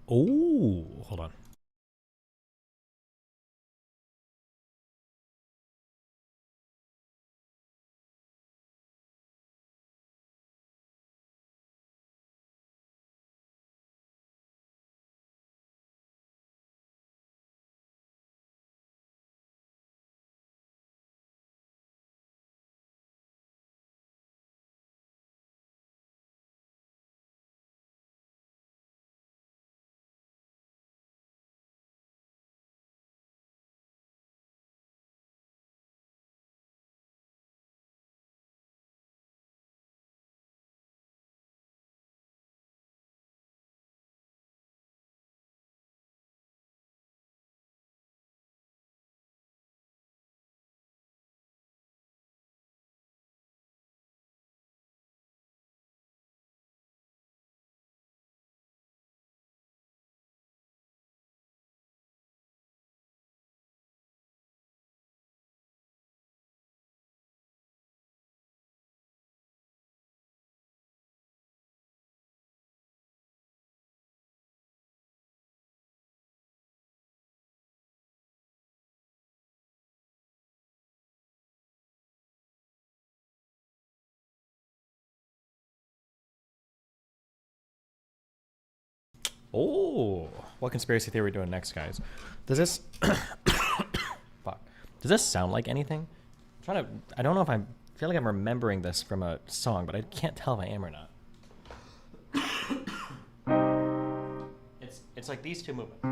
Oh, hold on. Oh, what conspiracy theory are we doing next, guys? Does this fuck? Does this sound like anything? I'm trying to. I don't know if I'm. I feel like I'm remembering this from a song, but I can't tell if I am or not. It's like these two movements.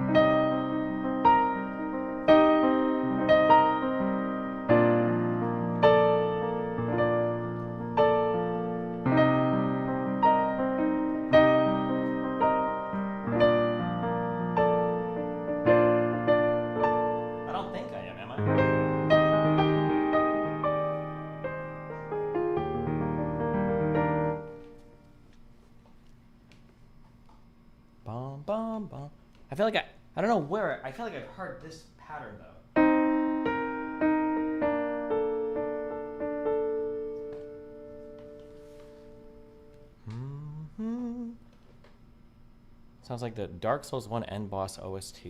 I don't think I am I? Bum bum bum. I feel like I don't know where. I feel like I've heard this pattern though. Mm-hmm. Sounds like the Dark Souls 1 end boss OST.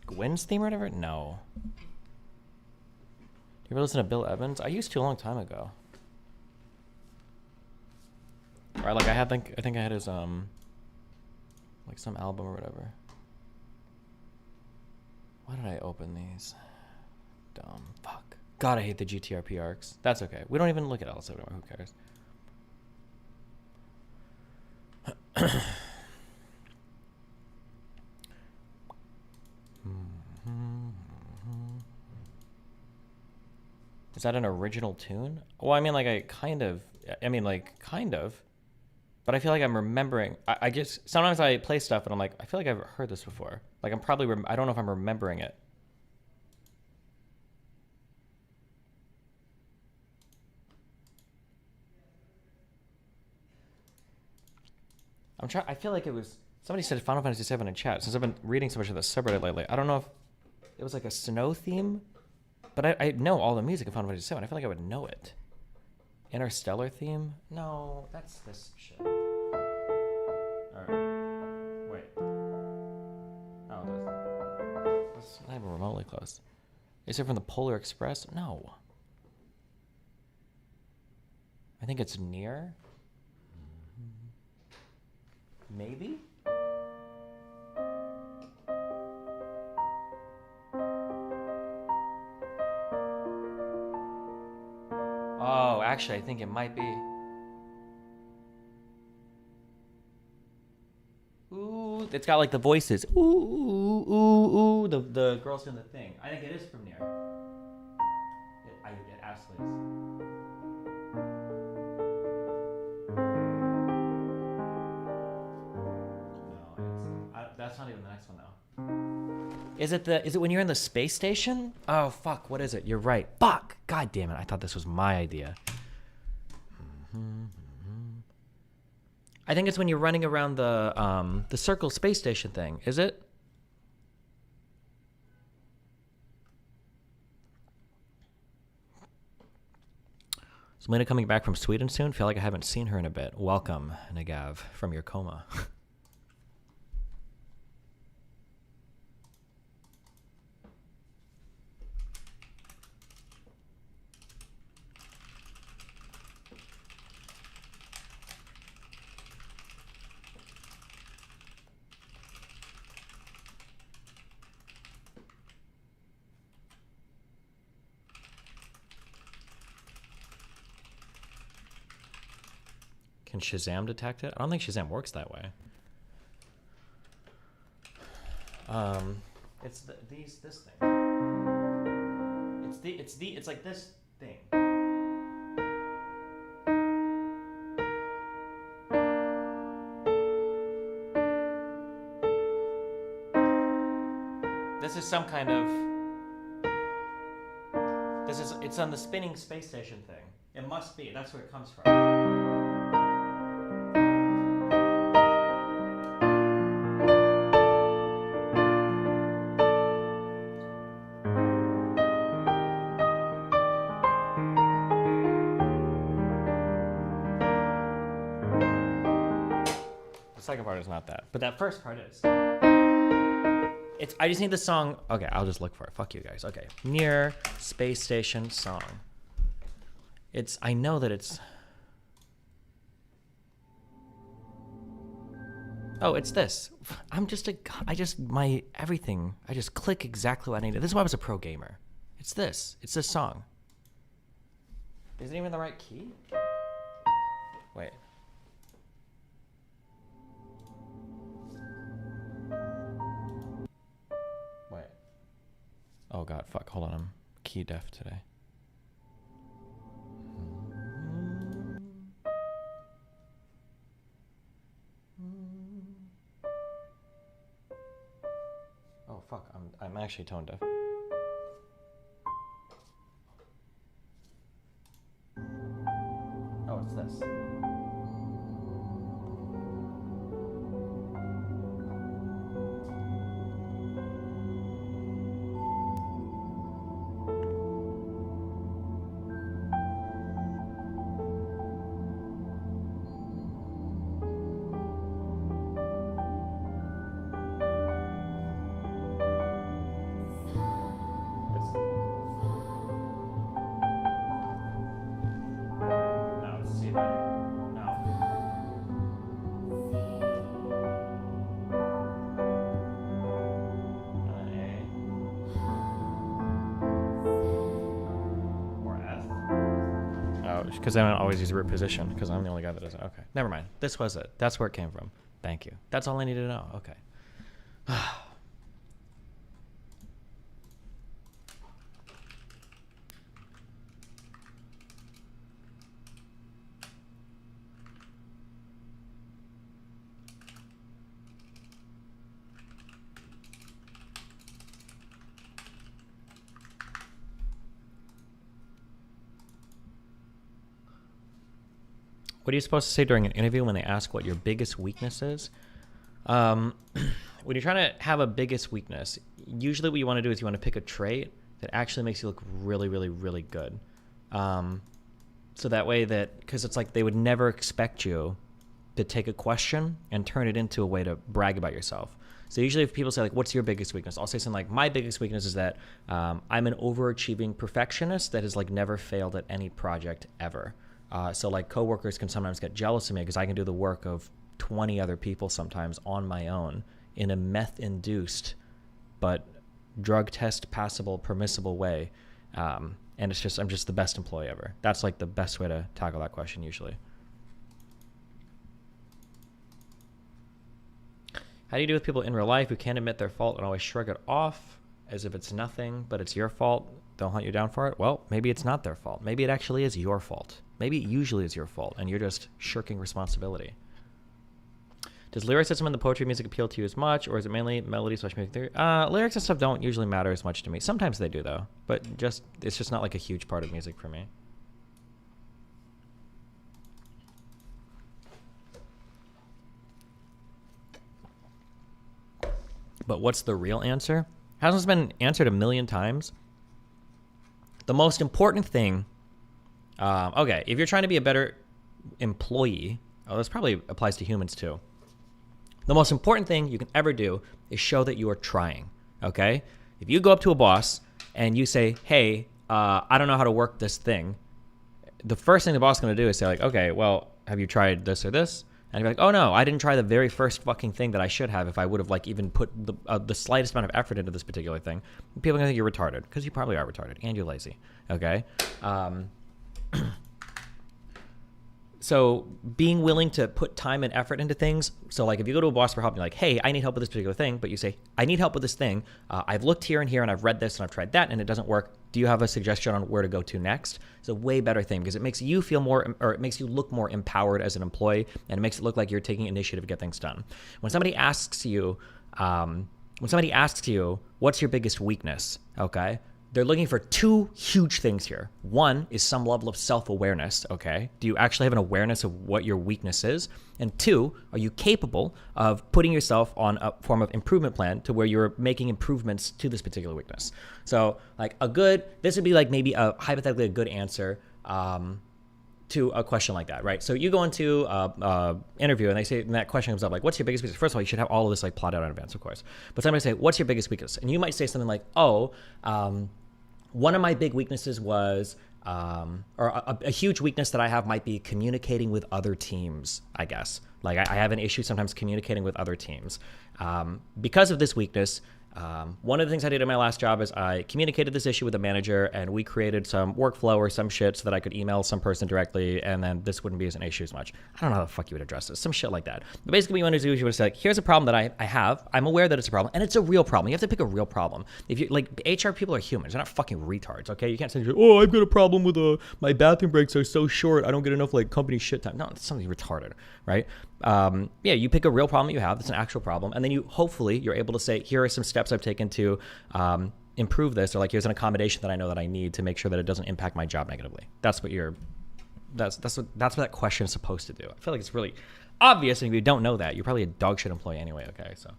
Gwyn's theme or whatever? No. Do you ever listen to Bill Evans? I used to a long time ago. Right, like I think I had his like some album or whatever. Why did I open these? Dumb. Fuck. God, I hate the GTRP arcs. That's okay. We don't even look at Alice anymore. Who cares? Is that an original tune? Well, I mean, like, kind of. But I feel like I'm remembering. I guess sometimes I play stuff and I'm like, I feel like I've heard this before. Like, I'm probably, I don't know if I'm remembering it. I feel like it was, somebody said Final Fantasy VII in chat. Since I've been reading so much of the subreddit lately, I don't know if it was like a snow theme, but I know all the music of Final Fantasy VII. I feel like I would know it. Interstellar theme? No, that's this shit. Alright. Wait. Oh, that's not even remotely close. Is it from the Polar Express? No. I think it's near. Maybe? Oh, actually, I think it might be. Ooh, it's got like the voices. Ooh, ooh, ooh, ooh. The girls doing the thing. I think it is from near. It absolutely is. No, that's not even the next one though. Is it when you're in the space station? Oh fuck, what is it? You're right. Fuck. God damn it. I thought this was my idea. I think it's when you're running around the circle space station thing. Is it? Is Lena coming back from Sweden soon? Feel like I haven't seen her in a bit. Welcome, Nagav, from your coma. Can Shazam detect it? I don't think Shazam works that way. It's this thing. It's like this thing. This is some kind of. It's on the spinning space station thing. It must be. That's where it comes from. The second part is not that, but that first part is. I just need the song. Okay, I'll just look for it. Fuck you guys. Okay, Near Space Station song. I know that it's. Oh, it's this. Everything. I just click exactly what I needed. This is why I was a pro gamer. It's this. It's this song. Is it even the right key? Wait. Oh god, fuck, hold on, I'm key deaf today. Oh fuck, I'm actually tone deaf. Oh, it's this. Because I don't always use root position, because I'm the only guy that does it. Okay, never mind. This was it. That's where it came from. Thank you. That's all I needed to know. Okay. What are you supposed to say during an interview when they ask what your biggest weakness is? When you're trying to have a biggest weakness, usually what you want to do is you want to pick a trait that actually makes you look really, really, really good. So that way because it's like they would never expect you to take a question and turn it into a way to brag about yourself. So usually if people say like, what's your biggest weakness? I'll say something like, my biggest weakness is that I'm an overachieving perfectionist that has like never failed at any project ever. So like coworkers can sometimes get jealous of me because I can do the work of 20 other people sometimes on my own in a meth-induced but drug test passable, permissible way. And I'm just the best employee ever. That's like the best way to tackle that question usually. How do you deal with people in real life who can't admit their fault and always shrug it off as if it's nothing, but it's your fault? They'll hunt you down for it? Well, maybe it's not their fault. Maybe it actually is your fault. Maybe it usually is your fault, and you're just shirking responsibility. Does lyricism in the poetry music appeal to you as much, or is it mainly melody/music theory? Lyrics and stuff don't usually matter as much to me. Sometimes they do, though, but it's just not like a huge part of music for me. But what's the real answer? Hasn't been answered a million times. The most important thing, okay, if you're trying to be a better employee, this probably applies to humans too. The most important thing you can ever do is show that you are trying, okay? If you go up to a boss and you say, hey, I don't know how to work this thing, the first thing the boss is going to do is say like, okay, well, have you tried this or this? And you're like, oh no, I didn't try the very first fucking thing that I should have if I would have like even put the slightest amount of effort into this particular thing. People are gonna think you're retarded because you probably are retarded and you're lazy. Okay. So being willing to put time and effort into things. So like if you go to a boss for help, and you're like, hey, I need help with this particular thing, but you say, I need help with this thing. I've looked here and here and I've read this and I've tried that and it doesn't work. Do you have a suggestion on where to go to next? It's a way better thing because it makes you feel more, or it makes you look more empowered as an employee, and it makes it look like you're taking initiative to get things done. When somebody asks you, what's your biggest weakness? Okay. They're looking for two huge things here. One is some level of self-awareness, okay? Do you actually have an awareness of what your weakness is? And two, are you capable of putting yourself on a form of improvement plan to where you're making improvements to this particular weakness? So like this would be like maybe hypothetically a good answer to a question like that, right? So you go into interview and they say, and that question comes up like, what's your biggest weakness? First of all, you should have all of this like plotted out in advance, of course. But somebody say, what's your biggest weakness? And you might say something like, one of my big weaknesses was, a huge weakness that I have might be communicating with other teams, I guess. Like I have an issue sometimes communicating with other teams. Because of this weakness, one of the things I did in my last job is I communicated this issue with the manager and we created some workflow or some shit so that I could email some person directly and then this wouldn't be as an issue as much. I don't know how the fuck you would address this. Some shit like that. But basically what you want to do is you want to say, like, here's a problem that I have. I'm aware that it's a problem and it's a real problem. You have to pick a real problem. If you like HR people are humans. They're not fucking retards, okay? You can't say, oh, I've got a problem with my bathroom breaks are so short. I don't get enough like company shit time. No, it's something retarded, right? You pick a real problem that you have. That's an actual problem. And then you're able to say, here are some steps I've taken to improve this, or like here's an accommodation that I know that I need to make sure that it doesn't impact my job negatively. That's what that question is supposed to do. I feel like it's really obvious, and if you don't know that, you're probably a dog shit employee anyway. Okay, so.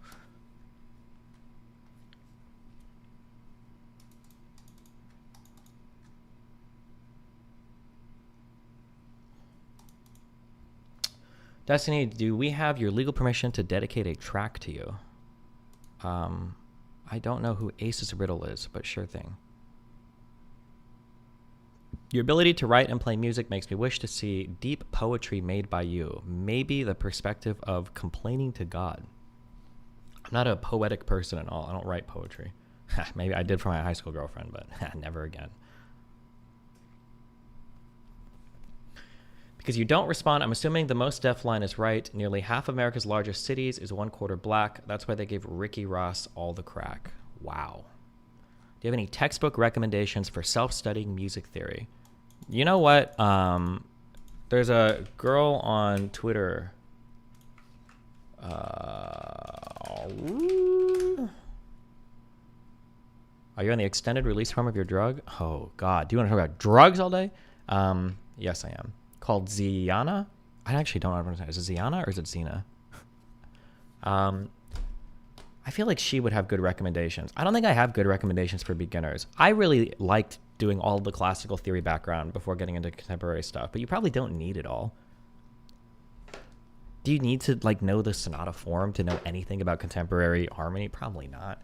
Destiny, do we have your legal permission to dedicate a track to you? I don't know who Ace's Riddle is, but sure thing. Your ability to write and play music makes me wish to see deep poetry made by you. Maybe the perspective of complaining to God. I'm not a poetic person at all. I don't write poetry. Maybe I did for my high school girlfriend, but never again. Because you don't respond, I'm assuming the most deaf line is right. Nearly half America's largest cities is 1/4 black. That's why they gave Ricky Ross all the crack. Wow. Do you have any textbook recommendations for self-studying music theory? You know what? There's a girl on Twitter. Are you on the extended release form of your drug? Oh, God. Do you want to talk about drugs all day? Yes, I am. Called Ziana. I actually don't understand. Is it Ziana or is it Zena? I feel like she would have good recommendations. I don't think I have good recommendations for beginners. I really liked doing all the classical theory background before getting into contemporary stuff, but you probably don't need it all. Do you need to like know the sonata form to know anything about contemporary harmony? Probably not.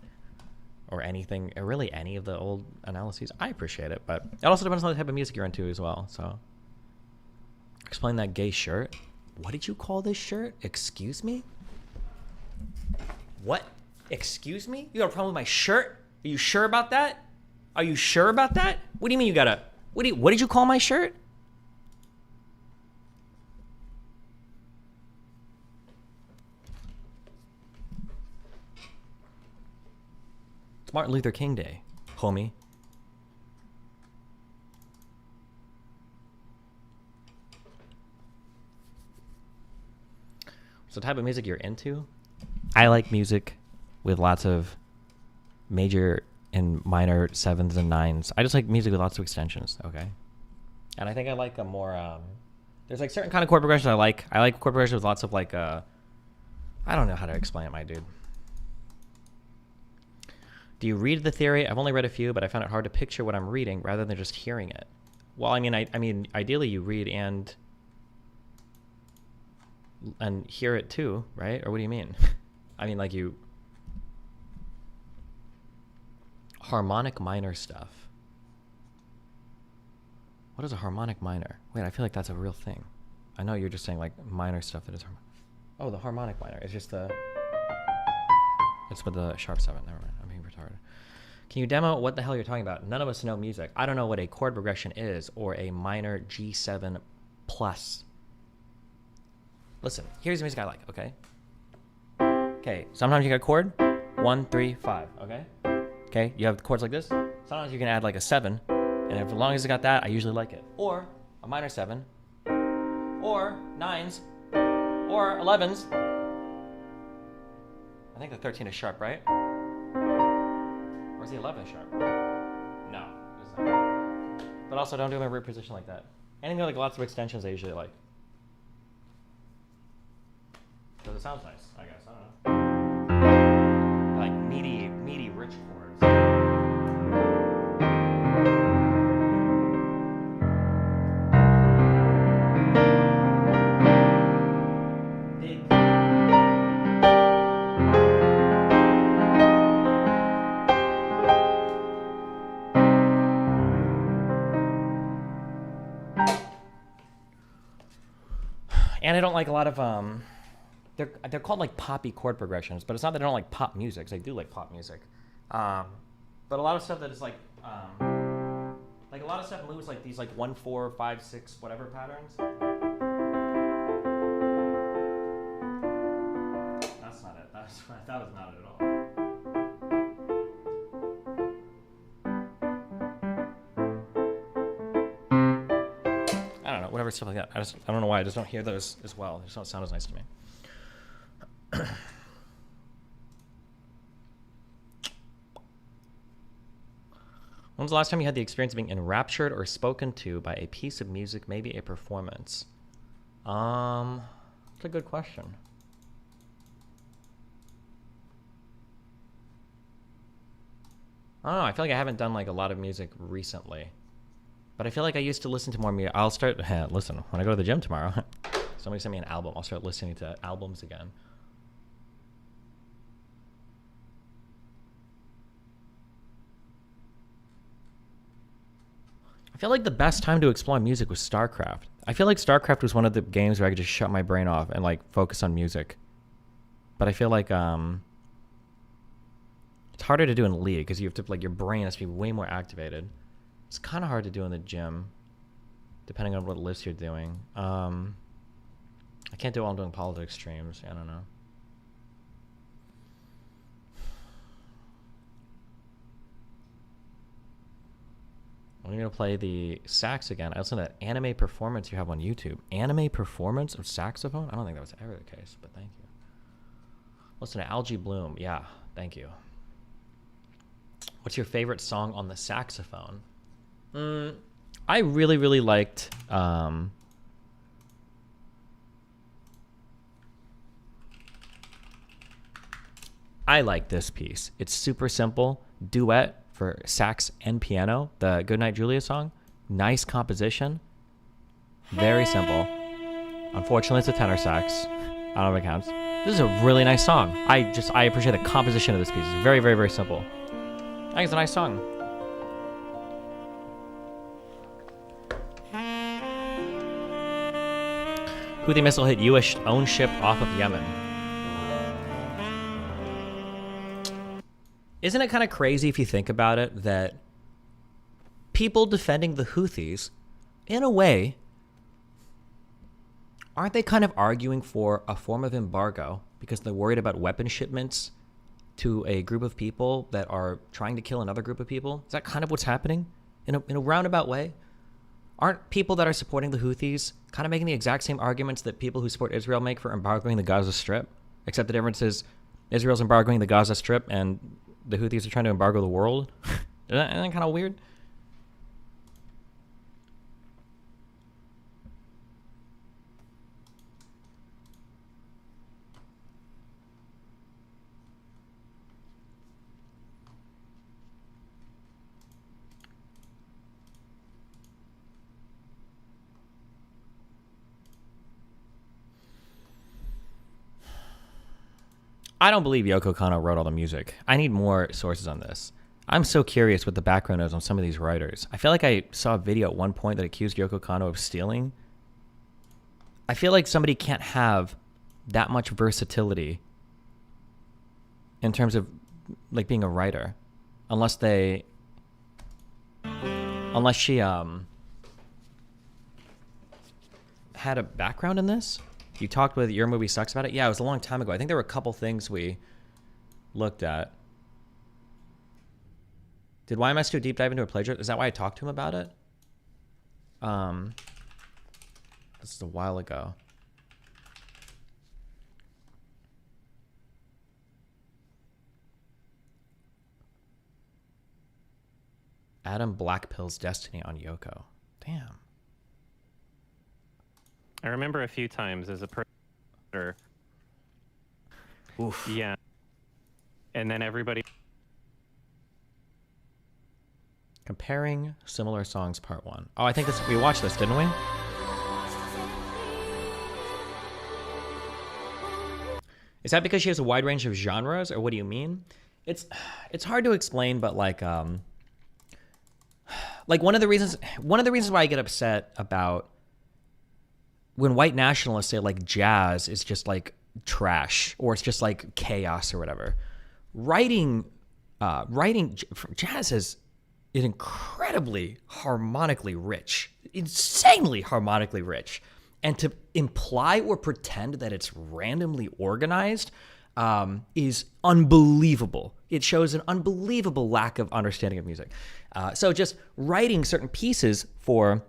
Or anything, or really any of the old analyses. I appreciate it, but it also depends on the type of music you're into as well, so. Explain that gay shirt. What did you call this shirt? Excuse me? What? Excuse me? You got a problem with my shirt? Are you sure about that? Are you sure about that? What do you mean you got a... What did you call my shirt? It's Martin Luther King Day, homie. So the type of music you're into? I like music with lots of major and minor 7s and 9s. I just like music with lots of extensions, okay? And I think I like a more, there's like certain kind of chord progressions I like. I like chord progressions with lots of like, I don't know how to explain it, my dude. Do you read the theory? I've only read a few, but I found it hard to picture what I'm reading rather than just hearing it. Well, I mean, ideally you read and hear it too, right? Or what do you mean? I mean, like harmonic minor stuff. What is a harmonic minor? Wait, I feel like that's a real thing. I know you're just saying like minor stuff that is oh, the harmonic minor. It's just it's with the sharp 7. Never mind. I'm being retarded. Can you demo what the hell you're talking about? None of us know music. I don't know what a chord progression is or a minor G7 plus. Listen, here's the music I like, okay? Okay, sometimes you got a chord, 1, 3, 5, okay? Okay, you have chords like this. Sometimes you can add like a 7, and if, as long as it got that, I usually like it. Or a minor 7, or 9s, or 11s. I think the 13 is sharp, right? Or is the 11 sharp? No, it's not. But also, don't do my root position like that. Anything with like lots of extensions, I usually like. Because it sounds nice, I guess. I don't know. Like meaty, rich chords. Big. And I don't like a lot of they're called like poppy chord progressions, but it's not that I don't like pop music. 'Cause I do like pop music, but a lot of stuff that is like a lot of stuff moves like these like 1, 4, 5, 6 whatever patterns. That's not it. That was not it at all. I don't know, whatever stuff like that. I don't know why I just don't hear those as well. They just don't sound as nice to me. When's the last time you had the experience of being enraptured or spoken to by a piece of music, maybe a performance? That's a good question. I don't know. I feel like I haven't done like a lot of music recently, but I feel like I used to listen to more music. I'll start. Listen, when I go to the gym tomorrow, somebody sent me an album. I'll start listening to albums again. I feel like the best time to explore music was StarCraft. I feel like StarCraft was one of the games where I could just shut my brain off and like focus on music. But I feel like it's harder to do in League because you have to like your brain has to be way more activated. It's kind of hard to do in the gym, depending on what list you're doing. I can't do it while I'm doing politics streams. I don't know. I'm going to play the sax again. I listened to that anime performance you have on YouTube. Anime performance of saxophone? I don't think that was ever the case, but thank you. Listen to Algae Bloom. Yeah, thank you. What's your favorite song on the saxophone? I really, really liked... I like this piece. It's super simple. Duet for sax and piano. The Goodnight Julia song. Nice composition. Very simple. Unfortunately, it's a tenor sax. I don't know if it counts. This is a really nice song. I appreciate the composition of this piece. It's very, very, very simple. I think it's a nice song. Houthi missile hit U.S. owned ship off of Yemen. Isn't it kind of crazy if you think about it that people defending the Houthis, in a way, aren't they kind of arguing for a form of embargo because they're worried about weapon shipments to a group of people that are trying to kill another group of people? Is that kind of what's happening in a roundabout way? Aren't people that are supporting the Houthis kind of making the exact same arguments that people who support Israel make for embargoing the Gaza Strip? Except the difference is Israel's embargoing the Gaza Strip and the Houthis are trying to embargo the world? Isn't that kind of weird? I don't believe Yoko Kanno wrote all the music. I need more sources on this. I'm so curious what the background is on some of these writers. I feel like I saw a video at one point that accused Yoko Kanno of stealing. I feel like somebody can't have that much versatility in terms of like being a writer unless she had a background in this. You talked with Your Movie Sucks about it? Yeah, it was a long time ago. I think there were a couple things we looked at. Did YMS do a deep dive into a plagiarist? Is that why I talked to him about it? This is a while ago. Adam Blackpill's Destiny on Yoko. Damn. I remember a few times as a producer. Oof. Yeah. And then everybody... Comparing similar songs, part 1. Oh, I think this, we watched this, didn't we? Is that because she has a wide range of genres, or what do you mean? It's hard to explain, but like one of the reasons why I get upset about when white nationalists say like jazz is just like trash or it's just like chaos or whatever. Writing jazz is incredibly harmonically rich, insanely harmonically rich. And to imply or pretend that it's randomly organized is unbelievable. It shows an unbelievable lack of understanding of music. So just writing certain pieces for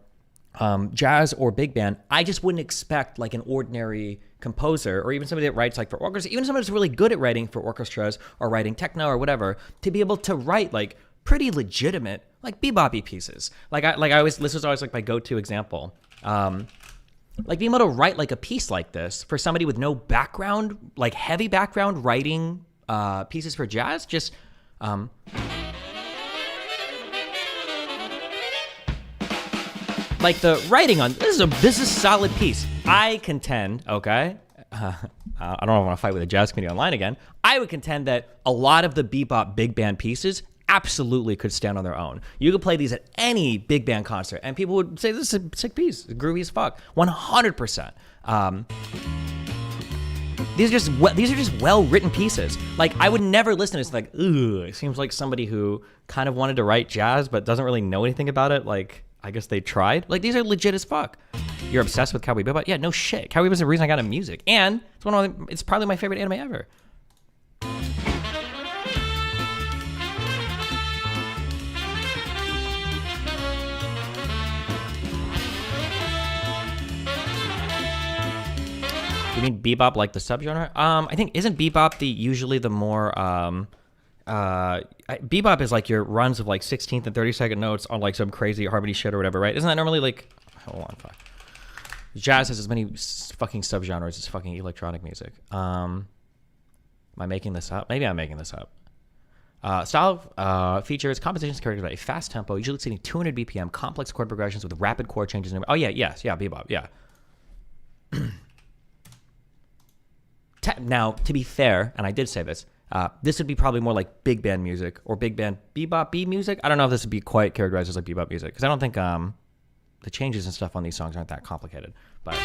jazz or big band, I just wouldn't expect like an ordinary composer or even somebody that writes like for orchestras, even somebody that's really good at writing for orchestras or writing techno or whatever, to be able to write like pretty legitimate like bebop pieces. This was always like my go-to example. Like being able to write like a piece like this for somebody with no background, like heavy background writing pieces for jazz, just like the writing on this is a solid piece. I contend, okay, I don't want to fight with a jazz community online again. I would contend that a lot of the bebop big band pieces absolutely could stand on their own. You could play these at any big band concert and people would say this is a sick piece, it's groovy as fuck. 100%. These are just well-written pieces. Like I would never listen to this like, ugh, it seems like somebody who kind of wanted to write jazz but doesn't really know anything about it. Like I guess they tried. Like these are legit as fuck. You're obsessed with Cowboy Bebop? Yeah, no shit. Cowboy Bebop is the reason I got into music, and it's probably my favorite anime ever. You mean bebop like the subgenre? I think isn't bebop usually the more bebop is like your runs of like 16th and 30-second notes on like some crazy harmony shit or whatever, right? Isn't that normally like hold on, fuck. Jazz has as many fucking subgenres as fucking electronic music. Am I making this up? Maybe I'm making this up. Style features compositions characterized by a fast tempo, usually exceeding 200 BPM, complex chord progressions with rapid chord changes. Oh yeah, yes, yeah, bebop, yeah. Now, to be fair, and I did say this, this would be probably more like big band music or big band bebop B music. I don't know if this would be quite characterized as like bebop music because I don't think the changes and stuff on these songs aren't that complicated. But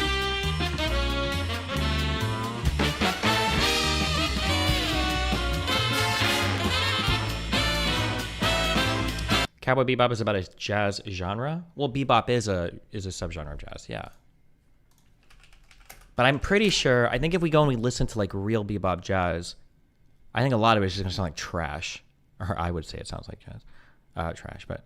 Cowboy Bebop is about a jazz genre. Well, bebop is a subgenre of jazz, yeah. But I'm pretty sure, I think if we go and we listen to like real bebop jazz, I think a lot of it is just gonna sound like trash. Or I would say it sounds like jazz. Trash, but.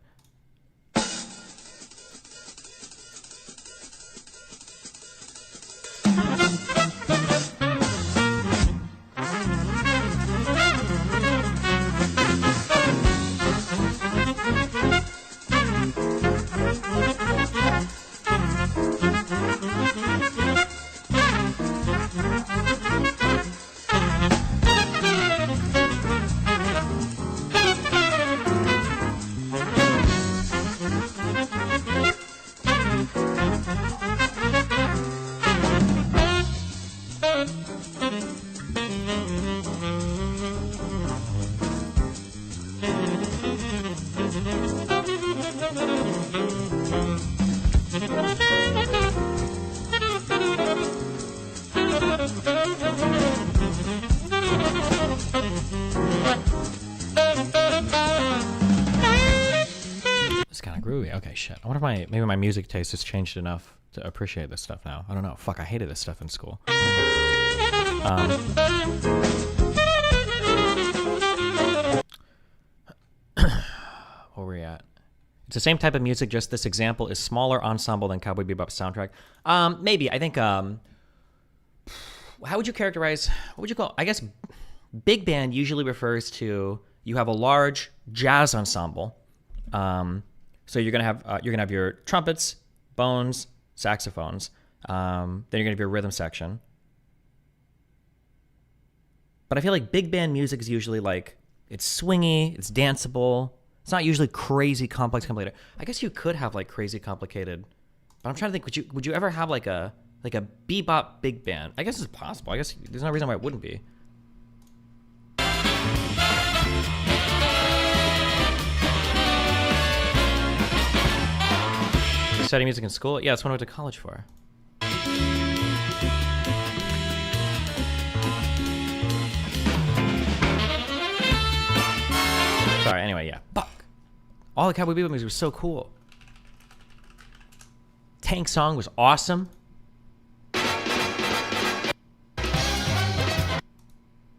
It's kind of groovy. Okay, shit. I wonder if maybe my music taste has changed enough to appreciate this stuff now. I don't know. Fuck, I hated this stuff in school. Where were we at? It's the same type of music, just this example is smaller ensemble than Cowboy Bebop's soundtrack. Maybe. I think, how would you characterize, what would you call, I guess big band usually refers to, you have a large jazz ensemble. So you're gonna have your trumpets, bones, saxophones. Then you're gonna have your rhythm section. But I feel like big band music is usually like, it's swingy, it's danceable. It's not usually crazy complex complicated. I guess you could have like crazy complicated, but I'm trying to think, would you ever have like a bebop big band? I guess it's possible. I guess there's no reason why it wouldn't be. You study music in school? Yeah, that's what I went to college for. Sorry, anyway, yeah. Fuck. All the Cowboy Bebop music was so cool. Tank song was awesome.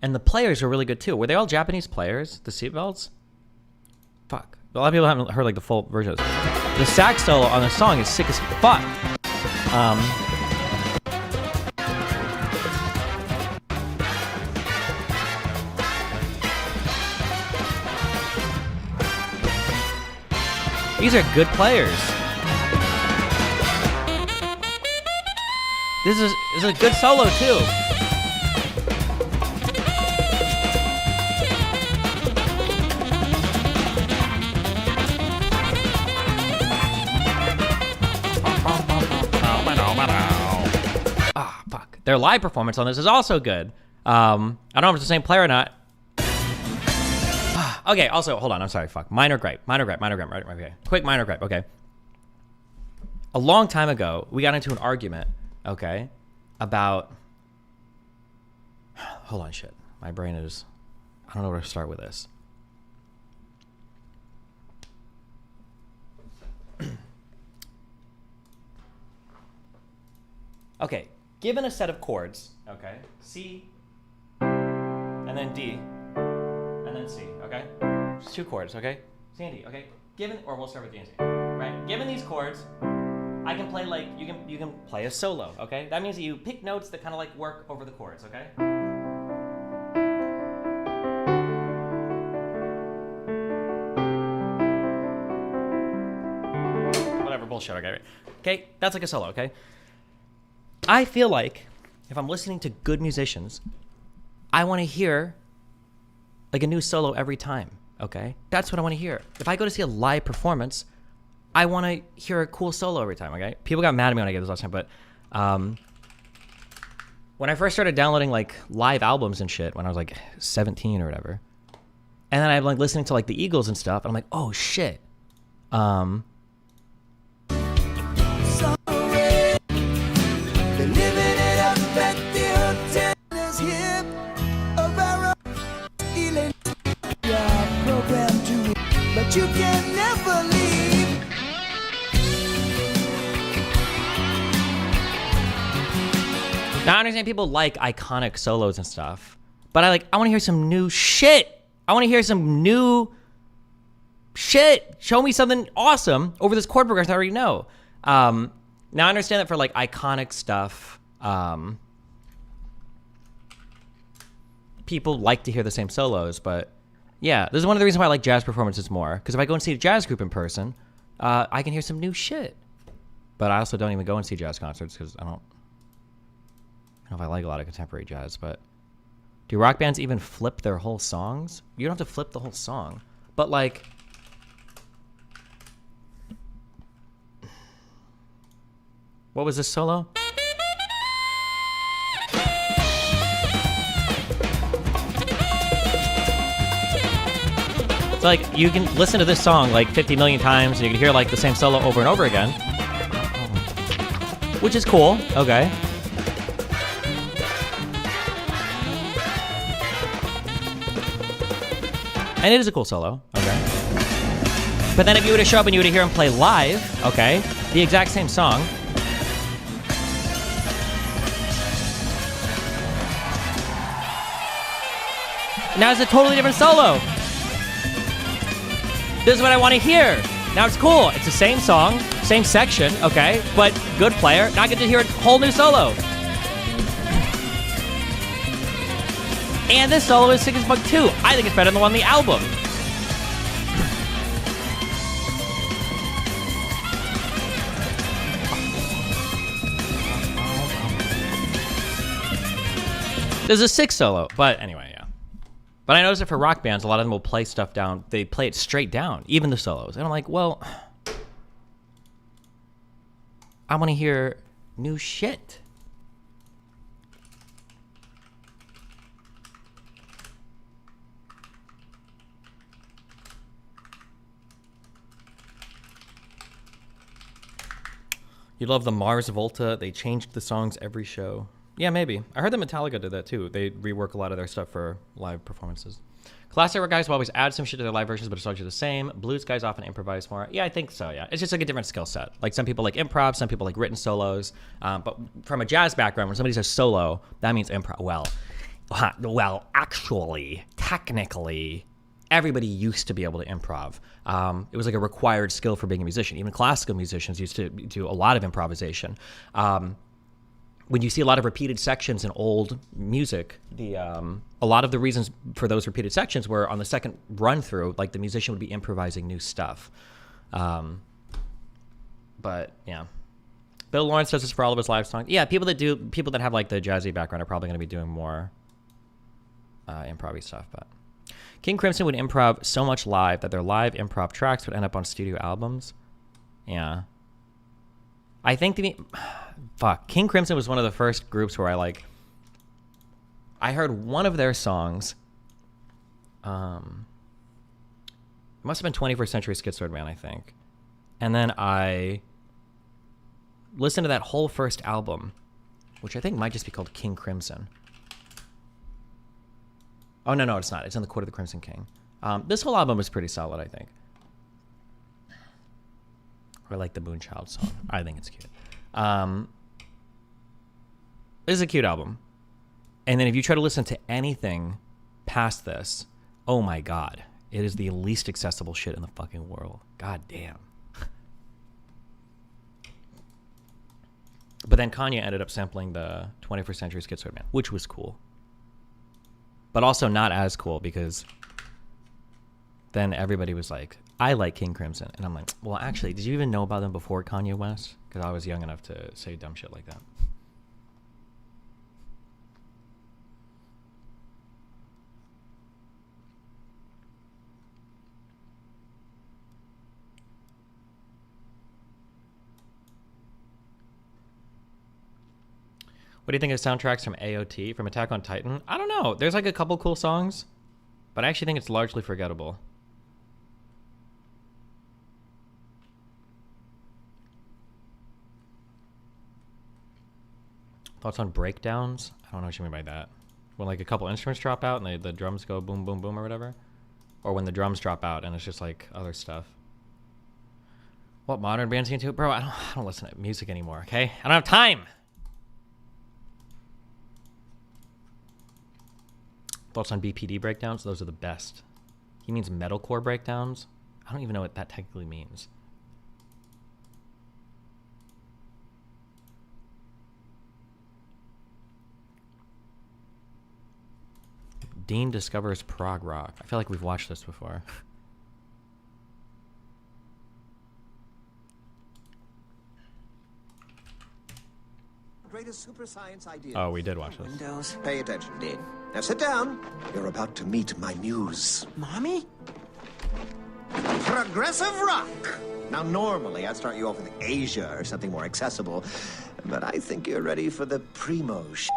And the players were really good too. Were they all Japanese players? The seatbelts? Fuck. A lot of people haven't heard like the full version of this. The sax solo on the song is sick as fuck. These are good players. This is a good solo too. Ah, fuck. Their live performance on this is also good. I don't know if it's the same player or not. Okay, also, hold on, I'm sorry, fuck. Minor gripe, okay. Quick minor gripe, okay. A long time ago, we got into an argument, okay, about... Hold on, shit. My brain is... I don't know where to start with this. Okay, given a set of chords, okay, C, and then D, and then C, okay? Just two chords, okay? C and D, okay? Given, or we'll start with D and C, right? Given these chords, I can play like, you can play a solo, okay? That means that you pick notes that kind of like work over the chords, okay? Whatever, bullshit, okay? Okay, that's like a solo, okay? I feel like if I'm listening to good musicians, I want to hear like a new solo every time, okay? That's what I want to hear. If I go to see a live performance, I want to hear a cool solo every time, okay? People got mad at me when I gave this last time, but when I first started downloading like live albums and shit when I was like 17 or whatever, and then I'm like listening to like the Eagles and stuff, and I'm like, oh shit. But you can never leave. Now I understand people like iconic solos and stuff, but I want to hear some new shit. I want to hear some new shit. Show me something awesome over this chord progression I already know. Now I understand that for like iconic stuff, people like to hear the same solos, but yeah, this is one of the reasons why I like jazz performances more. Because if I go and see a jazz group in person, I can hear some new shit. But I also don't even go and see jazz concerts because I don't know if I like a lot of contemporary jazz. But do rock bands even flip their whole songs? You don't have to flip the whole song. But like, what was this solo? So like you can listen to this song like 50 million times and you can hear like the same solo over and over again. Which is cool, okay. And it is a cool solo, okay. But then if you were to show up and you were to hear him play live, okay, the exact same song, Now it's a totally different solo. This is what I want to hear. Now it's cool. It's the same song, same section, okay? But good player. Now I get to hear a whole new solo. And this solo is sick as fuck too. I think it's better than the one on the album. There's a sick solo, but anyway, yeah. But I noticed that for rock bands, a lot of them will play stuff down. They play it straight down, even the solos. And I'm like, well, I want to hear new shit. You love the Mars Volta. They changed the songs every show. Yeah, maybe. I heard that Metallica did that too. They rework a lot of their stuff for live performances. Classic rock guys will always add some shit to their live versions, but it's largely the same. Blues guys often improvise more. Yeah, I think so, yeah. It's just like a different skill set. Like some people like improv, some people like written solos. But from a jazz background, when somebody says solo, that means improv. Well, actually, technically, everybody used to be able to improv. It was like a required skill for being a musician. Even classical musicians used to do a lot of improvisation. When you see a lot of repeated sections in old music, a lot of the reasons for those repeated sections were on the second run through, like the musician would be improvising new stuff. But yeah, Bill Lawrence does this for all of his live songs. Yeah, people that have like the jazzy background are probably going to be doing more improv stuff. But King Crimson would improv so much live that their live improv tracks would end up on studio albums. Yeah. I think King Crimson was one of the first groups where I heard one of their songs. It must have been 21st Century Schizoid Man, I think. And then I listened to that whole first album, which I think might just be called King Crimson. Oh, no, it's not. It's in the Court of the Crimson King. This whole album is pretty solid, I think. I like the Moonchild song. I think it's cute. This is a cute album. And then if you try to listen to anything past this, oh my God, it is the least accessible shit in the fucking world. God damn. But then Kanye ended up sampling the 21st Century Schizoid Man, which was cool. But also not as cool because then everybody was like, I like King Crimson. And I'm like, well, actually, did you even know about them before Kanye West? Because I was young enough to say dumb shit like that. What do you think of soundtracks from AOT, from Attack on Titan? I don't know. There's like a couple cool songs, but I actually think it's largely forgettable. Thoughts on breakdowns? I don't know what you mean by that. When like a couple instruments drop out and the drums go boom, boom, boom or whatever? Or when the drums drop out and it's just like other stuff. What modern bands you into? Bro, I don't listen to music anymore, okay? I don't have time! Thoughts on BPD breakdowns? Those are the best. He means metalcore breakdowns? I don't even know what that technically means. Dean discovers prog rock. I feel like we've watched this before. Greatest super science idea. Oh, we did watch this. Windows. Pay attention, Dean. Now sit down. You're about to meet my muse. Mommy? Progressive rock. Now, normally I'd start you off with Asia or something more accessible, but I think you're ready for the primo sh**.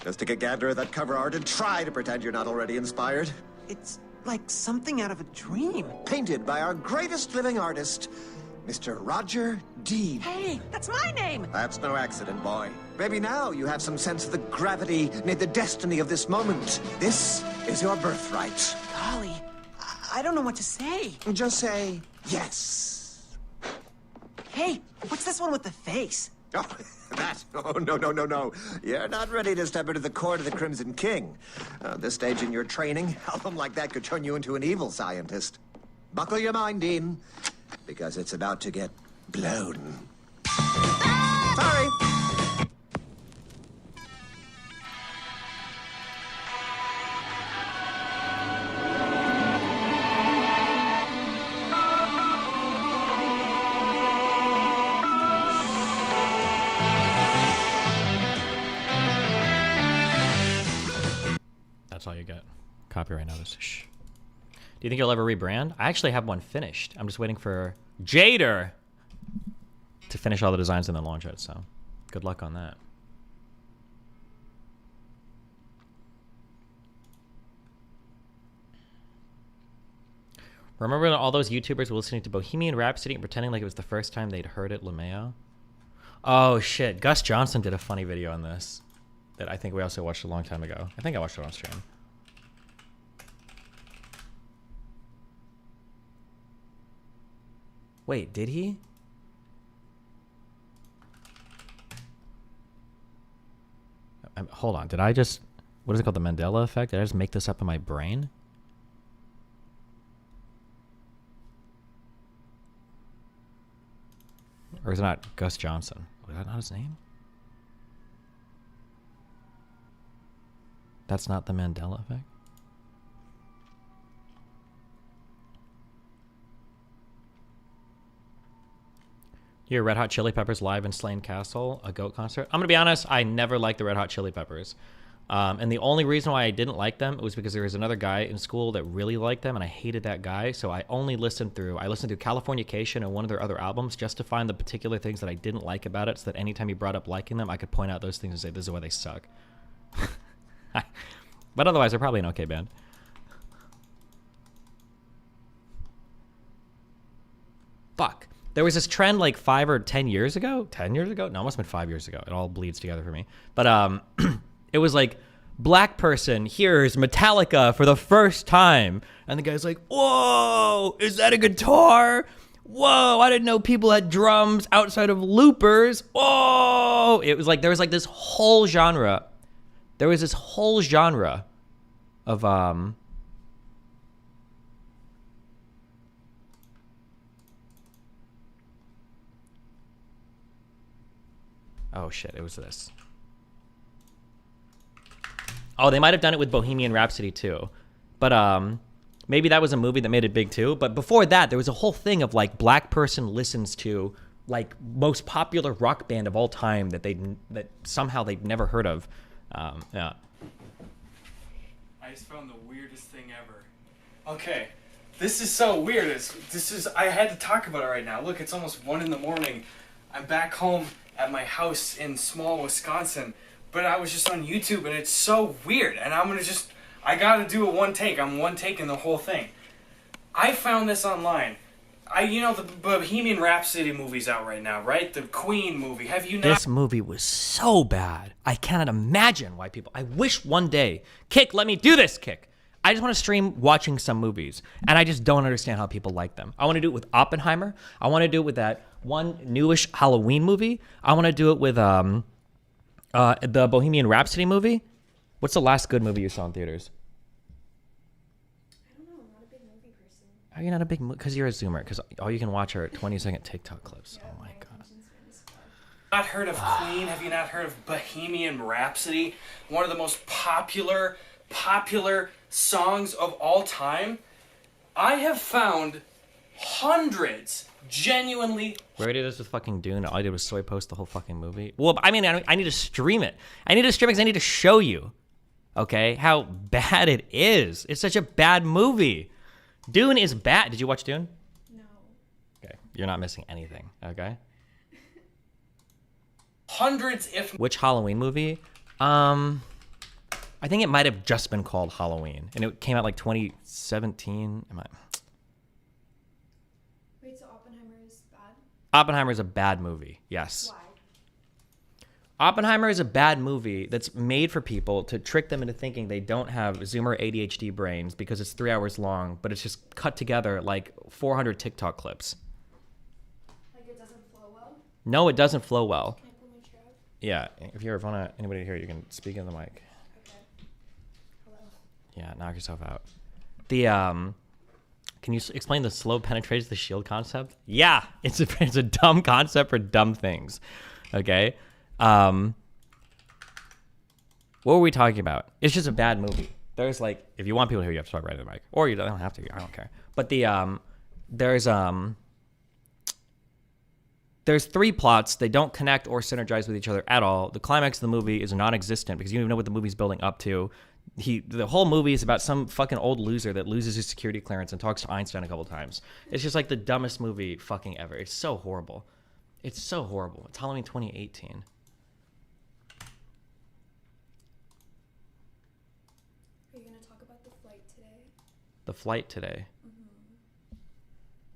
Just take a gander at that cover art and try to pretend you're not already inspired. It's like something out of a dream. Painted by our greatest living artist, Mr. Roger Dean. Hey, that's my name. That's no accident, boy. Maybe now you have some sense of the gravity, nay, the destiny of this moment. This is your birthright. Golly, I don't know what to say. Just say yes. Hey, what's this one with the face? Oh, that? Oh, no, no, no, no. You're not ready to step into the court of the Crimson King. This stage in your training, album like that could turn you into an evil scientist. Buckle your mind, Dean, because it's about to get blown. Sorry. That's all you get. Copyright notice. Shh. Do you think you'll ever rebrand? I actually have one finished. I'm just waiting for Jader to finish all the designs and then launch it. So good luck on that. Remember when all those YouTubers were listening to Bohemian Rhapsody and pretending like it was the first time they'd heard it, LeMayo? Oh shit. Gus Johnson did a funny video on this that I think we also watched a long time ago. I think I watched it on stream. Wait, did he? Hold on. Did I just... What is it called? The Mandela effect? Did I just make this up in my brain? Or is it not Gus Johnson? Was that not his name? That's not the Mandela effect? Your Red Hot Chili Peppers live in Slane Castle, a goat concert. I'm going to be honest, I never liked the Red Hot Chili Peppers. And the only reason why I didn't like them was because there was another guy in school that really liked them, and I hated that guy. So I listened through Californication and one of their other albums just to find the particular things that I didn't like about it, so that anytime he brought up liking them, I could point out those things and say, this is why they suck. But otherwise, they're probably an okay band. Fuck. There was this trend like 5 or 10 years ago. 10 years ago? No, it must have been 5 years ago. It all bleeds together for me. But it was like, black person hears Metallica for the first time. And the guy's like, whoa, is that a guitar? Whoa, I didn't know people had drums outside of loopers. Whoa. It was like, there was like this whole genre. There was this whole genre of oh shit, it was this. Oh, they might have done it with Bohemian Rhapsody too. But maybe that was a movie that made it big too. But before that, there was a whole thing of like black person listens to like most popular rock band of all time that somehow they've never heard of. Yeah. I just found the weirdest thing ever. Okay, this is so weird. I had to talk about it right now. Look, it's almost 1 a.m. I'm back home at my house in small Wisconsin, but I was just on YouTube and it's so weird. And I gotta do a one take. I'm one taking the whole thing. I found this online. The Bohemian Rhapsody movie's out right now, right? The Queen movie. Have you not? This movie was so bad. I cannot imagine why people... I wish one day... Kick, let me do this, Kick. I just want to stream watching some movies, and I just don't understand how people like them. I want to do it with Oppenheimer. I want to do it with that one newish Halloween movie. I want to do it with the Bohemian Rhapsody movie. What's the last good movie you saw in theaters? Are you not a big movie? Because you're a Zoomer. Because all you can watch are 20-second TikTok clips. Oh my god. Not heard of Queen? Have you not heard of Bohemian Rhapsody? One of the most popular songs of all time. I have found hundreds genuinely. We already did this with fucking Dune. All I did was soy post the whole fucking movie. Well, I mean, I need to stream it. I need to stream it because I need to show you, okay, how bad it is. It's such a bad movie. Dune is bad. Did you watch Dune? No. Okay, you're not missing anything, okay? Hundreds, if... Which Halloween movie? I think it might have just been called Halloween, and it came out like 2017. Wait, so Oppenheimer is bad? Oppenheimer is a bad movie, yes. Why? Oppenheimer is a bad movie that's made for people to trick them into thinking they don't have Zoomer ADHD brains because it's 3 hours long, but it's just cut together like 400 TikTok clips. Like it doesn't flow well? No, it doesn't flow well. Can I put Yeah, if you ever want anybody to hear, you can speak in the mic. Okay. Hello. Yeah, knock yourself out. The can you explain the slow penetrates the shield concept? Yeah, it's a dumb concept for dumb things. Okay. What were we talking about? It's just a bad movie. There's like, if you want people to hear, you have to talk right in the mic, or you don't have to. I don't care. But there's 3 plots. They don't connect or synergize with each other at all. The climax of the movie is non-existent because you don't even know what the movie's building up to. The whole movie is about some fucking old loser that loses his security clearance and talks to Einstein a couple times. It's just like the dumbest movie fucking ever. It's so horrible. It's so horrible. It's Halloween 2018. Are you going to talk about the flight today? The flight today.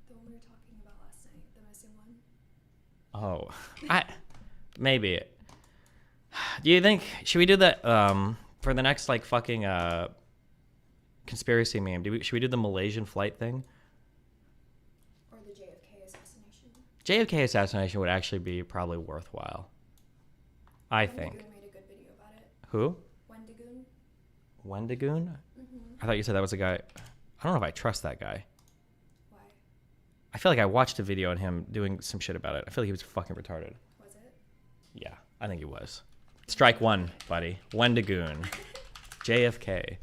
The one we were talking about last night, the missing one? Oh, maybe. Do you think, should we do that for the next like fucking conspiracy meme? Should we do the Malaysian flight thing? Or the JFK assassination? JFK assassination would actually be probably worthwhile. I think. Wendigoon made a good video about it. Who? Wendigoon? Wendigoon? I thought you said that was a guy. I don't know if I trust that guy. Why? I feel like I watched a video on him doing some shit about it. I feel like he was fucking retarded. Was it? Yeah, I think he was. Strike one, buddy. Wendigoon. JFK.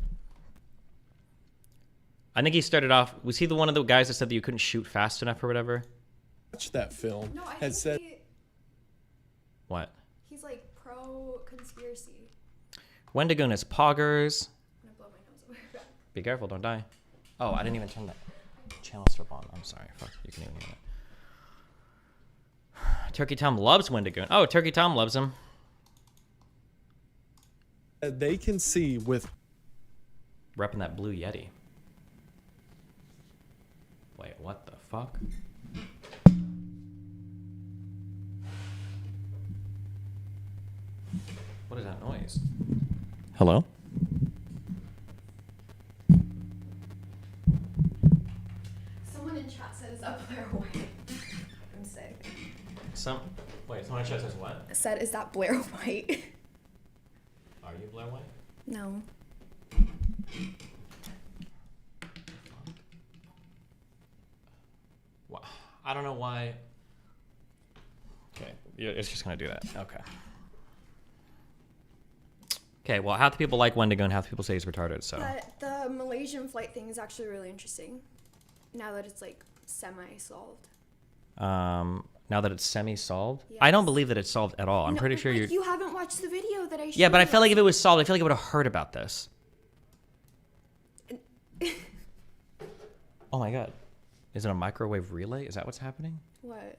I think he started off. Was he the one of the guys that said that you couldn't shoot fast enough or whatever? Watched that film. No, I had think said What? he's like pro-conspiracy. Wendigoon is poggers. I'm going to blow my nose away. Be careful, don't die. Oh, I didn't even turn that channel strip on. I'm sorry. Fuck, you can even hear it. Turkey Tom loves Wendigoon. Oh, Turkey Tom loves him. they can see with Repping that blue Yeti. Wait, what the fuck? What is that noise? Hello? Someone in chat said, is that Blair White? I'm sick. Wait, someone in chat says what? Said, is that Blair White? Are you Blair White? No. Well, I don't know why. Okay, yeah, it's just gonna do that. Okay. Okay, well, half the people like Wendigo and half the people say he's retarded, so. But the Malaysian flight thing is actually really interesting. Now that it's like semi-solved. Now that it's semi-solved? I don't Yes. believe that it's solved at all. I'm No, pretty sure like, you haven't watched the video that I showed Yeah, but I you feel like if last- it was solved, I feel like I would have heard about this. Oh my god. Is it a microwave relay? Is that what's happening? What?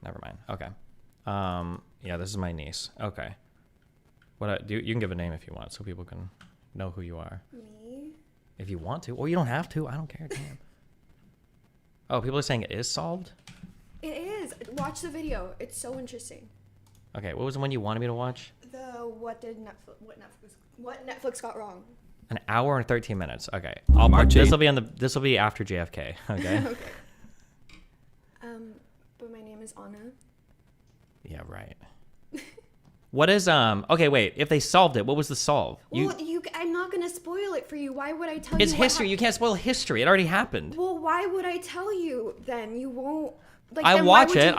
Never mind. Okay. Yeah, this is my niece. Okay. You can give a name if you want, so people can know who you are. Me? If you want to, or you don't have to. I don't care. Damn. Oh, people are saying it is solved? It is. Watch the video. It's so interesting. Okay, what was the one you wanted me to watch? What Netflix got wrong. An hour and 13 minutes. Okay. Margie. This will be after JFK. Okay. Okay. But my name is Anna. Yeah, right. What is okay, wait. If they solved it, what was the solve? I'm not gonna spoil it for you. Why would I tell It's you? history. You can't spoil history. It already happened. Well, why would I tell you then? You won't. Like, I then why watch would it. you-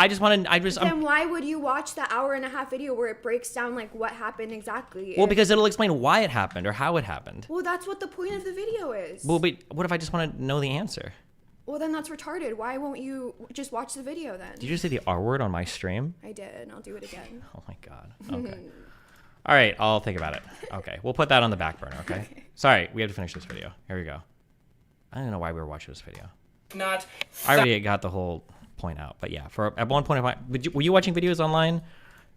Then why would you watch the hour-and-a-half video where it breaks down like what happened exactly? Well, because it'll explain why it happened or how it happened. Well, that's what the point of the video is. Well, but what if I just want to know the answer? Well, then that's retarded. Why won't you just watch the video then? Did you just say the R word on my stream? I did, and I'll do it again. Oh my god. Okay. All right, I'll think about it. Okay, we'll put that on the back burner. Okay. Sorry, we have to finish this video. Here we go. I don't know why we were watching this video. Not. I already got the whole point out, but yeah. At one point, were you watching videos online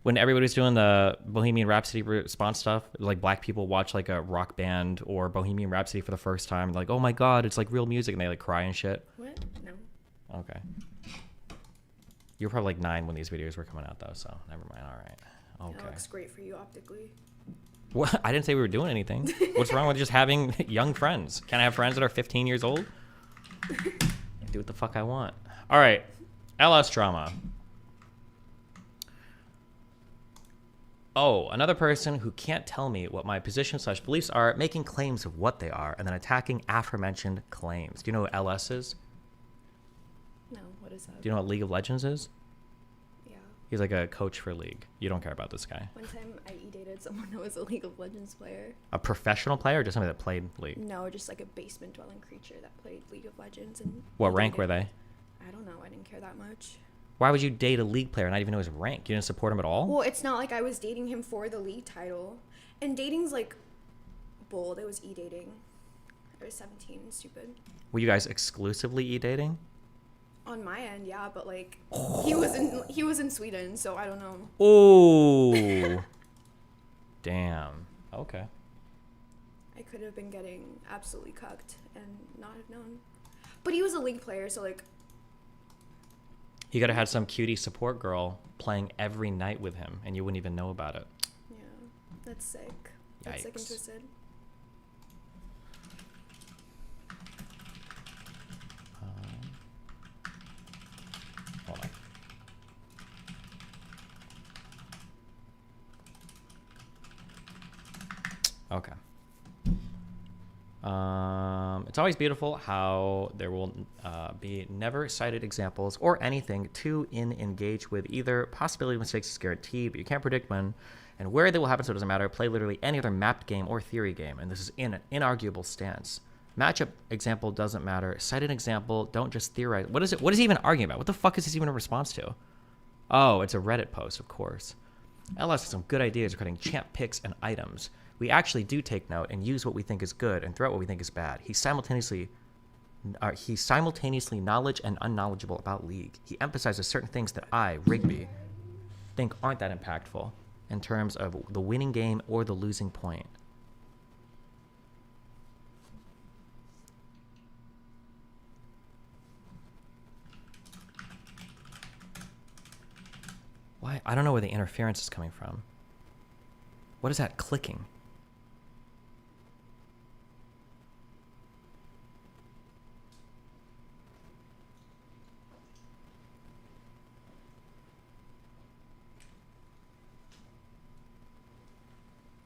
when everybody was doing the Bohemian Rhapsody response stuff? Like black people watch like a rock band or Bohemian Rhapsody for the first time, like, oh my god, it's like real music, and they like cry and shit. What? No. Okay. You were probably like 9 when these videos were coming out, though, so never mind. All right. That Okay. looks great for you optically. What? I didn't say we were doing anything. What's wrong with just having young friends? Can I have friends that are 15 years old? Do what the fuck I want. All right. LS drama. Oh, another person who can't tell me what my position/beliefs are, making claims of what they are, and then attacking aforementioned claims. Do you know what LS is? No, what is that? Do you know what League of Legends is? Yeah. He's like a coach for League. You don't care about this guy. One time I dated someone that was a League of Legends player. A professional player or just somebody that played League? No, just like a basement dwelling creature that played League of Legends. And What I rank dated- were they? I don't know. I didn't care that much. Why would you date a League player and not even know his rank? You didn't support him at all? Well, it's not like I was dating him for the league title. And dating's like bold. It was e-dating. I was 17 and stupid. Were you guys exclusively e-dating? On my end, yeah, but like he was in Sweden, so I don't know. Oh. Damn. Okay. I could have been getting absolutely cucked and not have known. But he was a league player, so like You could have had some cutie support girl playing every night with him and you wouldn't even know about it. yeah, that's sick. That's sick and Yikes. twisted. Hold on. Okay. It's always beautiful how there will be never cited examples or anything to engage with. Either possibility of mistakes is guaranteed, but you can't predict when and where they will happen, so it doesn't matter. Play literally any other mapped game or theory game, and this is an inarguable stance. Matchup example doesn't matter. Cite an example. Don't just theorize. What is it? What is he even arguing about? What the fuck is this even a response to? Oh, it's a Reddit post, of course. LS has some good ideas regarding champ picks and items. We actually do take note and use what we think is good and throw out what we think is bad. He's simultaneously knowledge and unknowledgeable about League. He emphasizes certain things that I, Rigby, think aren't that impactful in terms of the winning game or the losing point. Why? I don't know where the interference is coming from. What is that clicking?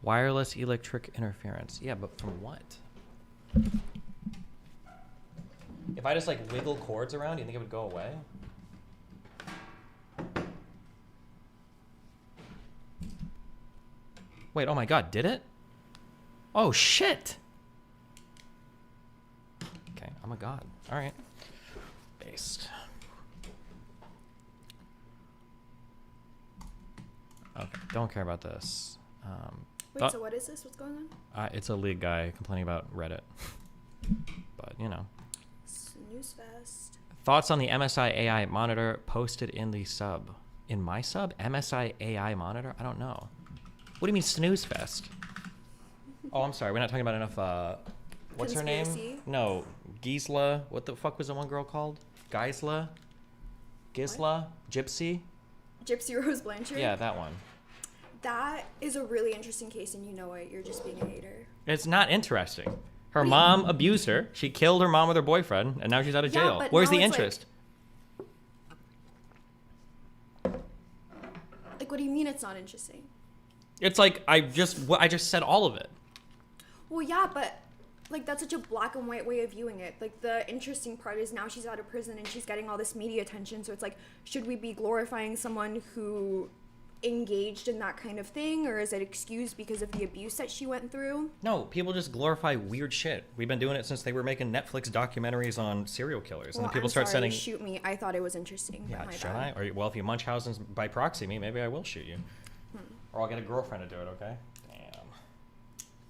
Wireless electric interference. Yeah, but from what? If I just like wiggle cords around, do you think it would go away? Wait, oh my god, did it? Oh shit! Okay, I'm a god. Alright. Based. Okay, don't care about this. Wait, so what is this? What's going on? It's a League guy complaining about Reddit. But, you know. Snooze fest. Thoughts on the MSI AI monitor posted in the sub. In my sub? MSI AI monitor? I don't know. What do you mean snooze fest? Oh, I'm sorry. We're not talking about enough, what's her name? Conspiracy? No. Gisela. What the fuck was the one girl called? Gisela? Gypsy? Gypsy Rose Blanchard? Yeah, that one. That is a really interesting case, and you know it. You're just being a hater. It's not interesting. Her mom abused her. She killed her mom with her boyfriend, and now she's out of Yeah, jail. but Where's now the it's like- interest? Like, what do you mean it's not interesting? It's like I just said all of it. Well, yeah, but like that's such a black and white way of viewing it. Like the interesting part is now she's out of prison and she's getting all this media attention. So it's like, should we be glorifying someone who engaged in that kind of thing, or is it excused because of the abuse that she went through? No, people just glorify weird shit. We've been doing it since they were making Netflix documentaries on serial killers, and Well, then people I'm start sorry, sending. shoot me. I thought it was interesting. but Yeah, my should I? bad. Or well, if you Munchausen's by proxy me, maybe I will shoot you, or I'll get a girlfriend to do it. Okay. Damn.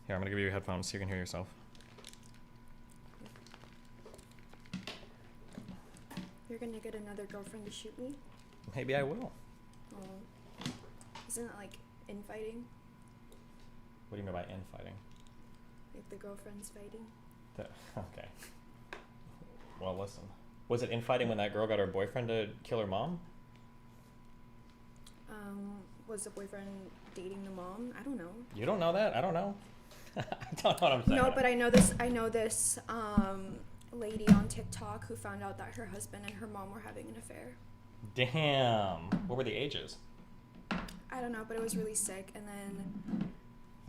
Here, I'm gonna give you your headphones so you can hear yourself. You're gonna get another girlfriend to shoot me? Maybe I will. Oh, isn't that like infighting? What do you mean by infighting? Like the girlfriend's fighting? Okay. Well, listen. Was it infighting when that girl got her boyfriend to kill her mom? Was the boyfriend dating the mom? I don't know. You don't know that? I don't know. I don't know what I'm saying. No, but I know this lady on TikTok who found out that her husband and her mom were having an affair. Damn. What were the ages? I don't know, but it was really sick. And then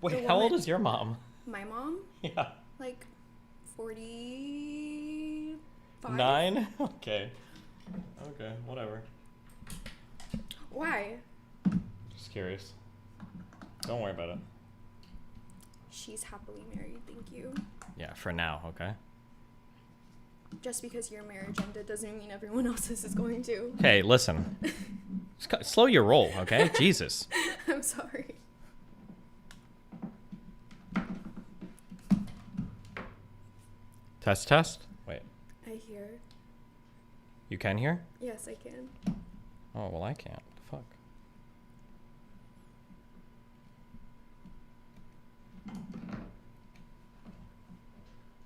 Wait, The how old woman- is your mom? my mom, Yeah. like 45. 9? Okay. Okay, whatever. Why? Just curious. Don't worry about it. She's happily married, thank you. Yeah, for now, okay? Just because your marriage ended doesn't mean everyone else's is going to. Okay, listen. Slow your roll, okay? Jesus. I'm sorry. Test, test. Wait, I hear. you can hear? Yes, I can. Oh, well, I can't. Fuck.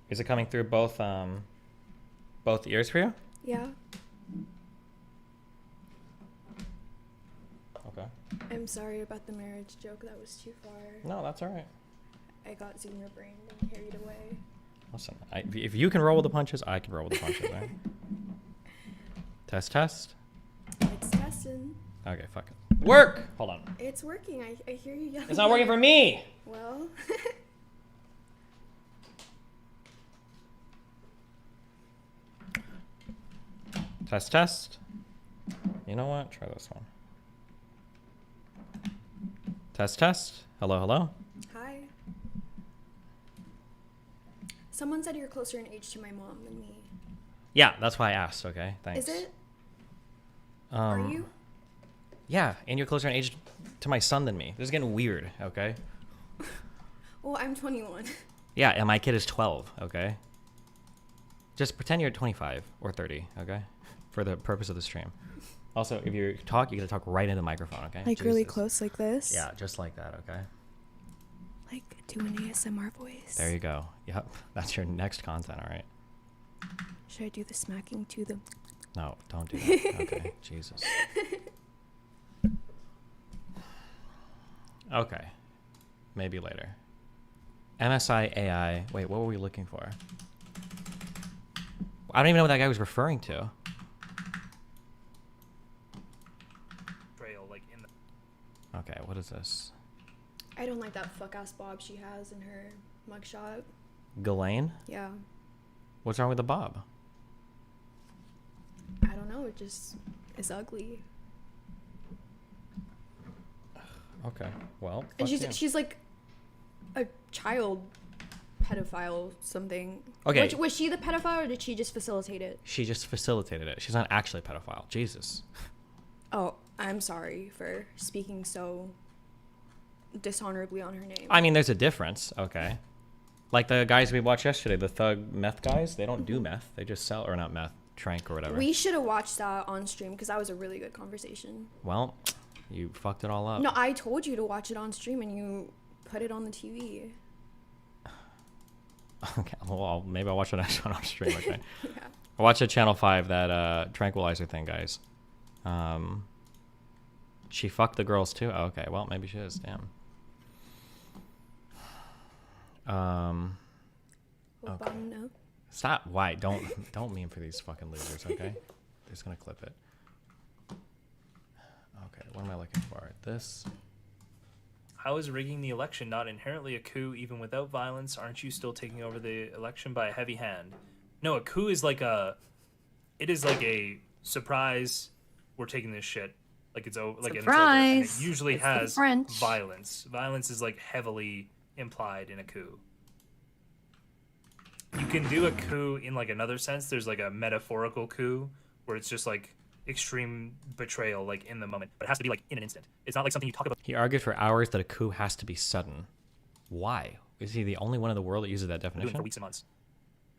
Is it coming through both ears for you? Yeah. Okay. I'm sorry about the marriage joke. That was too far. No, that's all right. I got zoomer brained and carried away. Listen, if you can roll with the punches, I can roll with the punches, right? Test, test. It's testing. Okay, fuck it. Work! Hold on. It's working. I hear you yelling. It's not working for me! Well. Test, test. You know what? Try this one. Test, test. Hello, hello. Hi. Someone said you're closer in age to my mom than me. Yeah, that's why I asked, okay? Thanks. Is it? Um, Are you? Yeah, and you're closer in age to my son than me. This is getting weird, okay? Well, I'm 21. Yeah, and my kid is 12, okay? Just pretend you're 25 or 30, okay? For the purpose of the stream. Also, if you talk, you gotta talk right into the microphone, okay? Like really Jesus. close like this? Yeah, just like that, okay? Like do an ASMR voice. There you go. Yep, that's your next content, all right? Should I do the smacking to the... No, don't do that. Okay, Jesus. Okay, maybe later. MSI AI. Wait, what were we looking for? I don't even know what that guy was referring to. Trail, like in the Okay, what is this? I don't like that fuck-ass bob she has in her mugshot. Ghislaine? Yeah. What's wrong with the bob? I don't know. It just is ugly. Okay, well. And fuck you. she's like a child pedophile something. Okay. Was she the pedophile or did she just facilitate it? She just facilitated it. She's not actually a pedophile. Jesus. Oh, I'm sorry for speaking so dishonorably on her name. I mean, there's a difference, okay? Like the guys we watched yesterday, the thug meth guys, they don't do meth. They just sell, or not meth, trank or whatever. We should have watched that on stream because that was a really good conversation. Well, you fucked it all up. No, I told you to watch it on stream and you put it on the TV. Okay, well, maybe I'll watch the next one on stream, okay? Yeah. I watched the Channel 5, that tranquilizer thing, guys. She fucked the girls too? Oh, okay, well, maybe she is, damn. Okay. No. Stop. Why? Don't meme for these fucking losers, okay? They're just gonna clip it. Okay, what am I looking for? This. How is rigging the election not inherently a coup even without violence? Aren't you still taking over the election by a heavy hand? No, a coup is like a surprise. We're taking this shit. Like it's over. Like Surprise! And it usually It's the has French. violence. Violence is like heavily implied in a coup. You can do a coup in like another sense. There's like a metaphorical coup where it's just like extreme betrayal, like in the moment, but it has to be like in an instant. It's not like something you talk about. He argued for hours that a coup has to be sudden. Why? Is he the only one in the world that uses that Doing definition? for weeks and months.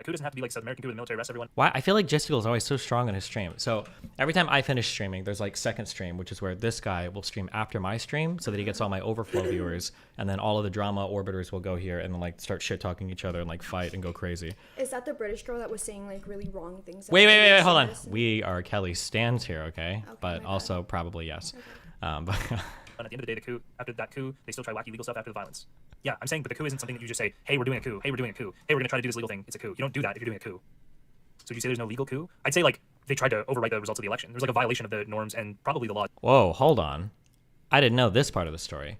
A coup doesn't have to be like South American coup with the military arrest everyone. Why? I feel like Justical is always so strong on his stream. So every time I finish streaming, there's like second stream, which is where this guy will stream after my stream so that he gets all my overflow viewers, and then all of the drama orbiters will go here and then like start shit talking each other and like fight and go crazy. Is that the British girl that was saying like really wrong things? Wait, hold on. We are Kelly stands here, okay? Okay, But my also probably yes. But But at the end of the day, the coup, after that coup, they still try wacky legal stuff after the violence. Yeah, I'm saying, but the coup isn't something that you just say, hey, we're doing a coup. Hey, we're doing a coup. Hey, we're going to try to do this legal thing. It's a coup. You don't do that if you're doing a coup. So you say there's no legal coup? I'd say, like, they tried to overwrite the results of the election. There's, like, a violation of the norms and probably the law. whoa, hold on. I didn't know this part of the story.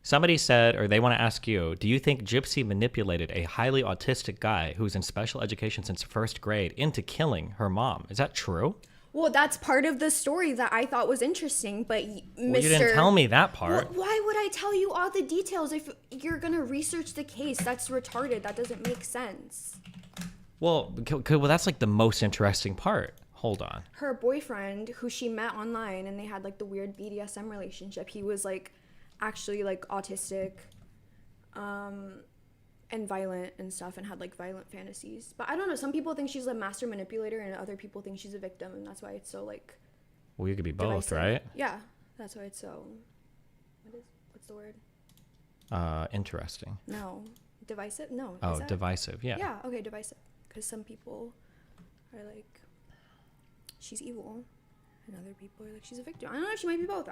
Somebody said, or they want to ask you, do you think Gypsy manipulated a highly autistic guy who's in special education since first grade into killing her mom? Is that true? Well, that's part of the story that I thought was interesting, but Mr. Well, you didn't tell me that part. Well, why would I tell you all the details if you're gonna research the case? That's retarded. That doesn't make sense. Well, that's like the most interesting part. Hold on. Her boyfriend, who she met online, and they had like the weird BDSM relationship, he was like actually like autistic and violent and stuff, and had like violent fantasies. But I don't know, some people think she's a master manipulator and other people think she's a victim, and that's why it's so like, well, you could be both, divisive. right? Yeah, that's why it's so, what's the word? Interesting. No, divisive? No. Oh, is that? divisive, yeah. Yeah, okay, divisive. Because some people are like, she's evil, and other people are like, she's a victim. I don't know, she might be both.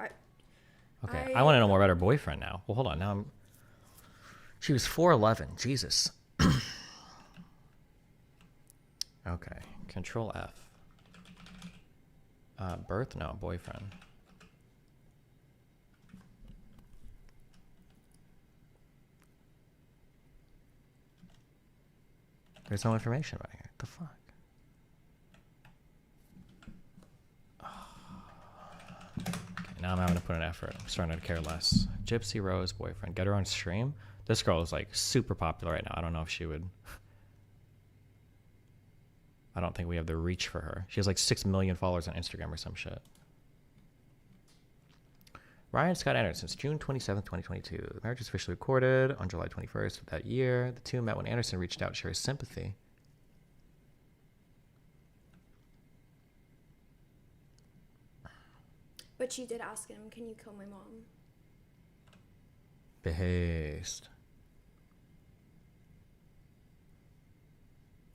Okay, I want to know more about her boyfriend now. Well, hold on. Now she was 4'11". Jesus. Okay, Control F. Birth? No, boyfriend. There's no information about here. What the fuck? Okay, now I'm having to put an effort. I'm starting to care less. Gypsy Rose boyfriend. Get her on stream? This girl is like super popular right now. I don't know if she would. I don't think we have the reach for her. She has like 6 million followers on Instagram or some shit. Ryan Scott Anderson, since June 27th, 2022. The marriage was officially recorded on July 21st of that year. The two met when Anderson reached out to share his sympathy. But she did ask him, can you kill my mom? Behazed.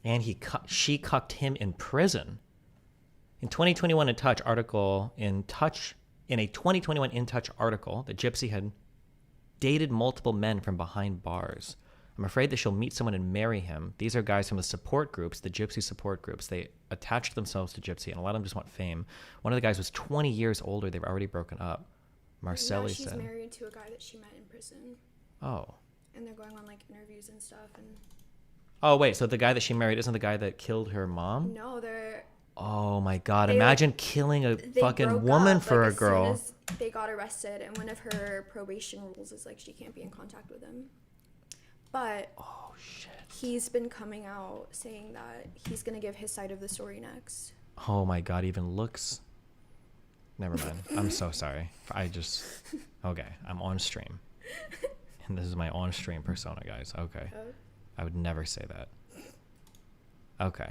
And she cucked him in prison. In 2021 In Touch article, in a 2021 In Touch article, that Gypsy had dated multiple men from behind bars. I'm afraid that she'll meet someone and marry him. These are guys from the support groups, the Gypsy support groups. They attached themselves to Gypsy, and a lot of them just want fame. One of the guys was 20 years older. They were already broken up. Marcelli she's said. married to a guy that she met in prison. Oh. And they're going on like interviews and stuff. And Oh, wait, so the guy that she married isn't the guy that killed her mom? no, they're. Oh my God! Imagine killing a They fucking broke woman up, for like, a as girl. soon as they got arrested, and one of her probation rules is like she can't be in contact with him. But Oh shit! he's been coming out saying that he's gonna give his side of the story next. Oh my God! Even looks. Never mind. I'm so sorry. Okay. I'm on stream, and this is my on-stream persona, guys. Okay. Oh. I would never say that. Okay.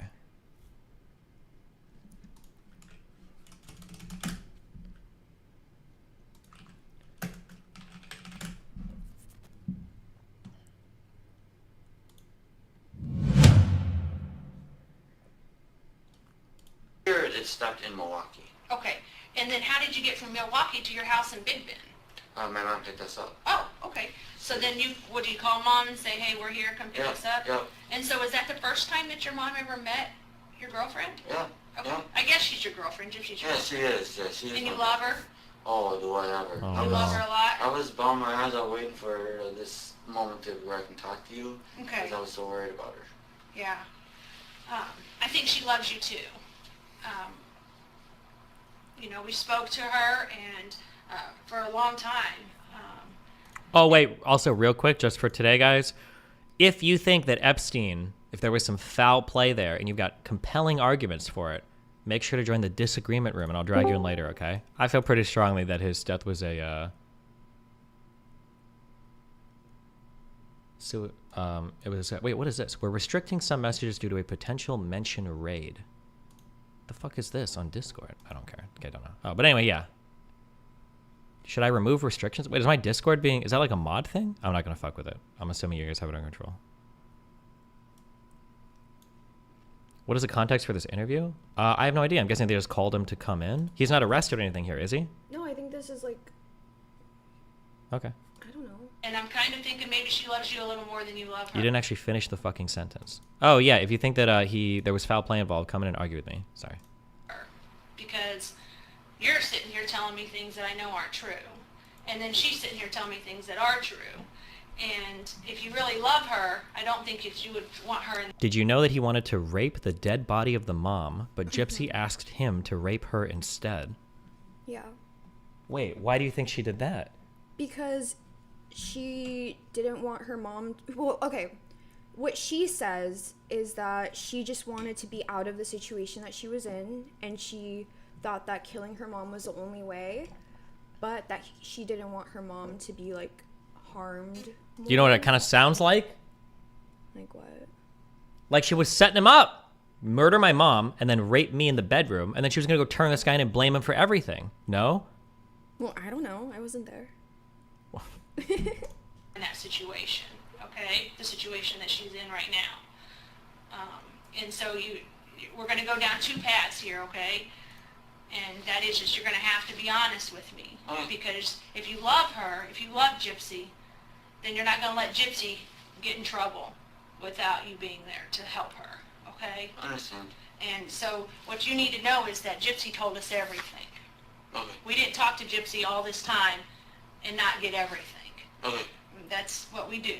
It stopped in Milwaukee. Okay, and then how did you get from Milwaukee to your house in Big Bend? My mom picked us up. Oh, okay. So then would you call mom and say, hey, we're here, come pick us up? Yep. And so is that the first time that your mom ever met your girlfriend? Yeah. Okay. Yeah. I guess she's your girlfriend if she's your Yeah, she girlfriend. is. Yeah, she is. And you my love girlfriend. her? Oh, the whatever. Oh, You love her a lot? I was bummed my eyes out waiting for this moment where I can talk to you. Okay. Because I was so worried about her. Yeah. I think she loves you too. We spoke to her and for a long time. Oh wait. Also, real quick, just for today, guys, if you think that Epstein, if there was some foul play there, and you've got compelling arguments for it, make sure to join the disagreement room, and I'll drag you in later. Okay? I feel pretty strongly that his death was a. It was. Wait, what is this? We're restricting some messages due to a potential mention raid. The fuck is this on Discord? I don't care. Okay, I don't know. Oh, but anyway, yeah. Should I remove restrictions? Wait, is my Discord being... Is that like a mod thing? I'm not going to fuck with it. I'm assuming you guys have it under control. What is the context for this interview? I have no idea. I'm guessing they just called him to come in. He's not arrested or anything here, is he? No, I think this is like, Okay. I don't know. And I'm kind of thinking maybe she loves you a little more than you love her. You didn't actually finish the fucking sentence. Oh, yeah. If you think that there was foul play involved, come in and argue with me. Sorry. Because you're sitting here telling me things that I know aren't true. and then she's sitting here telling me things that are true. And if you really love her, I don't think if you would want her in. Did you know that he wanted to rape the dead body of the mom, but Gypsy asked him to rape her instead? Yeah. Wait, why do you think she did that? Because she didn't want her mom. Well, okay. What she says is that she just wanted to be out of the situation that she was in, and she thought that killing her mom was the only way, but that she didn't want her mom to be like harmed more. You know what it kind of sounds like? Like what? Like she was setting him up. Murder my mom and then rape me in the bedroom, and then she was going to go turn this guy in and blame him for everything. No? Well, I don't know. I wasn't there. In that situation, okay? The situation that she's in right now. And so we're going to go down two paths here, okay? And that is just you're going to have to be honest with me. Because if you love her, if you love Gypsy, then you're not going to let Gypsy get in trouble without you being there to help her, okay? I understand. And so what you need to know is that Gypsy told us everything. Okay. We didn't talk to Gypsy all this time and not get everything. Okay. That's what we do.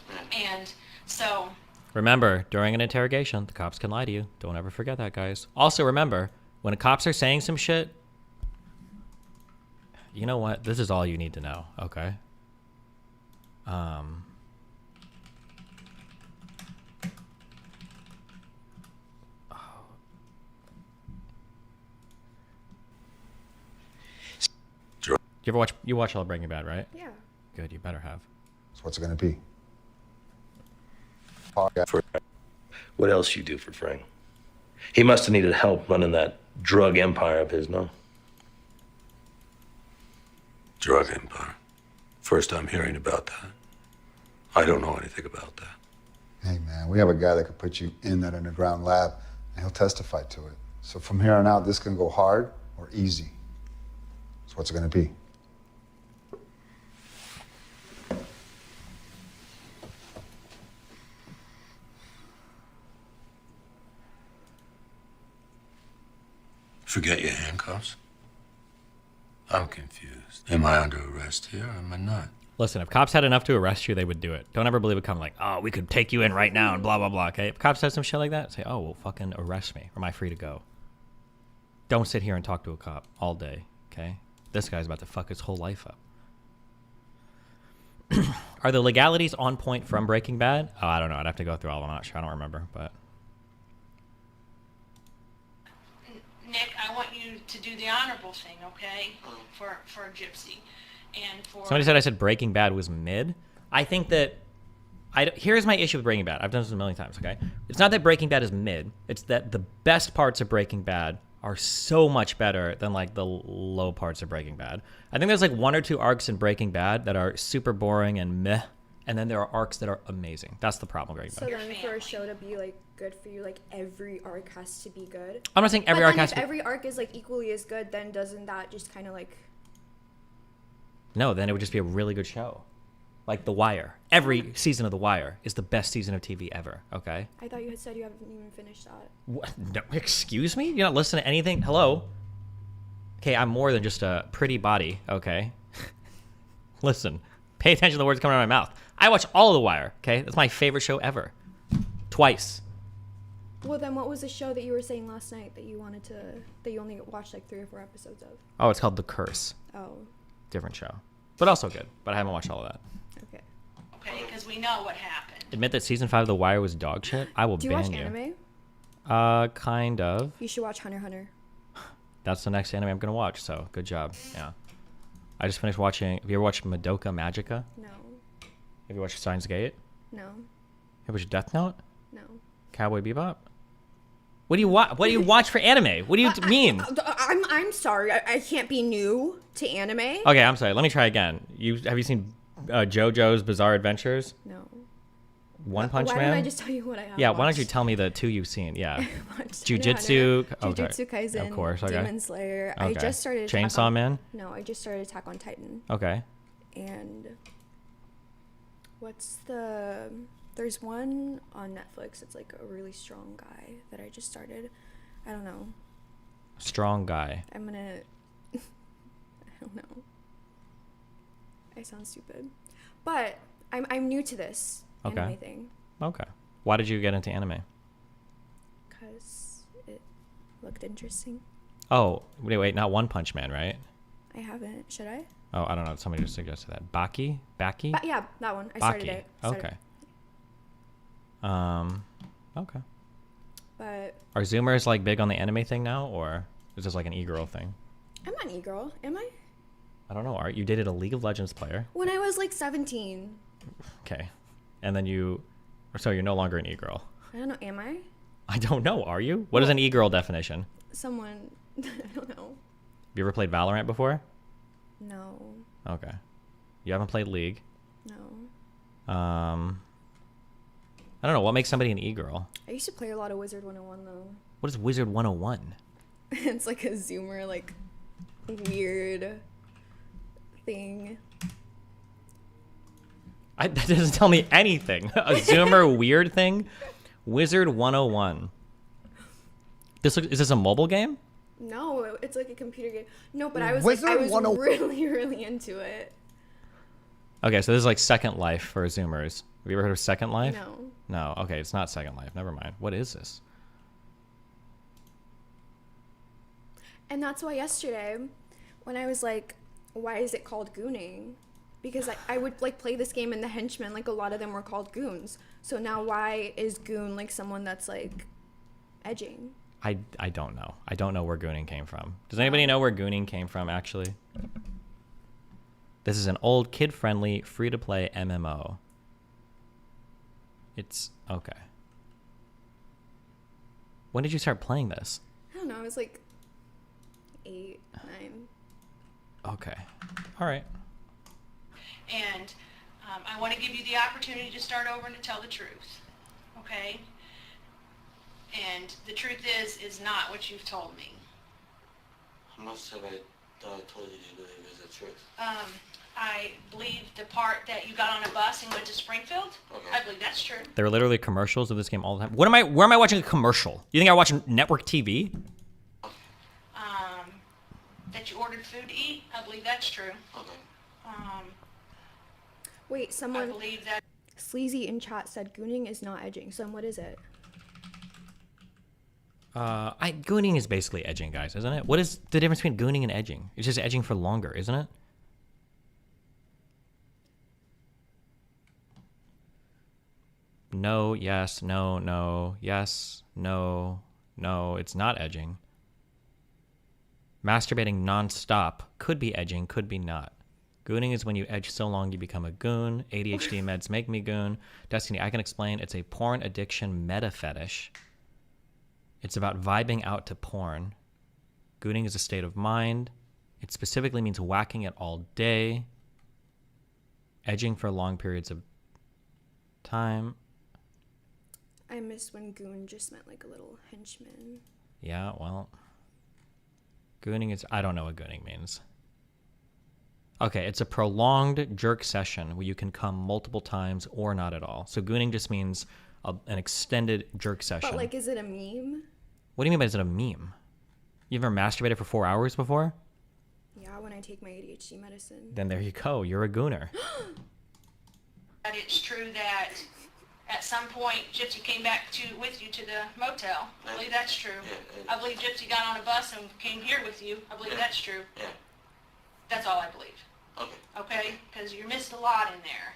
Yeah. And so... Remember, during an interrogation, the cops can lie to you. Don't ever forget that, guys. Also, remember, when the cops are saying some shit, you know what? This is all you need to know, okay? You watch all of Breaking Bad, right? Yeah. Good, you better have. So what's it gonna be? What else you do for Frank? He must have needed help running that drug empire of his, no? Drug empire. First time hearing about that. I don't know anything about that. Hey man, we have a guy that could put you in that underground lab and he'll testify to it. So from here on out, this can go hard or easy. So what's it gonna be? Forget your handcuffs? I'm confused. Am I under arrest here or am I not? Listen, if cops had enough to arrest you, they would do it. Don't ever believe it come like, oh, we could take you in right now and blah, blah, blah, okay? If cops said some shit like that, say, oh, well, fucking arrest me. Or am I free to go? Don't sit here and talk to a cop all day, okay? This guy's about to fuck his whole life up. Are the legalities on point from Breaking Bad? Oh, I don't know. I'd have to go through all of them. I'm not sure. I don't remember, but... Nick, I want you to do the honorable thing, okay? For Gypsy. And for... Somebody said I said Breaking Bad was mid. I think that... Here's my issue with Breaking Bad. I've done this a million times, okay? It's not that Breaking Bad is mid. It's that the best parts of Breaking Bad are so much better than, like, the low parts of Breaking Bad. I think there's, like, one or two arcs in Breaking Bad that are super boring and meh. And then there are arcs that are amazing. That's the problem with Breaking Bad. So then for a show to be, like, good for you, like, every arc has to be good? I'm not saying every arc has to be... if every arc is, like, equally as good, then doesn't that just kind of, like... No, then it would just be a really good show. Like The Wire. Every season of The Wire is the best season of TV ever, okay? I thought you had said you haven't even finished that. What? No, excuse me? You're not listening to anything? Hello? Okay, I'm more than just a pretty body, okay? Listen, pay attention to the words coming out of my mouth. I watch all of The Wire, okay? That's my favorite show ever. Twice. Well, then what was the show that you were saying last night that you wanted to... that you only watched, like, 3 or 4 episodes of? Oh, it's called The Curse. Oh. Different show. But also good. But I haven't watched all of that. Okay. Okay, because we know what happened. Admit that season 5 of The Wire was dog shit? I will Do you ban watch you. anime? Kind of. You should watch Hunter x Hunter. That's the next anime I'm gonna watch, so good job. Yeah. I just finished watching... Have you ever watched Madoka Magica? No. Have you watched Steins Gate? No. Have you watched Death Note? No. Cowboy Bebop? What do you watch? What do you watch for anime? What do you mean? I'm sorry. I can't be new to anime. Okay, I'm sorry. Let me try again. Have you seen JoJo's Bizarre Adventures? No. One Punch Man? Why don't I just tell you what I have Yeah, watched? why don't you tell me the 2 you've seen? Yeah. Jujutsu. Okay. Jujutsu Kaisen. Of course, okay. Demon Slayer. Okay. I just started Chainsaw Man? No, I just started Attack on Titan. Okay. And what's the... There's one on Netflix. It's like a really strong guy that I just started. I don't know. Strong guy. I'm gonna... I don't know. I sound stupid. But I'm new to this anime thing. Okay. Why did you get into anime? Because it looked interesting. Oh, wait, not One Punch Man, right? I haven't. Should I? Oh, I don't know. Somebody just suggested that. Baki? Yeah, that one. I started it. Okay. Okay. But are Zoomers like big on the anime thing now, or is this like an e-girl thing? I'm not an e-girl, am I? I don't know. Art, you dated a League of Legends player. When I was like 17. Okay. And then so you're no longer an e-girl. I don't know, am I? I don't know. Are you? What is an e-girl definition? Someone, I don't know. Have you ever played Valorant before? No. Okay. You haven't played League? No. I don't know. What makes somebody an e-girl? I used to play a lot of Wizard 101 though. What is Wizard 101? It's like a Zoomer, like, weird thing. That doesn't tell me anything. A Zoomer weird thing? Wizard 101. Is this a mobile game? No, it's like a computer game. No, but I was really, really into it. Okay, so this is like Second Life for Zoomers. Have you ever heard of Second Life? No. No, okay, it's not Second Life. Never mind. What is this? And that's why yesterday, when I was like, why is it called gooning? Because I would like play this game and the henchmen, like a lot of them were called goons. So now why is goon like someone that's like edging? I don't know. I don't know where gooning came from. Does anybody know where gooning came from, actually? This is an old, kid-friendly, free-to-play MMO. It's... okay. When did you start playing this? I don't know. I was like 8, 9. Okay. All right. And I want to give you the opportunity to start over and to tell the truth, okay? And the truth is not what you've told me. How much have I told you to believe is the truth? I believe the part that you got on a bus and went to Springfield. Okay. I believe that's true. There are literally commercials of this game all the time. Where am I watching a commercial? You think I'm watching network TV? That you ordered food to eat. I believe that's true. Okay. Wait, someone... I believe that... Sleazy in chat said gooning is not edging. So what is it? Gooning is basically edging, guys, isn't it? What is the difference between gooning and edging? It's just edging for longer, isn't it? No, yes, no, no, yes, no, no. It's not edging. Masturbating non-stop could be edging, could be not. Gooning is when you edge so long you become a goon. ADHD meds make me goon. Destiny, I can explain. It's a porn addiction meta fetish. It's about vibing out to porn. Gooning is a state of mind. It specifically means whacking it all day. Edging for long periods of time. I missed when goon just meant like a little henchman. Yeah, well... gooning is... I don't know what gooning means. Okay, it's a prolonged jerk session where you can come multiple times or not at all. So gooning just means an extended jerk session. But like, is it a meme? What do you mean by is it a meme? You ever masturbated for 4 hours before? Yeah, when I take my ADHD medicine. Then there you go. You're a gooner. That it's true that at some point Gypsy came back with you to the motel. I believe that's true. Yeah, I believe Gypsy got on a bus and came here with you. I believe that's true. Yeah. That's all I believe. Okay. Okay? Because you missed a lot in there.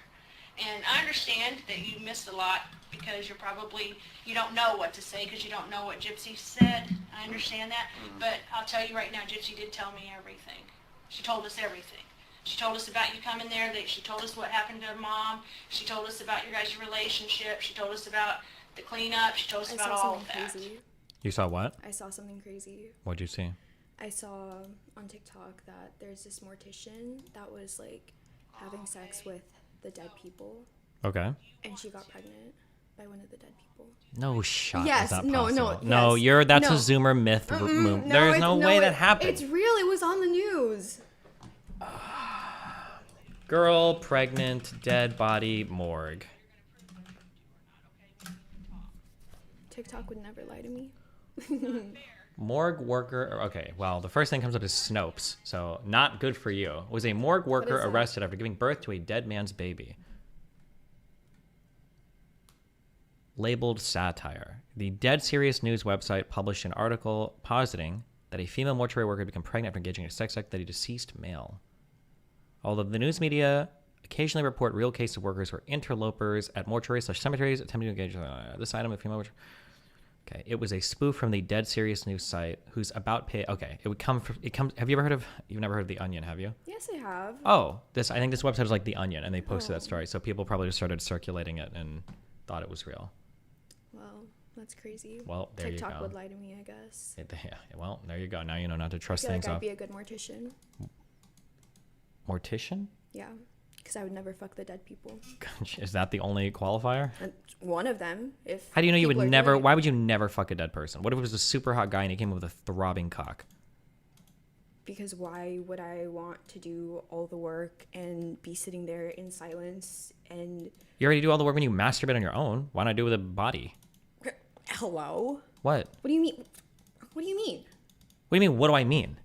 And I understand that you missed a lot because you don't know what to say because you don't know what Gypsy said. I understand that. Mm-hmm. But I'll tell you right now, Gypsy did tell me everything. She told us everything. She told us about you coming there. She told us what happened to her mom. She told us about your guys' relationship. She told us about the cleanup. She told us about all of that. Crazy. You saw what? I saw something crazy. What'd you see? I saw on TikTok that there's this mortician that was like having sex with the dead people. Okay. And she got pregnant by one of the dead people. No shot. Yes. Is that No. possible? No. No, that's no. a Zoomer myth. There's no way that happened. It's real. It was on the news. Girl, pregnant, dead body, morgue. TikTok would never lie to me. Morgue worker. Okay, well, the first thing comes up is Snopes, so not good for you. Was a morgue worker is that? arrested after giving birth to a dead man's baby? Labeled satire. The Dead Serious News website published an article positing that a female mortuary worker had become pregnant after engaging in a sex act with a deceased male. Although the news media occasionally report real cases of workers who are interlopers at mortuaries/cemeteries attempting to engage this item of female mortuary. Okay, it was a spoof from the Dead Serious News site whose about page. Okay, it would come from. It comes. Have you ever heard of? You've never heard of The Onion, have you? Yes, I have. Oh, I think this website is like The Onion, and they posted that story, so people probably just started circulating it and thought it was real. Well, that's crazy. Well, there TikTok you go. would lie to me, I guess. Yeah, well, there you go. Now you know not to I trust feel things like I'd off. be a good mortician. Mortician? Yeah, because I would never fuck the dead people. Is that the only qualifier? And one of them. If How do you know you would people are never? doing- Why would you never fuck a dead person? What if it was a super hot guy and he came with a throbbing cock? Because why would I want to do all the work and be sitting there in silence and... You already do all the work when you masturbate on your own. Why not do it with a body? Hello? What? What do you mean? What do you mean? What do you mean? What do I mean?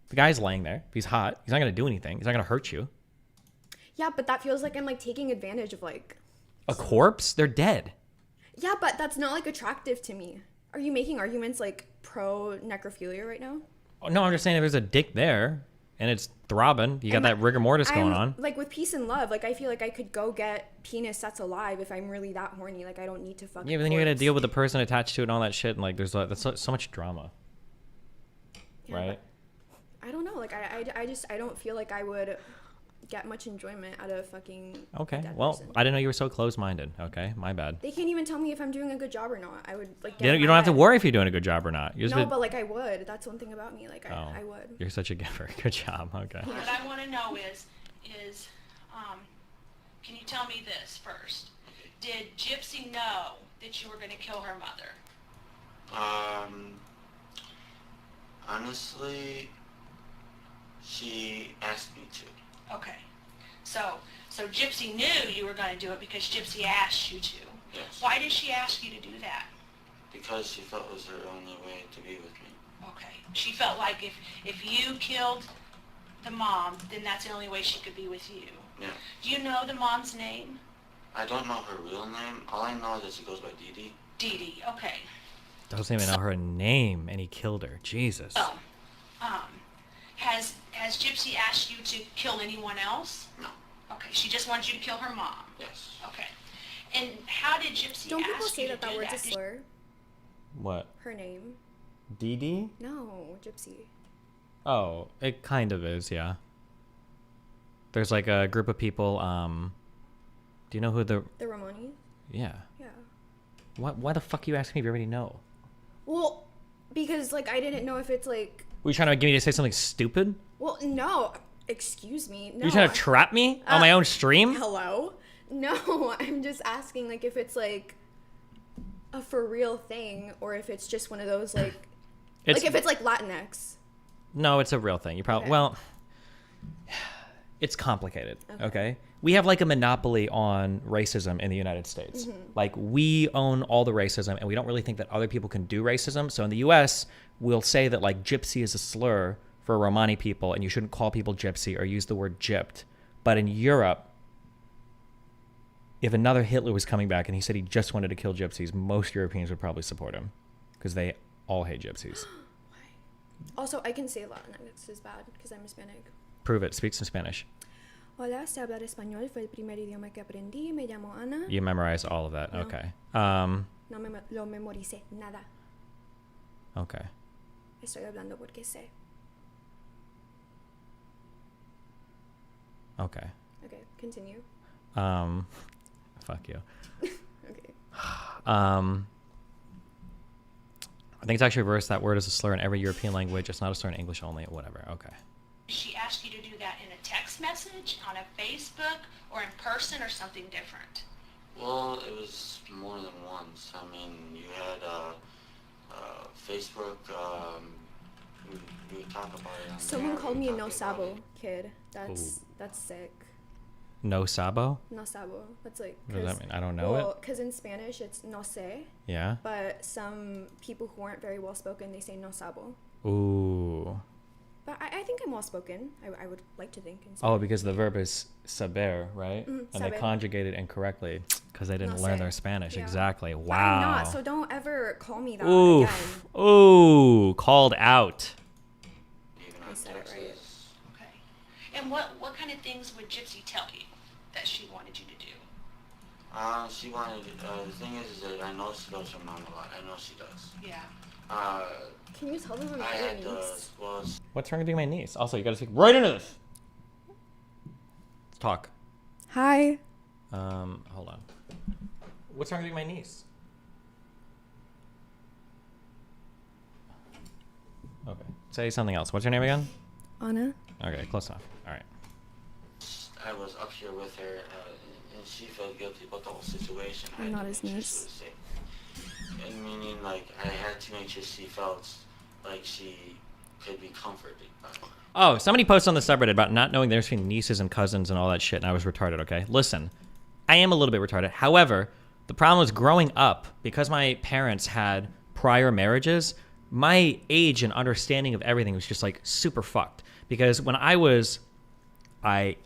The guy's laying there. If he's hot, he's not gonna do anything. He's not gonna hurt you. Yeah, but that feels like I'm like taking advantage of like... A corpse? They're dead. Yeah, but that's not like attractive to me. Are you making arguments like pro necrophilia right now? Oh, no, I'm just saying if there's a dick there and it's throbbing, you got that rigor mortis going on. Like with peace and love, like I feel like I could go get penis that's alive if I'm really that horny. Like I don't need to fuck. Yeah, but then you're gonna deal with the person attached to it and all that shit, and like that's so much drama, Yeah, right? I don't know. Like I don't feel like I would get much enjoyment out of fucking. Okay, a dead well, person. I didn't know you were so close-minded. Okay, my bad. They can't even tell me if I'm doing a good job or not. I would like. You don't have to worry if you're doing a good job or not. You just No, but like I would. That's one thing about me. Like Oh, I would. You're such a giver. Good job. Okay. What I want to know is, can you tell me this first? Did Gypsy know that you were going to kill her mother? Honestly, she asked me to. Okay. So Gypsy knew you were going to do it because Gypsy asked you to. Yes. Why did she ask you to do that? Because she felt it was her only way to be with me. Okay. She felt like if you killed the mom, then that's the only way she could be with you. Yeah. Do you know the mom's name? I don't know her real name. All I know is that she goes by Dee Dee. Dee Dee. Okay. Doesn't even know her name, and he killed her. Jesus. Oh. Has Gypsy asked you to kill anyone else? No. Okay. She just wants you to kill her mom. Yes. Okay. And how did Gypsy Don't ask people say you to that do word's a Did- slur? What? Her name? Dee Dee? No, Gypsy. Oh, it kind of is, yeah. There's like a group of people. Do you know who the? The Ramones? Yeah. Yeah. Why the fuck you asking me if you already know? Well, because like I didn't know if it's like. Were you trying to get me to say something stupid? Well, no. Excuse me. No. You trying to trap me on my own stream? Hello? No, I'm just asking like if it's like a for real thing or if it's just one of those like like if it's like Latinx. No, it's a real thing. You probably Okay. well, it's complicated. Okay. We have like a monopoly on racism in the United States. Like we own all the racism, and we don't really think that other people can do racism. So in the U.S., we'll say that like gypsy is a slur for Romani people, and you shouldn't call people gypsy or use the word gypped. But in Europe, if another Hitler was coming back and he said he just wanted to kill gypsies, most Europeans would probably support him because they all hate gypsies. Also, I can say Latinx is bad because I'm Hispanic. Prove it. Speak some Spanish. Hola, sé hablar español. Fue el primer idioma que aprendí. Me llamo Ana. You memorized all of that. No. Okay. No me lo memoricé. Nada. Okay. Estoy hablando porque sé. Okay. Okay, continue. Fuck you. Okay. I think it's actually reversed. That word is a slur in every European language. It's not a slur in English only. Whatever. Okay. She asked you to do that in a text message, on a Facebook, or in person, or something different? Well, it was more than once. I mean, you had Facebook. We would talk about it. On Someone there, called we me a would no talk about sabo it. kid. That's sick. No sabo? No sabo. That's like. What does that mean? I don't know it. Because in Spanish it's no sé. Yeah. But some people who aren't very well spoken, they say no sabo. Ooh. But I think I'm well spoken. I would like to think. Oh, because the verb is saber, right? Mm, and they saber. conjugate it incorrectly because they didn't No learn sé. their Spanish. Yeah. Exactly. But Wow. I'm not, so don't ever call me that Oof. again. Ooh. Called out. I said it right. Okay. And what kind of things would Gypsy tell you that she wanted you to do? She wanted, the thing is that I know she loves her mom a lot. I know she does. Yeah. Can you tell them I about your had, niece? well, What's wrong with being my niece? Also, you gotta speak right into this. Let's talk. Hi. Hold on. What's wrong with being my niece? Okay. Say something else. What's your name again? Anna. Okay, close enough. All right. I was up here with her, and she felt guilty about the whole situation. I'm not his niece. And meaning, like, I had to make sure she felt like she could be comforted by it. Oh, somebody posted on the subreddit about not knowing the difference between nieces and cousins and all that shit, and I was retarded, okay? Listen, I am a little bit retarded. However, the problem was growing up, because my parents had prior marriages, my age and understanding of everything was just, like, super fucked. Because when I was, I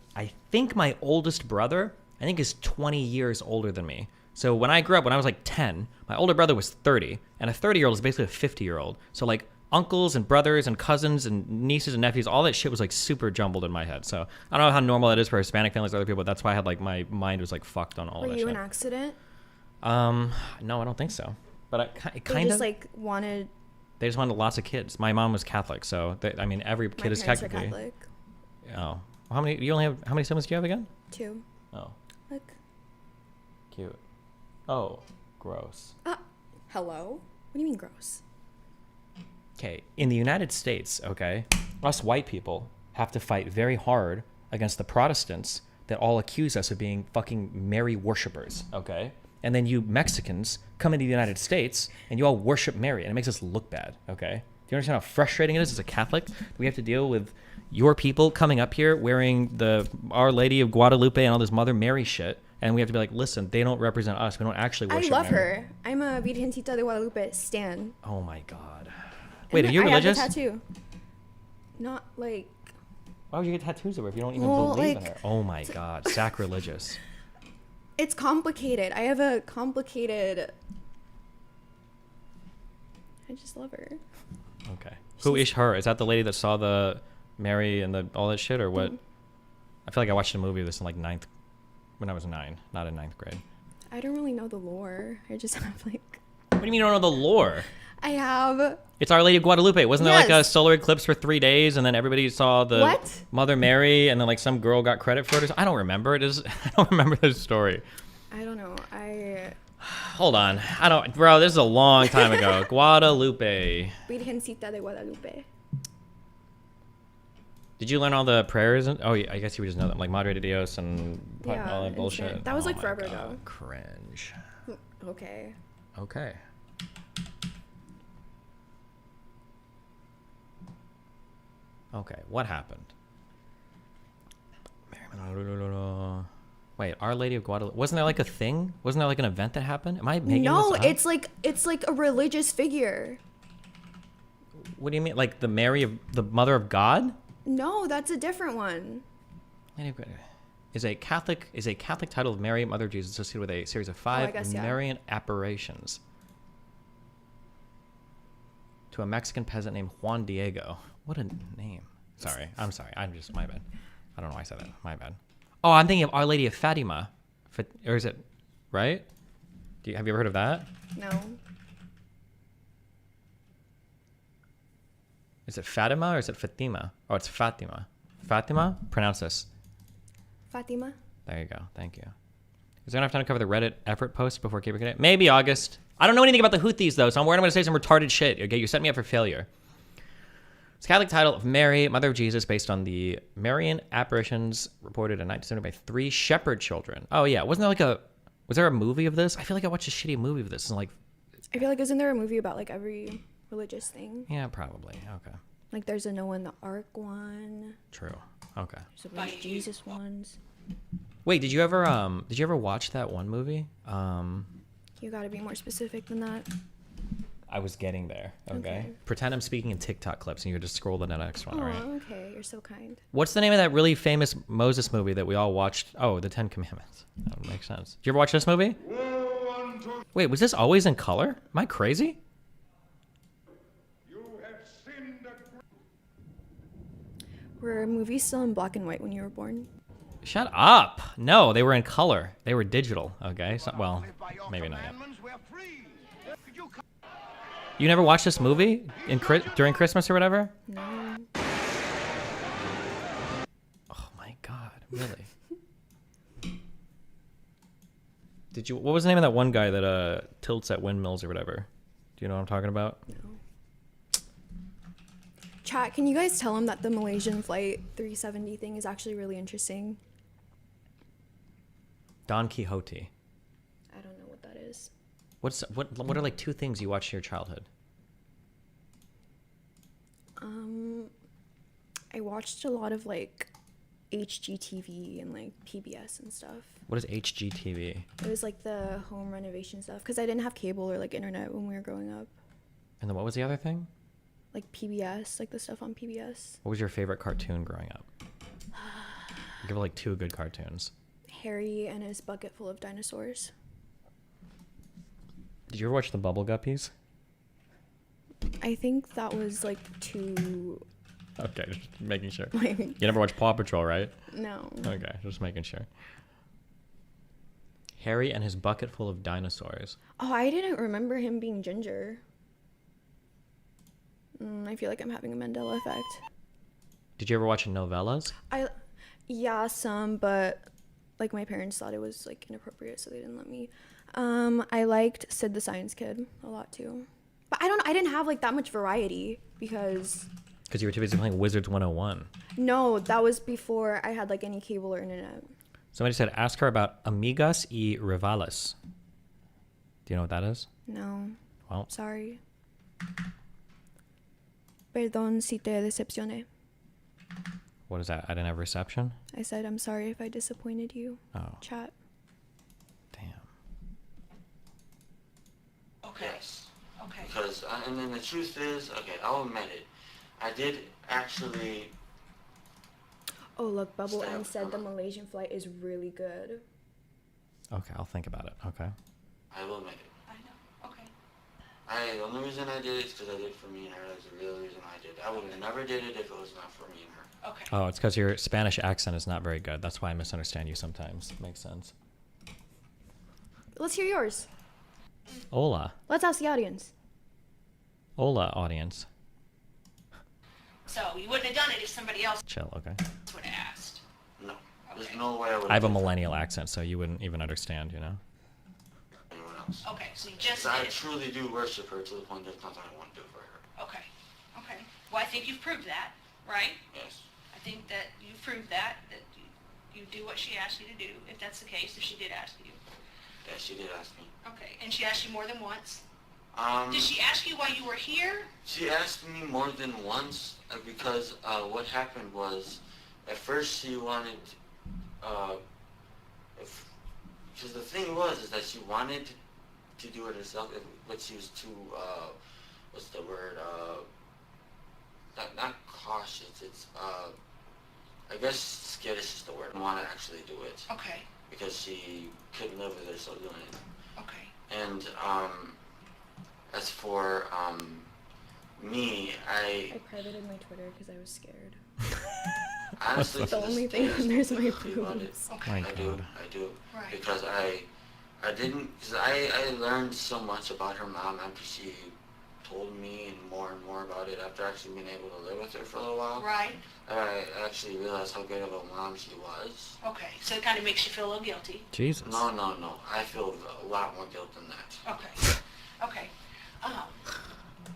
think my oldest brother, I think is 20 years older than me. So when I grew up, when I was like 10, my older brother was 30, and a 30-year-old is basically a 50-year-old. So like uncles and brothers and cousins and nieces and nephews, all that shit was like super jumbled in my head. So I don't know how normal that is for Hispanic families or other people, but that's why I had like my mind was like fucked on all Were that you shit. an accident? No, I don't think so. But They kind of. just like wanted. They just wanted lots of kids. My mom was Catholic, so I mean every My kid is parents are technically. Catholic. Oh, how many? You only have how many siblings do you have again? 2. Oh, Look. cute. Oh, gross. Hello? What do you mean gross? Okay, in the United States, okay, us white people have to fight very hard against the Protestants that all accuse us of being fucking Mary worshippers, okay? And then you Mexicans come into the United States and you all worship Mary, and it makes us look bad, okay? Do you understand how frustrating it is as a Catholic? We have to deal with your people coming up here wearing the Our Lady of Guadalupe and all this Mother Mary shit, and we have to be like, listen, they don't represent us. We don't actually worship I love Mary. her. I'm a Virgencita de Guadalupe stan. Oh my god. Wait, are you I religious? have the tattoo. Not like. Why would you get tattoos of her if you don't even Well, believe in like, her? Oh my god, sacrilegious. It's complicated. I have a complicated. I just love her. Okay. Who is her? Is that the lady that saw the Mary and the all that shit, or what? I feel like I watched a movie of this in like when I was 9, not in 9th grade. I don't really know the lore. I just have like. What do you mean you don't know the lore? I have. It's Our Lady of Guadalupe. Wasn't there like a Yes. solar eclipse for 3 days, and then everybody saw the What? Mother Mary, and then like some girl got credit for it? I don't remember. It is. I don't remember this story. I don't know. Hold on. I don't, bro. This is a long time ago. Guadalupe. Virgencita de Guadalupe. Did you learn all the prayers? Oh, yeah, I guess you would just know them, like Madre de Dios and Yeah, all that bullshit. instant. That was Oh like my forever God, ago. Cringe. Okay. Okay. Okay, what happened? Wait, Our Lady of Guadalupe. Wasn't there like a thing? Wasn't there like an event that happened? Am I making No, this up? it's like a religious figure. What do you mean? Like the Mary of the Mother of God? No, that's a different one. Lady of Guadalupe is a Catholic title of Mary, Mother of Jesus, associated with a series of 5 guess, yeah. Marian apparitions to a Mexican peasant named Juan Diego. What a name. Sorry. I'm sorry. My bad. I don't know why I said that. My bad. Oh, I'm thinking of Our Lady of Fatima. Or is it, right? Have you ever heard of that? No. Is it Fatima or is it Fatima? Oh, it's Fatima. Fatima? Pronounce this. Fatima. There you go. Thank you. Is there enough time to cover the Reddit effort post before keeping it? Maybe August. I don't know anything about the Houthis, though, so I'm worried I'm going to say some retarded shit. Okay, you set me up for failure. It's a Catholic title of Mary, Mother of Jesus, based on the Marian apparitions reported in 1970 by 3 shepherd children. Oh, yeah. Was there a movie of this? I feel like I watched a shitty movie of this. And like, I feel like isn't there a movie about like every religious thing? yeah, probably. Okay. Like there's a Noah in the Ark one. True. Okay. There's a bunch of Jesus ones. Wait, did you ever watch that one movie? You gotta be more specific than that. I was getting there. Okay. Okay. Pretend I'm speaking in TikTok clips, and you just scroll to the next one. Oh, All right. okay. You're so kind. What's the name of that really famous Moses movie that we all watched? Oh, The Ten Commandments. That would make sense. Did you ever watch this movie? Wait, was this always in color? Am I crazy? Were movies still in black and white when you were born? Shut up. No, they were in color. They were digital. Okay. So, well, maybe not yet. You never watched this movie during Christmas or whatever? No. Oh my God, really? Did you? What was the name of that one guy that tilts at windmills or whatever? Do you know what I'm talking about? No. Chat, can you guys tell him that the Malaysian Flight 370 thing is actually really interesting? Don Quixote. I don't know what that is. What are like two things you watched in your childhood? I watched a lot of like HGTV and like PBS and stuff. What is HGTV? It was like the home renovation stuff because I didn't have cable or like internet when we were growing up. And then what was the other thing? Like PBS, like the stuff on PBS. What was your favorite cartoon growing up? Give it like two good cartoons. Harry and his bucket full of dinosaurs. Did you ever watch the Bubble Guppies? I think that was like too. Okay, just making sure. Like, you never watched Paw Patrol, right? No. Okay, just making sure. Harry and his bucket full of dinosaurs. Oh, I didn't remember him being ginger. I feel like I'm having a Mandela effect. Did you ever watch novellas? Yeah, some, but like my parents thought it was like inappropriate, so they didn't let me. I liked Sid the Science Kid a lot too, but I didn't have like that much variety because you were too busy playing Wizards 101. No, that was before I had like any cable or internet. Somebody said, ask her about amigas y rivales. Do you know what that is? No. Well. Sorry. Perdón si te decepcioné. What is that? I didn't have reception? I said I'm sorry if I disappointed you. Oh. Chat. Damn. Okay. Yes. Okay. Because, and then the truth is, okay, I'll admit it. I did actually. Oh, look, Bubble M said the Malaysian Flight is really good. Okay, I'll think about it. Okay. I will admit it. I know. Okay. The only reason I did it is because I did it for me and her. That's the real reason I did it. I would have never did it if it was not for me and her. Okay. Oh, it's because your Spanish accent is not very good. That's why I misunderstand you sometimes. Makes sense. Let's hear yours. Hola. Let's ask the audience. Hola, audience. So you wouldn't have done it if somebody else Chill, okay. would have asked. No. There's no way I would I have a millennial accent, so you wouldn't even understand, you know? anyone else. Okay, so you just 'Cause I did it. truly do worship her to the point there's nothing I want to do for her. Okay. Okay. Well, I think you've proved that, right? Yes. I think that you've proved that you do what she asked you to do, if that's the case, if she did ask you. Yeah, she did ask me. Okay. And she asked you more than once? Did she ask you why you were here? She asked me more than once because what happened was, at first she wanted, because the thing was is that she wanted to do it herself, but she was too, what's the word, not cautious, it's, I guess skittish is the word. I want to actually do it. Okay. Because she couldn't live with herself doing it. Okay. And, as for me, I privated my Twitter because I was scared. honestly, The to this only day, thing I on still there's my feel about it. boobs. Okay. My I do, God. I do, Right. because I didn't, because I learned so much about her mom after she told me and more about it after actually being able to live with her for a little while. Right. I actually realized how good of a mom she was. Okay. So it kind of makes you feel a little guilty. Jesus. No. I feel a lot more guilt than that. Okay. Okay.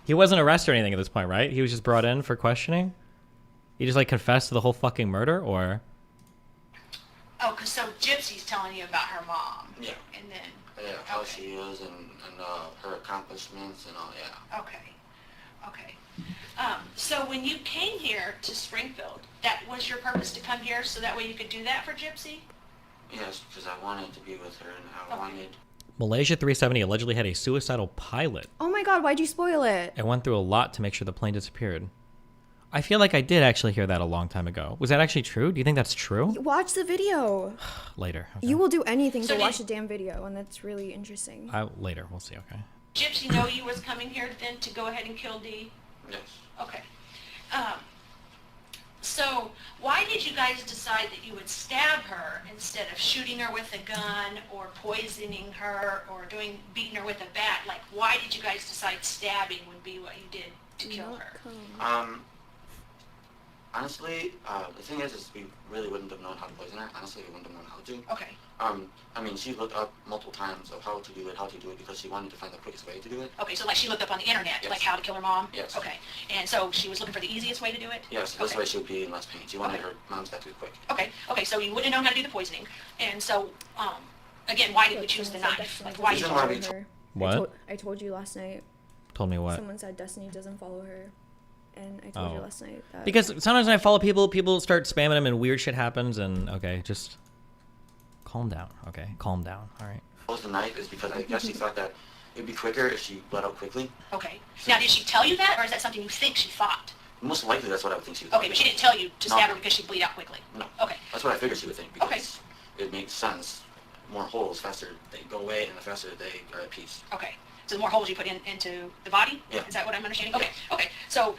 He wasn't arrested or anything at this point, right? He was just brought in for questioning? He just, like, confessed to the whole fucking murder, or? Oh, because so Gypsy's telling you about her mom. Yeah. And then. Yeah, how Okay. she is and her accomplishments and all, yeah. Okay. Okay. So when you came here to Springfield, that was your purpose to come here so that way you could do that for Gypsy? Yes, because I wanted to be with her and I wanted. Malaysia 370 allegedly had a suicidal pilot. Oh my god, why'd you spoil it? I went through a lot to make sure the plane disappeared. I feel like I did actually hear that a long time ago. Was that actually true? Do you think that's true? Watch the video. Later. Okay. You will do anything to watch a damn video, and that's really interesting. Later, we'll see, okay? Gypsy know you was coming here then to go ahead and kill Dee? Yes. Okay. So why did you guys decide that you would stab her instead of shooting her with a gun or poisoning her or beating her with a bat? Like, why did you guys decide stabbing would be what you did to kill her? Honestly, the thing is we really wouldn't have known how to poison her. Honestly, we wouldn't have known how to. Okay. I mean, she looked up multiple times of how to do it because she wanted to find the quickest way to do it. Okay, so like she looked up on the internet, Yes. like how to kill her mom? Yes. Okay. And so she was looking for the easiest way to do it? Yes, this way she would be in less pain. She wanted her mom's death to be quick. Okay, so you wouldn't have known how to do the poisoning. And so, again, why did we choose the knife? Like, why did you Why choose What? I told you last night. Told me what? Someone said Destiny doesn't follow her. And I told you last night that. Because sometimes when I follow people start spamming them and weird shit happens and, okay, just calm down, okay? Calm down, all right? The knife is because I guess she thought that it'd be quicker if she bled out quickly. Okay. Now, did she tell you that, or is that something you think she thought? Most likely that's what I would think she would Okay, but she didn't tell you to No. stab her because she'd bleed out quickly? No. Okay. That's what I figured she would think because it makes sense. More holes, faster they go away and the faster they are at peace. Okay. So the more holes you put into the body? Yeah. Is that what I'm understanding? Okay. Okay. So,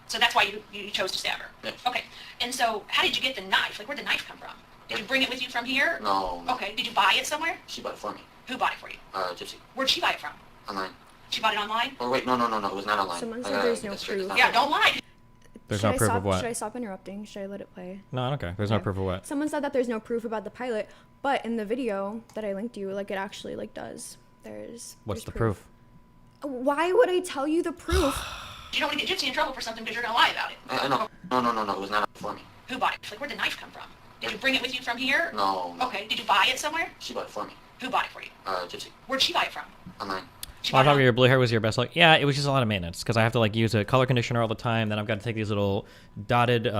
so that's why you chose to stab her? Yeah. Okay. And so how did you get the knife? Like, where'd the knife come from? Did you bring it with you from here? No. Okay. Did you buy it somewhere? She bought it for me. Who bought it for you? Gypsy. Where'd she buy it from? Online. She bought it online? Oh wait, no, it was not online. Someone I said gotta there's get no that straight. It's proof. not Yeah, don't lie. There's Should no I proof stop, of what? Should I stop interrupting? Should I let it play? No, I don't care. There's no proof of what? Someone said that there's no proof about the pilot, but in the video that I linked you, like it actually like does. What's there's the proof? Why would I tell you the proof? You don't want to get Gypsy in trouble for something because you're going to lie about it. I know. No, it was not for me. Who bought it? Like, where'd the knife come from? Did you bring it with you from here? No. Okay. Did you buy it somewhere? She bought it for me. Who bought it for you? Gypsy. Where'd she buy it from? Online. I thought your blue hair was your best luck. Yeah, it was just a lot of maintenance because I have to like use a color conditioner all the time. Then I've got to take these little dotted,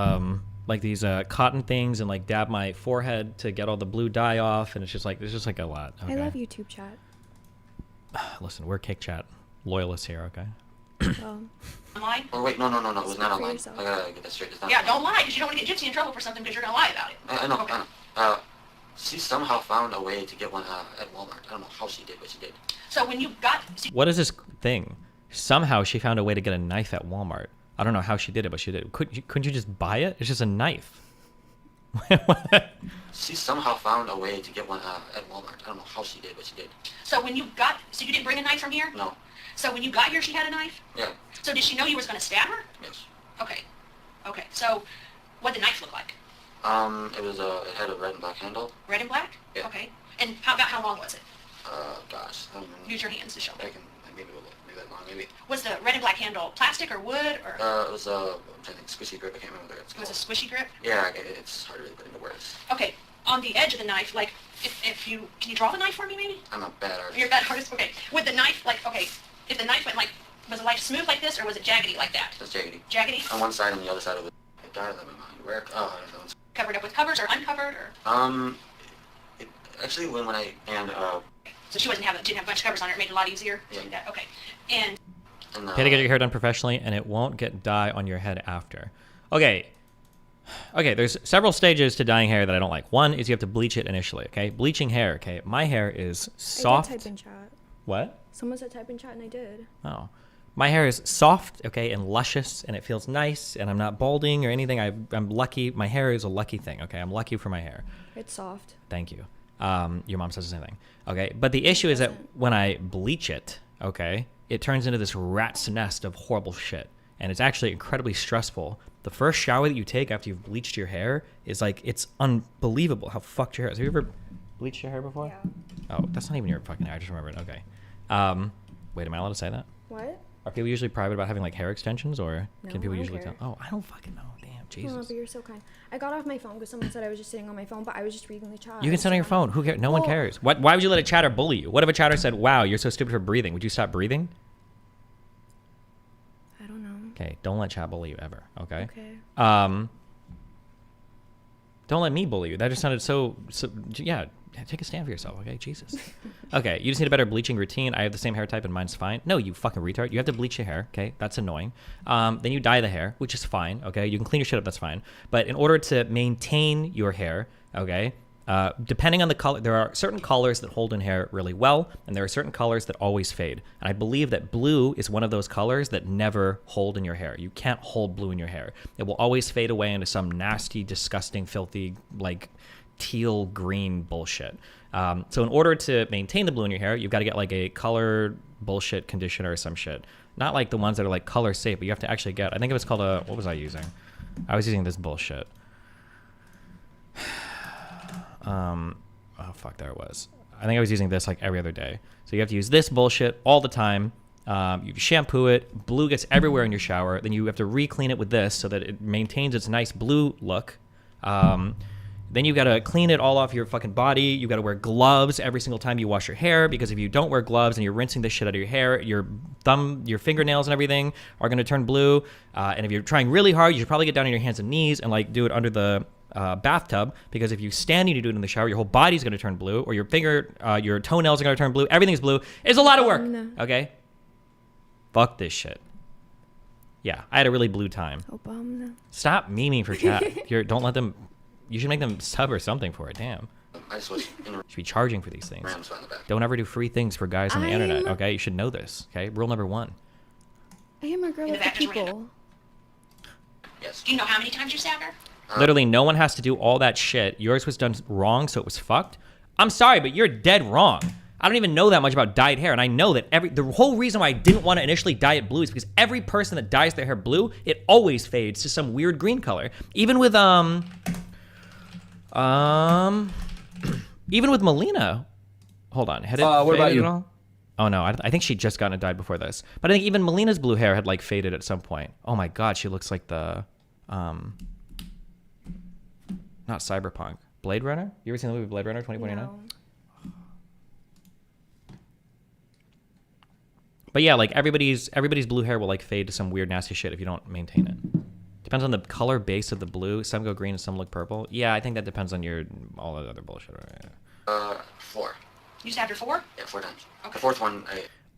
like these cotton things and like dab my forehead to get all the blue dye off. And it's just like a lot. Okay. I love YouTube chat. Listen, we're Kick Chat loyalists here, okay? Online? Oh wait, no, it was Speak not for online. yourself. I gotta get that straight. It's not Yeah, don't lie because you don't want to get Gypsy in trouble for something because you're going to lie about it. I know. She somehow found a way to get one at Walmart. I don't know how she did, but she did. So when you got... What is this thing? Somehow she found a way to get a knife at Walmart. I don't know how she did it, but she did. Couldn't you just buy it? It's just a knife. She somehow found a way to get one at Walmart. I don't know how she did, but she did. So when you got... So you didn't bring a knife from here? No. So when you got here, she had a knife? Yeah. So did she know you was going to stab her? Yes. Okay. Okay. So what did the knife look like? It had a red and black handle. Red and black? Yeah. Okay. And how long was it? Gosh. I don't even... Use your hands to show me. I can maybe that long, maybe. Was the red and black handle plastic or wood or? It was I'm trying to think, squishy grip. I can't remember what it's It called. was a squishy grip? Yeah, it's hard to really put into words. Okay. On the edge of the knife, like, if you... Can you draw the knife for me, maybe? I'm a bad artist. You're a bad artist? Okay. Would the knife, like, okay, if the knife went, like, was the knife smooth like this, or was it jaggedy like that? It's jaggedy. Jaggedy? On one side and the other side of it. God, let me mind. Where? Oh, I don't know. Covered up with covers or uncovered, or? Actually, when I, So she didn't have a bunch of covers on it. It made it a lot easier to do that. Okay. And... Pay to get your hair done professionally, and it won't get dye on your head after. Okay. Okay, there's several stages to dyeing hair that I don't like. One is you have to bleach it initially, okay? Bleaching hair, okay? My hair is soft. I did type in chat. What? Someone said type in chat, and I did. Oh. My hair is soft, okay, and luscious, and it feels nice, and I'm not balding or anything. I'm lucky. My hair is a lucky thing, okay? I'm lucky for my hair. It's soft. Thank you. Your mom says the same thing. Okay, but the issue is that when I bleach it, okay, it turns into this rat's nest of horrible shit. And it's actually incredibly stressful. The first shower that you take after you've bleached your hair is like, it's unbelievable how fucked your hair is. Have you ever bleached your hair before? Yeah. Oh, that's not even your fucking hair. I just remembered. Okay. Wait, am I allowed to say that? What? Are people usually private about having like hair extensions, or No, can people I don't usually care. tell? Oh, I don't fucking know. Damn, Oh, Jesus. but you're so kind. I got off my phone because someone said I was just sitting on my phone, but I was just reading the chat. You can sit on your phone. Who cares? No one Well- cares. Why would you let a chatter bully you? What if a chatter said, "Wow, you're so stupid for breathing"? Would you stop breathing? I don't know. Okay, don't let chat bully you ever. Okay. Okay. Don't let me bully you. That just sounded so yeah, take a stand for yourself, okay? Jesus. Okay, you just need a better bleaching routine. I have the same hair type and mine's fine. No, you fucking retard. You have to bleach your hair, okay? That's annoying. Then you dye the hair, which is fine, okay? You can clean your shit up, that's fine. But in order to maintain your hair, okay, depending on the color, there are certain colors that hold in hair really well, and there are certain colors that always fade. And I believe that blue is one of those colors that never hold in your hair. You can't hold blue in your hair. It will always fade away into some nasty, disgusting, filthy, like teal green bullshit. So in order to maintain the blue in your hair, you've got to get like a color bullshit conditioner or some shit. Not like the ones that are like color safe, but you have to actually get, I think it was called a, what was I using? I was using this bullshit. Oh fuck, there it was. I think I was using this like every other day. So you have to use this bullshit all the time. You shampoo it, blue gets everywhere in your shower. Then you have to re-clean it with this so that it maintains its nice blue look. Then you gotta clean it all off your fucking body. You gotta wear gloves every single time you wash your hair, because if you don't wear gloves and you're rinsing this shit out of your hair, your thumb, your fingernails and everything are gonna turn blue. And if you're trying really hard, you should probably get down on your hands and knees and like do it under the bathtub, because if you stand and you do it in the shower, your whole body's going to turn blue, or your your toenails are going to turn blue. Everything's blue. It's a lot of work. Okay? Fuck this shit. Yeah, I had a really blue time. Stop memeing for chat. Don't let them. You should make them sub or something for it. Damn. I just was in Should be charging for these things. Rams on the back. Don't ever do free things for guys on the internet. Okay, you should know this. Okay, rule number 1. I am a girl with the people. Yes. Do you know how many times you stabbed her? Literally, no one has to do all that shit. Yours was done wrong, so it was fucked. I'm sorry, but you're dead wrong. I don't even know that much about dyed hair, and I know that the whole reason why I didn't want to initially dye it blue is because every person that dyes their hair blue, it always fades to some weird green color. Even with even with Melina. Hold on, had it what about faded you? at all? Oh no, I think she'd just gotten it dyed before this. But I think even Melina's blue hair had like faded at some point. Oh my god, she looks like the not Cyberpunk. Blade Runner? You ever seen the movie Blade Runner 2049? No. But yeah, like everybody's blue hair will like fade to some weird nasty shit if you don't maintain it. Depends on the color base of the blue. Some go green and some look purple. Yeah, I think that depends on all that other bullshit. Right? 4. You stabbed her 4? Yeah, 4 times. Okay. The 4th one,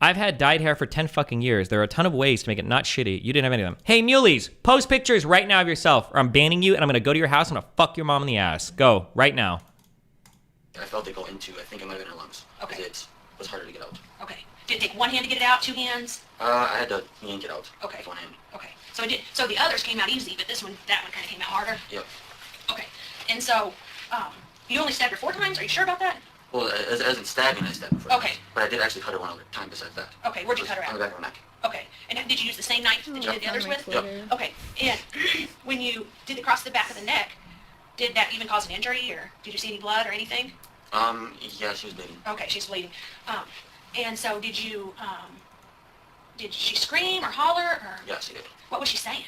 I've had dyed hair for 10 fucking years. There are a ton of ways to make it not shitty. You didn't have any of them. Hey, muleys, post pictures right now of yourself, or I'm banning you, and I'm going to go to your house and I'm going to fuck your mom in the ass. Go, right now. I felt it go into, I think it might have been her lungs. Okay. It was harder to get out. Okay. Did it take one hand to get it out, 2 hands? I had to yank it out. Okay. With one hand. Okay. So it did. So the others came out easy, but that one kind of came out harder? Yep. Okay. And so, you only stabbed her 4 times? Are you sure about that? Well, as in stabbing, I stabbed her 4 Okay. times. But I did actually cut her one other time besides that. Okay, where'd you cut her On at? the back of her neck. Okay. And did you use the same knife that you did the others with? Yep. Okay. And when you did it across the back of the neck, did that even cause an injury, or did you see any blood or anything? Yeah, she was bleeding. Okay, she's bleeding. And so did she scream or holler, or? Yeah, she did. What was she saying?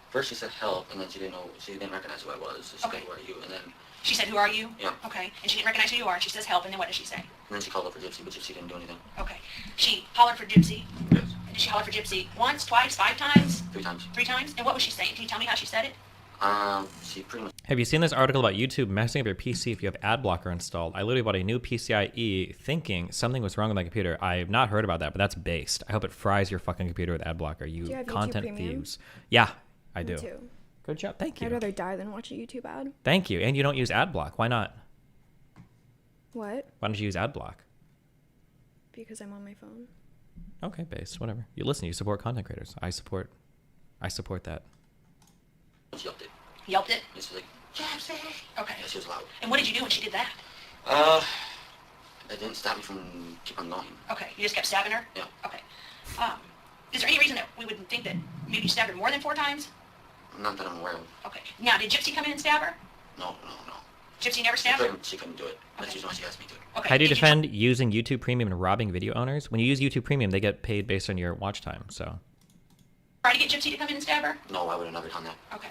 First she said help, and then she didn't recognize who I was. So she said, who are you? And then She said, who are you? Yeah. Okay. And she didn't recognize who you are, and she says help, and then what does she say? And then she called up for Gypsy, but Gypsy didn't do anything. Okay. She hollered for Gypsy. Yes. And did she holler for Gypsy once, twice, 5 times? 3 times. 3 times? And what was she saying? Can you tell me how she said it? She pretty much... Have you seen this article about YouTube messing up your PC if you have ad blocker installed? I literally bought a new PCIe thinking something was wrong with my computer. I have not heard about that, but that's based. I hope it fries your fucking computer with ad blocker, you Do you have YouTube content Premium? thieves. Yeah, I do. Me too. Good job. Thank you. I'd rather die than watch a YouTube ad. Thank you. And you don't use ad block. Why not? What? Why don't you use ad block? Because I'm on my phone. Okay, based. Whatever. You listen. You support content creators. I support that. She yelped it. Yelped it? She was like, Gypsy. Okay. yeah, she was loud. And what did you do when she did that? It didn't stop me from keep on going. Okay. You just kept stabbing her? Yeah. Okay. Is there any reason that we would think that maybe you stabbed her more than 4 times? Not that I'm aware of. Okay. Now, did Gypsy come in and stab her? No. Gypsy never stabbed her? She couldn't do it. That's usually why she asked me to. Okay. How do you Did defend using YouTube Premium and robbing video owners? When you use YouTube Premium, they get paid based on your watch time. So. Try to get Gypsy to come in and stab her? No, I would have never done that. Okay.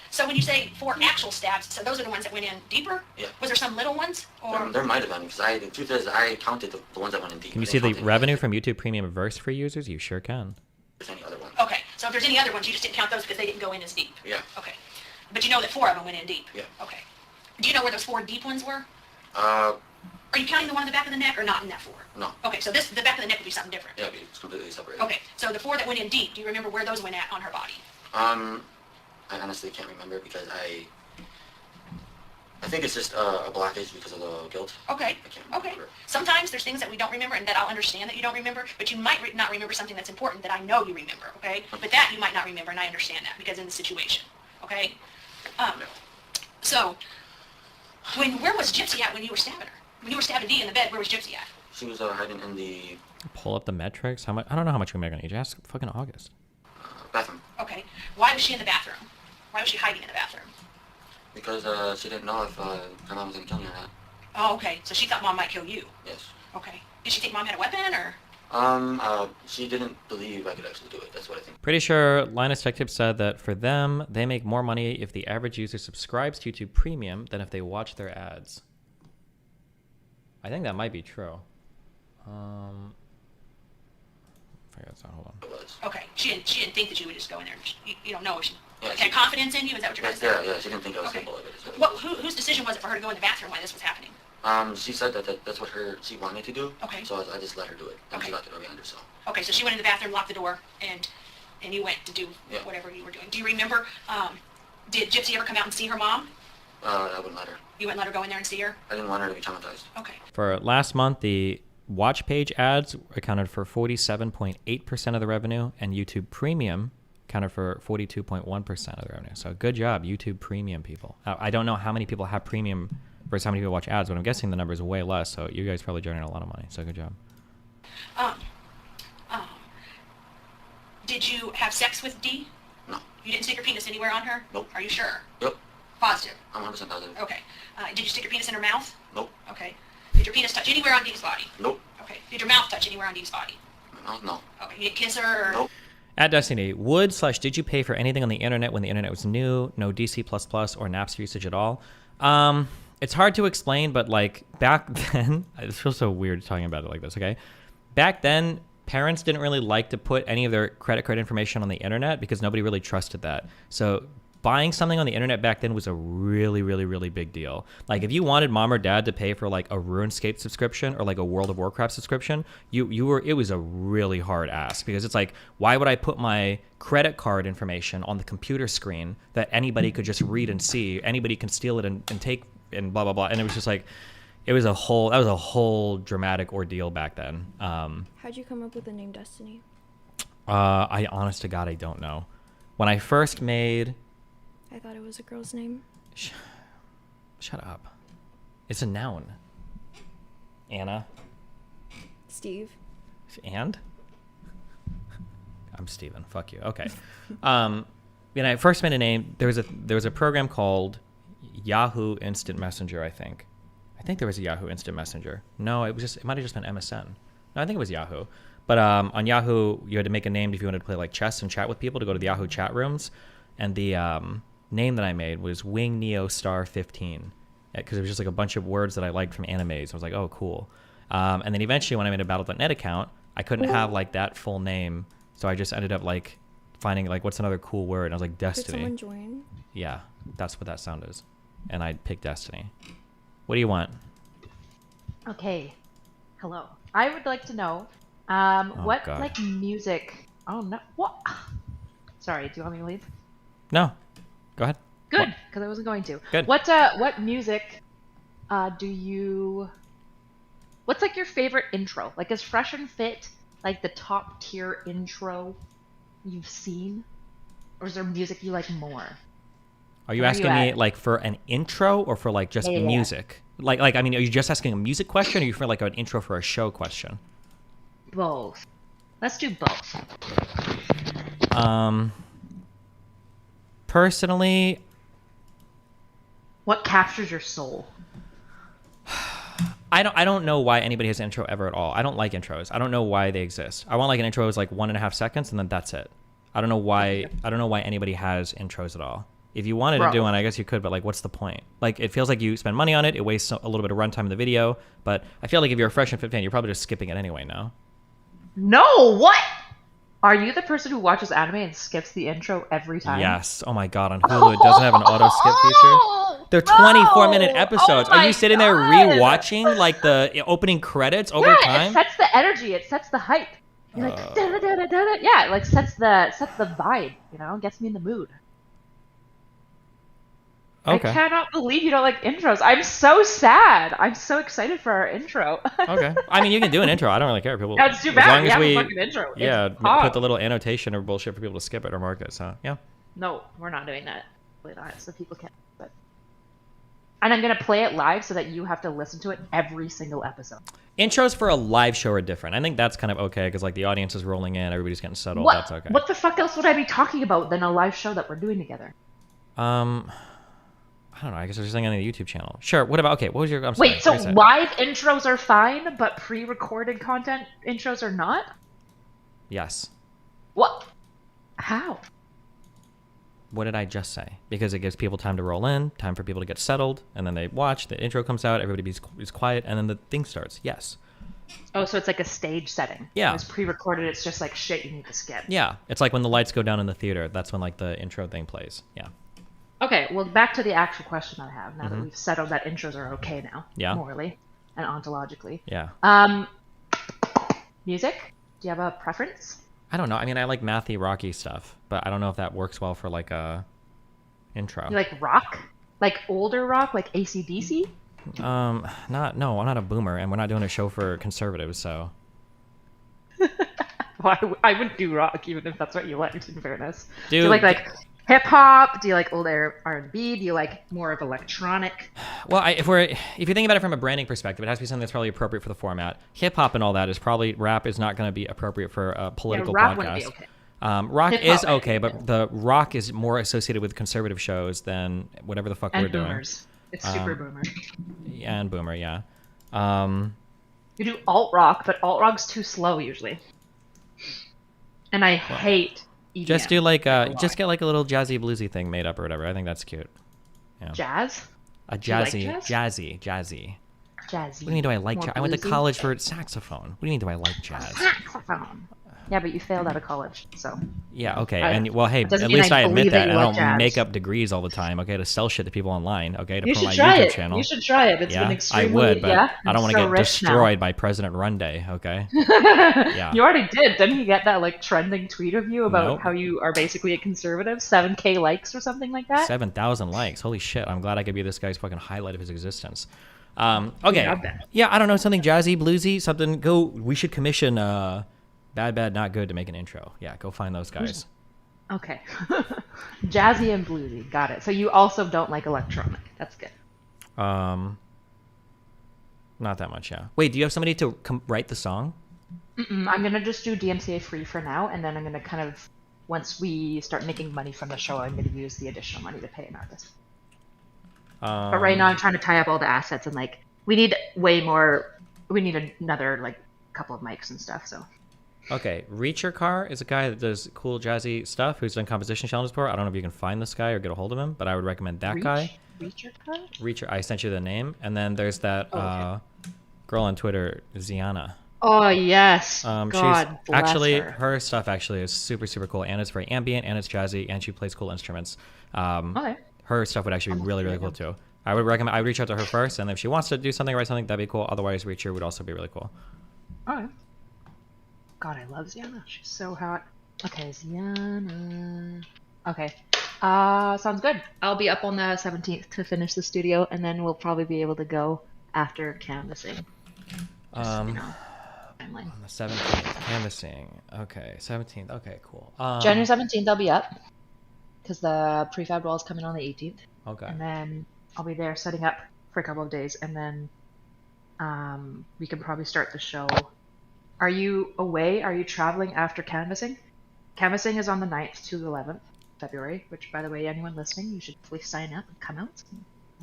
So when you say 4 actual stabs, so those are the ones that went in deeper? Yeah. Was there some little ones? Or There might have been, because the truth is, I counted the ones that went in deep. Can you I see the didn't count revenue from YouTube Premium verse for users? You sure can. If there's any other ones. Okay. So if there's any other ones, you just didn't count those because they didn't go in as deep? Yeah. Okay. But you know that 4 of them went in deep? Yeah. Okay. Do you know where those 4 deep ones were? Uh, Are you counting the one in the back of the neck or not in that 4? no. Okay, so the back of the neck would be something different. Yeah, it's completely separate. Okay, so the 4 that went in deep, do you remember where those went at on her body? I honestly can't remember because I think it's just a blockage because of the guilt. Okay, I can't okay. remember. Sometimes there's things that we don't remember and that I'll understand that you don't remember, but you might not remember something that's important that I know you remember, okay? But that you might not remember, and I understand that because in the situation, okay? So, where was Gypsy at when you were stabbing her? When you were stabbing Dee in the bed, where was Gypsy at? She was hiding in the Pull up the metrics. How much? I don't know how much we make on each. Ask fucking August. bathroom Okay. Why was she in the bathroom? Why was she hiding in the bathroom? because she didn't know if her mom was gonna kill me or not. Oh, okay. So she thought Mom might kill you. Yes. Okay. Did she think Mom had a weapon, or? She didn't believe I could actually do it. That's what I think. Pretty sure Linus Tech Tips said that for them, they make more money if the average user subscribes to YouTube Premium than if they watch their ads. I think that might be true. I guess hold on. Okay. She didn't think that you would just go in there. You don't know if she Yeah, had confidence in you. Is that what you're trying to say? Yeah, she didn't think I was Okay. capable of it. is what it What? was. Whose decision was it for her to go in the bathroom while this was happening? She said that's what she wanted to do. Okay. So I just let her do it. And Okay. she locked the door behind her. So. Okay, so she went in the bathroom, locked the door, and you went to do Yeah. whatever you were doing. Do you remember? Did Gypsy ever come out and see her mom? I wouldn't let her. You wouldn't let her go in there and see her? I didn't want her to be traumatized. Okay. For last month, the watch page ads accounted for 47.8% of the revenue, and YouTube Premium accounted for 42.1% of the revenue. So good job, YouTube Premium people. I don't know how many people have Premium versus how many people watch ads, but I'm guessing the number is way less. So you guys probably generate a lot of money. So good job. Did you have sex with Dee? No. You didn't stick your penis anywhere on her? Nope. Are you sure? Yep. Positive? I'm 100% positive. Okay. Did you stick your penis in her mouth? Nope. Okay. Did your penis touch anywhere on Dee's body? Nope. Okay. Did your mouth touch anywhere on Dee's body? No. Okay. You didn't kiss her? Or... Nope. At Destiny, did you pay for anything on the internet when the internet was new? No DC++ or Napster usage at all? It's hard to explain, but like back then, it feels so weird talking about it like this, okay? Back then, parents didn't really like to put any of their credit card information on the internet because nobody really trusted that. So buying something on the internet back then was a really, really, really big deal. Like if you wanted mom or dad to pay for like a RuneScape subscription or like a World of Warcraft subscription, it was a really hard ask because it's like, why would I put my credit card information on the computer screen that anybody could just read and see? Anybody can steal it and take and blah, blah, blah. And it was just like, that was a whole dramatic ordeal back then. How'd you come up with the name Destiny? I honest to God, I don't know. When I first made... I thought it was a girl's name. Shut up. It's a noun. Anna. Steve. And? I'm Steven. Fuck you. Okay. When I first made a name, there was a program called Yahoo Instant Messenger, I think. I think there was a Yahoo Instant Messenger. No, it might have just been MSN. No, I think it was Yahoo. But on Yahoo, you had to make a name if you wanted to play like chess and chat with people to go to the Yahoo chat rooms. And the name that I made was Wing Neo Star 15 because it was just like a bunch of words that I liked from animes. I was like, oh, cool. And then eventually when I made a Battle.net account, I couldn't have like that full name. So I just ended up like finding like, what's another cool word? And I was like, Destiny. Did someone join? Yeah, that's what that sound is. And I picked Destiny. What do you want? Okay. Hello. I would like to know what God. like music. Oh no. What? Sorry. Do you want me to leave? No. Go ahead. Good, because I wasn't going to. Good. What music do you? What's like your favorite intro? Like is Fresh and Fit like the top tier intro you've seen, or is there music you like more? Are you asking me like for an intro or for like just music? Like I mean, are you just asking a music question, or you for like an intro for a show question? Both. Let's do both. Personally, what captures your soul? I don't know why anybody has an intro ever at all. I don't like intros. I don't know why they exist. I want like an intro is like 1.5 seconds and then that's it. I don't know why anybody has intros at all. If you wanted to do one, I guess you could, but like what's the point? Like it feels like you spend money on it, it wastes a little bit of runtime in the video, but I feel like if you're a Fresh and Fit fan, you're probably just skipping it anyway now. No, what? Are you the person who watches anime and skips the intro every time? Yes. Oh my god, on Hulu it doesn't have an auto skip feature. They're 24-minute episodes. Oh Are my you sitting there God. rewatching like the opening credits over Yeah, time? it sets the energy. It sets the hype. You're like, da-da-da-da-da-da. Yeah, it like sets the vibe. You know, gets me in the mood. Okay. I cannot believe you don't like intros. I'm so sad. I'm so excited for our intro. Okay. I mean, you can do an intro. I don't really care. People. That's too as bad. long We as have a we, fucking intro. yeah, It's hot. put the little annotation or bullshit for people to skip it or mark it. So yeah. No, we're not doing that. Play that so people can. But... And I'm gonna play it live so that you have to listen to it every single episode. Intros for a live show are different. I think that's kind of okay because like the audience is rolling in, everybody's getting settled. What? That's okay. What the fuck else would I be talking about than a live show that we're doing together? I don't know. I guess there's something on the YouTube channel. Sure. What about? Okay. What was your? I'm sorry, Wait, so reset. live intros are fine, but pre-recorded content intros are not? Yes. What? How? What did I just say? Because it gives people time to roll in, time for people to get settled, and then they watch. The intro comes out, everybody is quiet, and then the thing starts. Yes. Oh, so it's like a stage setting. Yeah. It's pre-recorded. It's just like shit you need to skip. Yeah. It's like when the lights go down in the theater. That's when like the intro thing plays. Yeah. Okay, well, back to the actual question I have. Now that Mhm. we've settled that intros are okay now, Yeah. morally and ontologically. Yeah. Music? Do you have a preference? I don't know. I mean, I like mathy, rocky stuff, but I don't know if that works well for like a intro. You like rock? Like older rock, like AC/DC? No, I'm not a boomer, and we're not doing a show for conservatives, so. Well, I wouldn't do rock even if that's what you liked. In fairness, do you Dude, like hip hop? Do you like old R&B? Do you like more of electronic? Well, if you think about it from a branding perspective, it has to be something that's probably appropriate for the format. Hip hop and all that is probably rap is not going to be appropriate for a political rap podcast. wouldn't be okay. Rock Hip-hop is okay, but the rock is more associated with conservative shows than whatever the fuck And we're doing. boomers. It's super boomer. And boomer, yeah. You do alt rock, but alt rock's too slow usually. And I hate EDM. Just do like just get like a little jazzy bluesy thing made up or whatever. I think that's cute. Yeah. Jazz? A Do you like jazzy, jazz? jazzy. Jazzy. What do you mean? Do I like More jazz? I went to bluesy? college for saxophone. What do you mean? Do I like jazz? Saxophone. Yeah, but you failed out of college, so. Yeah, okay. I- And well, hey, doesn't at mean least I admit believe that. you And I like don't jazz. make up degrees all the time, okay, to sell shit to people online, okay, to You put on should my try YouTube it. channel. You should try it. It's yeah, been extremely. I would, but yeah, I don't want so to get rich now. destroyed by President Run Day, okay? Yeah. You already did. Didn't you get that like trending tweet of you about Nope. how you are basically a conservative? 7K likes or something like that? 7,000 likes. Holy shit. I'm glad I could be this guy's fucking highlight of his existence. Okay. Not bad. Yeah, I don't know, something jazzy, bluesy, something. We should commission Bad Bad Not Good to make an intro. Yeah, go find those guys. Okay. Jazzy and bluesy. Got it. So you also don't like electronic. That's good. Not that much, yeah. Wait, do you have somebody to write the song? I'm going to just do DMCA free for now, and then I'm going to kind of, once we start making money from the show, I'm going to use the additional money to pay an artist. But right now I'm trying to tie up all the assets, and like, we need another like couple of mics and stuff, so. Okay, Reacher Car is a guy that does cool jazzy stuff who's done composition challenges before. I don't know if you can find this guy or get a hold of him, but I would recommend that guy. Reacher Car? Reacher, I sent you the name. And then there's that girl on Twitter, Ziana. Oh, yes. She's God bless actually, her. her stuff actually is super, super cool. And it's very ambient and it's jazzy and she plays cool instruments. Okay. Her stuff would actually be really, really cool too. I would recommend, I would reach out to her first. And if she wants to do something, write something, that'd be cool. Otherwise, Reacher would also be really cool. Alright. God, I love Ziana. She's so hot. Okay, Ziana. Okay. Sounds good. I'll be up on the 17th to finish the studio, and then we'll probably be able to go after canvassing. On Timeline. the 17th, canvassing. Okay, 17th. Okay, cool. January 17th, I'll be up because the prefab wall is coming on the 18th. Okay. And then I'll be there setting up for a couple of days, and then we can probably start the show. Are you away? Are you traveling after canvassing? Canvassing is on the 9th to the 11th February, which, by the way, anyone listening, you should please sign up and come out.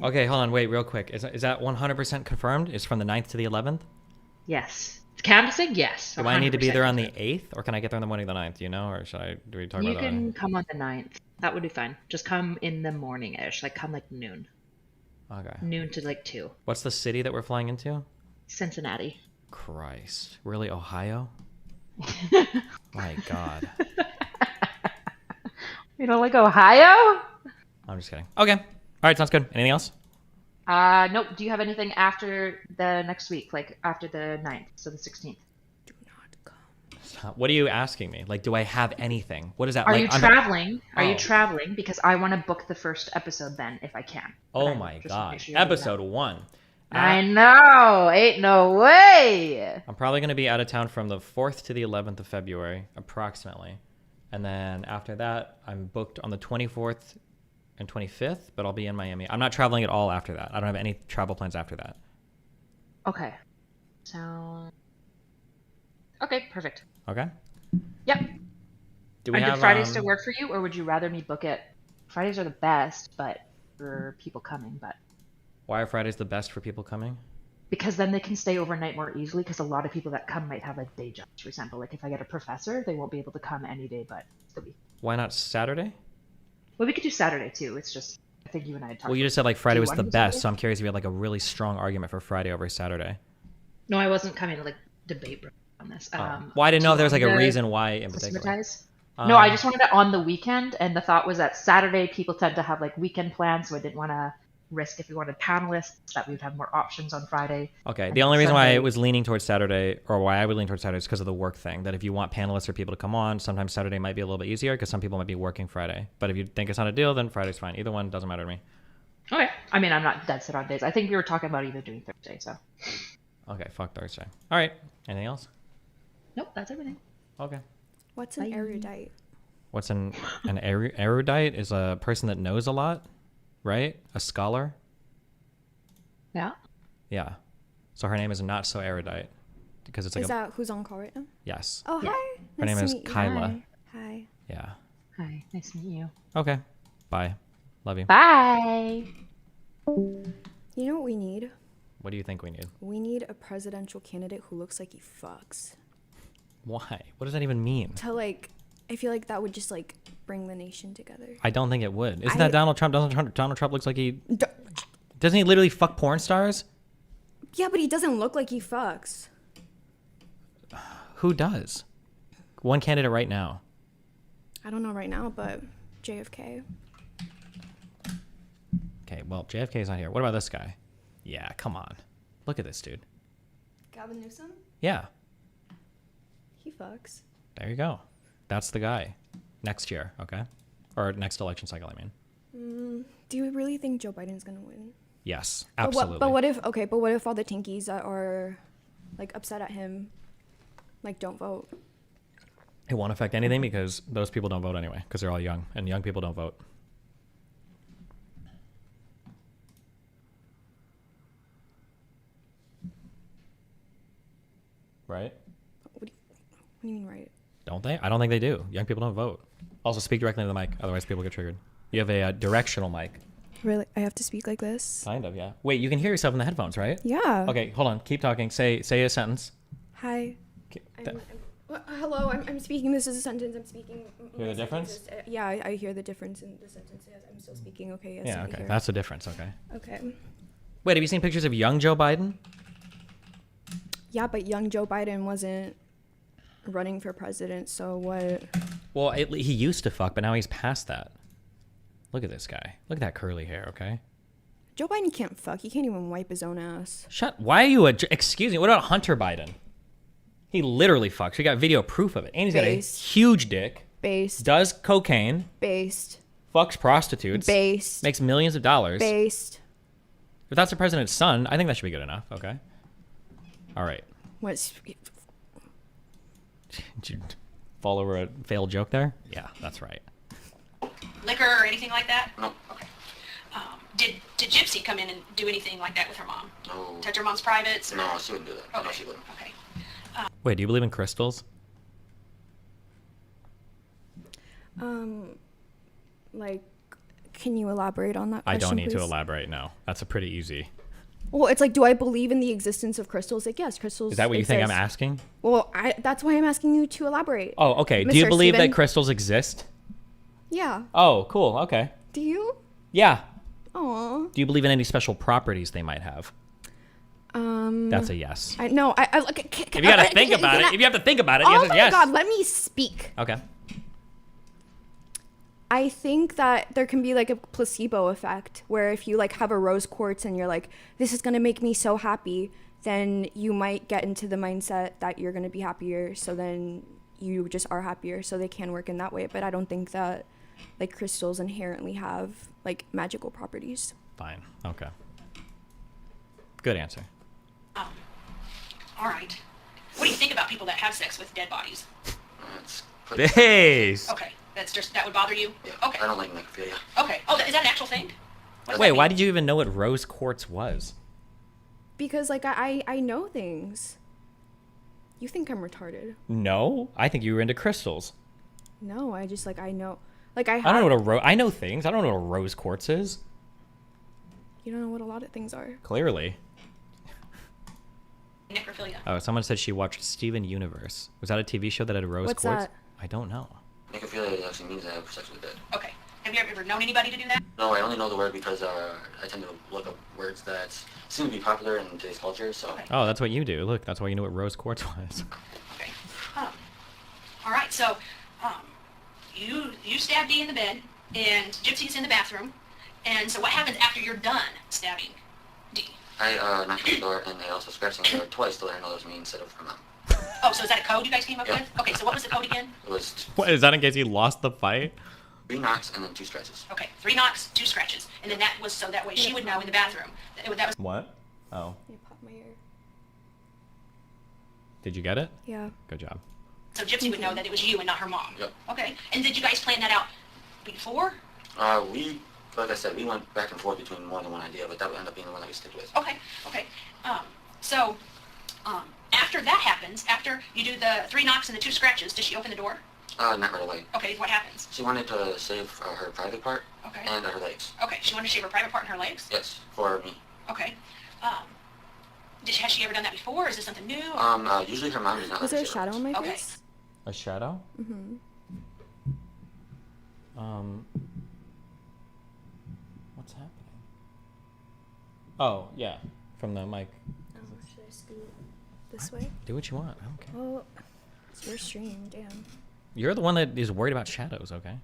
Okay, hold on, wait, real quick. Is that 100% confirmed? It's from the 9th to the 11th? Yes. Canvassing? Yes. Do I need to be 100% there on the 8th, or can I get there on the morning of the 9th? Do you know, or do we talk You about that? can come on the 9th. That would be fine. Just come in the morning-ish. Like, come like noon. Okay. Noon to like 2. What's the city that we're flying into? Cincinnati. Christ. Really, Ohio? My God. You don't like Ohio? I'm just kidding. Okay. All right, sounds good. Anything else? Nope. Do you have anything after the next week, like after the 9th, so the 16th? What are you asking me? Like, do I have anything? What is that? Are like, you traveling? Are you traveling? Because I want to book the first episode then, if I can. Oh my God. Episode 1. I know. Ain't no way. I'm probably going to be out of town from the 4th to the 11th of February, approximately. And then after that, I'm booked on the 24th and 25th, but I'll be in Miami. I'm not traveling at all after that. I don't have any travel plans after that. Okay. So. Okay, perfect. Okay. Yep. Do we did have Fridays still work for you, or would you rather me book it? Fridays are the best, but for people coming, but. Why are Fridays the best for people coming? Because then they can stay overnight more easily, because a lot of people that come might have like day jobs, for example. Like if I get a professor, they won't be able to come any day but the week. Why not Saturday? Well, we could do Saturday too. It's just, I think you and I had talked. Well, you just said like Friday was the best, Saturday? so I'm curious if you had like a really strong argument for Friday over Saturday. No, I wasn't coming to like debate on this. Well, I didn't know if there was like a reason why in particular. No, I just wanted it on the weekend, and the thought was that Saturday people tend to have like weekend plans, so I didn't want to risk if we wanted panelists that we would have more options on Friday. Okay, the only reason why I was leaning towards Saturday, or why I would lean towards Saturday, is because of the work thing. That if you want panelists or people to come on, sometimes Saturday might be a little bit easier because some people might be working Friday. But if you think it's not a deal, then Friday's fine. Either one doesn't matter to me. Okay. I mean, I'm not dead set on days. I think we were talking about either doing Thursday, so. Okay, fuck Thursday. All right. Anything else? Nope, that's everything. Okay. What's an erudite? What's an erudite? Is a person that knows a lot, right? A scholar. Yeah. Yeah. So her name is not so erudite because it's like. Is that who's on call right now? Yes. Oh, Yeah. hi. Her name is Kyla. Hi. Yeah. Hi. Nice to meet you. Okay. Bye. Love you. Bye. You know what we need? What do you think we need? We need a presidential candidate who looks like he fucks. Why? What does that even mean? To like, I feel like that would just like bring the nation together. I don't think it would. Isn't that Donald Trump? Donald Trump looks like he. Doesn't he literally fuck porn stars? Yeah, but he doesn't look like he fucks. Who does? One candidate right now. I don't know right now, but JFK. Okay, well, JFK's not here. What about this guy? Yeah, come on. Look at this dude. Gavin Newsom? Yeah. He fucks. There you go. That's the guy. Next year, okay? Or next election cycle, I mean. Do you really think Joe Biden's gonna win? Yes, absolutely. But what if all the Tinkies that are like upset at him like don't vote? It won't affect anything because those people don't vote anyway because they're all young and young people don't vote. Right? What do you mean, right? Don't they? I don't think they do. Young people don't vote. Also, speak directly into the mic, otherwise people get triggered. You have a directional mic. Really? I have to speak like this? Kind of, yeah. Wait, you can hear yourself in the headphones, right? Yeah. Okay, hold on. Keep talking. Say a sentence. Hi. Okay, Hello, I'm speaking. This is a sentence. I'm speaking. Hear the difference? Yeah, I hear the difference in the sentence. Yes, I'm still speaking. Okay, yes. Yeah, I okay. hear. That's the difference, okay. Okay. Wait, have you seen pictures of young Joe Biden? Yeah, but young Joe Biden wasn't running for president, so what? Well, he used to fuck, but now he's past that. Look at this guy. Look at that curly hair, okay? Joe Biden can't fuck. He can't even wipe his own ass. Why are you excuse me, what about Hunter Biden? He literally fucks. We got video proof of it. And he's got a huge dick. Based. Does cocaine. Based. Fucks prostitutes. Based. Makes millions of dollars. Based. If that's the president's son, I think that should be good enough, okay? All right. What's... Did you fall over a failed joke there? Yeah, that's right. Liquor or anything like that? No. Okay. Did Gypsy come in and do anything like that with her mom? No. Touch her mom's privates? No, she wouldn't do that. Okay. No, she wouldn't. Okay. Wait, do you believe in crystals? Like, can you elaborate on that I question, don't need to please? elaborate, no. That's a pretty easy. Well, it's like, do I believe in the existence of crystals? Like, yes, crystals Is that what you think I'm exist. asking? Well, that's why I'm asking you to elaborate. Oh, okay. Do you Mr. believe Steven? that crystals exist? Yeah. Oh, cool. Okay. Do you? Yeah. Aw. Do you believe in any special properties they might have? That's a yes. I know. I look. If you gotta think about it, if you have to think about it, Oh yes is my yes. God, let me speak. Okay. I think that there can be like a placebo effect where if you like have a rose quartz and you're like, this is gonna make me so happy, then you might get into the mindset that you're gonna be happier. So then you just are happier. So they can work in that way. But I don't think that like crystals inherently have like magical properties. Fine. Okay. Good answer. All right. What do you think about people that have sex with dead bodies? Base. Okay, that would bother you? Yeah, Okay. I don't like necrophilia. Okay. Oh, is that an actual thing? Wait, why did you even know what rose quartz was? Because like I know things. You think I'm retarded? No, I think you were into crystals. No, I just like I know. Like I don't know what I know things. I don't know what a rose quartz is. You don't know what a lot of things are. Clearly. Necrophilia. Oh, someone said she watched Steven Universe. Was that a TV show that had a rose What's quartz? that? I don't know. Necrophilia actually means I have sex with the dead. Okay. Have you ever known anybody to do that? No, I only know the word because I tend to look up words that seem to be popular in today's culture, so... Oh, that's what you do. Look, that's why you know what rose quartz was. Okay. All right. So, you stab Dee in the bed, and Gypsy's in the bathroom, and so what happens after you're done stabbing Dee? I knocked on the door, and they also scratched on the door twice to let her know it was me instead of her mom. Oh, so is that a code you guys came up Yeah. with? Okay. So what was the code again? It was What, is that in case you lost the fight? 3 knocks and then 2 scratches. Okay. 3 knocks, 2 scratches, and then that was so that way she would know in the bathroom that was. What? Oh. You popped my ear. Did you get it? Yeah. Good job. So Gypsy would know that it was you and not her mom. Yep. Okay. And did you guys plan that out before? Like I said, we went back and forth between more than one idea, but that would end up being the one that we stick with. Okay. Okay. So, after that happens, after you do the 3 knocks and the 2 scratches, does she open the door? Not right away. Okay. What happens? She wanted to save her private part Okay. and her legs. Okay. She wanted to shave her private part in her legs. Yes, for me. Okay. Has she ever done that before? Or is this something new? Usually her mom does not. Was there a shadow on my Okay. face? A shadow? Mm-hmm. What's happening? Oh, yeah. From the mic. Oh, should I scoot this way? Do what you want. I don't care. Well, it's your stream. Damn. You're the one that is worried about shadows, okay?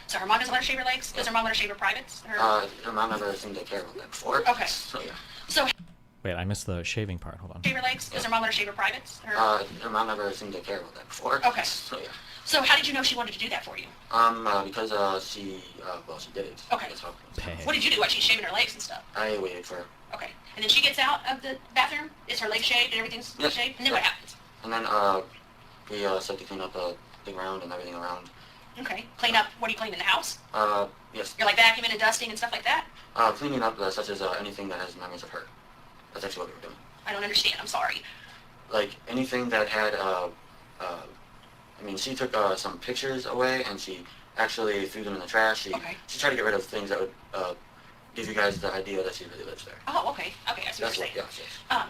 So her mom doesn't let her shave her legs? Does her mom let her shave her privates? Her mom never seemed to care about that before. Okay. So yeah. So Wait, I missed the shaving part. Hold on. shave her legs? Does her mom let her shave her privates? Her mom never seemed to care about that before. Okay. So yeah. So how did you know she wanted to do that for you? Because she did it. Okay. That's how. What did you do while she's shaving her legs and stuff? I waited for her. Okay. And then she gets out of the bathroom? Is her leg shaved and everything's Yes. shaved? And then what happens? And then we start to clean up the ground and everything around. Okay. Clean up. What are you cleaning? The house? Yes. You're like vacuuming and dusting and stuff like that? Cleaning up such as anything that has memories of her. That's actually what we were doing. I don't understand. I'm sorry. Like anything that had she took some pictures away and she actually threw them in the trash. She tried to get rid of things that would give you guys the idea that she really lives there. Oh, okay. Okay, I see what That's you're what, saying. yes.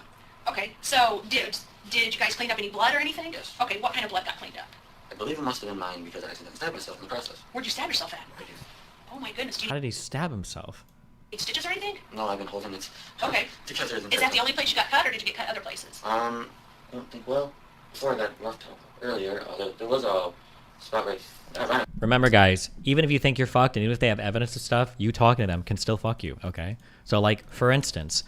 Okay, so did you guys clean up any blood or anything? Yes. Okay, what kind of blood got cleaned up? I believe it must have been mine because I accidentally stabbed myself in the process. Where'd you stab yourself at? Oh my goodness, do you How did he stab himself? need stitches or anything? No, I've been holding it Okay. together. Is that the only place you got cut or did you get cut other places? I don't think, well, before I got roughed up earlier, there was a spot right. Remember, guys, even if you think you're fucked and even if they have evidence of stuff, you talking to them can still fuck you, okay? So, like, for instance,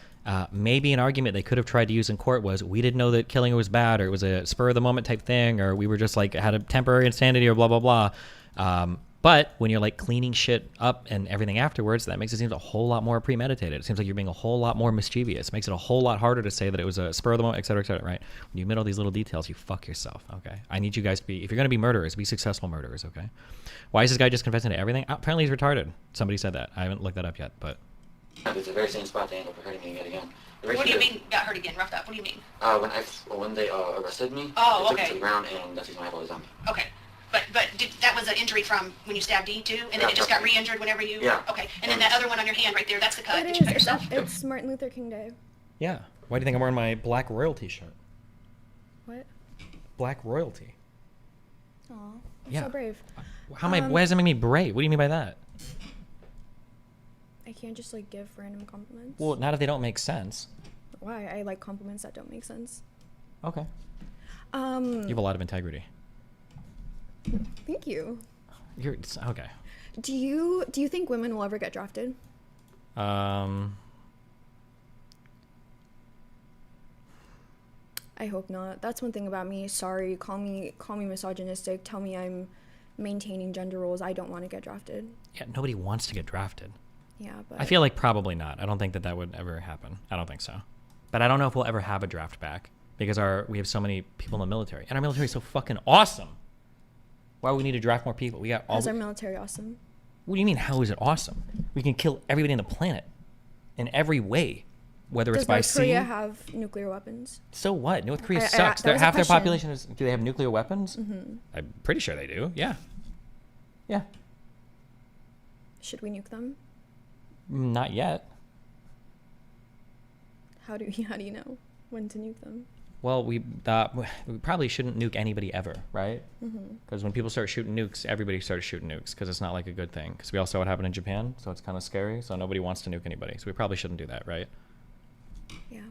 maybe an argument they could have tried to use in court was we didn't know that killing her was bad, or it was a spur-of-the-moment type thing, or we were just, like, had a temporary insanity, or blah, blah, blah. But when you're, like, cleaning shit up and everything afterwards, that makes it seem a whole lot more premeditated. It seems like you're being a whole lot more mischievous. It makes it a whole lot harder to say that it was a spur-of-the-moment, et cetera, right? When you admit all these little details, you fuck yourself, okay? I need you guys to be, if you're going to be murderers, be successful murderers, okay? Why is this guy just confessing to everything? Apparently he's retarded. Somebody said that. I haven't looked that up yet, but... It's the very same spot they ended up hurting me yet again. What do you mean got hurt again, roughed up? What do you mean? When they arrested me, Oh, they took me okay. to the ground and that's my eyeball is on me. Okay. But that was an injury from when you stabbed Dee too? And then it just got re-injured whenever you... Yeah. Okay. And then that other one on your hand right there, that's the cut. It Did is. you cut yourself? It's Martin Luther King Day. Yeah. Why do you think I'm wearing my Black Royalty shirt? What? Black Royalty. Aw, Yeah. so brave. How am I... Why does that make me brave? What do you mean by that? I can't just like give random compliments. Well, not if they don't make sense. Why? I like compliments that don't make sense. Okay. You have a lot of integrity. Thank you. You're okay. Do you think women will ever get drafted? I hope not. That's one thing about me. Sorry, call me misogynistic. Tell me I'm maintaining gender roles. I don't want to get drafted. Yeah, nobody wants to get drafted. Yeah, but I feel like probably not. I don't think that would ever happen. I don't think so. But I don't know if we'll ever have a draft back because we have so many people in the military, and our military is so fucking awesome. Why would we need to draft more people? We got all. Is our military awesome? What do you mean? How is it awesome? We can kill everybody on the planet, in every way, whether it's by sea. Does North Korea have nuclear weapons? So what? North Korea sucks. Half their population is. Do they have nuclear weapons? Mm-hmm. I'm pretty sure they do. Yeah. Yeah. Should we nuke them? Not yet. How do you know when to nuke them? Well, we probably shouldn't nuke anybody ever, right? Because when people start shooting nukes, everybody starts shooting nukes because it's not like a good thing. Because we all saw what happened in Japan, so it's kind of scary. So nobody wants to nuke anybody. So we probably shouldn't do that, right? Yeah.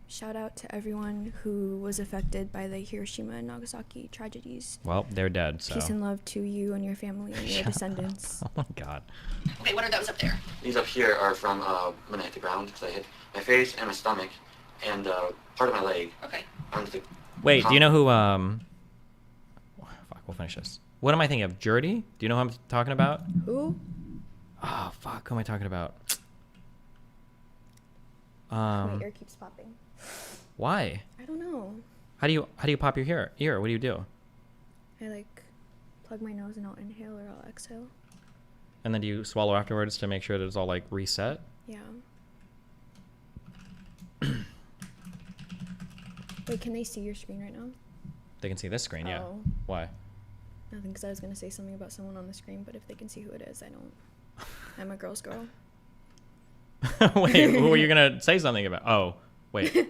Shout out to everyone who was affected by the Hiroshima and Nagasaki tragedies. Well, they're dead, so. Peace and love to you and your family and your descendants. Oh my God. Okay, what are those up there? These up here are from when I hit the ground, because I hit my face and my stomach and part of my leg. Okay. Wait, do you know who, fuck, we'll finish this. What am I thinking of? Jurdy? Do you know who I'm talking about? Who? Oh, fuck, who am I talking about? My ear keeps popping. Why? I don't know. How do you pop your ear? What do you do? I like plug my nose and I'll inhale or I'll exhale. And then do you swallow afterwards to make sure that it's all like reset? Yeah. Wait, can they see your screen right now? They can see this screen, yeah. Oh. Why? Nothing, because I was going to say something about someone on the screen, but if they can see who it is, I don't. I'm a girl's girl. Wait, who were you going to say something about? Oh, wait.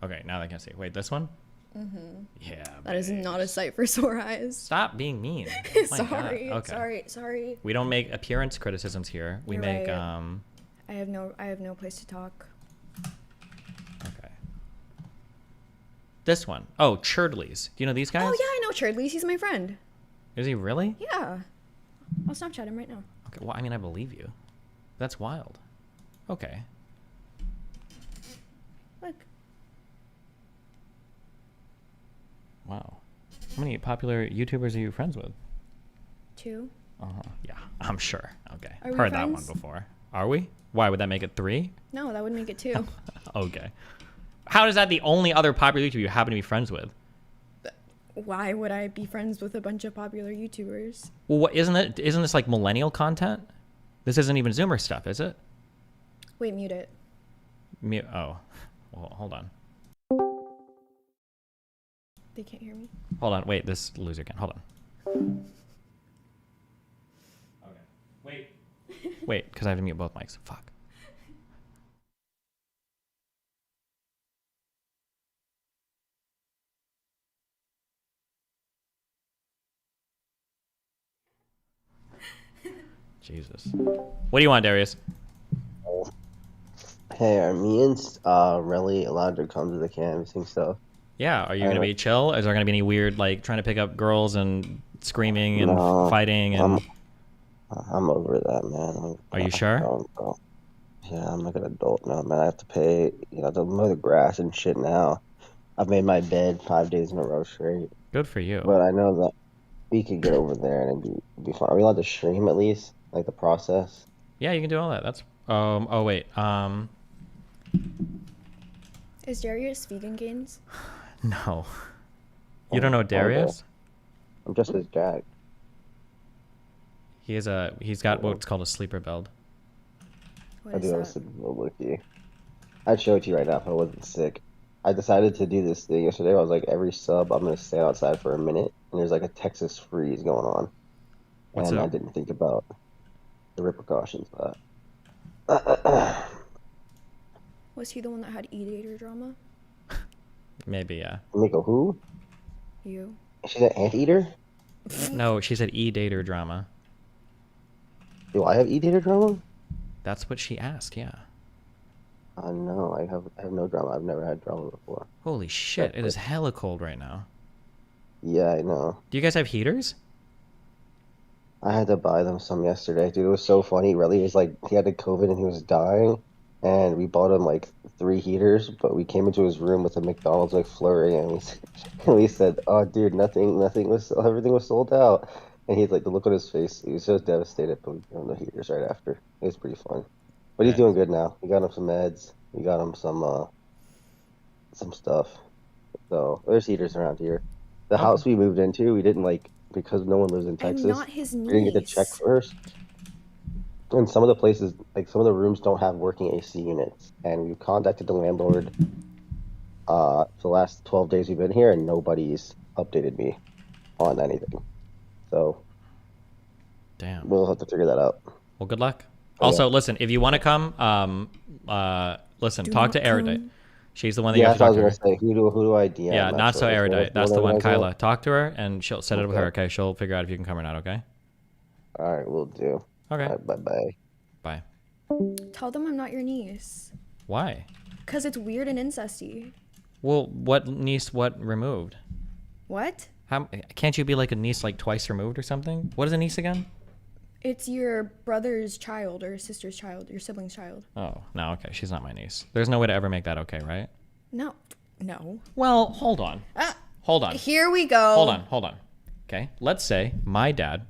Okay, now they can see. Wait, this one? Mm-hmm. Yeah. That is not a sight for sore eyes. Stop being mean. Oh my Sorry. God. Okay. Sorry. We don't make appearance criticisms here. We You're make right. I have no place to talk. Okay. This one. Oh, Churdley's. Do you know these guys? Oh yeah, I know Churdley's. He's my friend. Is he really? Yeah. I'll Snapchat him right now. Okay. Well, I mean, I believe you. That's wild. Okay. Look. Wow. How many popular YouTubers are you friends with? 2. Yeah, I'm sure. Okay. Are we Heard that one friends? before. Are we? Why would that make it 3? No, that would make it 2. Okay. How is that the only other popular YouTuber you happen to be friends with? Why would I be friends with a bunch of popular YouTubers? Well, what isn't this like millennial content? This isn't even Zoomer stuff, is it? Wait, mute it. Mute. Oh. Well, hold on. They can't hear me. Hold on. Wait, this loser can. Hold on. Okay. Wait. Wait, because I have to mute both mics. Fuck. Jesus. What do you want, Darius? Hey, are me and really allowed to come to the canvassing stuff? Yeah, are you going to be chill? Is there going to be any weird, like, trying to pick up girls and screaming and fighting? And I'm over that, man. Are you sure? Yeah, I'm like an adult now, man. I have to pay, to mow the grass and shit now. I've made my bed 5 days in a row straight. Good for you. But I know that we could get over there and it'd be fine. Are we allowed to stream at least, like the process? Yeah, you can do all that. That's oh wait. Is Darius vegan gains? No. You don't know Darius? I'm just as Jack. He's got what's called a sleeper build. What I is do have a that? simple wiki. I'd show it to you right now if I wasn't sick. I decided to do this thing yesterday. I was like, every sub, I'm going to stay outside for a minute. And there's like a Texas freeze going on. What's and up? I didn't think about the repercussions of that. Was he the one that had E-Dater drama? Maybe, yeah. Nico, who? You. She's an anteater? No, she said E-Dater drama. Do I have E-Dater drama? That's what she asked, yeah. No, I have no drama. I've never had drama before. Holy shit! It is hella cold right now. Yeah, I know. Do you guys have heaters? I had to buy them some yesterday, dude. It was so funny. Relly was like, he had the COVID and he was dying, and we bought him like 3 heaters. But we came into his room with a McDonald's McFlurry, and we said, "Oh, dude, everything was sold out." And he's like, the look on his face, he was so devastated. But we gave him the heaters right after. It was pretty fun. But he's doing good now. We got him some meds. We got him some stuff. So there's heaters around here. The house we moved into, we didn't like, because no one lives in Texas. not his we didn't get to check first. And some of the places, like some of the rooms, don't have working AC units. And we contacted the landlord for the last 12 days we've been here, and nobody's updated me on anything. So damn, we'll have to figure that out. Well, good luck. Oh, Also, yeah. listen, if you want to come, listen, Do talk not to Erudite. come. She the one that Yeah, you have that's to what I talk was to. gonna say. Who do I DM? Yeah, not so actually? Erudite. That's the one, organizer? Kyla. Talk to her, and she'll set it up with her. Okay, she'll figure out if you can come or not. Okay. All right, we'll do. Okay. Bye. Bye. Tell them I'm not your niece. Why? Because it's weird and incesty. Well, what niece? What removed? What? How can't you be like a niece like twice removed or something? What is a niece again? It's your brother's child or sister's child, your sibling's child. Oh, no, okay. She's not my niece. There's no way to ever make that okay, right? No. No. Well, hold on. Hold on. Here we go. Hold on. Okay. Let's say my dad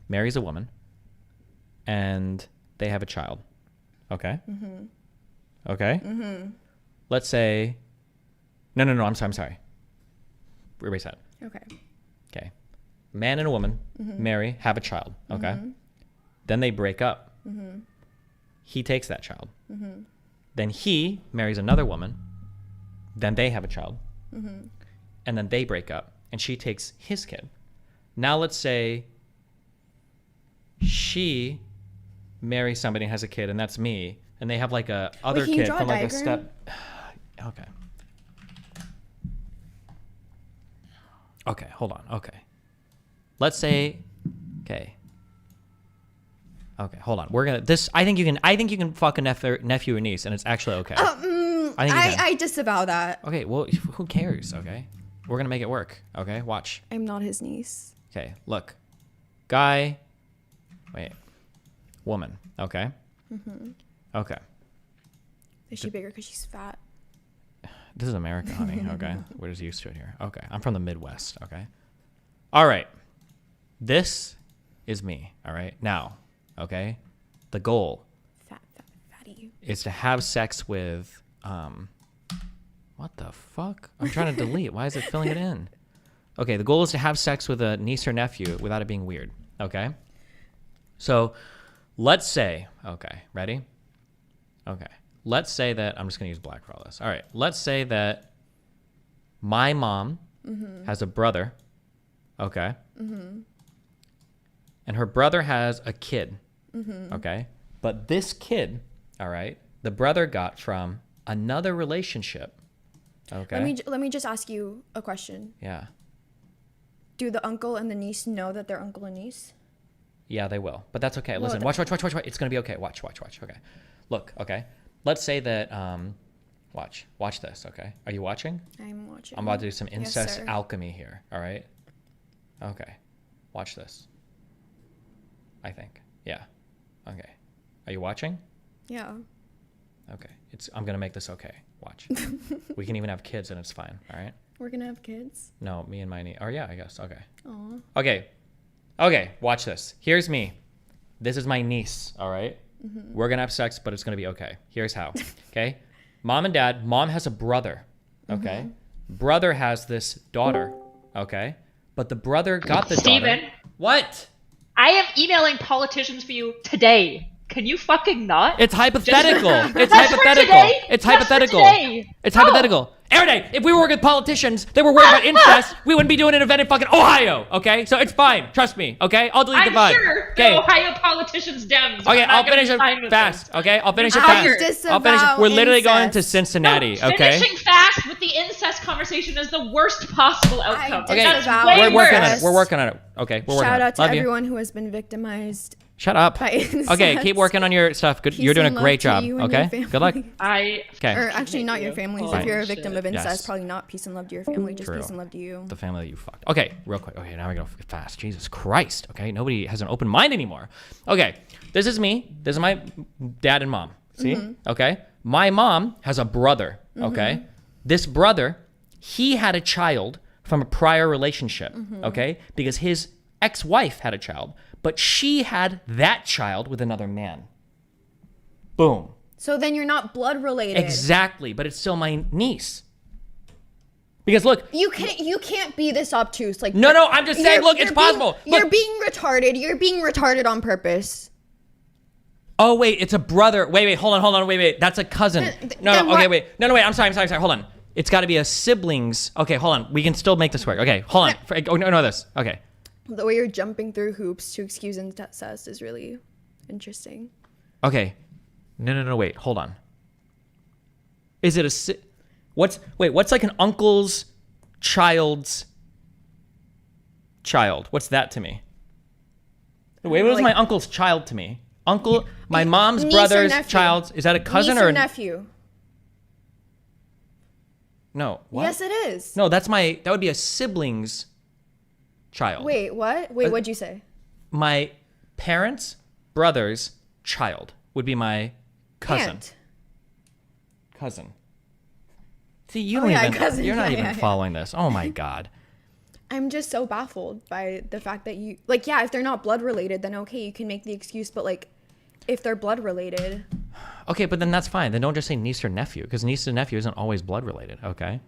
marries a woman and they have a child. Okay? Mm-hmm. Okay? Mm-hmm. Let's say... No, I'm sorry. Erase that. Okay. Okay. Man and a woman Mhm. marry, have a child. Okay? Mhm. Then they break up. Mm-hmm. He takes that child. Mm-hmm. Then he marries another woman. Then they have a child. Mm-hmm. And then they break up. And she takes his kid. Now let's say she marries somebody and has a kid, and that's me. And they have like a other can you kid draw from a like a diagram? step... Okay. Okay, hold on. Okay. Let's say... Okay. Okay, hold on. We're gonna I think you can fuck a nephew or niece, and it's actually okay. I think you can. I disavow that. Okay, well, who cares? Okay, we're gonna make it work. Okay, watch. I'm not his niece. Okay, look, guy. Wait, woman. Okay. Mm-hmm. Okay. Is she bigger because she's fat? This is America, honey. Okay, we're just used to it here. Okay, I'm from the Midwest. Okay. All right. This is me. All right. Now, okay, the goal Fatty. is to have sex with what the fuck? I'm trying to delete. Why is it filling it in? Okay, the goal is to have sex with a niece or nephew without it being weird. Okay? So, let's say, okay, ready? Okay. Let's say that I'm just going to use black for all this. All right. Let's say that my mom has a brother. Okay? Mm-hmm. And her brother has a kid. Mm-hmm. Okay? But this kid, all right, the brother got from another relationship. Okay? Let me just ask you a question. Yeah. Do the uncle and the niece know that they're uncle and niece? Yeah, they will. But that's okay. Well, Listen, watch. It's going to be okay. Watch. Okay. Look, okay. Let's say that, watch this, okay? Are you watching? I'm watching. I'm about to do some Yes, incest sir. alchemy here, all right? Okay. Watch this. I think. Yeah. Okay. Are you watching? Yeah. Okay. I'm going to make this okay. Watch. We can even have kids and it's fine, all right? We're gonna have kids. No, me and my niece. Oh, yeah, I guess. Okay. Aw. Okay, watch this. Here's me. This is my niece, all right? Mhm. We're going to have sex, but it's going to be okay. Here's how, okay? Mom and dad, mom has a brother, okay? Brother has this daughter, okay? But the brother got the daughter. Steven. What? I am emailing politicians for you today. Can you fucking not? It's hypothetical. It's Just for hypothetical. today? It's Just for hypothetical. today? It's No. hypothetical. Erudite, if we were working with politicians, they were worried about incest, we wouldn't be doing an event in fucking Ohio, okay? So it's fine. Trust me, okay? I'll delete the I'm vibe. sure Okay. the Ohio politicians Dems. Okay, are not I'll gonna finish be it fine with fast, this. okay? I'll finish it I fast. I'll finish it. disavow We're literally going to incest. Cincinnati, okay? Finishing fast with the incest conversation is the worst possible outcome. Okay, That's way we're working on worse. it. We're working on it. Okay, we're working Shout on it. out to Love you. everyone who has been victimized. Shut up. by incest. Okay, keep working on your stuff. Good, you're Peace doing a and love great to job. you and Okay, your good luck. family. Okay. Or actually, not your families. Fine. If you're a victim of incest, Yes. probably not peace and love to your family. Just True. peace and love to you. The family that you fucked. Okay, real quick. Okay, now we go fast. Jesus Christ. Okay, nobody has an open mind anymore. Okay, this is me. This is my dad and mom. See? Mhm. Okay. My mom has a brother. Okay. Mhm. This brother, he had a child from a prior relationship. Mhm. Okay, because his ex-wife had a child, but she had that child with another man. Boom. So then you're not blood related. Exactly, but it's still my niece. Because look, You can't be this obtuse. Like No, I'm just saying, look, it's possible. You're Look. being retarded. You're being retarded on purpose. oh wait, it's a brother. Wait, hold on, wait. That's a cousin. No, then okay, what- wait. No, wait. I'm sorry. Hold on. It's got to be a siblings. Okay, hold on. We can still make this work. Okay, hold on. Oh no, this. Okay. The way you're jumping through hoops to excuse incest is really interesting. Okay. No, wait. Hold on. Is it a what's like an uncle's child's child? What's that to me? Wait, what was my uncle's child to me? Uncle, my mom's Niece or brother's nephew. child's. Is that a cousin Niece or or nephew? No. What? Yes, it is. No, that would be a sibling's child. Wait, what? Wait, what'd you say? My parents' brother's child would be my cousin. Aunt. Cousin. See, you Oh, don't yeah, even. cousin. You're not Yeah, even yeah. following this. Oh my god. I'm just so baffled by the fact that you like, yeah, if they're not blood related, then okay, you can make the excuse, but like if they're blood related. Okay, but then that's fine. Then don't just say niece or nephew, because niece and nephew isn't always blood related. Okay.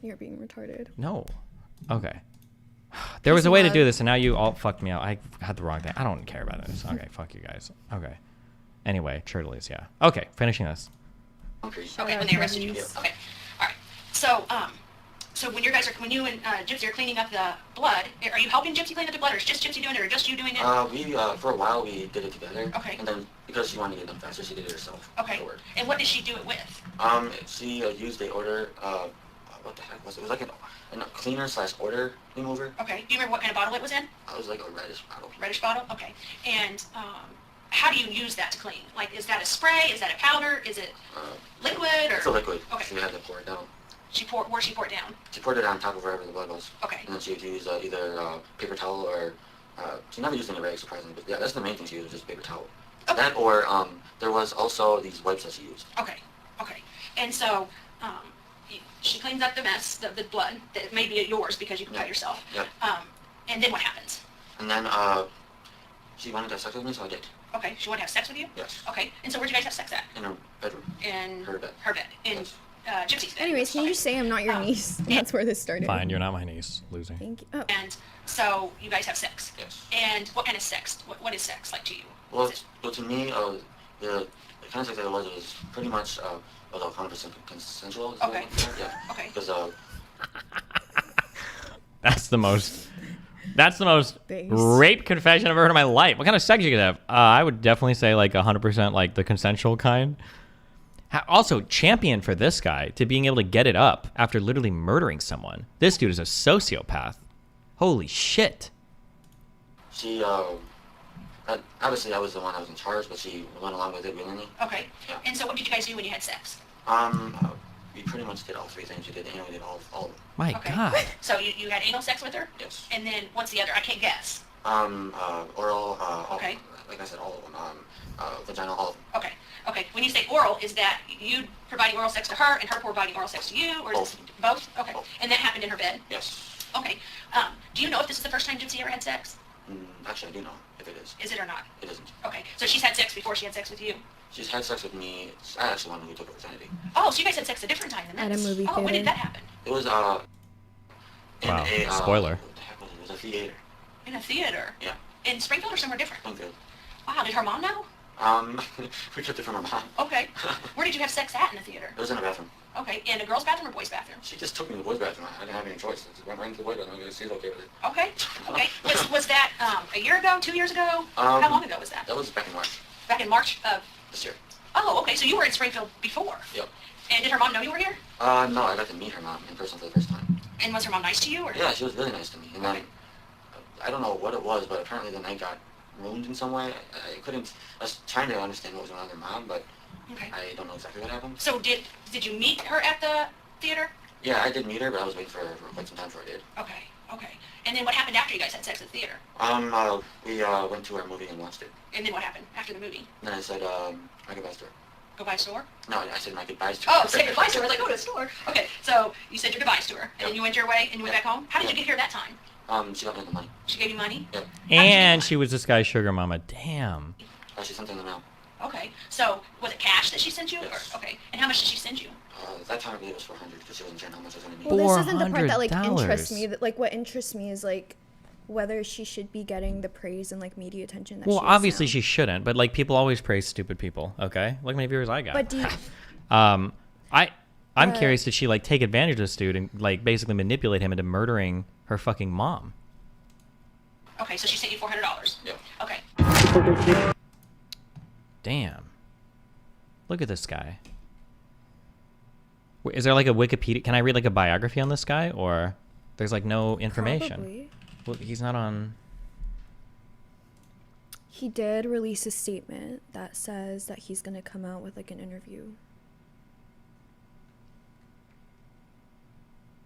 You're being retarded. No. Okay. There was a way to do this, and now you all fucked me out. I had the wrong thing. I don't care about this. Okay, fuck you guys. Okay. Anyway, Turtles, yeah. Okay, finishing this. Okay, when they arrested you. Okay, all right. So when you and Gypsy are cleaning up the blood, are you helping Gypsy clean up the blood, or is just Gypsy doing it, or just you doing it? We for a while we did it together. Okay. And then because she wanted to get done faster, she did it herself. Okay. afterward. And what did she do it with? She used a order. What the heck was it? It was like a cleaner / odor remover. Okay. Do you remember what kind of bottle it was in? It was like a reddish bottle. Reddish bottle. Okay. And how do you use that to clean? Like, is that a spray? Is that a powder? Is it liquid? Or It's a liquid. Okay. So we had to pour it down. Where she poured down? She poured it on top of wherever the blood was. Okay. And then she would use either paper towel or she never used any rags, surprisingly. But yeah, that's the main thing she used, just paper towel. Okay. That or there was also these wipes that she used. Okay. Okay. And so she cleans up the mess, the blood that may be yours because you cut yourself. Yep. And then what happens? And then she wanted to have sex with me, so I did. Okay. She wanted to have sex with you? Yes. Okay. And so where'd you guys have sex at? In her bedroom. In her bed. Her bed. In Gypsy's bed. Anyways, can you just say I'm not your niece? That's where this started. Fine, you're not my niece. Losing. Thank you. Oh. And so you guys have sex. Yes. And what kind of sex? What is sex like to you? Well, to me, the kind of sex that it was pretty much 100% consensual. Okay. Yeah. Okay. Because That's the most Base. rape confession I've ever heard in my life. What kind of sex you could have? I would definitely say like 100% like the consensual kind. Also, champion for this guy to being able to get it up after literally murdering someone. This dude is a sociopath. Holy shit. she obviously I was the one that was in charge, but she went along with it willingly. Okay. Yeah. And so what did you guys do when you had sex? We pretty much did all three things. We did anal, we did all of them. My God. So you had anal sex with her? Yes. And then what's the other? I can't guess. Oral. Okay. Like I said, all of them. Vaginal, all of them. Okay. Okay. When you say oral, is that you providing oral sex to her and her providing oral sex to you, or Both. Both? Okay. And that happened in her bed? Yes. Okay. Do you know if this is the first time Gypsy ever had sex? Actually, I do know if it is. Is it or not? It isn't. Okay. So she's had sex before she had sex with you? She's had sex with me. I actually one who took her virginity. Oh, so you guys had sex a different time than At a this? movie Oh, when theater. did that happen? It was in Wow, a spoiler. What the heck was it? It was a theater. In a theater? Yeah. In Springfield or somewhere different? Springfield. Wow, did her mom know? We took it from her mom. Okay. Where did you have sex at in the theater? It was in a bathroom. Okay, in a girl's bathroom or boys' bathroom? She just took me to the boys' bathroom. I didn't have any choice. I just went right into the boys' bathroom. She's okay with it. Okay, okay. Was that a year ago, 2 years ago? How long ago was that? That was back in March. Back in March of... This year. Oh, okay, so you were in Springfield before? Yep. And did her mom know you were here? No, I got to meet her mom in person for the first time. And was her mom nice to you, or? Yeah, she was really nice to me. And then, I don't know what it was, but apparently the night got ruined in some way. I was trying to understand what was going on with her mom, but Okay. I don't know exactly what happened. So did you meet her at the theater? Yeah, I did meet her, but I was waiting for quite some time before I did. Okay. And then what happened after you guys had sex at the theater? We went to our movie and watched it. And then what happened after the movie? And then I said, my goodbyes to her. Go buy a store? No, I said my goodbyes to her. Oh, say goodbyes to her. I was like, go to the store. Okay, so you said your goodbyes to her, and then you went your way, and you went back home? How did you get here that time? She got me the money. She gave you money? Yep. And she was this guy's sugar mama. Damn. She sent in the mail. Okay, so was it cash that she sent you? Yes. Or, okay, and how much did she send you? At that time I believe it was 400 because she wasn't sure how much I was going to need. Well, this isn't the part that like interests $400. me. That like what interests me is like whether she should be getting the praise and like media attention that Well, she is obviously now. she shouldn't, but like people always praise stupid people. Okay, look how many viewers I got. But do you, I'm curious, did she like take advantage of this dude and like basically manipulate him into murdering her fucking mom? Okay, so she sent you $400. Yep. Okay. Damn. Look at this guy. Is there like a Wikipedia? Can I read like a biography on this guy, or there's like no information? Probably. Well, he's not on. He did release a statement that says that he's gonna come out with like an interview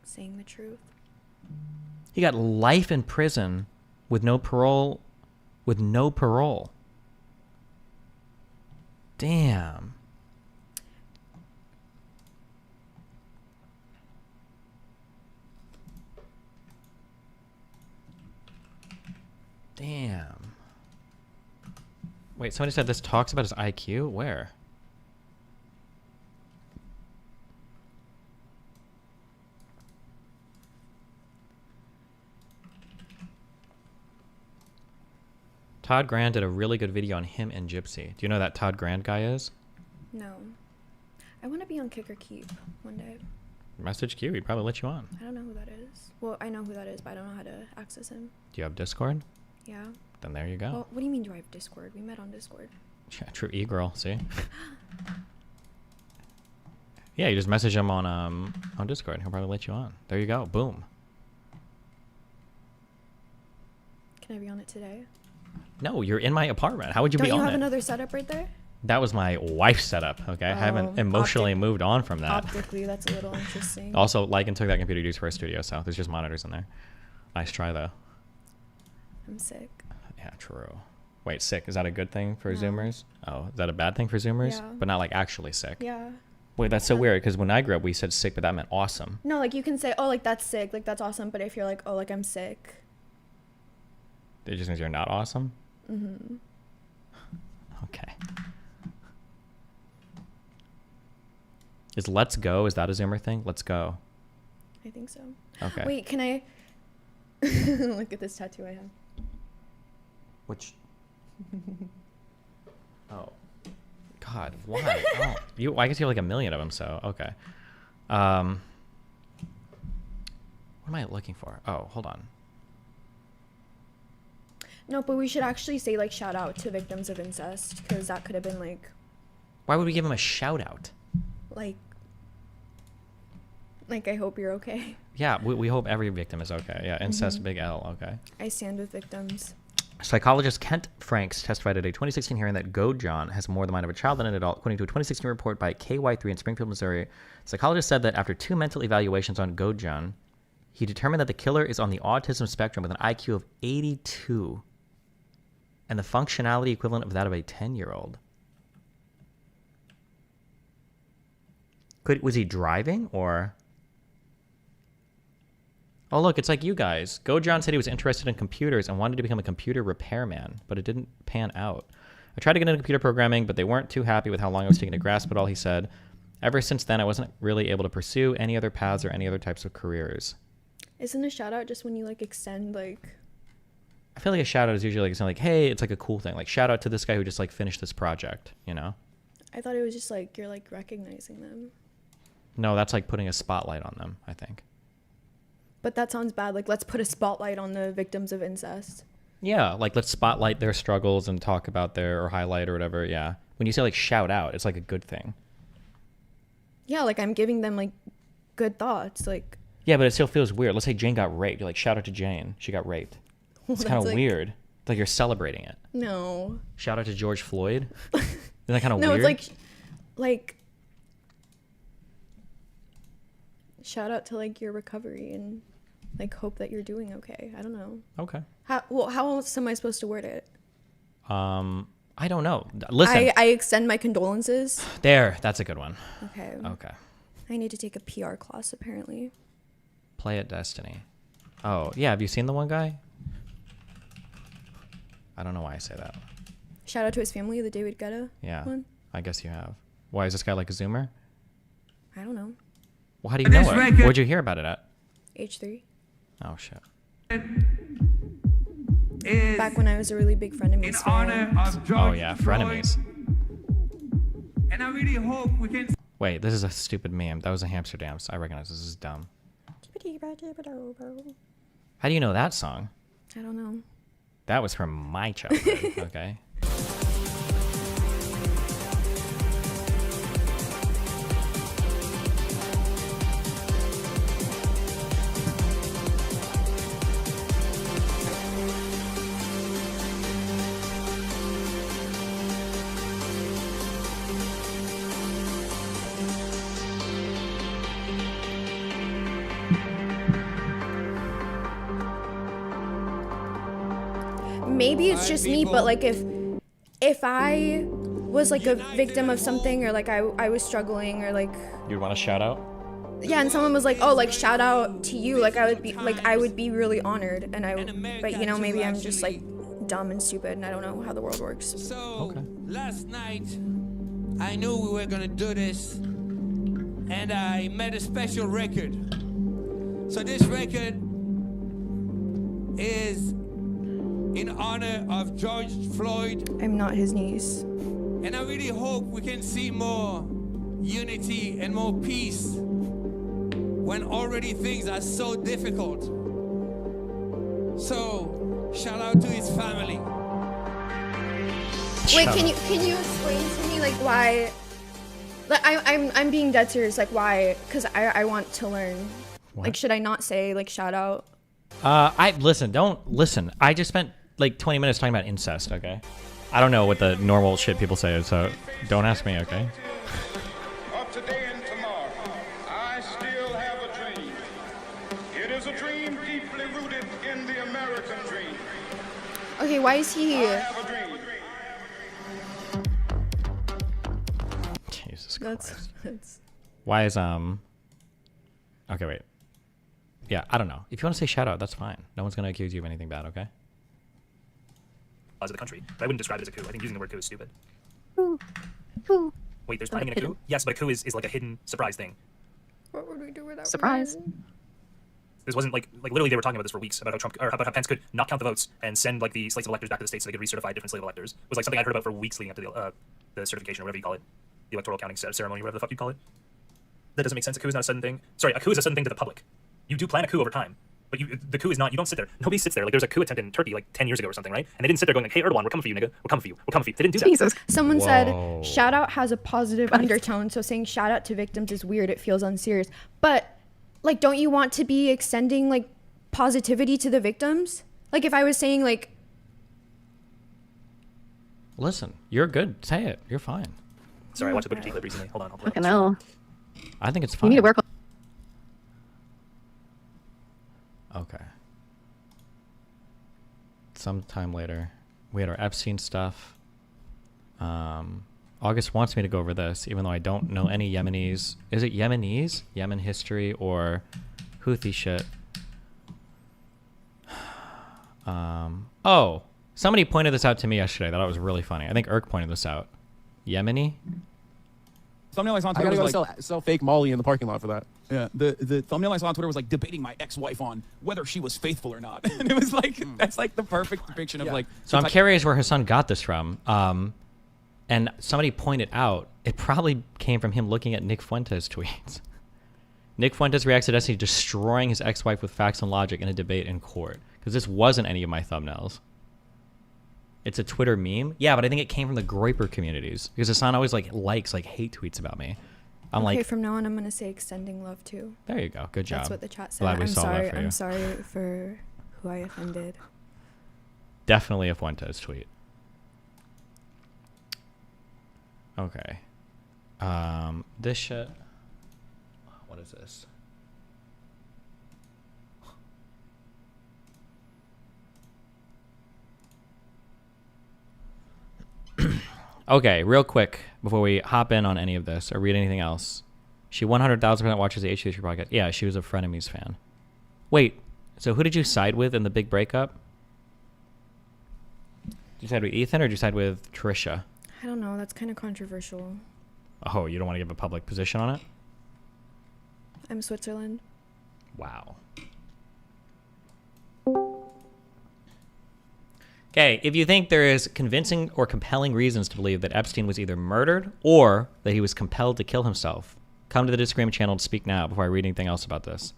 saying the truth. He got life in prison with no parole. With no parole. Damn. Damn. Wait, somebody said this talks about his IQ? Where? Todd Grand did a really good video on him and Gypsy. Do you know who that Todd Grand guy is? No. I want to be on Kick or Keep one day. Message Q, he'd probably let you on. I don't know who that is. Well, I know who that is, but I don't know how to access him. Do you have Discord? Yeah. Then there you go. Well, what do you mean do I have Discord? We met on Discord. Yeah, true e-girl, see? Yeah, you just message him on Discord. He'll probably let you on. There you go. Boom. Can I be on it today? No, you're in my apartment. How would you Don't be you on have it? another setup right there? That was my wife's setup, okay? I haven't Oh, emotionally moved on from that. Optically, that's a little interesting. Also, Lycan took that computer to use for a studio, so there's just monitors in there. Nice try, though. I'm sick. Yeah, true. Wait, sick. Is that a good thing for No. Zoomers? Oh, is that a bad thing for Zoomers? Yeah. But not like actually sick. Yeah. Wait, that's so weird because when I grew up, we said sick, but that meant awesome. No, like you can say, oh, like that's sick, like that's awesome. But if you're like, oh, like I'm sick. It just means you're not awesome? Mm-hmm. Okay. Is let's go, is that a Zoomer thing? Let's go. I think so. Okay. Wait, can I look at this tattoo I have? Which? Oh. God, why? Oh, I guess you have like a million of them, so okay. What am I looking for? Oh, hold on. No, but we should actually say like shout out to victims of incest because that could have been like Why would we give him a shout out? like I hope you're okay. Yeah, we hope every victim is okay. Yeah, incest, big L, okay. I stand with victims. Psychologist Kent Franks testified at a 2016 hearing that Go John has more the mind of a child than an adult. According to a 2016 report by KY3 in Springfield, Missouri, psychologists said that after 2 mental evaluations on Go John, he determined that the killer is on the autism spectrum with an IQ of 82 and the functionality equivalent of that of a 10-year-old. Was he driving or... Oh, look, it's like you guys. Go John said he was interested in computers and wanted to become a computer repairman, but it didn't pan out. I tried to get into computer programming, but they weren't too happy with how long I was taking to grasp it all, he said. Ever since then, I wasn't really able to pursue any other paths or any other types of careers. Isn't a shout out just when you like extend like I feel like a shout out is usually like something like, hey, it's like a cool thing. Like, shout out to this guy who just like finished this project, you know? I thought it was just like you're like recognizing them. No, that's like putting a spotlight on them, I think. But that sounds bad. Like let's put a spotlight on the victims of incest. Yeah, like let's spotlight their struggles and talk about their, or highlight or whatever, yeah. When you say like shout out, it's like a good thing. Yeah, like I'm giving them like good thoughts. Like Yeah, but it still feels weird. Let's say Jane got raped. You're like, shout out to Jane. She got raped. It's kind of That's like- weird. It's like you're celebrating it. No. Shout out to George Floyd. Isn't that kind of No, weird? it's like shout out to like your recovery and like hope that you're doing okay. I don't know. Okay. How else am I supposed to word it? I don't know. Listen. I extend my condolences. There, that's a good one. Okay. Okay. I need to take a PR class apparently. Play at Destiny. Oh, yeah. Have you seen the one guy? I don't know why I say that. Shout out to his family, the David Guetta Yeah. one. I guess you have. Why is this guy like a Zoomer? I don't know. Well, how do you know it? Where'd you hear about it at? H3. Oh, shit. Back when I was a really big Frenemies fan. Oh, yeah. Frenemies. And I really hope we can. Wait, this is a stupid meme. That was a Hamster Dance. I recognize this is dumb. How do you know that song? I don't know. That was from my childhood. Okay. Maybe it's just me, but like if I was like a victim of something or like I was struggling or like You'd want to shout out? yeah, and someone was like, "Oh, like shout out to you." Like I would be really honored and but you know, maybe I'm just like dumb and stupid and I don't know how the world works. So last night, I knew we were gonna do this, and I made a special record. So this record is in honor of George Floyd. I'm not his niece. And I really hope we can see more unity and more peace when already things are so difficult. So, shout out to his family. Wait, can you explain to me like why? Like I'm being dead serious. Like why? Because I want to learn. What? Like should I not say like shout out? Don't listen. I just spent like 20 minutes talking about incest, okay? I don't know what the normal shit people say, so don't ask me, okay? Of today and tomorrow, I still have a dream. It is a dream deeply rooted in the American dream. Okay, why is he? I have a dream. Jesus Christ. That's Why is Okay, wait. Yeah, I don't know. If you want to say shout out, that's fine. No one's gonna accuse you of anything bad, okay? Laws of the country, but I wouldn't describe it as a coup. I think using the word coup is stupid. Wait, there's planning in a coup? Yes, but a coup is like a hidden surprise thing. What would we do without Surprise. This wasn't like literally they were talking about this for weeks about how Trump or about how Pence could not count the votes and send like the slates of electors back to the states so they could recertify different slate of electors. It was like something I heard about for weeks leading up to the certification or whatever you call it, the electoral counting ceremony, whatever the fuck you call it. That doesn't make sense. A coup is not a sudden thing. Sorry, a coup is a sudden thing to the public. You do plan a coup over time, but the coup is not. You don't sit there. Nobody sits there. Like there was a coup attempt in Turkey like 10 years ago or something, right? And they didn't sit there going like, "Hey Erdogan, we're coming for you, nigga. We're coming for you. We're coming for you." They didn't do that. Jesus. Someone Whoa. said shout out has a positive undertone, so saying shout out to victims is weird. It feels unserious. But like, don't you want to be extending like positivity to the victims? Like if I was saying like, Listen, you're good. Say it. You're fine. Sorry, I watched a Booker T clip recently. Hold on. I'll pull it up. Fucking hell. I think it's You fine. need to work on. Okay. Sometime later, we had our Epstein stuff. August wants me to go over this, even though I don't know any Yemenis. Is it Yemenis? Yemen history or Houthi shit? Oh, somebody pointed this out to me yesterday. I thought it was really funny. I think Irk pointed this out. Yemeni? Thumbnail I saw on I Twitter gotta was go like, sell fake Molly in the parking lot for that. yeah, the thumbnail I saw on Twitter was like debating my ex-wife on whether she was faithful or not, and it was like that's like the perfect depiction of like. So I'm curious where her son got this from. And somebody pointed out it probably came from him looking at Nick Fuentes' tweets. Nick Fuentes reacts to Destiny destroying his ex-wife with facts and logic in a debate in court. Because this wasn't any of my thumbnails. It's a Twitter meme. Yeah, but I think it came from the Groiper communities. Because Hassan always likes hate tweets about me. I'm okay, like, from now on, I'm gonna say extending love too. there you go. Good job. That's what the chat said. Glad we I'm solved sorry. that for you. I'm sorry for who I offended. Definitely a Fuentes tweet. Okay. This shit. What is this? Okay, real quick before we hop in on any of this or read anything else. She 100,000% watches the HTH podcast. Yeah, she was a Frenemies fan. Wait, so who did you side with in the big breakup? Did you side with Ethan or did you side with Trisha? I don't know. That's kind of controversial. Oh, you don't want to give a public position on it? I'm Switzerland. Wow. Okay, if you think there is convincing or compelling reasons to believe that Epstein was either murdered or that he was compelled to kill himself, come to the Disagreement channel to speak now before I read anything else about this.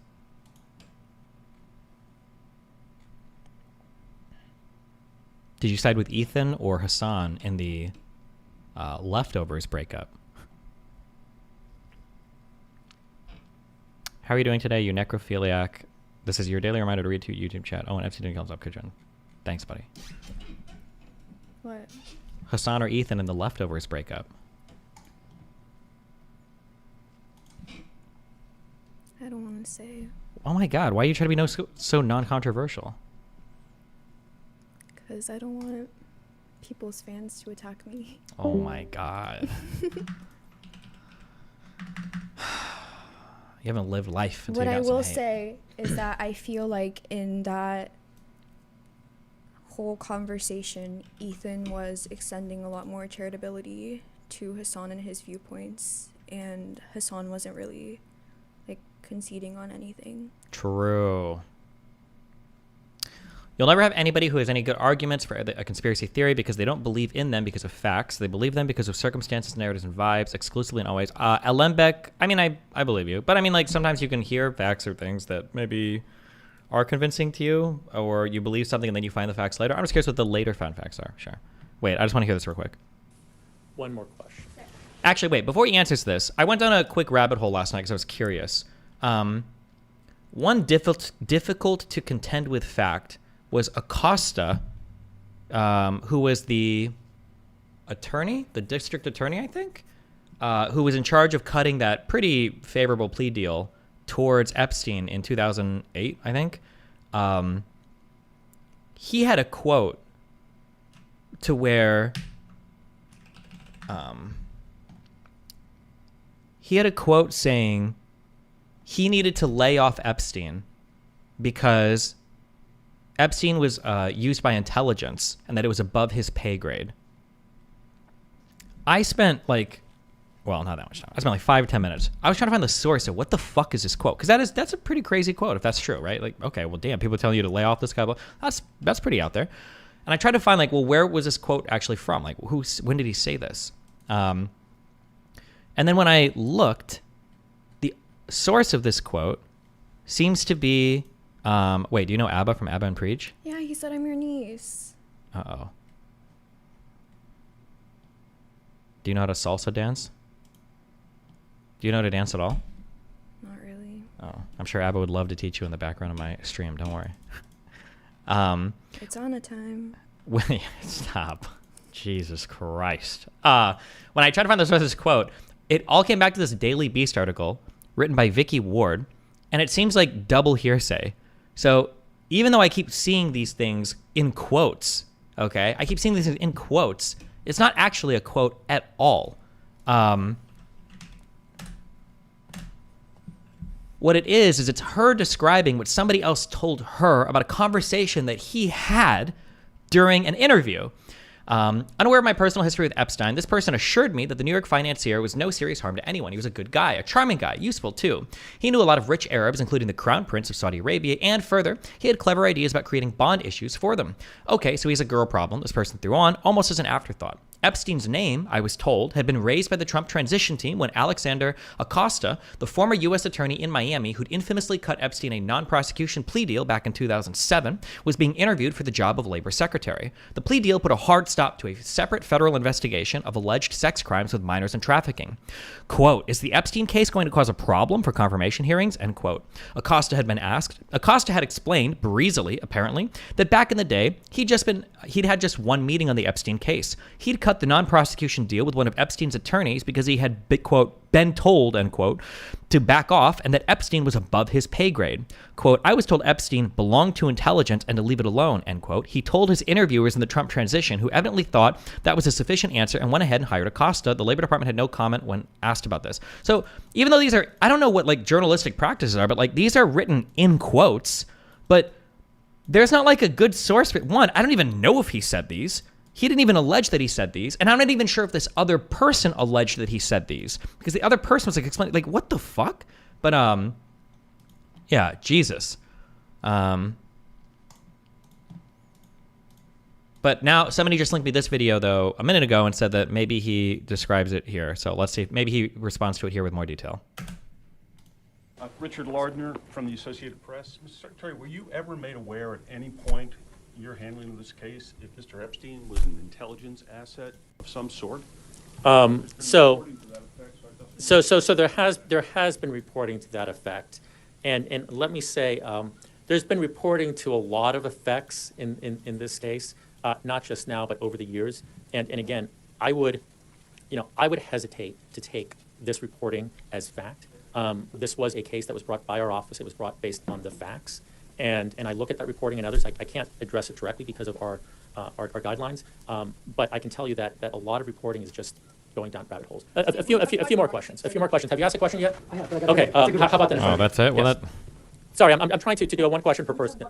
Did you side with Ethan or Hassan in the Leftovers breakup? How are you doing today, you necrophiliac? This is your daily reminder to read to YouTube chat. Oh, and Epstein didn't kill himself. Kitchen. Thanks, buddy. What? Hassan or Ethan in the Leftovers breakup? I don't want to say. Oh my God, why are you trying to be so non-controversial? Because I don't want people's fans to attack me. Oh my God. You haven't lived life until What you I got some will hate. say is that I feel like in that whole conversation, Ethan was extending a lot more charitability to Hassan and his viewpoints, and Hassan wasn't really like conceding on anything. True. You'll never have anybody who has any good arguments for a conspiracy theory because they don't believe in them because of facts. They believe them because of circumstances, narratives, and vibes, exclusively and always. Alembeck, I mean, I believe you. But I mean, like, sometimes you can hear facts or things that maybe are convincing to you, or you believe something and then you find the facts later. I'm just curious what the later found facts are. Sure. Wait, I just want to hear this real quick. One more question. Actually, wait, before he answers this, I went down a quick rabbit hole last night because I was curious. One difficult to contend with fact was Acosta, who was the attorney, the district attorney, I think, who was in charge of cutting that pretty favorable plea deal towards Epstein in 2008, I think. He had a quote to where he had a quote saying he needed to lay off Epstein because Epstein was used by intelligence and that it was above his pay grade. I spent like, well, not that much time. I spent like 5 or 10 minutes. I was trying to find the source of what the fuck is this quote? Because that's a pretty crazy quote if that's true, right? Like, okay, well, damn, people telling you to lay off this guy. That's pretty out there. And I tried to find like, well, where was this quote actually from? Like, when did he say this? And then when I looked, the source of this quote seems to be, wait, do you know ABBA from ABBA and Preach? Yeah, he said I'm your niece. Uh-oh. Do you know how to salsa dance? Do you know how to dance at all? Not really. Oh, I'm sure ABBA would love to teach you in the background of my stream. Don't worry. It's on a time. Stop. Jesus Christ. When I tried to find the source of this quote, it all came back to this Daily Beast article written by Vicky Ward, and it seems like double hearsay. So even though I keep seeing these things in quotes, okay, I keep seeing these things in quotes, it's not actually a quote at all. What it is it's her describing what somebody else told her about a conversation that he had during an interview. Unaware of my personal history with Epstein, this person assured me that the New York financier was no serious harm to anyone. He was a good guy, a charming guy, useful too. He knew a lot of rich Arabs, including the Crown Prince of Saudi Arabia, and further, he had clever ideas about creating bond issues for them. Okay, so he's a girl problem, this person threw on, almost as an afterthought. Epstein's name, I was told, had been raised by the Trump transition team when Alexander Acosta, the former U.S. attorney in Miami who'd infamously cut Epstein a non-prosecution plea deal back in 2007, was being interviewed for the job of labor secretary. The plea deal put a hard stop to a separate federal investigation of alleged sex crimes with minors and trafficking. Quote, is the Epstein case going to cause a problem for confirmation hearings? End quote. Acosta had been asked. Acosta had explained, breezily apparently, that back in the day, he'd had just one meeting on the Epstein case. He'd cut the non-prosecution deal with one of Epstein's attorneys because he had, quote, been told, end quote, to back off, and that Epstein was above his pay grade. Quote, I was told Epstein belonged to intelligence and to leave it alone, end quote. He told his interviewers in the Trump transition, who evidently thought that was a sufficient answer and went ahead and hired Acosta. The Labor Department had no comment when asked about this. So even though these are, I don't know what like journalistic practices are, but like these are written in quotes, but there's not like a good source. One, I don't even know if he said these. He didn't even allege that he said these. And I'm not even sure if this other person alleged that he said these, because the other person was like explaining, like, what the fuck? But, yeah, Jesus. But now somebody just linked me this video, though, a minute ago and said that maybe he describes it here. So let's see if maybe he responds to it here with more detail. Richard Lardner from the Associated Press. Mr. Secretary, were you ever made aware at any point in your handling of this case if Mr. Epstein was an intelligence asset of some sort? So there has been reporting to that effect, and let me say there's been reporting to a lot of effects in this case, not just now but over the years. And again, I would hesitate to take this reporting as fact. This was a case that was brought by our office. It was brought based on the facts. And I look at that reporting and others. I can't address it directly because of our guidelines. But I can tell you that a lot of reporting is just going down rabbit holes. A few more questions. Have you asked a question yet? Okay. How about this? Oh, that's it? Well, yes. Sorry, I'm trying to do a one question per person.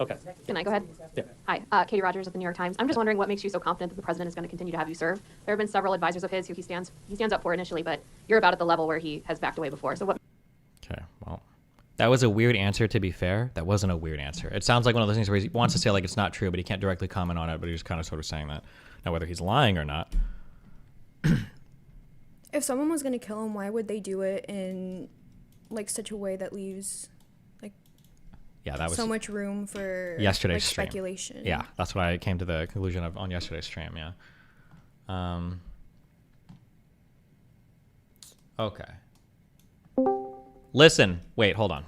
Okay. Can I go ahead? Yeah. Hi, Katie Rogers of the New York Times. I'm just wondering what makes you so confident that the president is going to continue to have you serve. There have been several advisors of his who he stands up for initially, but you're about at the level where he has backed away before. So what? Okay, well, that was a weird answer, to be fair. That wasn't a weird answer. It sounds like one of those things where he wants to say like it's not true, but he can't directly comment on it, but he's kind of sort of saying that. Now, whether he's lying or not. If someone was going to kill him, why would they do it in like such a way that leaves like that was so much room for yesterday's like, stream. speculation? Yeah, that's what I came to the conclusion of on yesterday's stream, yeah. Okay. Listen. Wait, hold on.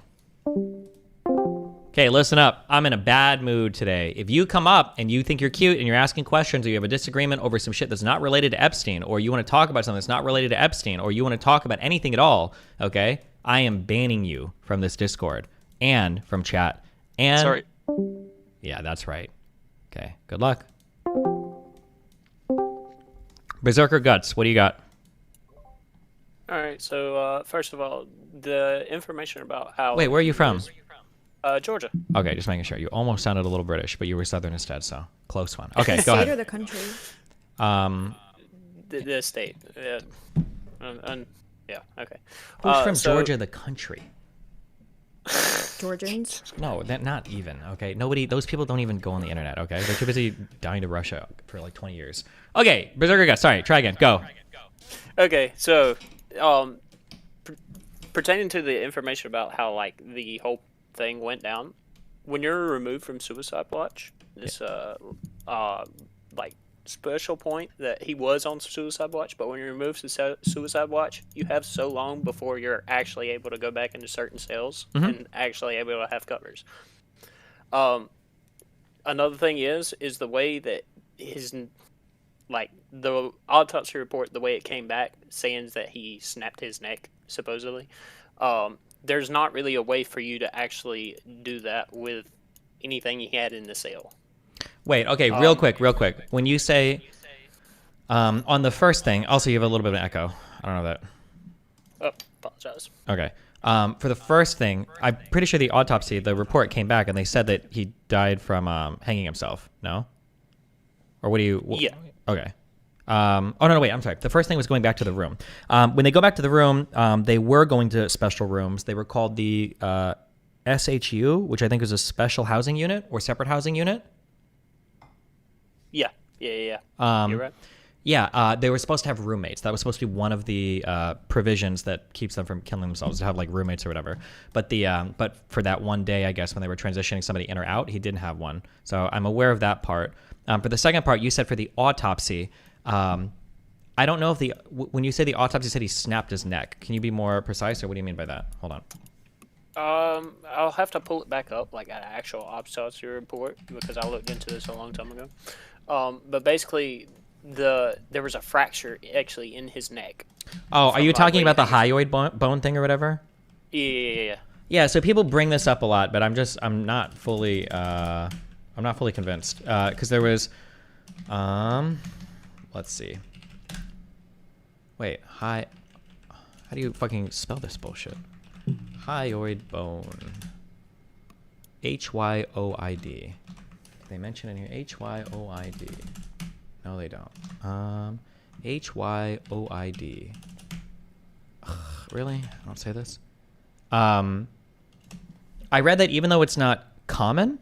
Okay, listen up. I'm in a bad mood today. If you come up and you think you're cute and you're asking questions or you have a disagreement over some shit that's not related to Epstein, or you want to talk about something that's not related to Epstein, or you want to talk about anything at all, okay, I am banning you from this Discord and from chat. And sorry. Yeah, that's right. Okay, good luck. Berserker Guts, what do you got? All right, so first of all, the information about how... Wait, where are you from? Georgia. Okay, just making sure. You almost sounded a little British, but you were Southern instead, so close one. Okay, the go ahead. state or the country? The state. Yeah, okay. Who's from Georgia, the country? Georgians? No, that not even, okay? Those people don't even go on the internet, okay? They're too busy dying to Russia for like 20 years. Okay, Berserker Guts, sorry, try again, go. Okay, so, pertaining to the information about how, like, the whole thing went down, when you're removed from Suicide Watch, this, like, special point that he was on Suicide Watch, but when you're removed from Suicide Watch, you have so long before you're actually able to go back into certain cells and actually able to have covers. Another thing is the way that his, like, the autopsy report, the way it came back, saying that he snapped his neck, supposedly, there's not really a way for you to actually do that with anything he had in the cell. Wait, okay, real quick. When you say, on the first thing, also you have a little bit of an echo. I don't know that. Oh, apologize. Okay. For the first thing, I'm pretty sure the autopsy, the report came back and they said that he died from hanging himself, no? Or what do you... Yeah. Okay. Oh, no, wait, I'm sorry. The first thing was going back to the room. When they go back to the room, they were going to special rooms. They were called the SHU, which I think is a special housing unit or separate housing unit. Yeah. You're right. Yeah, they were supposed to have roommates. That was supposed to be one of the provisions that keeps them from killing themselves, to have like roommates or whatever. But but for that one day, I guess when they were transitioning somebody in or out, he didn't have one. So I'm aware of that part. For the second part, you said for the autopsy, I don't know if when you say the autopsy, you said he snapped his neck. Can you be more precise, or what do you mean by that? Hold on. I'll have to pull it back up, like an actual autopsy report, because I looked into this a long time ago. But basically, there was a fracture actually in his neck. Oh, are you talking about the hyoid bone thing or whatever? Yeah. Yeah. So people bring this up a lot, but I'm not fully convinced because there was, let's see. Wait, how do you fucking spell this bullshit? Hyoid bone. Hyoid. They mention in here Hyoid. No, they don't. Hyoid. Ugh, really? I don't say this. I read that even though it's not common,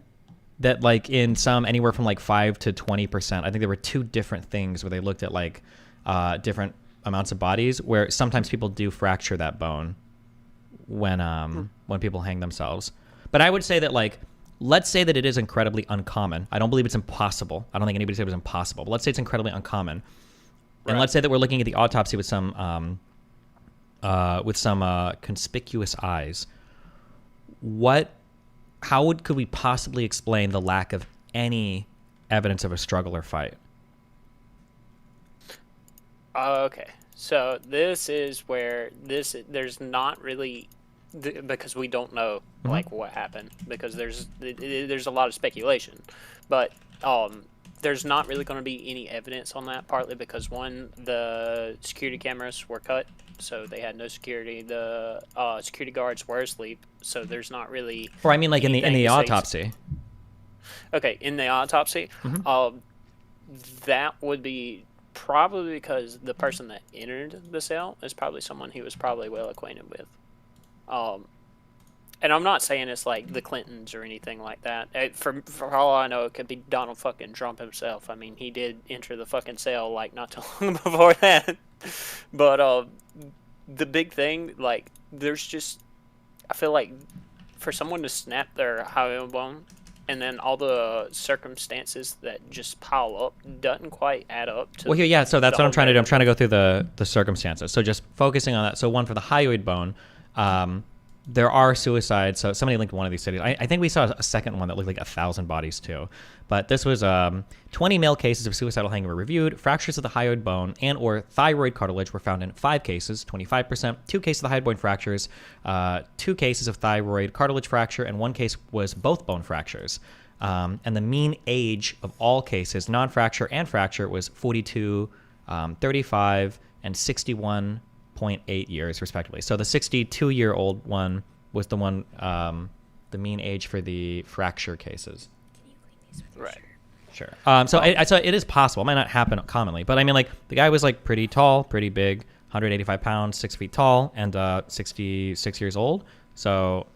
that like in some anywhere from like 5 to 20%. I think there were 2 different things where they looked at like different amounts of bodies where sometimes people do fracture that bone when people hang themselves. But I would say that like, let's say that it is incredibly uncommon. I don't believe it's impossible. I don't think anybody said it was impossible, but let's say it's incredibly uncommon. Right. And let's say that we're looking at the autopsy with some conspicuous eyes. Could we possibly explain the lack of any evidence of a struggle or fight? Okay, so this is where there's not really, because we don't know like what happened, because there's a lot of speculation, but there's not really going to be any evidence on that, partly because one, the security cameras were cut, so they had no security. The security guards were asleep, so there's not really. Or I mean, like in the autopsy. Okay, in the autopsy, that would be probably because the person that entered the cell is probably someone he was probably well acquainted with. And I'm not saying it's like the Clintons or anything like that. For all I know, it could be Donald fucking Trump himself. I mean, he did enter the fucking cell like not too long before that. But the big thing, like, there's just, I feel like for someone to snap their hyoid bone and then all the circumstances that just pile up doesn't quite add up to. Well, yeah. So that's what I'm trying to do. I'm trying to go through the circumstances. So just focusing on that. So one, for the hyoid bone, there are suicides. So somebody linked one of these cities. I think we saw a second one that looked like 1,000 bodies too. But this was 20 male cases of suicidal hanging were reviewed. Fractures of the hyoid bone and or thyroid cartilage were found in 5 cases, 25%. 2 cases of the hyoid bone fractures, 2 cases of thyroid cartilage fracture, and 1 case was both bone fractures. And the mean age of all cases, non-fracture and fracture, was 42, 35, and 61.8 years, respectively. So the 62-year-old one was the one, the mean age for the fracture cases. Right. Sure. So it is possible. It might not happen commonly, but I mean, like, the guy was like pretty tall, pretty big, 185 pounds, 6 feet tall, and 66 years old. So,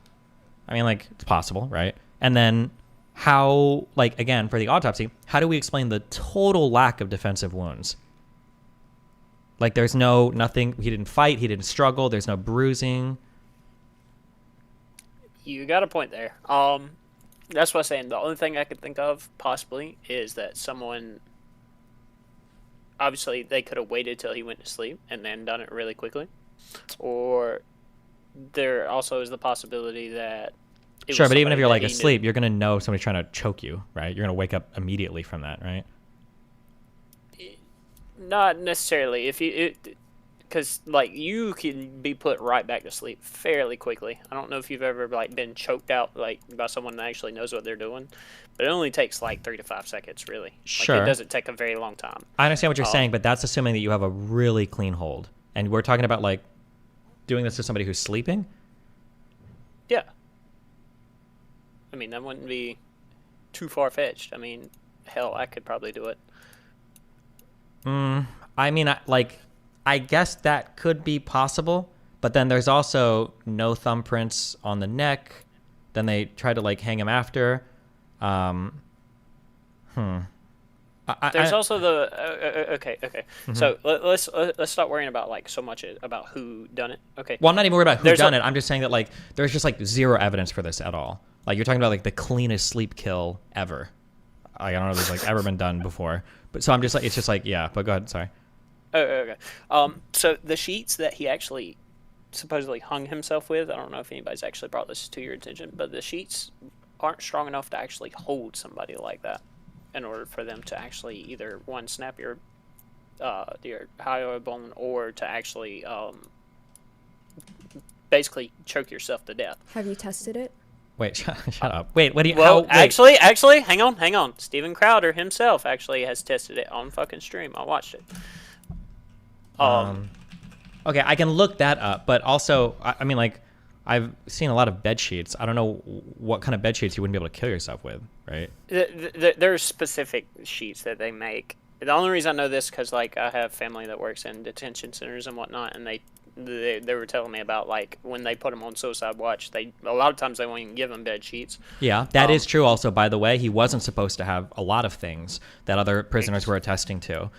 I mean, like, it's possible, right? And then how, like, again, for the autopsy, how do we explain the total lack of defensive wounds? Like, there's nothing, he didn't fight, he didn't struggle, there's no bruising. You got a point there. That's what I'm saying. The only thing I could think of, possibly, is that someone, obviously, they could have waited till he went to sleep and then done it really quickly. Or there also is the possibility that Sure, but even if you're like asleep, you're going to know somebody's trying to choke you, right? You're going to wake up immediately from that, right? Not necessarily. Because like you can be put right back to sleep fairly quickly. I don't know if you've ever like been choked out like by someone that actually knows what they're doing, but it only takes like 3 to 5 seconds, really. Sure. Like, it doesn't take a very long time. I understand what you're saying, but that's assuming that you have a really clean hold, and we're talking about like doing this to somebody who's sleeping. Yeah. I mean, that wouldn't be too far-fetched. I mean, hell, I could probably do it. I mean, I guess that could be possible, but then there's also no thumbprints on the neck. Then they try to like hang him after. There's also the okay. Mhm. So let's stop worrying about like so much about who done it. Okay. Well, I'm not even worried about who There's done it. I'm just saying that like there's just like zero evidence for this at all. Like you're talking about like the cleanest sleep kill ever. I don't know if it's like ever been done before. But so I'm just like it's just like yeah. But go ahead. Sorry. Oh, okay. So the sheets that he actually supposedly hung himself with, I don't know if anybody's actually brought this to your attention, but the sheets aren't strong enough to actually hold somebody like that in order for them to actually either one snap your hyoid bone or to actually basically choke yourself to death. Have you tested it? Wait, shut up. Wait, what do you? Well, how, actually, hang on. Steven Crowder himself actually has tested it on fucking stream. I watched it. Okay, I can look that up, but also, I mean, like, I've seen a lot of bed sheets. I don't know what kind of bed sheets you wouldn't be able to kill yourself with, right? There's specific sheets that they make. The only reason I know this because, like, I have family that works in detention centers and whatnot, and they were telling me about, like, when they put them on suicide watch, a lot of times they won't even give them bed sheets. Yeah, that is true also, by the way. He wasn't supposed to have a lot of things that other prisoners were attesting to,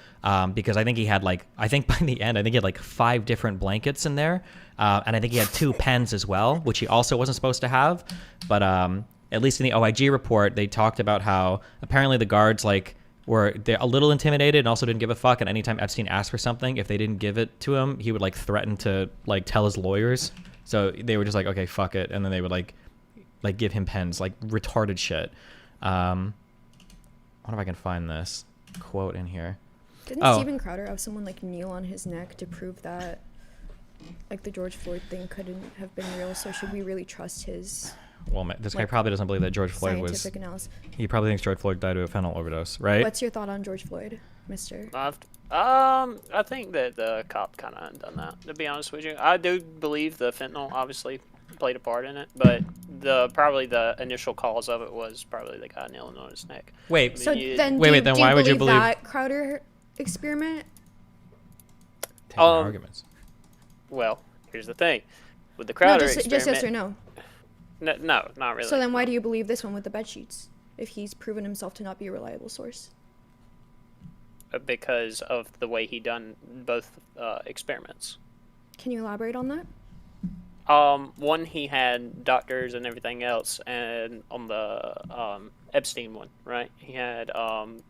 because I think he had, like, I think by the end, I think he had, like, 5 different blankets in there, and I think he had 2 pens as well, which he also wasn't supposed to have, but at least in the OIG report, they talked about how apparently the guards, like, they're a little intimidated and also didn't give a fuck, and anytime Epstein asked for something, if they didn't give it to him, he would like threaten to like tell his lawyers. So they were just like, okay, fuck it, and then they would like give him pens, like retarded shit. I wonder if I can find this quote in here. Didn't Steven Crowder have someone like kneel on his neck to prove that like the George Floyd thing couldn't have been real? So should we really trust his? Well, this guy probably doesn't believe that George Floyd was. Scientific analysis. He probably thinks George Floyd died of a fentanyl overdose, right? What's your thought on George Floyd, Mister? I think that the cop kind of done that. To be honest with you, I do believe the fentanyl obviously played a part in it, but probably the initial cause of it was probably the guy kneeling on his neck. Wait, I mean, So then, then why would you believe that Crowder experiment? arguments? Well, here's the thing, with the Crowder just experiment. yes or no. No, not really. So then why do you believe this one with the bed sheets if he's proven himself to not be a reliable source? Because of the way he done both experiments. Can you elaborate on that? One, he had doctors and everything else, and on the Epstein one, right? He had I'm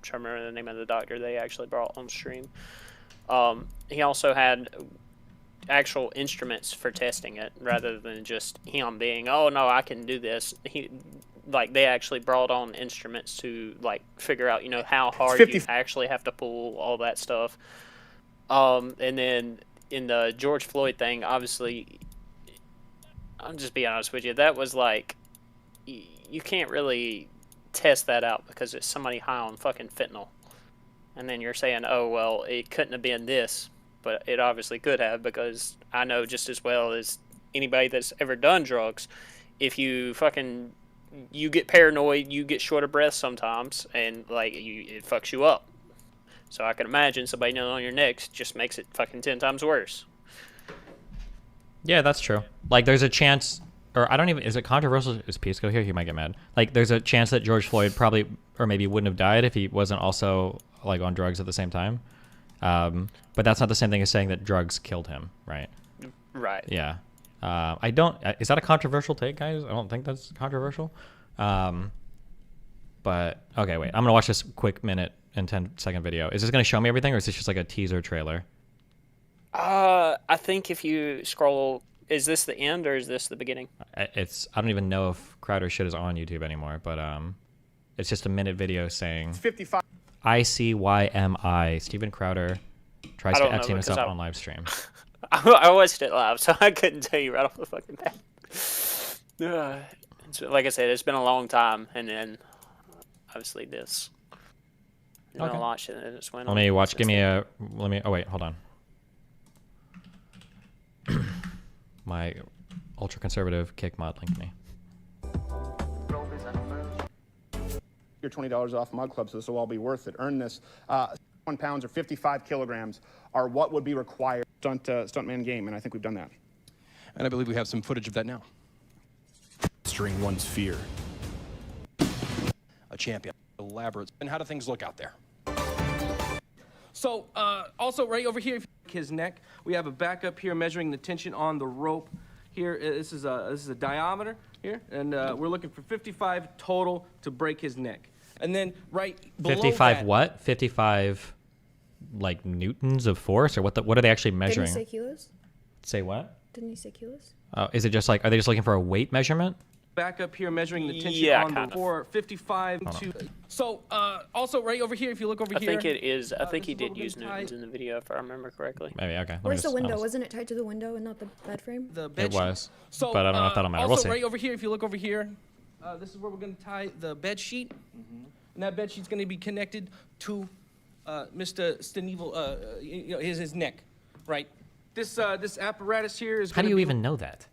trying to remember the name of the doctor they actually brought on stream. He also had actual instruments for testing it rather than just him being, oh no, I can do this. They actually brought on instruments to like figure out, how hard you actually have to pull, all that stuff. And then in the George Floyd thing, obviously, I'm just being honest with you, that was like, you can't really test that out because it's somebody high on fucking fentanyl. And then you're saying, oh well, it couldn't have been this. But it obviously could have, because I know just as well as anybody that's ever done drugs, if you get paranoid, you get short of breath sometimes, and like it fucks you up. So I can imagine somebody kneeling on your neck just makes it fucking 10 times worse. Yeah, that's true. Like there's a chance, or I don't even, is it controversial? Is Pisco here? He might get mad. Like there's a chance that George Floyd probably, or maybe wouldn't have died if he wasn't also like on drugs at the same time. But that's not the same thing as saying that drugs killed him, right? Right. Yeah. Is that a controversial take, guys? I don't think that's controversial. But, okay, wait. I'm going to watch this quick minute and 10-second video. Is this going to show me everything, or is this just like a teaser trailer? I think if you scroll, is this the end or is this the beginning? I don't even know if Crowder shit is on YouTube anymore, but it's just a minute video saying... It's 55. ICYMI. Steven Crowder tries to Epstein himself on live stream. I watched it live, so I couldn't tell you right off the fucking bat. Like I said, it's been a long time, and then obviously this. And I watched it, and it just went on. Let me watch. Oh wait, hold on. My ultra conservative kick mod linked me. You're $20 off Mug Club, so this will all be worth it. Earn this. 1 pounds or 55 kilograms are what would be required stuntman game, and I think we've done that. And I believe we have some footage of that now. Mastering one's fear. A champion elaborate. And how do things look out there? So, also right over here, his neck, we have a backup here measuring the tension on the rope. Here, this is a diameter here, and we're looking for 55 total to break his neck. And then right below 55 that, what? 55 like newtons of force, or what are they actually measuring? Didn't he say kilos? Say what? Didn't he say kilos? Is it just like, are they just looking for a weight measurement? Backup here measuring the tension Yeah, on kind the of. for 55 to. So, also right over here, if you look over I here. think it is. I think this he is did what we're use gonna tie- newtons in the video, if I remember correctly. Maybe, okay. Where's the window? Wasn't it tied to the window and not the bed frame? The bed It sheet. was, So, but I don't know if that'll matter. We'll Also, see. right over here, if you look over here, this is where we're going to tie the bed sheet, and that bed sheet's going to be connected to Mr. Stenevel, his neck, right? This apparatus here is. How do you even know that?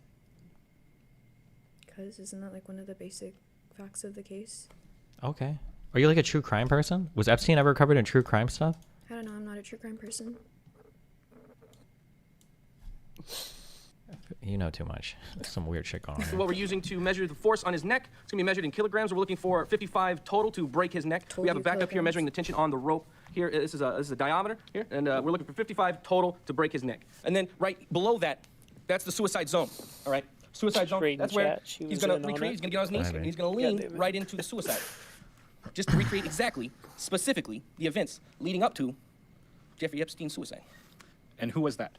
Because isn't that like one of the basic facts of the case? Okay. Are you like a true crime person? Was Epstein ever covered in true crime stuff? I don't know. I'm not a true crime person. You know too much. There's some weird shit going on This is here. what we're using to measure the force on his neck. It's going to be measured in kilograms. We're looking for 55 total to break his neck. We have a backup here measuring the tension on the rope. Here, this is a diameter here, and we're looking for 55 total to break his neck. And then right below that, that's the suicide zone. All right, suicide zone. Reading That's where chat, she he's was going in to on retreat. it. He's going to get on his knees, and he's going to lean right into the suicide, just to recreate exactly, specifically, the events leading up to Jeffrey Epstein's suicide. And who was that?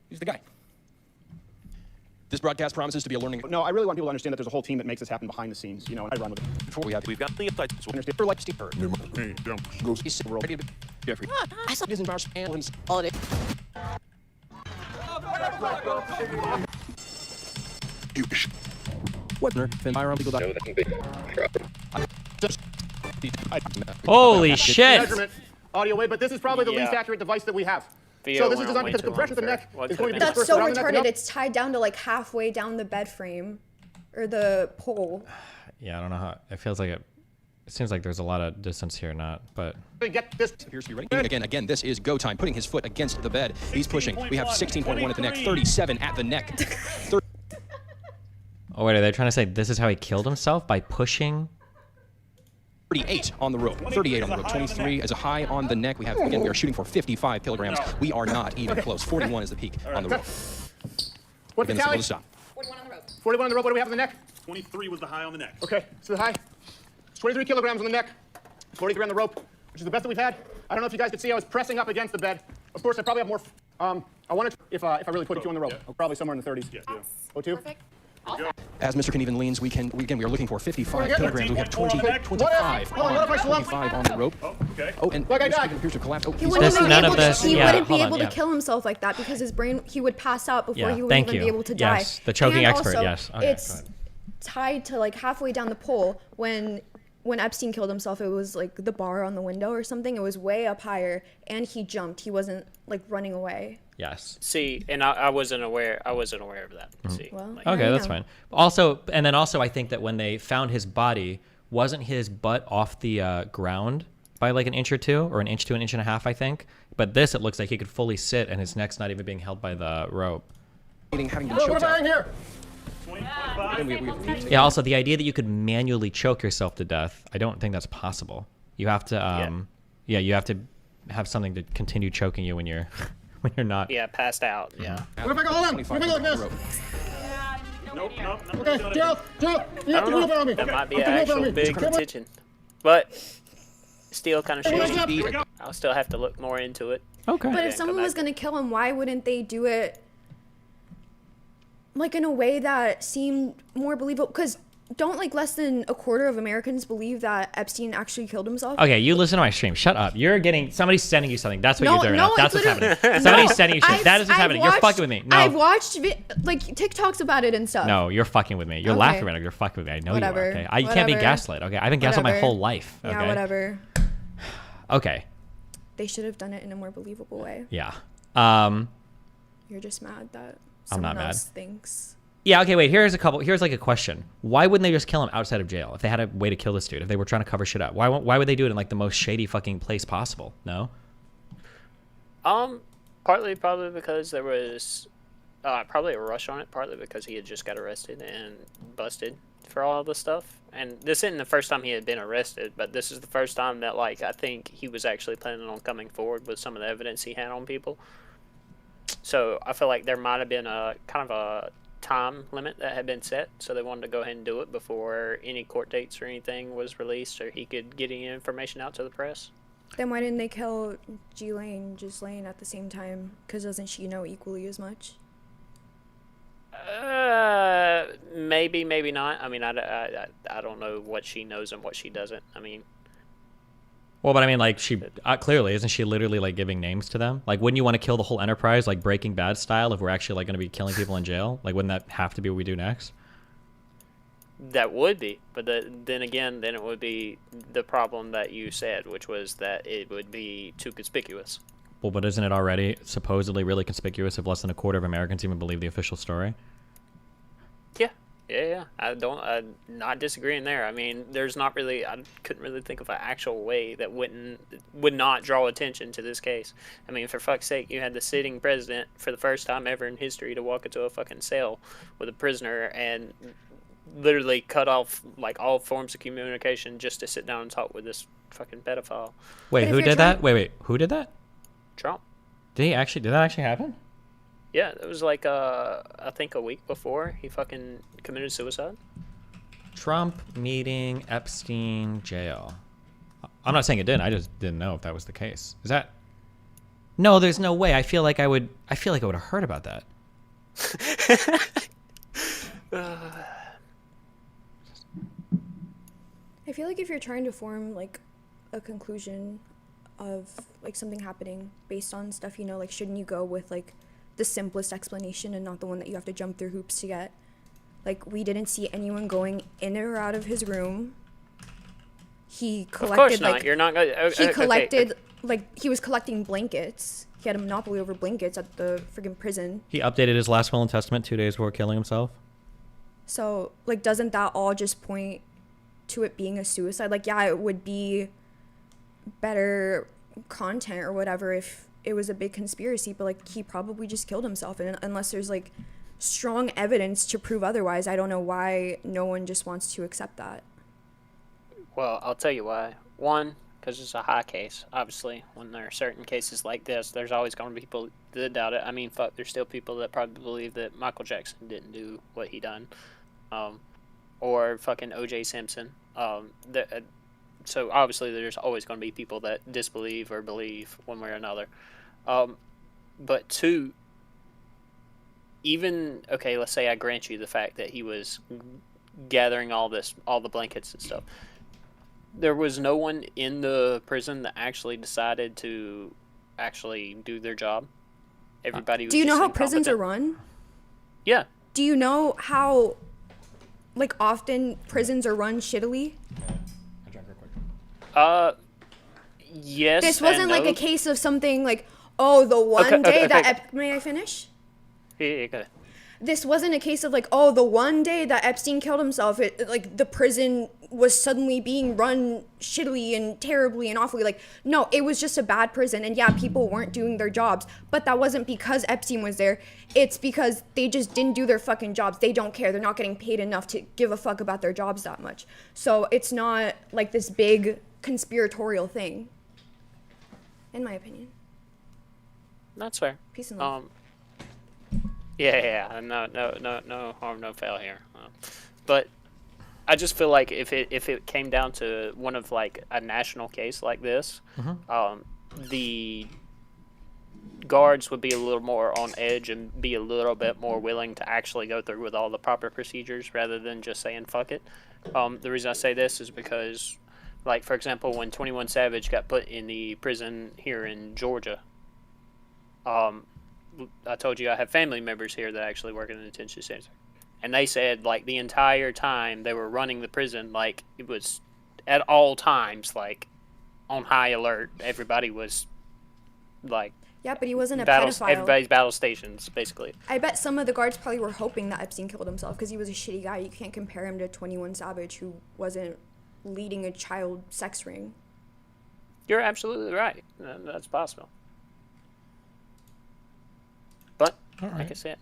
He's the guy. This broadcast promises to be a learning. No, I really want people to understand that there's a whole team that makes this happen behind the scenes, you know, and I run with it. Before we've got the upside. So understand for like Steve Bird. He's ready to Jeffrey. I saw his embarrassed and holiday. What? Holy shit! Measurement, audio wave, but this is probably the least Yeah. accurate device that we have. Video So this is went on designed way because the too compression of the long neck for it. is going to be That's dispersed so around the neck. retarded. It's tied down to like halfway down the bed frame, or the pole. Yeah, I don't know how. It feels like it. It seems like there's a lot of distance here, not, but. Get this. Appears to be ready. Again, this is go time. Putting his foot against the bed. He's pushing. We have 16.1 at the neck, 37 at the neck. Oh wait, are they trying to say this is how he killed himself by pushing? 38 on the rope, 38 on the rope, 23 as a high on the neck. We are shooting for 55 kilograms. We are not even close. 41 is the peak on the rope. What's the Again, tally? this is a stop. 41 on the rope. 41 on the rope. What do we have on the neck? 23 was the high on the neck. Okay, so the high. It's 23 kilograms on the neck, 43 on the rope, which is the best that we've had. I don't know if you guys could see, I was pressing up against the bed. Of course, I probably have more. I wanted, if I really put 2 on the rope, probably somewhere in the 30s. Yeah. 02? As Mr. Knieven leans, we are looking for 55 Again? kilograms. We have 25 25 on the rope. Oh, okay. Oh, and Like I Mr. died. Knieven appears to collapse. Oh, He he's wouldn't, This- even be none able of to, this- he yeah, wouldn't be hold on, able yeah. to kill himself like that because his brain, he would pass out before Yeah, he would thank even you. be able to die. Yes, the choking And expert, also, yes. Okay, it's tied to like halfway down the pole. When Epstein killed himself, it was like the bar on the window or something. It was way up higher, and he jumped. He wasn't like running away. Yes. See, and I wasn't aware. I wasn't aware of that. See, Well, like, Okay, that's fine. Also, and then also, I think that when they found his body, wasn't his butt off the ground by like an inch or two, or an inch to an inch and a half, I think. But this, it looks like he could fully sit, and his neck's not even being held by the rope. having been What choked am I out. in here? And Yeah. Also, the idea that you could manually choke yourself to death, I don't think that's possible. You have to, you have to have something to continue choking you when you're, when you're not. yeah, passed out. Yeah. What if I go, hold on? What if I go like this? Nope, nope. Okay, Gerald, you I have to don't wheelbarrow know. me. That might be You an have to wheelbarrow actual me. big Come on. contention, but still kind of Hey, what's shady. up? I'll still have to look more into it. Okay. But if someone was gonna kill him, why wouldn't they do it like in a way that seemed more believable? Because don't like less than a quarter of Americans believe that Epstein actually killed himself? Okay, you listen to my stream. Shut up. You're getting somebody's sending you something. That's what No, you're doing. no, Now. That's it's what's happening. literally- Somebody's No, sending you shit. That is what's I've happening. You're watched- fucking with me. No. I've watched like TikToks about it and stuff. No, you're fucking with me. You're Okay. laughing at it. You're fucking with me. I know Whatever. you are. Okay, you can't be Whatever. gaslit. Okay, I've been gaslit my Whatever. whole life. Okay. Yeah, whatever. Okay. They should have done it in a more believable way. Yeah. You're just mad that I'm someone not mad. else thinks. Yeah. Okay. Wait. Here's like a question. Why wouldn't they just kill him outside of jail if they had a way to kill this dude? If they were trying to cover shit up, why would they do it in like the most shady fucking place possible? No. Partly probably because there was probably a rush on it. Partly because he had just got arrested and busted for all this stuff. And this isn't the first time he had been arrested, but this is the first time that, like, I think he was actually planning on coming forward with some of the evidence he had on people. So I feel like there might have been a kind of a time limit that had been set, so they wanted to go ahead and do it before any court dates or anything was released, or he could get any information out to the press. Then why didn't they kill Ghislaine at the same time? Because doesn't she know equally as much? Maybe, maybe not. I mean, I don't know what she knows and what she doesn't. I mean, Well, but I mean, like, she clearly isn't she literally like giving names to them? Like, wouldn't you want to kill the whole enterprise, like Breaking Bad style, if we're actually like going to be killing people in jail? Like, wouldn't that have to be what we do next? that would be, but then again, then it would be the problem that you said, which was that it would be too conspicuous. Well, but isn't it already supposedly really conspicuous if less than a quarter of Americans even believe the official story? Yeah. I'm not disagreeing there. I mean, there's not really, I couldn't really think of an actual way that would not draw attention to this case. I mean, for fuck's sake, you had the sitting president for the first time ever in history to walk into a fucking cell with a prisoner and literally cut off like all forms of communication just to sit down and talk with this fucking pedophile. Wait, who did that? Wait, who did that? Trump. Did that actually happen? Yeah, it was like I think a week before he fucking committed suicide. Trump meeting Epstein jail. I'm not saying it didn't. I just didn't know if that was the case. Is that? No, there's no way. I feel like I would have heard about that. I feel like if you're trying to form like a conclusion of like something happening based on stuff you know, like shouldn't you go with like the simplest explanation and not the one that you have to jump through hoops to get? Like, we didn't see anyone going in or out of his room. He collected, of course not. like, You're not going. he collected, like, he was collecting blankets. He had a monopoly over blankets at the friggin' prison. He updated his last will and testament 2 days before killing himself. So, like, doesn't that all just point to it being a suicide? Like, yeah, it would be better content or whatever if it was a big conspiracy, but like he probably just killed himself, and unless there's like strong evidence to prove otherwise, I don't know why no one just wants to accept that. Well, I'll tell you why. One, because it's a high case. Obviously, when there are certain cases like this, there's always going to be people that doubt it. I mean, fuck, there's still people that probably believe that Michael Jackson didn't do what he done, or fucking O.J. Simpson. So obviously there's always going to be people that disbelieve or believe one way or another. But two, even, okay, let's say I grant you the fact that he was gathering all the blankets and stuff. There was no one in the prison that actually decided to actually do their job. Everybody was Do you know just how prisons incompetent. are run? Yeah. Do you know how, like, often prisons are run shittily? Yes. This wasn't and like no. a case of something like, oh, the one day that okay. may I finish? Yeah, go ahead. This wasn't a case of like, oh, the one day that Epstein killed himself, like the prison was suddenly being run shittily and terribly and awfully. Like, no, it was just a bad prison, and yeah, people weren't doing their jobs, but that wasn't because Epstein was there. It's because they just didn't do their fucking jobs. They don't care. They're not getting paid enough to give a fuck about their jobs that much. So it's not like this big conspiratorial thing, in my opinion. That's fair. Peace and love. Yeah. No harm, no foul here. But I just feel like if it came down to one of like a national case like this, the guards would be a little more on edge and be a little bit more willing to actually go through with all the proper procedures rather than just saying fuck it. The reason I say this is because, like, for example, when 21 Savage got put in the prison here in Georgia, I told you I have family members here that actually work in the detention center. And they said, like, the entire time they were running the prison, like, it was at all times, like, on high alert. Everybody was, like... Yeah, but he wasn't a pedophile. Everybody's battle stations, basically. I bet some of the guards probably were hoping that Epstein killed himself because he was a shitty guy. You can't compare him to 21 Savage, who wasn't leading a child sex ring. You're absolutely right. That's possible. But, like I said,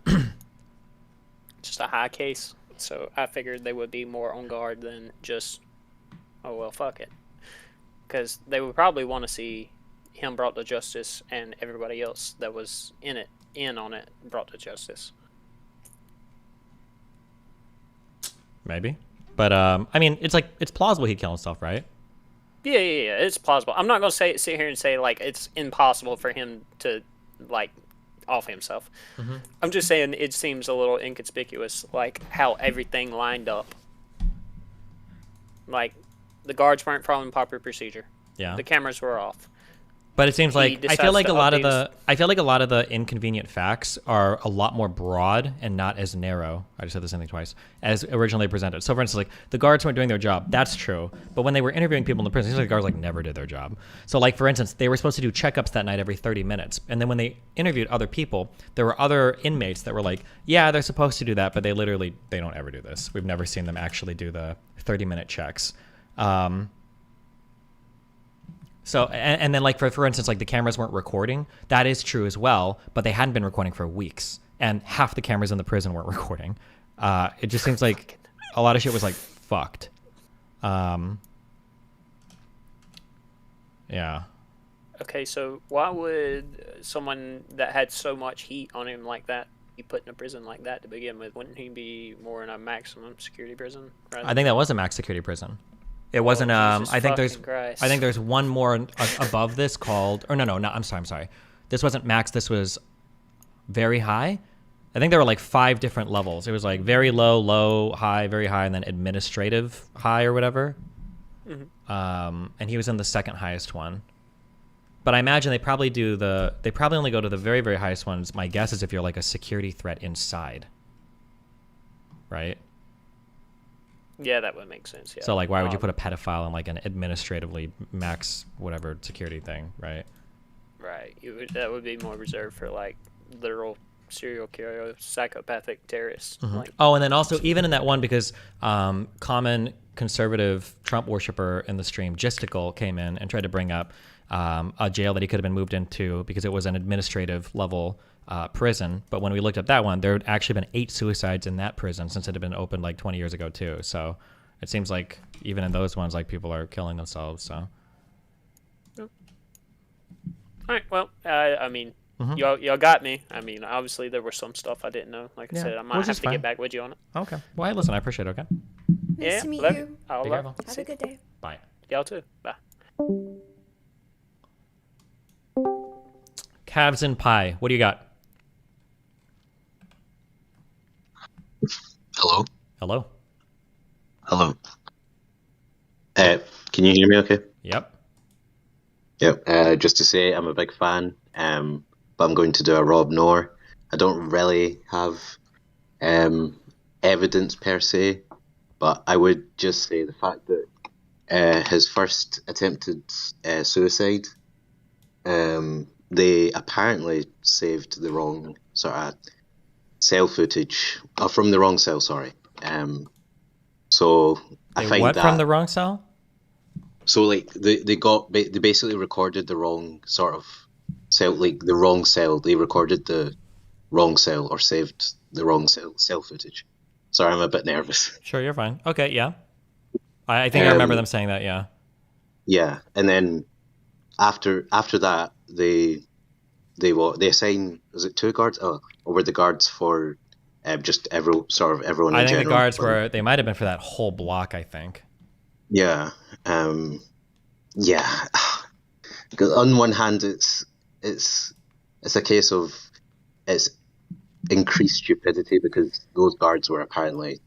just a high case. so I figured they would be more on guard than just, oh well, fuck it, because they would probably want to see him brought to justice and everybody else that was in on it brought to justice. Maybe, but I mean, it's plausible he'd kill himself, right? Yeah, it's plausible. I'm not gonna sit here and say like it's impossible for him to like off himself. Mhm. I'm just saying it seems a little inconspicuous, like how everything lined up. Like the guards weren't following proper procedure. Yeah. The cameras were off. But it seems He like I feel decides like to a lot of update the inconvenient facts are a lot more broad and not as narrow. I just said the same thing twice as originally presented. So for instance, like the guards weren't doing their job. That's true. But when they were interviewing people in the prison, it seems like the guards like never did their job. So like for instance, they were supposed to do checkups that night every 30 minutes. And then when they interviewed other people, there were other inmates that were like, yeah, they're supposed to do that, but they don't ever do this. We've never seen them actually do the 30-minute checks. So, and then like for instance, like the cameras weren't recording. That is true as well, but they hadn't been recording for weeks, and half the cameras in the prison weren't recording. It just seems like a lot of shit was like fucked. Yeah. Okay, so why would someone that had so much heat on him like that be put in a prison like that to begin with? Wouldn't he be more in a maximum security prison? I think that was a max security prison. It wasn't. Jesus I think fucking Christ. there's one more above this called. Or no. I'm sorry. This wasn't max. This was very high. I think there were like 5 different levels. It was like very low, low, high, very high, and then administrative high or whatever. Mm-hmm. And he was in the second highest one. But I imagine they probably only go to the very, very highest ones. My guess is if you're like a security threat inside, right? Yeah, that would make sense. Yeah. So like, why would you put a pedophile in like an administratively max whatever security thing, right? Right. That would be more reserved for like literal serial killer, psychopathic terrorists. Mhm. Like, Oh, and then also even in that one, because common conservative Trump worshiper in the stream, Gisticle, came in and tried to bring up a jail that he could have been moved into because it was an administrative level prison. But when we looked at that one, there had actually been 8 suicides in that prison since it had been opened like 20 years ago too. So it seems like even in those ones, like people are killing themselves. So. all right. Well, I mean, Mhm. y'all got me. I mean, obviously there was some stuff I didn't know. Like I said, I might which have is to get fine. back with you on it. Okay. Well, hey, listen, I appreciate it. Okay. Nice Yeah, to meet love you. I'll Be love- careful. Have a good day. Bye. Y'all too. Bye. Calves and pie. What do you got? Hello? Hello. Hello. Can you hear me okay? Yep. Yep. Just to say, I'm a big fan, but I'm going to do a Rob Noor. I don't really have evidence per se, but I would just say the fact that his first attempted suicide, they apparently saved the wrong sort of cell footage, from the wrong cell, sorry. So I They find what that from the wrong cell? so like they basically recorded the wrong sort of cell, like the wrong cell. They recorded the wrong cell or saved the wrong cell footage. Sorry, I'm a bit nervous. Sure, you're fine. Okay, yeah. I think I remember them saying that. Yeah. Yeah, and then after that, they assign, was it 2 guards? Oh, or were the guards for just everyone I in think general? the guards were. They might have been for that whole block. I think. Yeah, yeah. 'Cause on one hand, it's a case of it's increased stupidity because those guards were apparently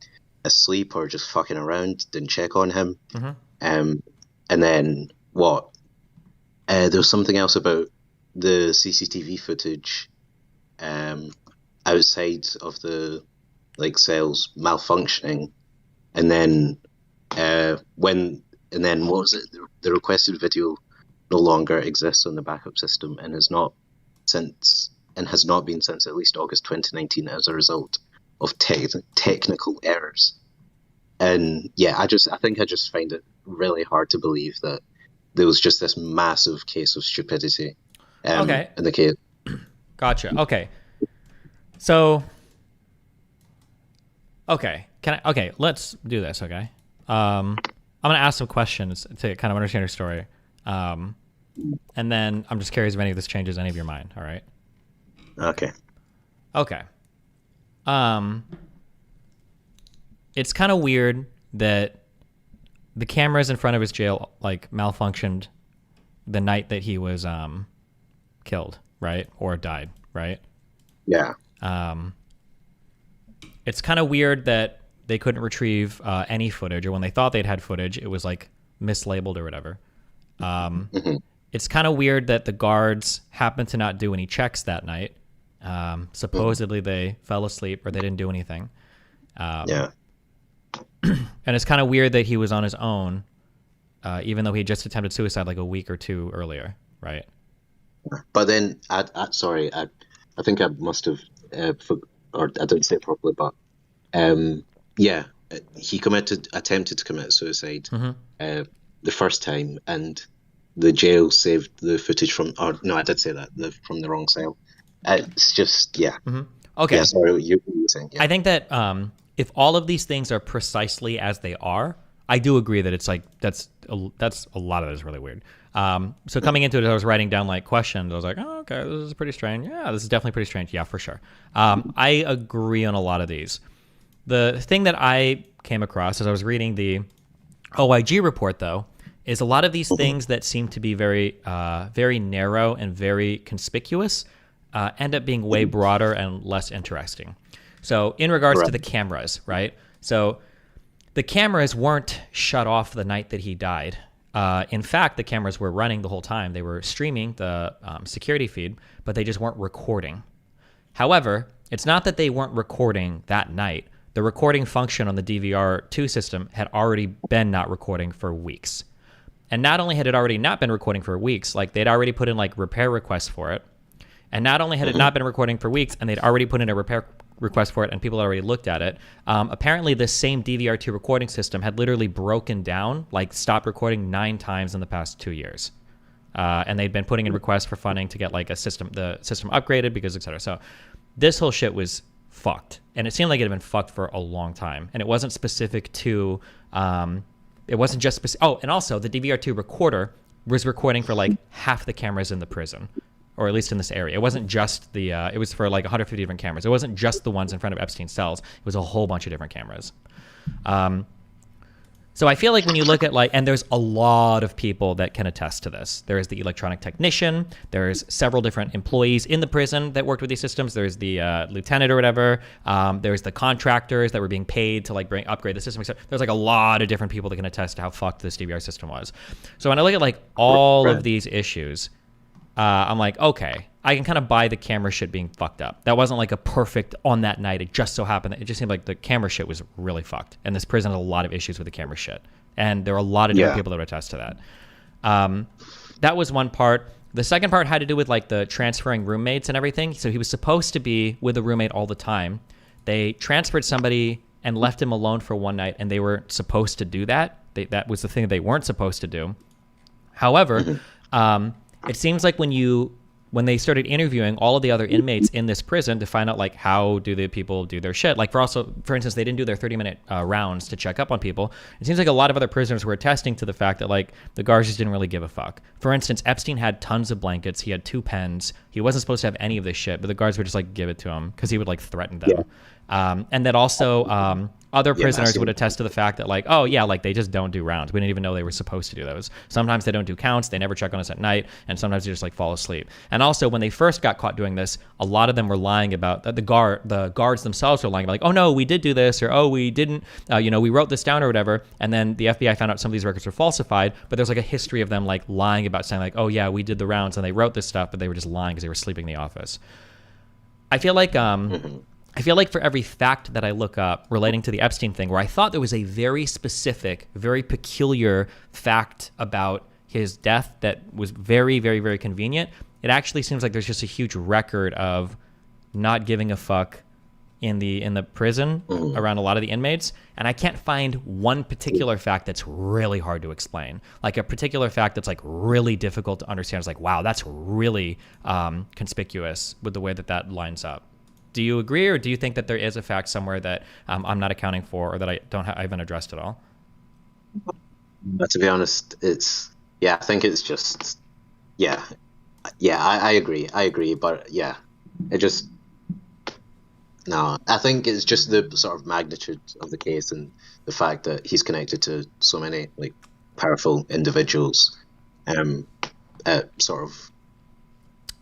asleep or just fucking around, didn't check on him. Mhm. And then what? There was something else about the CCTV footage outside of the cells malfunctioning, and then what was it? The requested video no longer exists on the backup system and has not been since at least August 2019 as a result of technical errors. And yeah, I think I just find it really hard to believe that there was just this massive case of stupidity. Okay. In the case. Gotcha. Okay. So. Okay. Okay, let's do this, okay? I'm going to ask some questions to kind of understand your story. And then I'm just curious if any of this changes any of your mind, all right? Okay. Okay. It's kind of weird that the cameras in front of his jail like malfunctioned the night that he was killed, right? Or died, right? Yeah. It's kind of weird that they couldn't retrieve any footage, or when they thought they'd had footage, it was like mislabeled or whatever. It's kind of weird that the guards happened to not do any checks that night. Supposedly they fell asleep or they didn't do anything. Yeah. And it's kind of weird that he was on his own, even though he just attempted suicide like a week or two earlier, right? But then, I think I must have, or I didn't say it properly, but yeah, he attempted to commit suicide the first time, and the jail saved the footage from. Or no, I did say that from the wrong cell. It's just Okay. Yeah, sorry, what you were saying. Yeah. I think that if all of these things are precisely as they are, I do agree that it's like that's a lot of it is really weird. So coming into it, I was writing down like questions. I was like, oh, okay, this is pretty strange. Yeah, this is definitely pretty strange. Yeah, for sure. I agree on a lot of these. The thing that I came across as I was reading the OIG report, though, is a lot of these things that seem to be very, very narrow and very conspicuous end up being way broader and less interesting. So in regards to the cameras, right? So the cameras weren't shut off the night that he died. In fact, the cameras were running the whole time. They were streaming the security feed, but they just weren't recording. However, it's not that they weren't recording that night. The recording function on the DVR2 system had already been not recording for weeks. And not only had it already not been recording for weeks, like they'd already put in like repair requests for it. And not only had it not been recording for weeks, and they'd already put in a repair request for it, and people had already looked at it. Apparently, this same DVR2 recording system had literally broken down, like stopped recording 9 times in the past 2 years. And they'd been putting in requests for funding to get like the system upgraded because et cetera. So this whole shit was fucked, and it seemed like it had been fucked for a long time. And it wasn't specific to, it wasn't just specific. Oh, and also the DVR2 recorder was recording for like half the cameras in the prison, or at least in this area. It wasn't just the, it was for like 150 different cameras. It wasn't just the ones in front of Epstein's cells. It was a whole bunch of different cameras. So I feel like when you look at like, and there's a lot of people that can attest to this. There is the electronic technician. There's several different employees in the prison that worked with these systems. There's the lieutenant or whatever. There's the contractors that were being paid to like upgrade the system. There's like a lot of different people that can attest to how fucked this DVR system was. So when I look at like all of these issues, I'm like, okay, I can kind of buy the camera shit being fucked up. That wasn't like a perfect on that night. It just so happened that it just seemed like the camera shit was really fucked. And this prison has a lot of issues with the camera shit. And there are a lot of different people that would attest to that. That was one part. The second part had to do with like the transferring roommates and everything. So he was supposed to be with a roommate all the time. They transferred somebody and left him alone for one night, and they were supposed to do that. That was the thing they weren't supposed to do. However, it seems like when they started interviewing all of the other inmates in this prison to find out like how do the people do their shit, like for instance, they didn't do their 30-minute rounds to check up on people. It seems like a lot of other prisoners were attesting to the fact that like the guards just didn't really give a fuck. For instance, Epstein had tons of blankets. He had 2 pens. He wasn't supposed to have any of this shit, but the guards would just like give it to him because he would like threaten them. And that also other prisoners would attest to the fact that like, oh yeah, like they just don't do rounds. We didn't even know they were supposed to do those. Sometimes they don't do counts. They never check on us at night. And sometimes they just like fall asleep. And also when they first got caught doing this, a lot of them were lying about the guards themselves were lying about like, oh no, we did do this, or oh, we didn't, we wrote this down or whatever. And then the FBI found out some of these records were falsified, but there's like a history of them like lying about saying like, oh yeah, we did the rounds and they wrote this stuff, but they were just lying because they were sleeping in the office. I feel like for every fact that I look up relating to the Epstein thing, where I thought there was a very specific, very peculiar fact about his death that was very, very, very convenient, it actually seems like there's just a huge record of not giving a fuck in the prison around a lot of the inmates. And I can't find one particular fact that's really hard to explain. Like a particular fact that's like really difficult to understand. It's like, wow, that's really conspicuous with the way that lines up. Do you agree, or do you think that there is a fact somewhere that I'm not accounting for, or that I haven't addressed at all? But to be honest, I think it's just, yeah, I agree, but yeah, it just, no, I think it's just the sort of magnitude of the case and the fact that he's connected to so many like powerful individuals, sort of.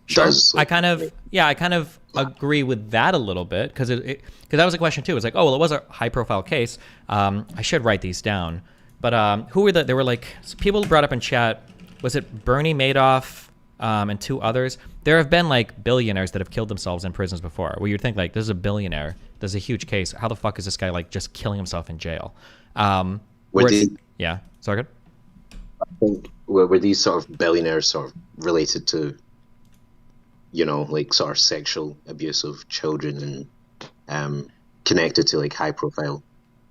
Sure. Does, like, I kind of agree with that a little bit, because that was a question too. It's like, oh well, it was a high profile case. I should write these down. But who were there were like people brought up in chat. Was it Bernie Madoff and 2 others? There have been like billionaires that have killed themselves in prisons before. Where you'd think like, this is a billionaire. There's a huge case. How the fuck is this guy like just killing himself in jail? Yeah. Sorry. Good. I think were these sort of billionaires sort of related to, like sort of sexual abuse of children and connected to like high profile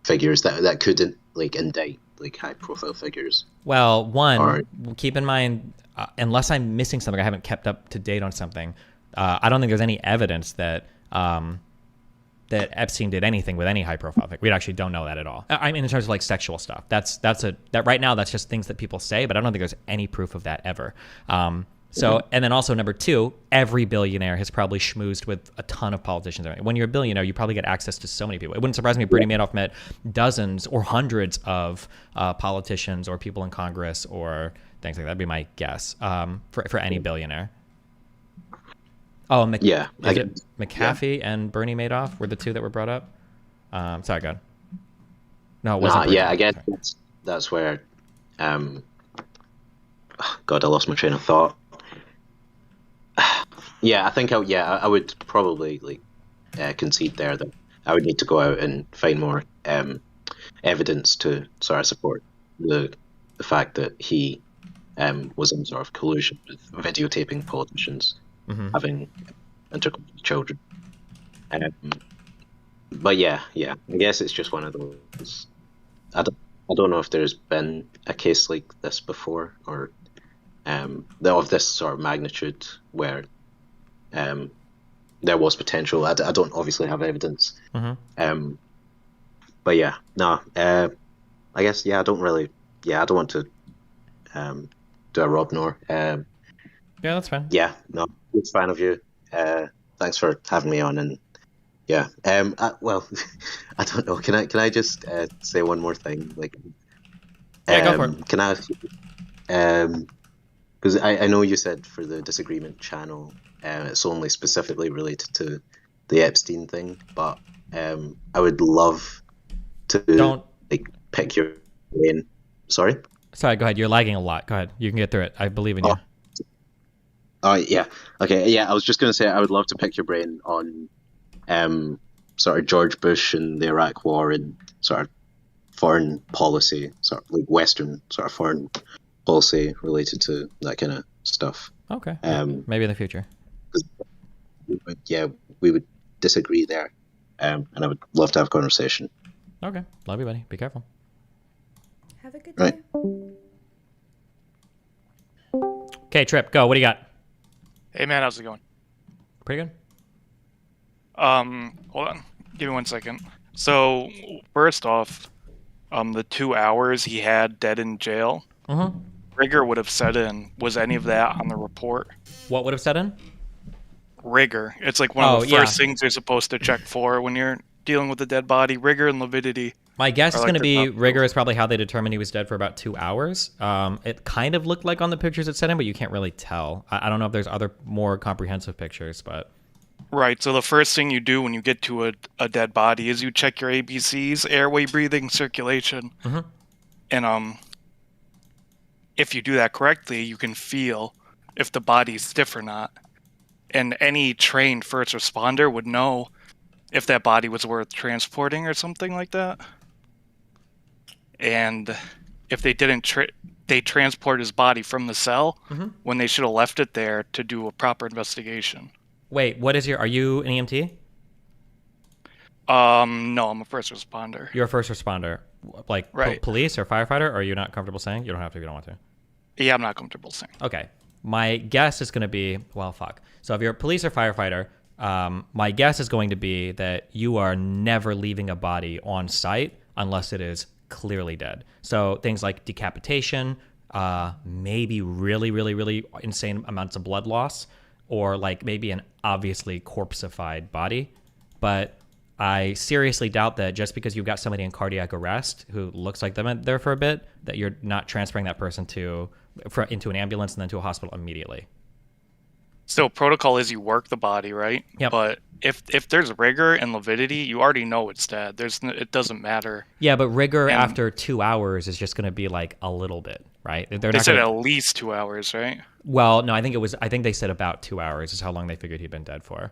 figures that couldn't like indict like high profile figures? Well, keep in mind, unless I'm missing something, I haven't kept up to date on something. I don't think there's any evidence that that Epstein did anything with any high profile figure. We actually don't know that at all. I mean, in terms of like sexual stuff, that right now that's just things that people say, but I don't think there's any proof of that ever. And then also number 2, every billionaire has probably schmoozed with a ton of politicians. When you're a billionaire, you probably get access to so many people. It wouldn't surprise me if Bernie Madoff met dozens or hundreds of politicians or people in Congress or things like that. That'd be my guess for any billionaire. Oh, McAfee and Bernie Madoff were the 2 that were brought up. Sorry, God. No, it wasn't. I guess that's where. God, I lost my train of thought. Yeah, I think I would probably like concede there that I would need to go out and find more evidence to sort of support the fact that he was in sort of collusion with videotaping politicians having intercourse with children. But yeah, I guess it's just one of those. I don't know if there's been a case like this before, or of this sort of magnitude where there was potential. I don't obviously have evidence. But yeah, no. I guess I don't want to do a Rob Nor. Yeah, that's fine. Yeah, no, big fan of you. Thanks for having me on, and yeah. Well, I don't know. Can I just say one more thing? Like, go for it. Can I ask you? Because I know you said for the disagreement channel, it's only specifically related to the Epstein thing, but I would love to pick your brain. Sorry, go ahead. You're lagging a lot. Go ahead. You can get through it. I believe in you. Oh yeah. Okay. Yeah, I was just gonna say I would love to pick your brain on sort of George Bush and the Iraq War and sort of foreign policy, sort of like Western sort of foreign policy related to that kind of stuff. Okay. Maybe in the future. Yeah, we would disagree there, and I would love to have a conversation. Okay. Love you, buddy. Be careful. Have a good day. Right. Okay, Trip, go. What do you got? Hey man, how's it going? Pretty good. Hold on. Give me 1 second. So, first off, the 2 hours he had dead in jail, rigor would have set in. Was any of that on the report? What would have set in? Rigor. It's like one of the first things you're supposed to check for when you're dealing with a dead body. Rigor and lividity. My guess is going to be rigor is probably how they determined he was dead for about 2 hours. It kind of looked like on the pictures it set in, but you can't really tell. I don't know if there's other more comprehensive pictures, but... Right, so the first thing you do when you get to a dead body is you check your ABCs, airway, breathing, circulation. And if you do that correctly, you can feel if the body's stiff or not. And any trained first responder would know if that body was worth transporting or something like that. And if they didn't, they transport his body from the cell when they should have left it there to do a proper investigation. Wait, are you an EMT? No, I'm a first responder. You're a first responder. Like police or firefighter, or are you not comfortable saying? You don't have to if you don't want to. Yeah, I'm not comfortable saying. Okay. My guess is going to be, well, fuck. So if you're a police or firefighter, My guess is going to be that you are never leaving a body on site unless it is clearly dead. So things like decapitation, maybe really, really, really insane amounts of blood loss, or like maybe an obviously corpseified body. But I seriously doubt that just because you've got somebody in cardiac arrest who looks like them there for a bit, that you're not transferring that person into an ambulance and then to a hospital immediately. So protocol is you work the body, right? Yep. But if there's rigor and lividity, you already know it's dead. It doesn't matter. Yeah, but rigor And after 2 hours is just going to be like a little bit, right? They're they not said gonna, at least 2 hours, right? well, no, I think they said about 2 hours is how long they figured he'd been dead for.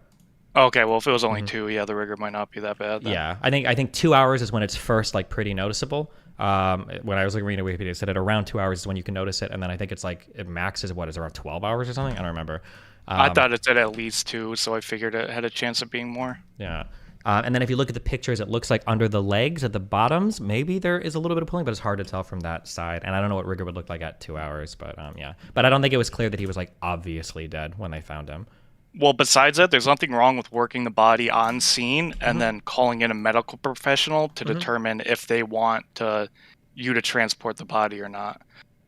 Okay, well if it was only 2, yeah, the rigor might not be that bad. Then. Yeah, I think 2 hours is when it's first like pretty noticeable. When I was reading Wikipedia, it said at around 2 hours is when you can notice it, and then I think it's like it max is around 12 hours or something. I don't remember. I thought it said at least 2, so I figured it had a chance of being more. Yeah. And then if you look at the pictures, it looks like under the legs at the bottoms, maybe there is a little bit of pulling, but it's hard to tell from that side. And I don't know what rigor would look like at 2 hours, but yeah. But I don't think it was clear that he was like obviously dead when they found him. Well, besides that, there's nothing wrong with working the body on scene and then calling in a medical professional to determine if they want you to transport the body or not.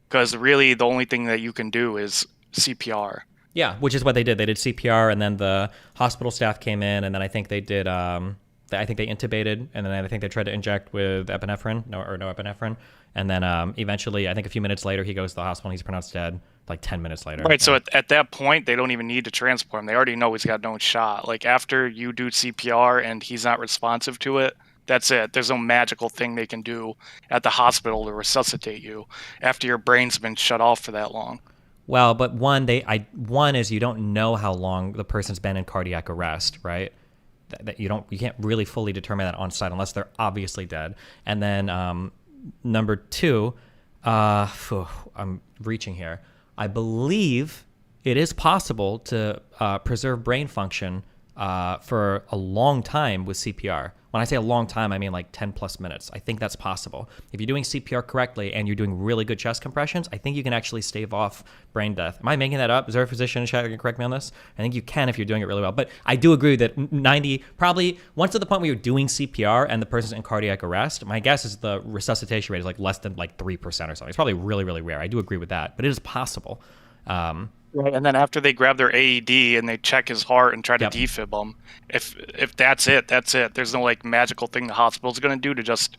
Because really, the only thing that you can do is CPR. Yeah, which is what they did. They did CPR, and then the hospital staff came in, and then I think they did. I think they intubated, and then I think they tried to inject with epinephrine, no epinephrine, and then eventually, I think a few minutes later, he goes to the hospital, and he's pronounced dead. Like 10 minutes later. Right. So at that point, they don't even need to transport him. They already know he's got no shot. Like after you do CPR and he's not responsive to it, that's it. There's no magical thing they can do at the hospital to resuscitate you after your brain's been shut off for that long. Well, but one is you don't know how long the person's been in cardiac arrest, right? That you can't really fully determine that on site unless they're obviously dead. And then number 2, I'm reaching here. I believe it is possible to preserve brain function for a long time with CPR. When I say a long time, I mean like 10 plus minutes. I think that's possible. If you're doing CPR correctly and you're doing really good chest compressions, I think you can actually stave off brain death. Am I making that up? Is there a physician in chat who can correct me on this? I think you can if you're doing it really well. But I do agree that 90, probably once to the point where you're doing CPR and the person's in cardiac arrest, my guess is the resuscitation rate is like less than like 3% or something. It's probably really, really rare. I do agree with that, but it is possible. Right, and then after they grab their AED and they check his heart and try to defib him, if that's it, that's it. There's no like magical thing the hospital's going to do to just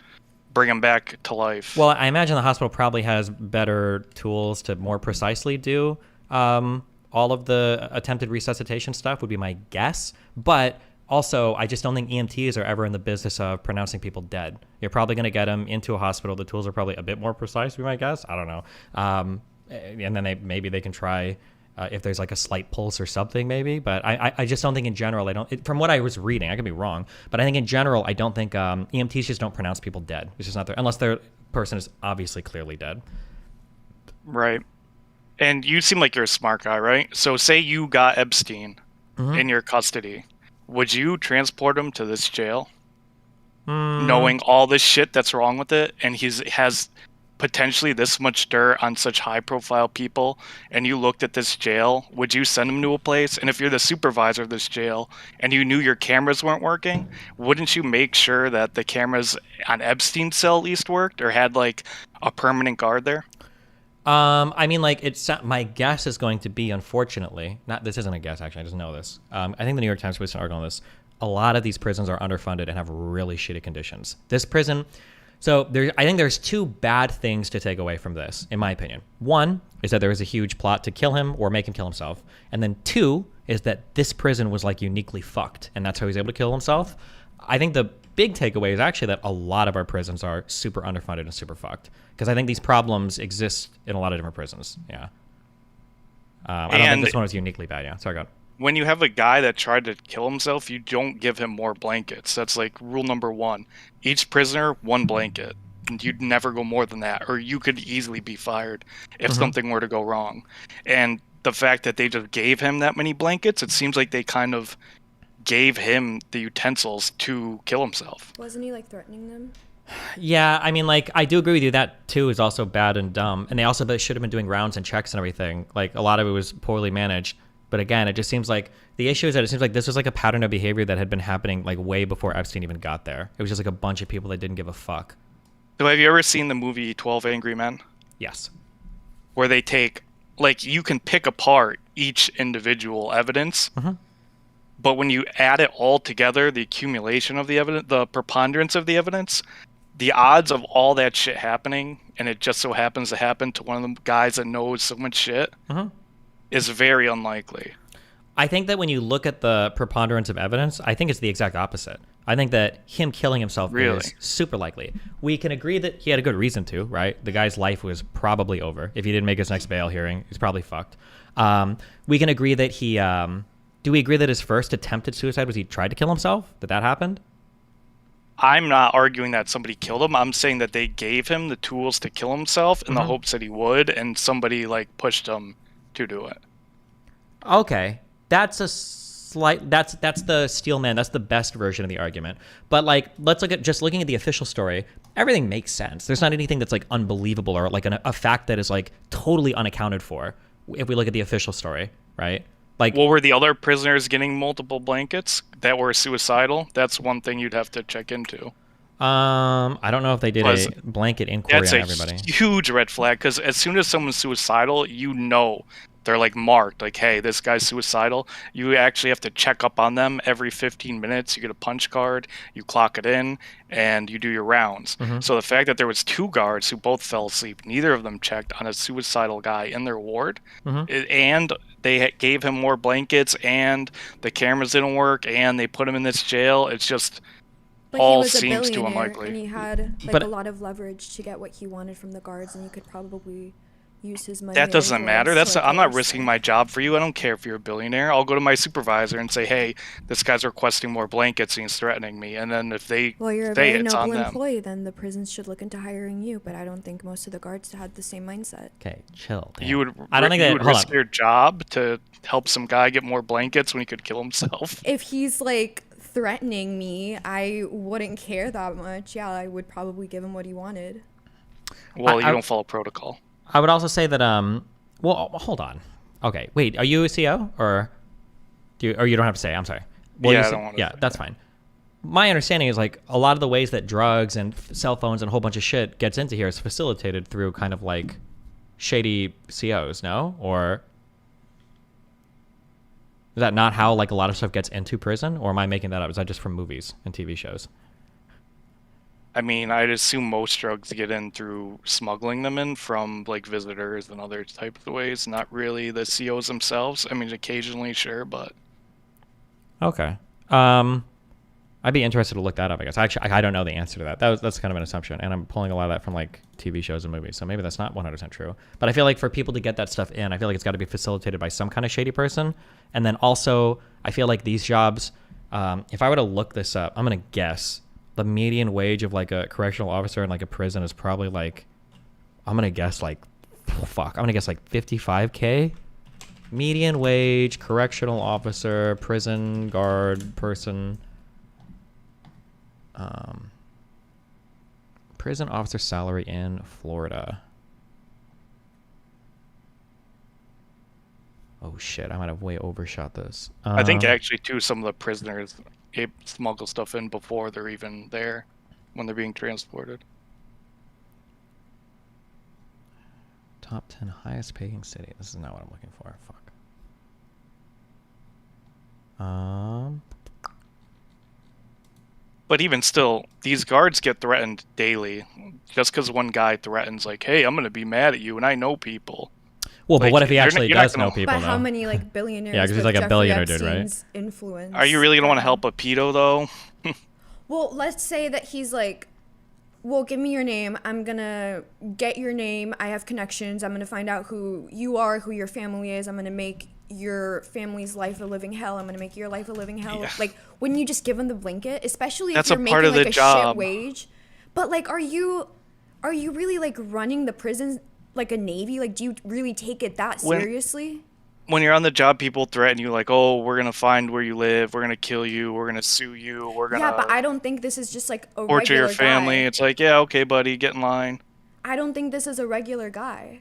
bring him back to life. Well, I imagine the hospital probably has better tools to more precisely do all of the attempted resuscitation stuff would be my guess. But also, I just don't think EMTs are ever in the business of pronouncing people dead. You're probably going to get them into a hospital. The tools are probably a bit more precise, would be my guess. I don't know. And then maybe they can try if there's like a slight pulse or something, maybe. But I just don't think in general, from what I was reading, I could be wrong, but I think in general, I don't think EMTs just don't pronounce people dead. It's just not there, unless their person is obviously clearly dead. Right. And you seem like you're a smart guy, right? So say you got Epstein in your custody. Would you transport him to this jail? Knowing all this shit that's wrong with it, and has potentially this much dirt on such high profile people, and you looked at this jail, would you send him to a place? And if you're the supervisor of this jail and you knew your cameras weren't working, wouldn't you make sure that the cameras on Epstein's cell at least worked or had like a permanent guard there? I mean, like, my guess is going to be, unfortunately, this isn't a guess, actually, I just know this. I think the New York Times released an article on this. A lot of these prisons are underfunded and have really shitty conditions. This prison, I think there's 2 bad things to take away from this, in my opinion. 1 is that there was a huge plot to kill him or make him kill himself. And then 2 is that this prison was like uniquely fucked, and that's how he was able to kill himself. I think the big takeaway is actually that a lot of our prisons are super underfunded and super fucked. Because I think these problems exist in a lot of different prisons. Yeah. I don't think this one was uniquely bad. Yeah. Sorry, go on. When you have a guy that tried to kill himself, you don't give him more blankets. That's like rule number 1. Each prisoner, 1 blanket. And you'd never go more than that. Or you could easily be fired if something were to go wrong. And the fact that they just gave him that many blankets, it seems like they kind of gave him the utensils to kill himself. Wasn't he like threatening them? Yeah, I mean, like, I do agree with you. That, too, is also bad and dumb. And they should have been doing rounds and checks and everything. Like, a lot of it was poorly managed. But again, it just seems like the issue is that it seems like this was like a pattern of behavior that had been happening like way before Epstein even got there. It was just like a bunch of people that didn't give a fuck. So have you ever seen the movie 12 Angry Men? Yes. Where they take, like, you can pick apart each individual evidence, but when you add it all together, the accumulation of the evidence, the preponderance of the evidence, the odds of all that shit happening, and it just so happens to happen to one of the guys that knows so much shit, is very unlikely. I think that when you look at the preponderance of evidence, I think it's the exact opposite. I think that him killing himself is super likely. We can agree that he had a good reason to, right? The guy's life was probably over. If he didn't make his next bail hearing, he's probably fucked. We can agree that he... do we agree that his first attempted suicide was he tried to kill himself? That happened? I'm not arguing that somebody killed him. I'm saying that they gave him the tools to kill himself in the hopes that he would, and somebody like pushed him to do it. Okay, that's a slight. That's the steel man. That's the best version of the argument. But like, let's look at just looking at the official story. Everything makes sense. There's not anything that's like unbelievable or like a fact that is like totally unaccounted for. If we look at the official story, right? Like, well, were the other prisoners getting multiple blankets that were suicidal? That's one thing you'd have to check into. I don't know if they did a blanket inquiry on everybody. That's a huge red flag, because as soon as someone's suicidal, you know they're like marked, like, hey, this guy's suicidal. You actually have to check up on them every 15 minutes. You get a punch card, you clock it in, and you do your rounds. So the fact that there was 2 guards who both fell asleep, neither of them checked on a suicidal guy in their ward, and they gave him more blankets, and the cameras didn't work, and they put him in this jail. It's just all seems too unlikely. And he had like a lot of leverage to get what he wanted from the guards, and you could probably use his money. That doesn't matter. I'm not risking my job for you. I don't care if you're a billionaire. I'll go to my supervisor and say, hey, this guy's requesting more blankets and he's threatening me. And then if they you're a say very it's noble on them. employee, then the prisons should look into hiring you. But I don't think most of the guards had the same mindset. Okay, chill. Damn. You would, I don't think you that, would hold risk on. your job to help some guy get more blankets when he could kill himself. If he's like threatening me, I wouldn't care that much. Yeah, I would probably give him what he wanted. Well, you don't follow protocol. I would also say that well, hold on. Okay, wait, are you a CO or you don't have to say? I'm sorry. Well, Yeah, I don't want to Yeah, that's fine. My understanding is like a lot of the ways that drugs and cell phones and a whole bunch of shit gets into here is facilitated through kind of like shady COs, no? Or is that not how like a lot of stuff gets into prison? Or am I making that up? Is that just from movies and TV shows? I mean, I'd assume most drugs get in through smuggling them in from like visitors and other types of ways, not really the COs themselves. I mean, occasionally, sure, but Okay. I'd be interested to look that up, I guess. Actually, I don't know the answer to that. That's kind of an assumption, and I'm pulling a lot of that from like TV shows and movies, so maybe that's not 100% true. But I feel like for people to get that stuff in, I feel like it's got to be facilitated by some kind of shady person. And then also, I feel like these jobs, if I were to look this up, I'm gonna guess the median wage of like a correctional officer in like a prison is probably like, I'm gonna guess like 55K. Median wage, correctional officer, prison guard person. Prison officer salary in Florida. Oh shit, I might have way overshot this. I think actually too, some of the prisoners smuggle stuff in before they're even there, when they're being transported. Top 10 highest paying city. This is not what I'm looking for. Fuck. But even still, these guards get threatened daily. Just because one guy threatens, like, hey, I'm going to be mad at you, and I know people. Well, but like, what if he actually you're not does know gonna- people, But how though? many like billionaires? Yeah, 'cause he's with like a Jeffrey billionaire dude, right? Epstein's Influence. Are you really going to want to help a pedo, though? Well, let's say that he's like, well, give me your name. I'm gonna get your name. I have connections. I'm gonna find out who you are, who your family is. I'm gonna make your family's life a living hell. I'm gonna make your life a living hell. Yeah. Like, wouldn't you just give him the blanket? Especially That's if a you're part making of like the a job. shit wage. But like, are you really like running the prisons like a navy? Like, do you really take it that When- seriously? When you're on the job, people threaten you, like, oh, we're going to find where you live, we're going to kill you, we're going to sue you, we're going Yeah, but to I don't think this is just like a torture regular your family. guy. It's like, yeah, okay, buddy, get in line. I don't think this is a regular guy.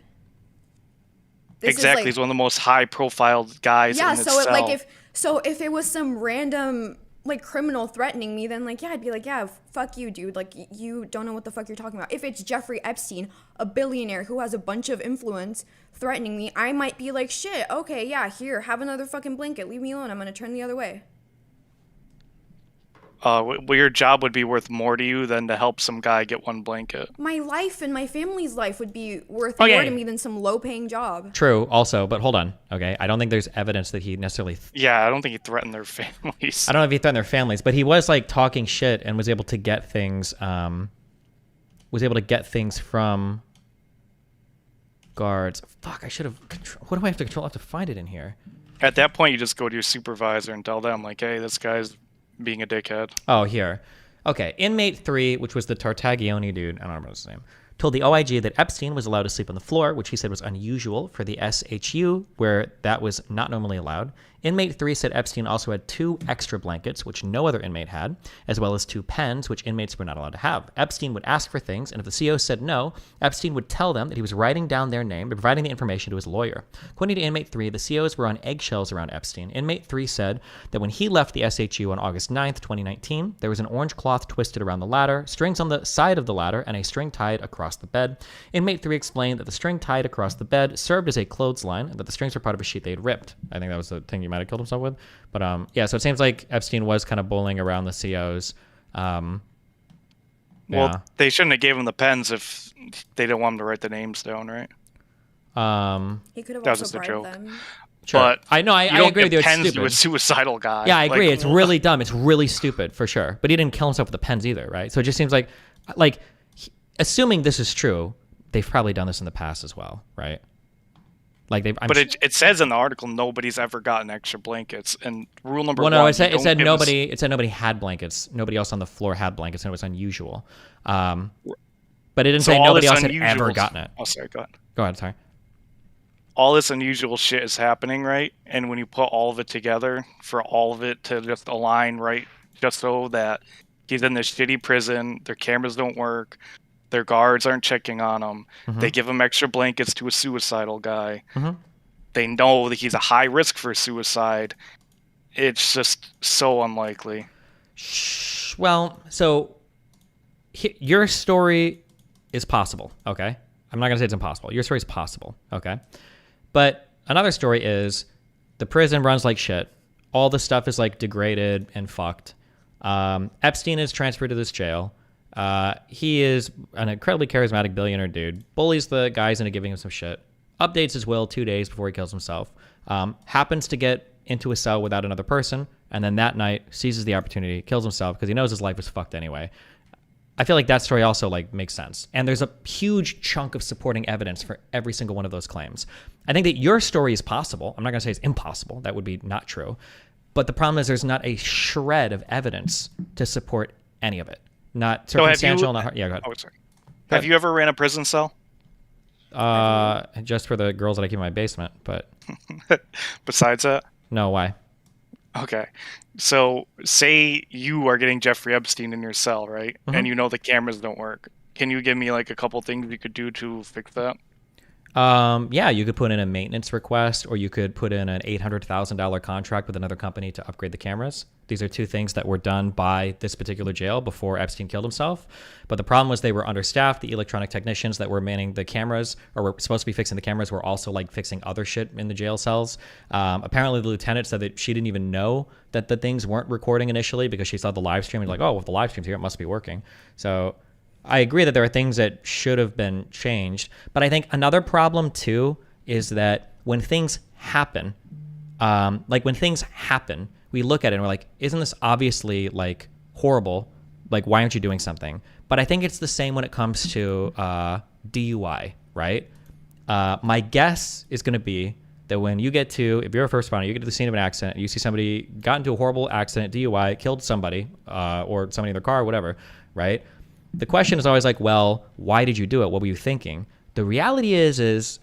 This exactly. Is, like, he's one of the most high-profile guys yeah, in so itself. if it was some random like criminal threatening me, then like, yeah, I'd be like, yeah, fuck you, dude. Like, you don't know what the fuck you're talking about. If it's Jeffrey Epstein, a billionaire who has a bunch of influence threatening me, I might be like, shit, okay, yeah, here, have another fucking blanket. Leave me alone. I'm gonna turn the other way. Well, your job would be worth more to you than to help some guy get one blanket. My life and my family's life would be worth Okay. more to me than some low-paying job. True, also, but hold on, okay? I don't think there's evidence that he necessarily... Yeah, I don't think he threatened their families. I don't know if he threatened their families, but he was, like, talking shit and was able to get things, from guards. Fuck, I should have... What do I have to control? I have to find it in here. At that point, you just go to your supervisor and tell them, like, hey, this guy's being a dickhead. Oh, here. Okay, inmate 3, which was the Tartaglione dude, I don't remember his name, told the OIG that Epstein was allowed to sleep on the floor, which he said was unusual for the SHU, where that was not normally allowed. Inmate 3 said Epstein also had 2 extra blankets, which no other inmate had, as well as 2 pens, which inmates were not allowed to have. Epstein would ask for things, and if the CO said no, Epstein would tell them that he was writing down their name, but providing the information to his lawyer. According to Inmate 3, the COs were on eggshells around Epstein. Inmate 3 said that when he left the SHU on August 9th, 2019, there was an orange cloth twisted around the ladder, strings on the side of the ladder, and a string tied across the bed. Inmate 3 explained that the string tied across the bed served as a clothesline, and that the strings were part of a sheet they had ripped. I think that was the thing he might have killed himself with. But yeah, so it seems like Epstein was kind of bullying around the COs. Well, Yeah. they shouldn't have gave him the pens if they didn't want him to write the names down, right? He could have That was also just a bribed joke. them. Sure. But I know, I you don't agree with give you. It's pens to stupid. a suicidal guy. Yeah, I agree. Like, It's really dumb. It's really stupid for sure. But he didn't kill himself with the pens either, right? So it just seems like assuming this is true, they've probably done this in the past as well, right? Like But it says in the article nobody's ever gotten extra blankets, and rule number well, one. no, it said you don't give nobody. It said nobody had blankets. Nobody else on the floor had blankets, and it was unusual. But it didn't So say all nobody this else had ever unusual- gotten it. Oh, sorry, go ahead. Go ahead, sorry. All this unusual shit is happening, right? And when you put all of it together, for all of it to just align right, just so that he's in this shitty prison, their cameras don't work, their guards aren't checking on him, they give him extra blankets to a suicidal guy. They know that he's a high risk for suicide. It's just so unlikely. Well, so your story is possible, okay? I'm not going to say it's impossible. Your story is possible, okay? But another story is the prison runs like shit. All the stuff is like degraded and fucked. Epstein is transferred to this jail. He is an incredibly charismatic billionaire dude. Bullies the guys into giving him some shit. Updates his will 2 days before he kills himself. Happens to get into a cell without another person, and then that night seizes the opportunity, kills himself because he knows his life is fucked anyway. I feel like that story also like makes sense. And there's a huge chunk of supporting evidence for every single one of those claims. I think that your story is possible. I'm not going to say it's impossible. That would be not true. But the problem is there's not a shred of evidence to support any of it. Not So have you- circumstantial, not hard. Yeah, go ahead. Oh, sorry. Have you ever ran a prison cell? Just for the girls that I keep in my basement, but Besides that? no, why? Okay. So say you are getting Jeffrey Epstein in your cell, right? Mhm. And you know the cameras don't work. Can you give me like a couple things you could do to fix that? Yeah, you could put in a maintenance request, or you could put in an $800,000 contract with another company to upgrade the cameras. These are two things that were done by this particular jail before Epstein killed himself. But the problem was they were understaffed. The electronic technicians that were manning the cameras, or were supposed to be fixing the cameras, were also like fixing other shit in the jail cells. Apparently the lieutenant said that she didn't even know that the things weren't recording initially because she saw the live stream and like, oh, well, if the live stream's here, it must be working. So I agree that there are things that should have been changed, but I think another problem too is that when things happen, we look at it and we're like, isn't this obviously like horrible? Like, why aren't you doing something? But I think it's the same when it comes to DUI, right? My guess is going to be that when you get to, if you're a first responder, you get to the scene of an accident, you see somebody got into a horrible accident, DUI, killed somebody, or somebody in their car, or whatever, right? The question is always like, well, why did you do it? What were you thinking? The reality is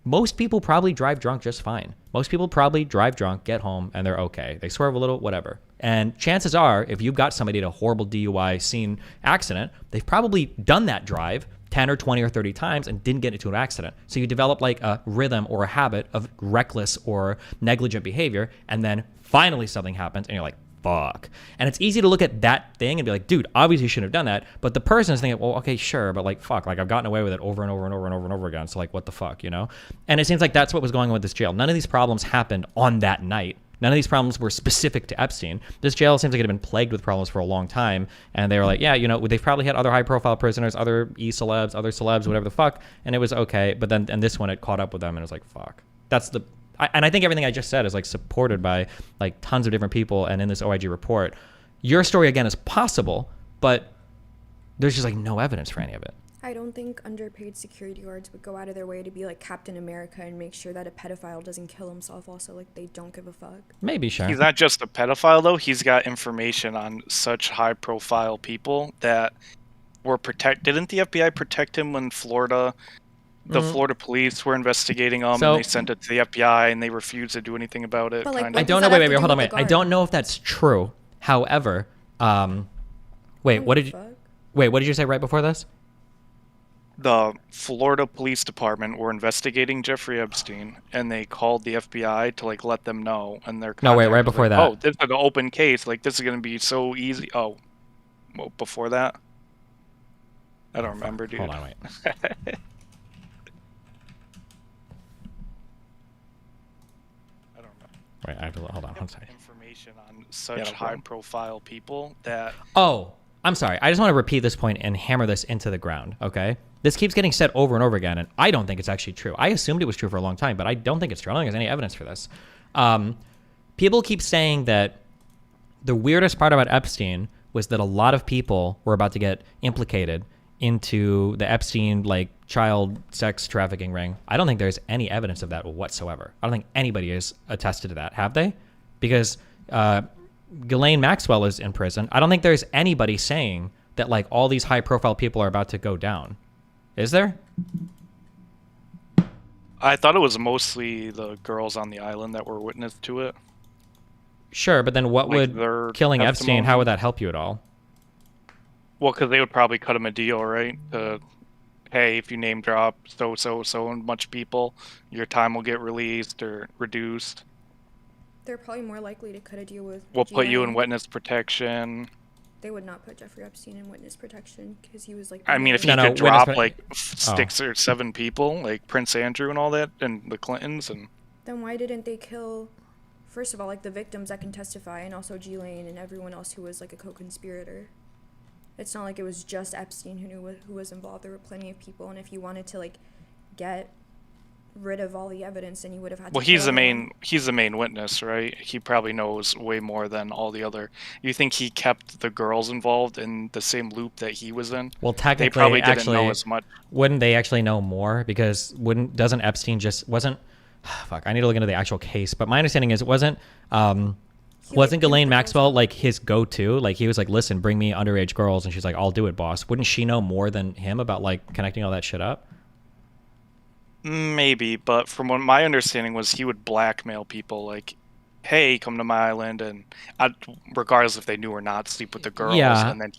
most people probably drive drunk just fine. Most people probably drive drunk, get home, and they're okay. They swerve a little, whatever. And chances are, if you've got somebody in a horrible DUI scene accident, they've probably done that drive 10 or 20 or 30 times and didn't get into an accident. So you develop like a rhythm or a habit of reckless or negligent behavior, and then finally something happens and you're like, fuck. And it's easy to look at that thing and be like, dude, obviously you shouldn't have done that. But the person is thinking, well, okay, sure, but like, fuck, like I've gotten away with it over and over and over and over and over again. So like, what the fuck, you know? And it seems like that's what was going on with this jail. None of these problems happened on that night. None of these problems were specific to Epstein. This jail seems like it had been plagued with problems for a long time. And they were like, yeah, you know, they've probably had other high profile prisoners, other E-celebs, other celebs, whatever the fuck. And it was okay. But then, and this one, it caught up with them and it was like, fuck. That's the, and I think everything I just said is like supported by like tons of different people. And in this OIG report, your story again is possible, but there's just like no evidence for any of it. I don't think underpaid security guards would go out of their way to be like Captain America and make sure that a pedophile doesn't kill himself also. Like, they don't give a fuck. Maybe, sure. He's not just a pedophile, though. He's got information on such high-profile people that were protected. Didn't the FBI protect him when Florida, the Florida police were investigating him, So- and they sent it to the FBI, and they refused to do anything about it? But, like, kind of? I don't know. Wait, hold on. Wait. I don't know if that's true. However, wait, what did you say right before this? The Florida Police Department were investigating Jeffrey Epstein, and they called the FBI to like let them know. And they're No, wait, right before that. Oh, this is an open case. Like this is gonna be so easy. Oh, well, before that, I don't remember, dude. Hold on, wait. Wait, I have to hold on. One second. Information on such high-profile people that. Oh, I'm sorry. I just want to repeat this point and hammer this into the ground, okay? This keeps getting said over and over again, and I don't think it's actually true. I assumed it was true for a long time, but I don't think it's true. I don't think there's any evidence for this. People keep saying that the weirdest part about Epstein was that a lot of people were about to get implicated into the Epstein, like, child sex trafficking ring. I don't think there's any evidence of that whatsoever. I don't think anybody has attested to that, have they? Because Ghislaine Maxwell is in prison. I don't think there's anybody saying that, like, all these high-profile people are about to go down. Is there? I thought it was mostly the girls on the island that were witness to it. Sure, but then what Like their would killing Epstein, testimony? how would that help you at all? Well, because they would probably cut him a deal, right? Hey, if you name drop so much people, your time will get released or reduced. They're probably more likely to cut a deal with We'll put you in GM. witness protection. They would not put Jeffrey Epstein in witness protection because he was like. I mean, if he No, could witness drop prote- like Oh. 6 or 7 people, like Prince Andrew and all that, and the Clintons, and Then why didn't they kill, first of all, like the victims that can testify, and also Ghislaine and everyone else who was like a co-conspirator? It's not like it was just Epstein who knew who was involved. There were plenty of people, and if you wanted to like get rid of all the evidence, then you would have had. well, to kill he's the everyone. main witness, right? He probably knows way more than all the other. You think he kept the girls involved in the same loop that he was in? Well, they technically, probably didn't actually, know as much. wouldn't they actually know more? Because doesn't Epstein just wasn't? Fuck, I need to look into the actual case. But my understanding is it wasn't. Wasn't Ghislaine Maxwell like his go-to? Like he was like, listen, bring me underage girls, and she's like, I'll do it, boss. Wouldn't she know more than him about like connecting all that shit up? Maybe, but from what my understanding was, he would blackmail people like, "Hey, come to my island," and regardless if they knew or not, sleep with the girls. Yeah. And then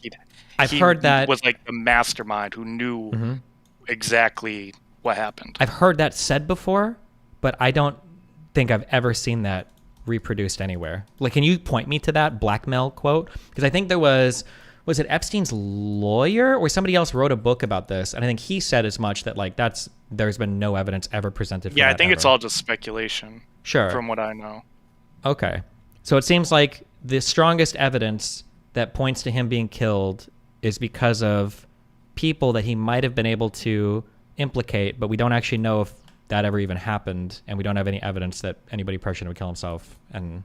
I've he heard that- was like the mastermind who knew Mhm. exactly what happened. I've heard that said before, but I don't think I've ever seen that reproduced anywhere. Like, can you point me to that blackmail quote? Because I think there was it Epstein's lawyer or somebody else wrote a book about this, and I think he said as much that like there's been no evidence ever presented for Yeah, I that think it's ever. all just speculation. Sure. From what I know. Okay. So it seems like the strongest evidence that points to him being killed is because of people that he might have been able to implicate, but we don't actually know if that ever even happened, and we don't have any evidence that anybody pressured him to kill himself. And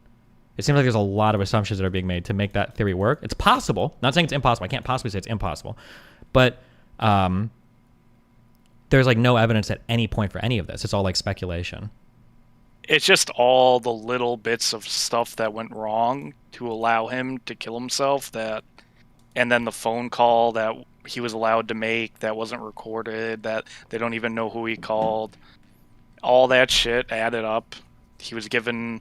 it seems like there's a lot of assumptions that are being made to make that theory work. It's possible. Not saying it's impossible. I can't possibly say it's impossible. But there's like no evidence at any point for any of this. It's all like speculation. It's just all the little bits of stuff that went wrong to allow him to kill himself, and then the phone call that he was allowed to make that wasn't recorded, that they don't even know who he called. All that shit added up. He was given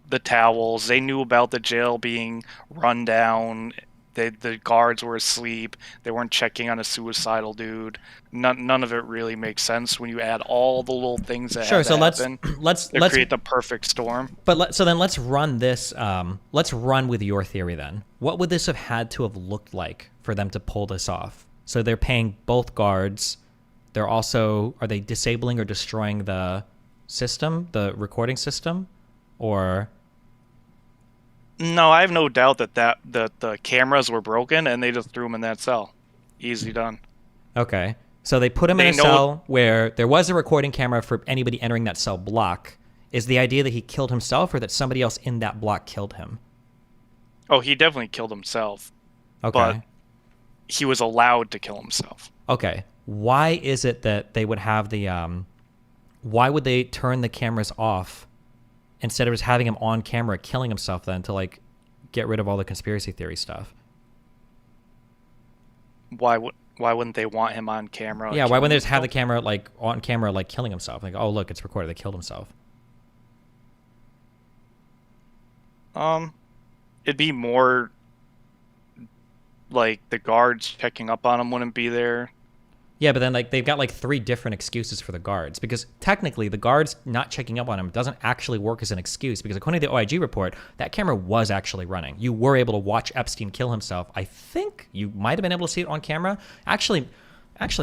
the towels. They knew about the jail being run down The guards were asleep. They weren't checking on a suicidal dude. None of it really makes sense when you add all the little things that Sure. had So to let's happen let's to let's create the perfect storm. But so then let's run this. Let's run with your theory then. What would this have had to have looked like for them to pull this off? So they're paying both guards. They're also, are they disabling or destroying the system, the recording system, or? No, I have no doubt that the cameras were broken and they just threw him in that cell. Easy done. Okay. So they put him in a cell where there was a recording camera for anybody entering that cell block. Is the idea that he killed himself or that somebody else in that block killed him? Oh, he definitely killed himself. Okay. But he was allowed to kill himself. Okay. Why is it that they would have the why would they turn the cameras off instead of just having him on camera killing himself then to like get rid of all the conspiracy theory stuff? Why wouldn't they want him on camera? Yeah, why wouldn't they just have the camera like on camera like killing himself? Like, oh look, it's recorded, they killed himself. It'd be more like the guards checking up on him wouldn't be there. Yeah, but then like they've got like 3 different excuses for the guards because technically the guards not checking up on him doesn't actually work as an excuse because according to the OIG report, that camera was actually running. You were able to watch Epstein kill himself. I think you might have been able to see it on camera. Actually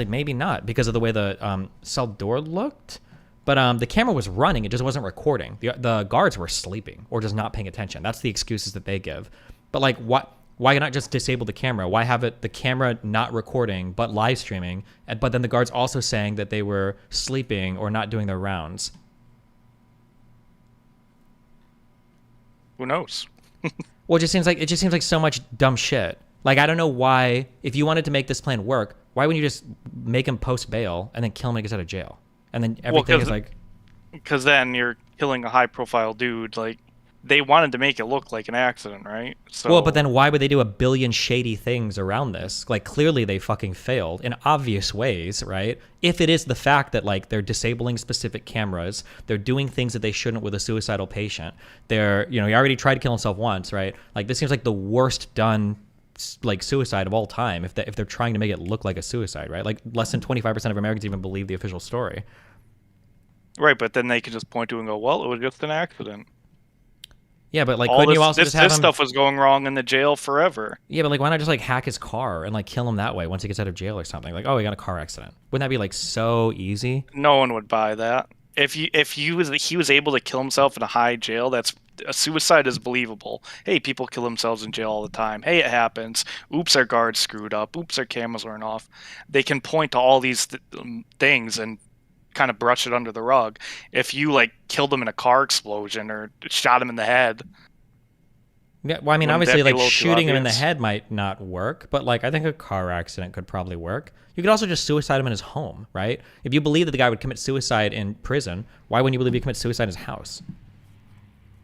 maybe not because of the way the cell door looked. But the camera was running. It just wasn't recording. The guards were sleeping or just not paying attention. That's the excuses that they give. But like what? Why not just disable the camera? Why have the camera not recording but live streaming? But then the guards also saying that they were sleeping or not doing their rounds. Who knows? Well, it just seems like so much dumb shit. Like I don't know why. If you wanted to make this plan work, why wouldn't you just make him post bail and then kill him when he gets out of jail? And then everything is like. Because then you're killing a high-profile dude. Like they wanted to make it look like an accident, right? So. Well, but then why would they do a billion shady things around this? Like clearly they fucking failed in obvious ways, right? If it is the fact that like they're disabling specific cameras, they're doing things that they shouldn't with a suicidal patient. They're, he already tried to kill himself once, right? Like this seems like the worst done like suicide of all time if they're trying to make it look like a suicide, right? Like less than 25% of Americans even believe the official story. Right, but then they could just point to it and go, well, it was just an accident. Yeah, but like, couldn't you also just have this stuff was going wrong in the jail forever? Yeah, but like, why not just like hack his car and like kill him that way once he gets out of jail or something? Like, oh, he got a car accident. Wouldn't that be like so easy? No one would buy that. If he was able to kill himself in a high jail, that's a suicide is believable. Hey, people kill themselves in jail all the time. Hey, it happens. Oops, our guards screwed up. Oops, our cameras weren't off. They can point to all these things and kind of brush it under the rug. If you like killed him in a car explosion or shot him in the head. Yeah, well, I mean, obviously, like shooting him in the head might not work, but like I think a car accident could probably work. You could also just suicide him in his home, right? If you believe that the guy would commit suicide in prison, why wouldn't you believe he commit suicide in his house?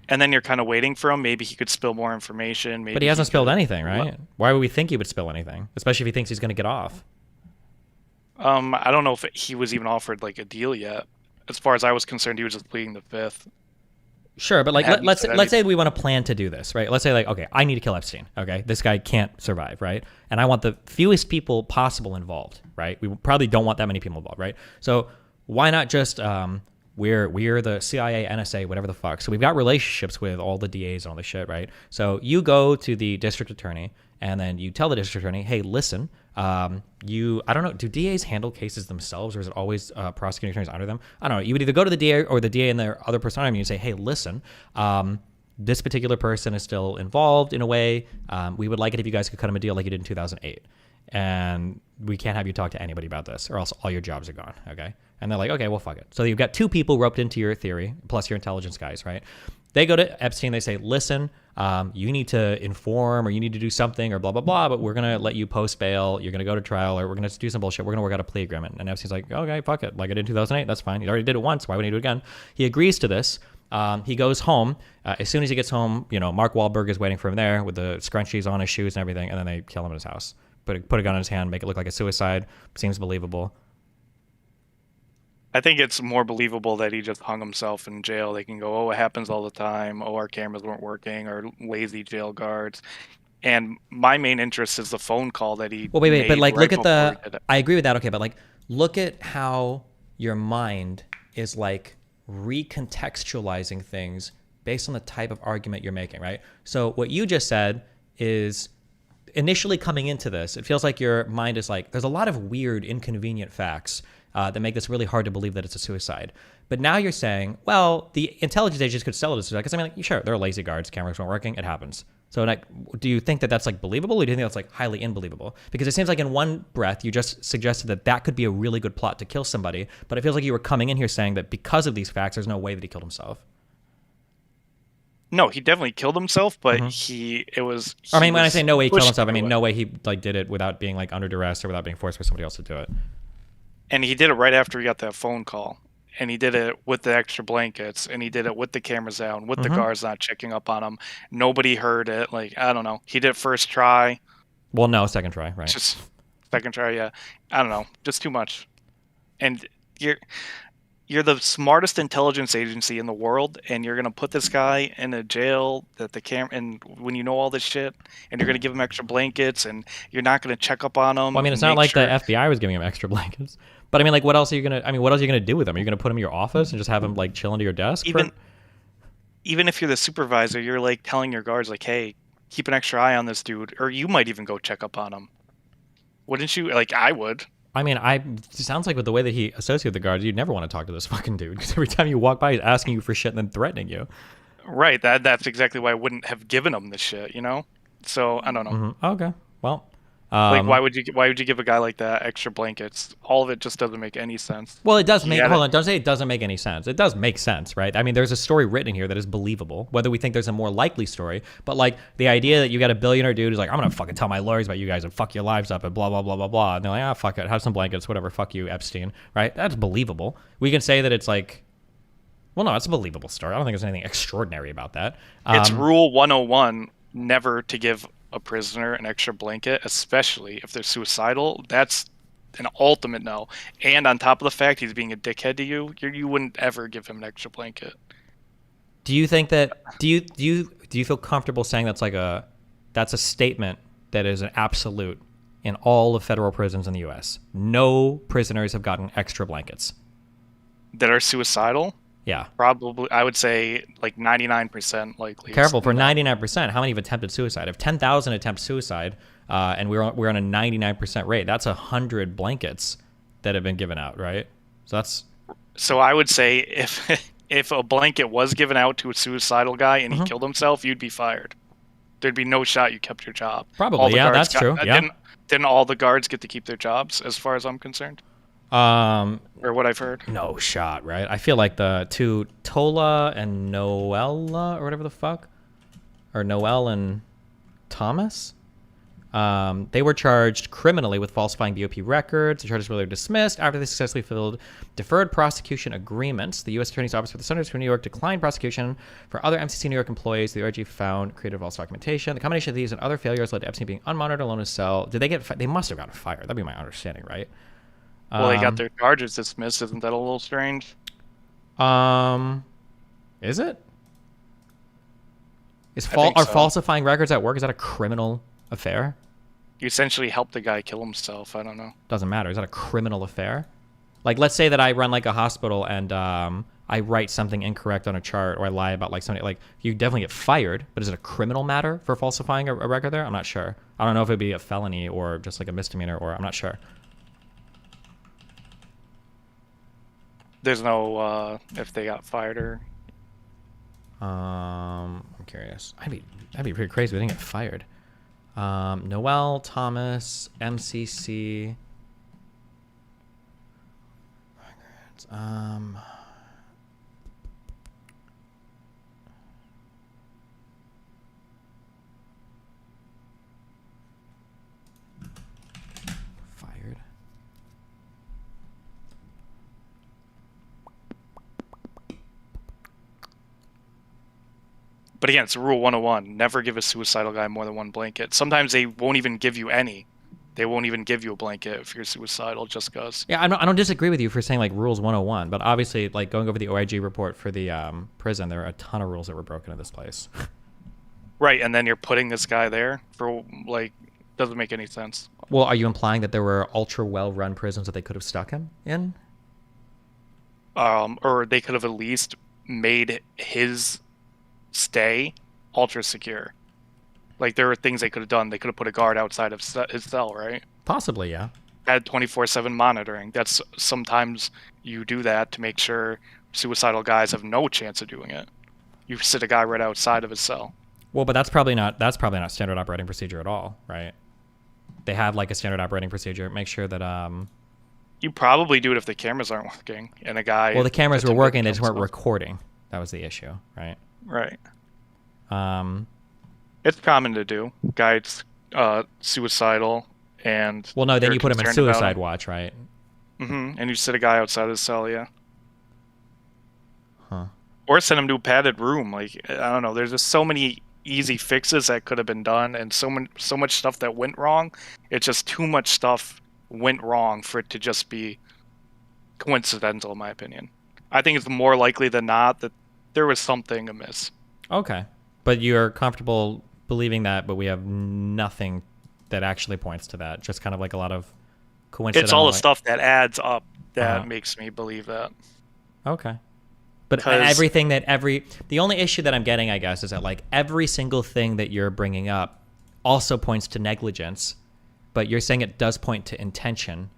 And then you're kind of waiting for him. Maybe he could spill more information. Maybe but he hasn't spilled anything, right? Why would we think he would spill anything? Especially if he thinks he's going to get off. I don't know if he was even offered like a deal yet. As far as I was concerned, he was just pleading the fifth. Sure, but like let's say we want to plan to do this, right? Let's say like, okay, I need to kill Epstein. Okay, this guy can't survive, right? And I want the fewest people possible involved, right? We probably don't want that many people involved, right? So why not just we're the CIA, NSA, whatever the fuck. So we've got relationships with all the DAs and all this shit, right? So you go to the district attorney and then you tell the district attorney, hey, listen, I don't know, do DAs handle cases themselves or is it always prosecuting attorneys under them? I don't know. You would either go to the DA or the DA and their other person and you say, hey, listen, this particular person is still involved in a way. We would like it if you guys could cut him a deal like you did in 2008. And we can't have you talk to anybody about this or else all your jobs are gone, okay? And they're like, okay, well, fuck it. So you've got 2 people roped into your theory, plus your intelligence guys, right? They go to Epstein, they say, listen, you need to inform or you need to do something or blah, blah, blah, but we're going to let you post bail. You're going to go to trial or we're going to do some bullshit. We're going to work out a plea agreement. And Epstein's like, okay, fuck it. Like I did in 2008, that's fine. He already did it once. Why would he do it again? He agrees to this. He goes home. As soon as he gets home, Mark Wahlberg is waiting for him there with the scrunchies on his shoes and everything. And then they kill him in his house. Put a gun in his hand, make it look like a suicide. Seems believable. I think it's more believable that he just hung himself in jail. They can go, oh, it happens all the time. Oh, our cameras weren't working or lazy jail guards. And my main interest is the phone call that he Well, wait, made but like, right look at before he did the. it. I agree with that. Okay, but like, look at how your mind is like recontextualizing things based on the type of argument you're making, right? So what you just said is initially coming into this, it feels like your mind is like, there's a lot of weird, inconvenient facts that make this really hard to believe that it's a suicide. But now you're saying, well, the intelligence agencies could sell it as suicide. Because I mean, like, sure, there are lazy guards, cameras weren't working, it happens. So like, do you think that that's like believable, or do you think that's like highly unbelievable? Because it seems like in one breath you just suggested that that could be a really good plot to kill somebody, but it feels like you were coming in here saying that because of these facts, there's no way that he killed himself. No, he definitely killed himself, but it was. I mean, when I say no way he killed pushed himself, I mean into it. no way he like did it without being like under duress or without being forced by somebody else to do it. And he did it right after he got that phone call. And he did it with the extra blankets, and he did it with the cameras down, with the guards not checking up on him. Nobody heard it. Like, I don't know. He did it first try. Well, no, second try, right? Just second try, yeah. I don't know. Just too much. And you're the smartest intelligence agency in the world, and you're gonna put this guy in a jail that and when you know all this shit, and you're gonna give him extra blankets, and you're not gonna check up on him. Well, I mean, it's not like the FBI was giving him extra blankets. But I mean, like, what else are you gonna? I mean, what else are you gonna do with him? Are you gonna put him in your office and just have him like chill under your desk? Even if you're the supervisor, you're like telling your guards, like, hey, keep an extra eye on this dude, or you might even go check up on him. Wouldn't you? Like, I would. I mean, it sounds like with the way that he associates with the guards, you'd never want to talk to this fucking dude, because every time you walk by, he's asking you for shit and then threatening you. Right. That's exactly why I wouldn't have given him the shit. You know. So I don't know. Okay. Well. Like, why would you give a guy like that extra blankets? All of it just doesn't make any sense. Well, it does make. Hold on, don't say it doesn't make any sense. It does make sense, right? I mean, there's a story written in here that is believable, whether we think there's a more likely story. But like the idea that you got a billionaire dude who's like, I'm gonna fucking tell my lawyers about you guys and fuck your lives up and blah blah blah blah blah. And they're like, fuck it, have some blankets, whatever. Fuck you, Epstein. Right? That's believable. We can say that it's like. Well, no, it's a believable story. I don't think there's anything extraordinary about that. It's Rule 101: never to give a prisoner an extra blanket, especially if they're suicidal. That's an ultimate no. And on top of the fact he's being a dickhead to you, you wouldn't ever give him an extra blanket. Do you think that? Do you feel comfortable saying that's a statement that is an absolute in all of federal prisons in the U.S.? No prisoners have gotten extra blankets that are suicidal. Yeah, probably. I would say like 99% likely. Careful, for 99%, how many have attempted suicide? If 10,000 attempt suicide, and we're on a 99% rate, that's 100 blankets that have been given out, right? So I would say if a blanket was given out to a suicidal guy and he killed himself, you'd be fired. There'd be no shot you kept your job. Probably, yeah, that's true. Yeah. Didn't all the guards get to keep their jobs, as far as I'm concerned? Or what I've heard. No shot, right? I feel like the two Tola and Noella, or whatever the fuck, or Noel and Thomas, they were charged criminally with falsifying BOP records. The charges were later dismissed after they successfully fulfilled deferred prosecution agreements. The U.S. Attorney's Office for the Southern District of New York declined prosecution for other MCC New York employees. The OIG found created false documentation. The combination of these and other failures led to Epstein being unmonitored alone in his cell. Did they get? They must have gotten fired. That'd be my understanding, right? Well, they got their charges dismissed. Isn't that a little strange? Is it? Are falsifying records at work, is that a criminal affair? You essentially helped the guy kill himself. I don't know. Doesn't matter. Is that a criminal affair? Like, let's say that I run like a hospital and I write something incorrect on a chart, or I lie about like something. Like, you definitely get fired, but is it a criminal matter for falsifying a record there? I'm not sure. I don't know if it'd be a felony or just like a misdemeanor, or I'm not sure. There's no if they got fired or. I'm curious. That'd be pretty crazy. They didn't get fired. Noel, Thomas, MCC. Fired. But again, it's Rule 101. Never give a suicidal guy more than one blanket. Sometimes they won't even give you any. They won't even give you a blanket if you're suicidal, just because. Yeah, I don't disagree with you for saying like Rules 101, but obviously, like going over the OIG report for the prison, there are a ton of rules that were broken in this place. Right, and then you're putting this guy there for, like, doesn't make any sense. Well, are you implying that there were ultra well-run prisons that they could have stuck him in? Or they could have at least made his stay ultra secure. Like, there were things they could have done. They could have put a guard outside of his cell, right? Possibly, yeah. Had 24/7 monitoring. That's sometimes you do that to make sure suicidal guys have no chance of doing it. You sit a guy right outside of his cell. Well, but that's probably not standard operating procedure at all, right? They have like a standard operating procedure. Make sure that You probably do it if the cameras aren't working and a guy. well, the cameras were working, they just weren't himself. recording. That was the issue, right? Right. Um, It's common to do. Guys, suicidal and. well, no, then they're you put him in concerned about suicide him. watch, right? And you sit a guy outside his cell, yeah. Huh. Or send him to a padded room. Like, I don't know. There's just so many easy fixes that could have been done, and so much stuff that went wrong. It's just too much stuff went wrong for it to just be coincidental, in my opinion. I think it's more likely than not that there was something amiss. Okay. But you're comfortable believing that, but we have nothing that actually points to that. Just kind of like a lot of coincidental. It's all the stuff that adds up that Uh-huh. makes me believe that. Okay. But 'Cause- everything that the only issue that I'm getting, I guess, is that like every single thing that you're bringing up also points to negligence, but you're saying it does point to intention.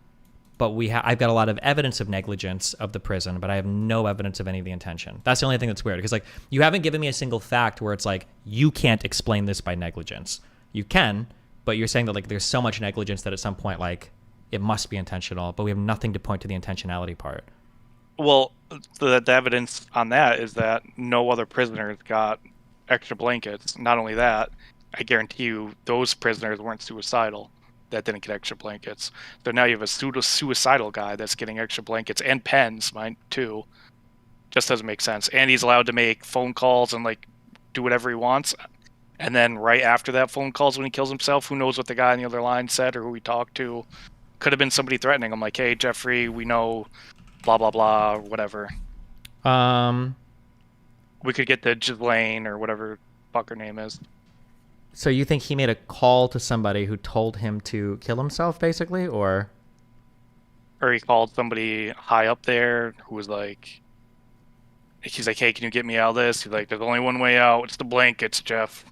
But I've got a lot of evidence of negligence of the prison, but I have no evidence of any of the intention. That's the only thing that's weird, because like you haven't given me a single fact where it's like you can't explain this by negligence. You can, but you're saying that like there's so much negligence that at some point like it must be intentional, but we have nothing to point to the intentionality part. Well, the evidence on that is that no other prisoners got extra blankets. Not only that, I guarantee you those prisoners weren't suicidal that didn't get extra blankets. So now you have a suicidal guy that's getting extra blankets and pens, mine too. Just doesn't make sense. And he's allowed to make phone calls and like do whatever he wants. And then right after that phone calls when he kills himself, who knows what the guy on the other line said or who he talked to. Could have been somebody threatening him like, hey, Jeffrey, we know blah, blah, blah, whatever. We could get to Ghislaine or whatever fuck her name is. So you think he made a call to somebody who told him to kill himself, basically, or Or he called somebody high up there who was like, he's like, hey, can you get me out of this? He's like, there's only one way out. It's the blankets, Jeff.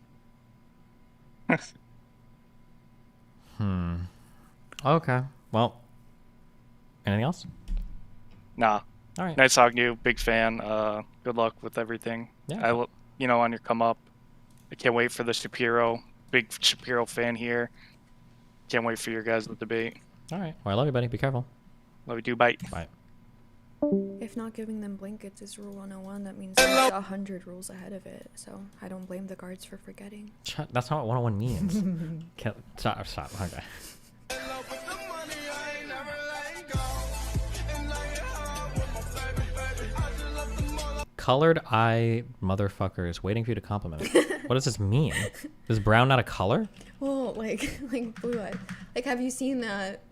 Okay. Well, anything else? Nah. All right. Nice talking to you. Big fan. Good luck with everything. Yeah. On your come up. I can't wait for the Shapiro. Big Shapiro fan here. Can't wait for your guys' debate. All right. Well, I love you, buddy. Be careful. Love you too. Bye. Bye. If not giving them blankets is rule 101, that means there's 100 rules ahead of it. So I don't blame the guards for forgetting. That's not what 101 means. Stop. Okay. Colored eye motherfuckers waiting for you to compliment. What does this mean? Is brown not a color? Well, like blue eye. Like, have you seen that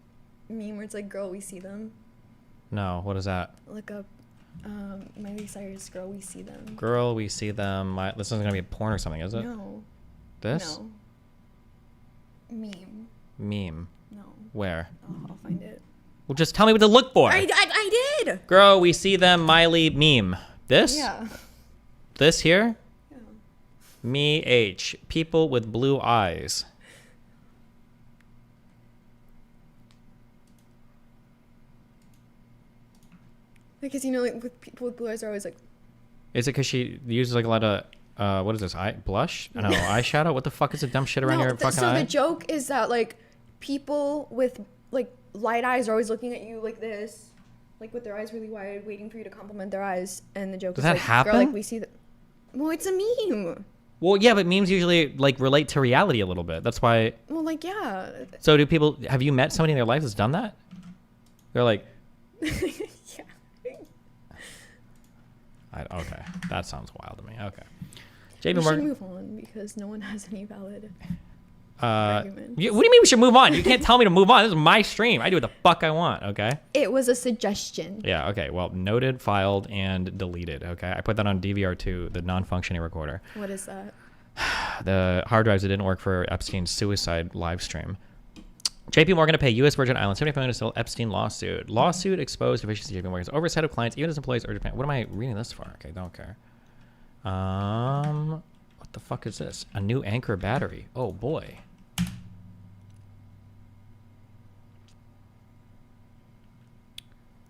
meme where it's like, girl, we see them? No. What is that? Look up Miley Cyrus, girl, we see them. Girl, we see them. This isn't gonna be a porn or something, is it? No. This? No. Meme. Meme. No. Where? I'll find it. Well, just tell me what to look for. I did! Girl, we see them. Miley meme. This? Yeah. This here? Yeah. Me H. People with blue eyes. Because, you know, like, with people with blue eyes are always like... Is it because she uses like a lot of, what is this, blush? I don't know, eyeshadow? What the fuck is the dumb shit around your fucking eye? So the joke is that, like, people with, like, light eyes are always looking at you like this. Like, with their eyes really wide, waiting for you to compliment their eyes. And the joke Does is that like, happen? girl, like, we see the... Well, it's a meme. Well, yeah, but memes usually, like, relate to reality a little bit. That's why... Well, like, yeah. So do people... Have you met somebody in their life that's done that? They're like... Okay, that sounds wild to me. Okay. JP We should Morgan. move on because no one has any valid What do you mean we should move on? You can't tell me to move on. This is my stream. I do what the fuck I want, okay? It was a suggestion. Yeah, okay. Well, noted, filed, and deleted, okay? I put that on DVR2, the non-functioning recorder. What is that? the hard drives that didn't work for Epstein's suicide live stream. JP Morgan to pay U.S. Virgin Islands $75 million to settle Epstein lawsuit. Lawsuit exposed deficiency JP Morgan's oversight of clients, even as employees or Japan. What am I reading this for? Okay, don't care. What the fuck is this? A new Anchor battery. Oh boy.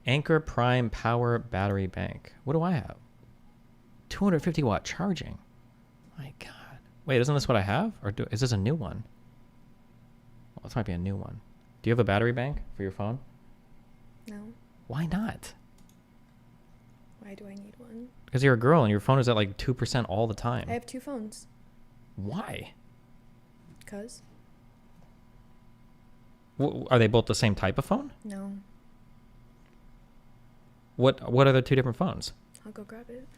Anchor Prime Power Battery Bank. What do I have? 250 watt charging. My God. Wait, isn't this what I have? Or is this a new one? Well, this might be a new one. Do you have a battery bank for your phone? No. Why not? Why do I need one? Because you're a girl and your phone is at like 2% all the time. I have 2 phones. Why? Cause? Are they both the same type of phone? No. What are the 2 different phones? I'll go grab it.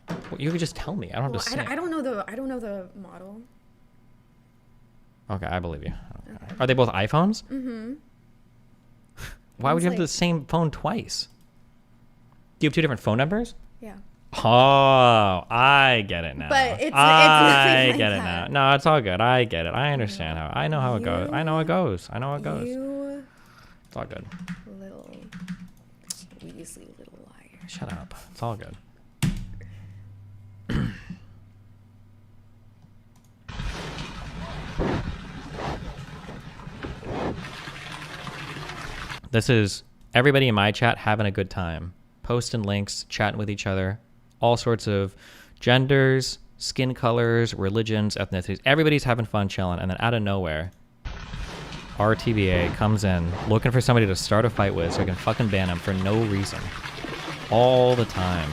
Well, you could just tell me. I don't have to say. I don't know the model. Okay, I believe you. Okay. Are they both iPhones? Mm-hmm. Why would you have the same phone twice? Do you have 2 different phone numbers? Yeah. Oh, I get it now. But it's I like get it that. now. No, it's all good. I get it. I understand how. I know how it goes. I know it goes. I know it goes. You It's all good. little Weasley little liar. Shut up. It's all good. This is everybody in my chat having a good time. Posting links, chatting with each other. All sorts of genders, skin colors, religions, ethnicities. Everybody's having fun chilling. And then out of nowhere, RTBA comes in looking for somebody to start a fight with so I can fucking ban him for no reason. All the time.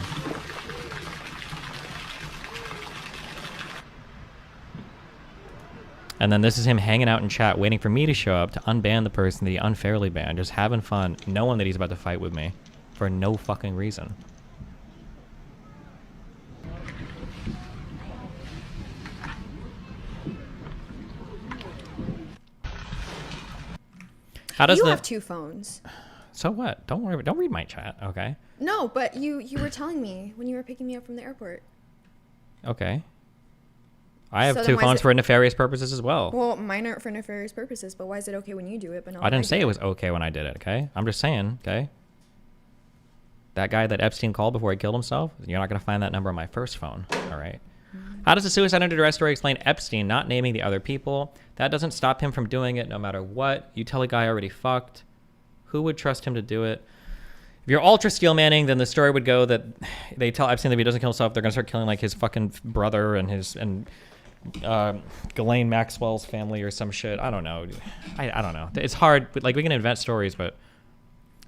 And then this is him hanging out in chat, waiting for me to show up to unban the person that he unfairly banned. Just having fun, knowing that he's about to fight with me for no fucking reason. How does you have 2 phones. So what? Don't worry. Don't read my chat, okay? No, but you were telling me when you were picking me up from the airport. Okay. I have So 2 then why is phones it- for nefarious purposes as well. Well, mine aren't for nefarious purposes, but why is it okay when you do it, but not I when didn't say do it was okay when I did it, okay? I'm just saying, okay? That guy that Epstein called before he killed himself, you're not going to find that number on my first phone, all right? How does the suicide under duress story explain Epstein not naming the other people? That doesn't stop him from doing it no matter what. You tell a guy already fucked. Who would trust him to do it? If you're ultra steel manning, then the story would go that they tell Epstein that if he doesn't kill himself, they're going to start killing like his fucking brother and Ghislaine Maxwell's family or some shit. I don't know. I don't know. It's hard. Like, we can invent stories, but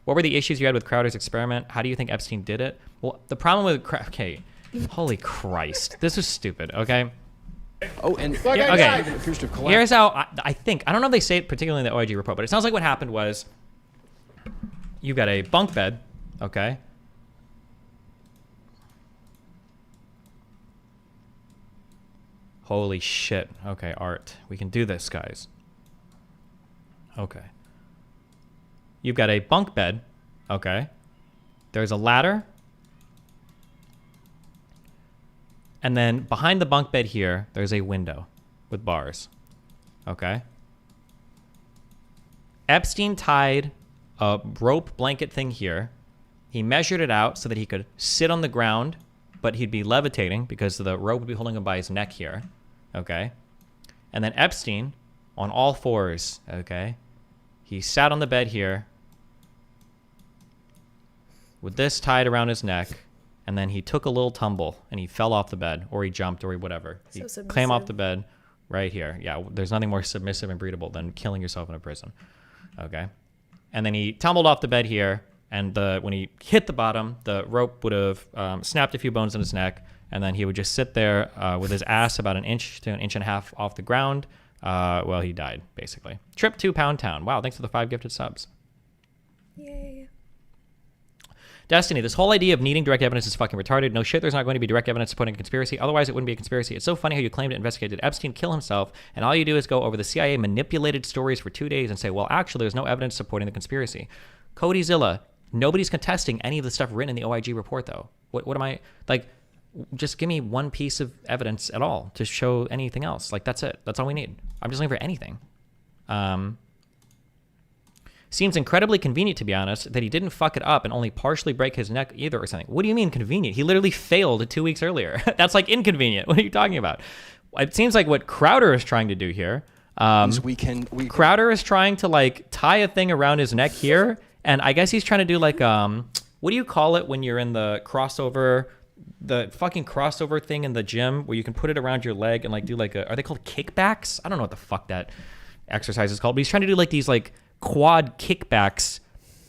what were the issues you had with Crowder's experiment? How do you think Epstein did it? Well, the problem with okay, holy Christ, this is stupid. Okay. Oh, and okay. appears to have collapsed. Here's how I think. I don't know if they say it particularly in the OIG report, but it sounds like what happened was you got a bunk bed, okay? Holy shit. Okay, Art. We can do this, guys. Okay. You've got a bunk bed, okay? There's a ladder. And then behind the bunk bed here, there's a window with bars, okay? Epstein tied a rope blanket thing here. He measured it out so that he could sit on the ground, but he'd be levitating because the rope would be holding him by his neck here, okay? And then Epstein, on all fours, okay? He sat on the bed here with this tied around his neck, and then he took a little tumble and he fell off the bed, or he jumped, or whatever. He came off the bed right here. Yeah, there's nothing more submissive and breedable than killing yourself in a prison, okay? And then he tumbled off the bed here, and when he hit the bottom, the rope would have snapped a few bones in his neck, and then he would just sit there with his ass about an inch to an inch and a half off the ground. Well, he died, basically. Trip to Pound Town. Wow, thanks for the 5 gifted subs. Yay. Destiny, this whole idea of needing direct evidence is fucking retarded. No shit, there's not going to be direct evidence supporting a conspiracy. Otherwise, it wouldn't be a conspiracy. It's so funny how you claim to investigate did Epstein kill himself, and all you do is go over the CIA manipulated stories for 2 days and say, well, actually, there's no evidence supporting the conspiracy. Cody Zilla, nobody's contesting any of the stuff written in the OIG report, though. What am I, like, just give me one piece of evidence at all to show anything else. Like, that's it. That's all we need. I'm just looking for anything. Seems incredibly convenient, to be honest, that he didn't fuck it up and only partially break his neck either or something. What do you mean convenient? He literally failed 2 weeks earlier. That's like inconvenient. What are you talking about? It seems like what Crowder is trying to do here. Crowder is trying to like tie a thing around his neck here, and I guess he's trying to do like what do you call it when you're in the crossover, the fucking crossover thing in the gym where you can put it around your leg and like do like are they called kickbacks? I don't know what the fuck that exercise is called, but he's trying to do like these like quad kickbacks,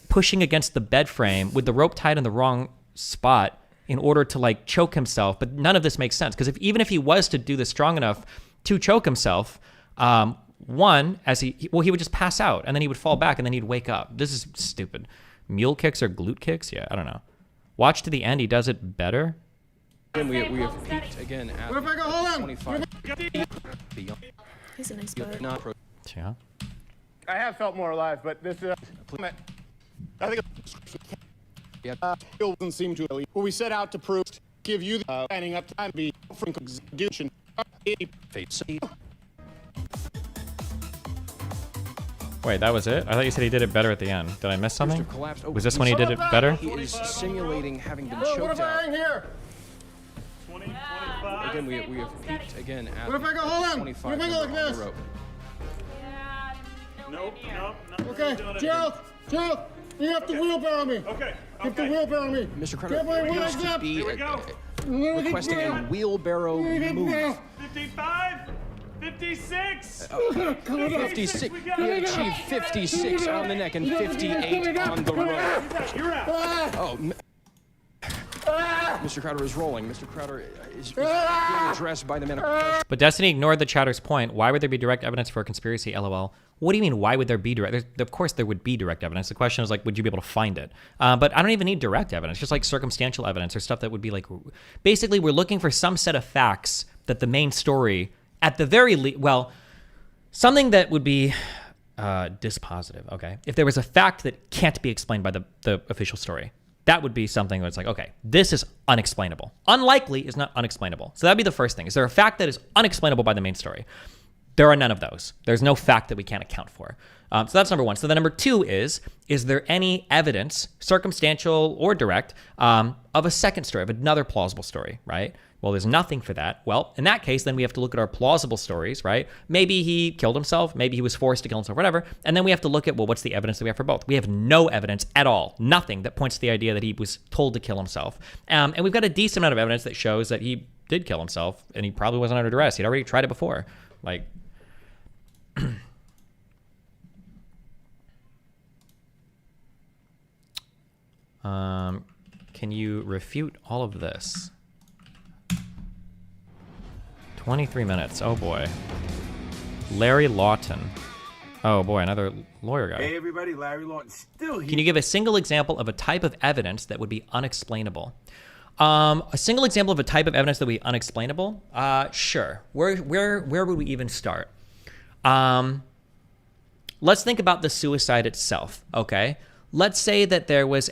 pushing against the bed frame with the rope tied in the wrong spot in order to like choke himself. But none of this makes sense, because even if he was to do this strong enough to choke himself, one, he would just pass out and then he would fall back and then he'd wake up. This is stupid. Mule kicks or glute kicks? Yeah, I don't know. Watch to the end. He does it better. Again, we have peaked again at What if I go, hold on? 25. He's a nice bud. Yeah. I have felt more alive, but this I think doesn't seem to believe what we set out to prove. Give you the standing up time to be from execution. Wait, that was it? I thought you said he did it better at the end. Did I miss something? Was this when he did it better? He is simulating having been choked What if I out. hang here? Again, we have peaked again at What if I go, hold on? 25 What if I go like on the this? rope. Nope. Okay, Gerald, you have to wheelbarrow me. Okay. You have to wheelbarrow me. Mr. Crowder Get my appears legs to up. be requesting a Here wheelbarrow we go. move. 55, 56. 56. We have achieved 56 on the neck and 58 on the rope. You're out. Oh, Mr. Crowder is rolling. Mr. Crowder is being addressed by the man of But Destiny ignored the chatter's point. Why would there be direct evidence for a conspiracy? LOL. What do you mean, why would there be direct? Of course there would be direct evidence. The question is like, would you be able to find it? But I don't even need direct evidence, just like circumstantial evidence or stuff that would be like, basically we're looking for some set of facts that the main story, at the very least, well, something that would be dispositive, okay? If there was a fact that can't be explained by the official story, that would be something that's like, okay, this is unexplainable. Unlikely is not unexplainable. So that'd be the first thing. Is there a fact that is unexplainable by the main story? There are none of those. There's no fact that we can't account for. So that's number one. So the number two is there any evidence, circumstantial or direct, of a second story, of another plausible story, right? Well, there's nothing for that. Well, in that case, then we have to look at our plausible stories, right? Maybe he killed himself. Maybe he was forced to kill himself, whatever. And then we have to look at, well, what's the evidence that we have for both? We have no evidence at all. Nothing that points to the idea that he was told to kill himself. And we've got a decent amount of evidence that shows that he did kill himself, and he probably wasn't under duress. He'd already tried it before. Like, can you refute all of this? 23 minutes. Oh boy. Larry Lawton. Oh boy, another lawyer guy. Hey everybody, Larry Lawton still here. Can you give a single example of a type of evidence that would be unexplainable? A single example of a type of evidence that would be unexplainable? Sure. Where would we even start? Let's think about the suicide itself, okay? Let's say that there was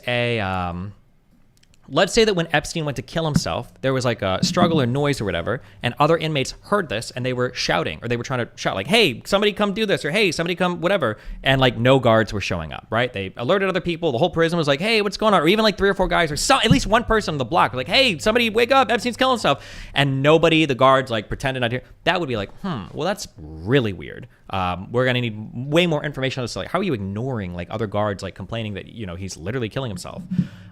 let's say that when Epstein went to kill himself, there was like a struggle or noise or whatever, and other inmates heard this and they were shouting, or they were trying to shout like, hey, somebody come do this, or hey, somebody come whatever, and like no guards were showing up, right? They alerted other people, the whole prison was like, hey, what's going on? Or even like 3 or 4 guys, or at least one person on the block was like, hey, somebody wake up, Epstein's killing himself, and nobody, the guards like pretended not to hear. That would be like, well, that's really weird. We're gonna need way more information on this. Like, how are you ignoring like other guards like complaining that, you know, he's literally killing himself?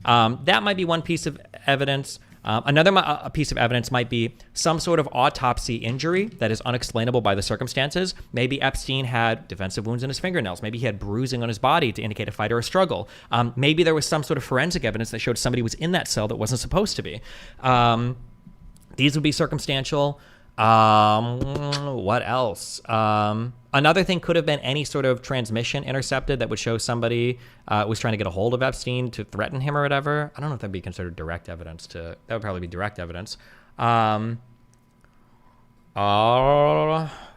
That might be one piece of evidence. Another piece of evidence might be some sort of autopsy injury that is unexplainable by the circumstances. Maybe Epstein had defensive wounds in his fingernails. Maybe he had bruising on his body to indicate a fight or a struggle. Maybe there was some sort of forensic evidence that showed somebody was in that cell that wasn't supposed to be. These would be circumstantial. What else? Another thing could have been any sort of transmission intercepted that would show somebody was trying to get a hold of Epstein to threaten him or whatever. I don't know if that'd be considered direct evidence. That would probably be direct evidence.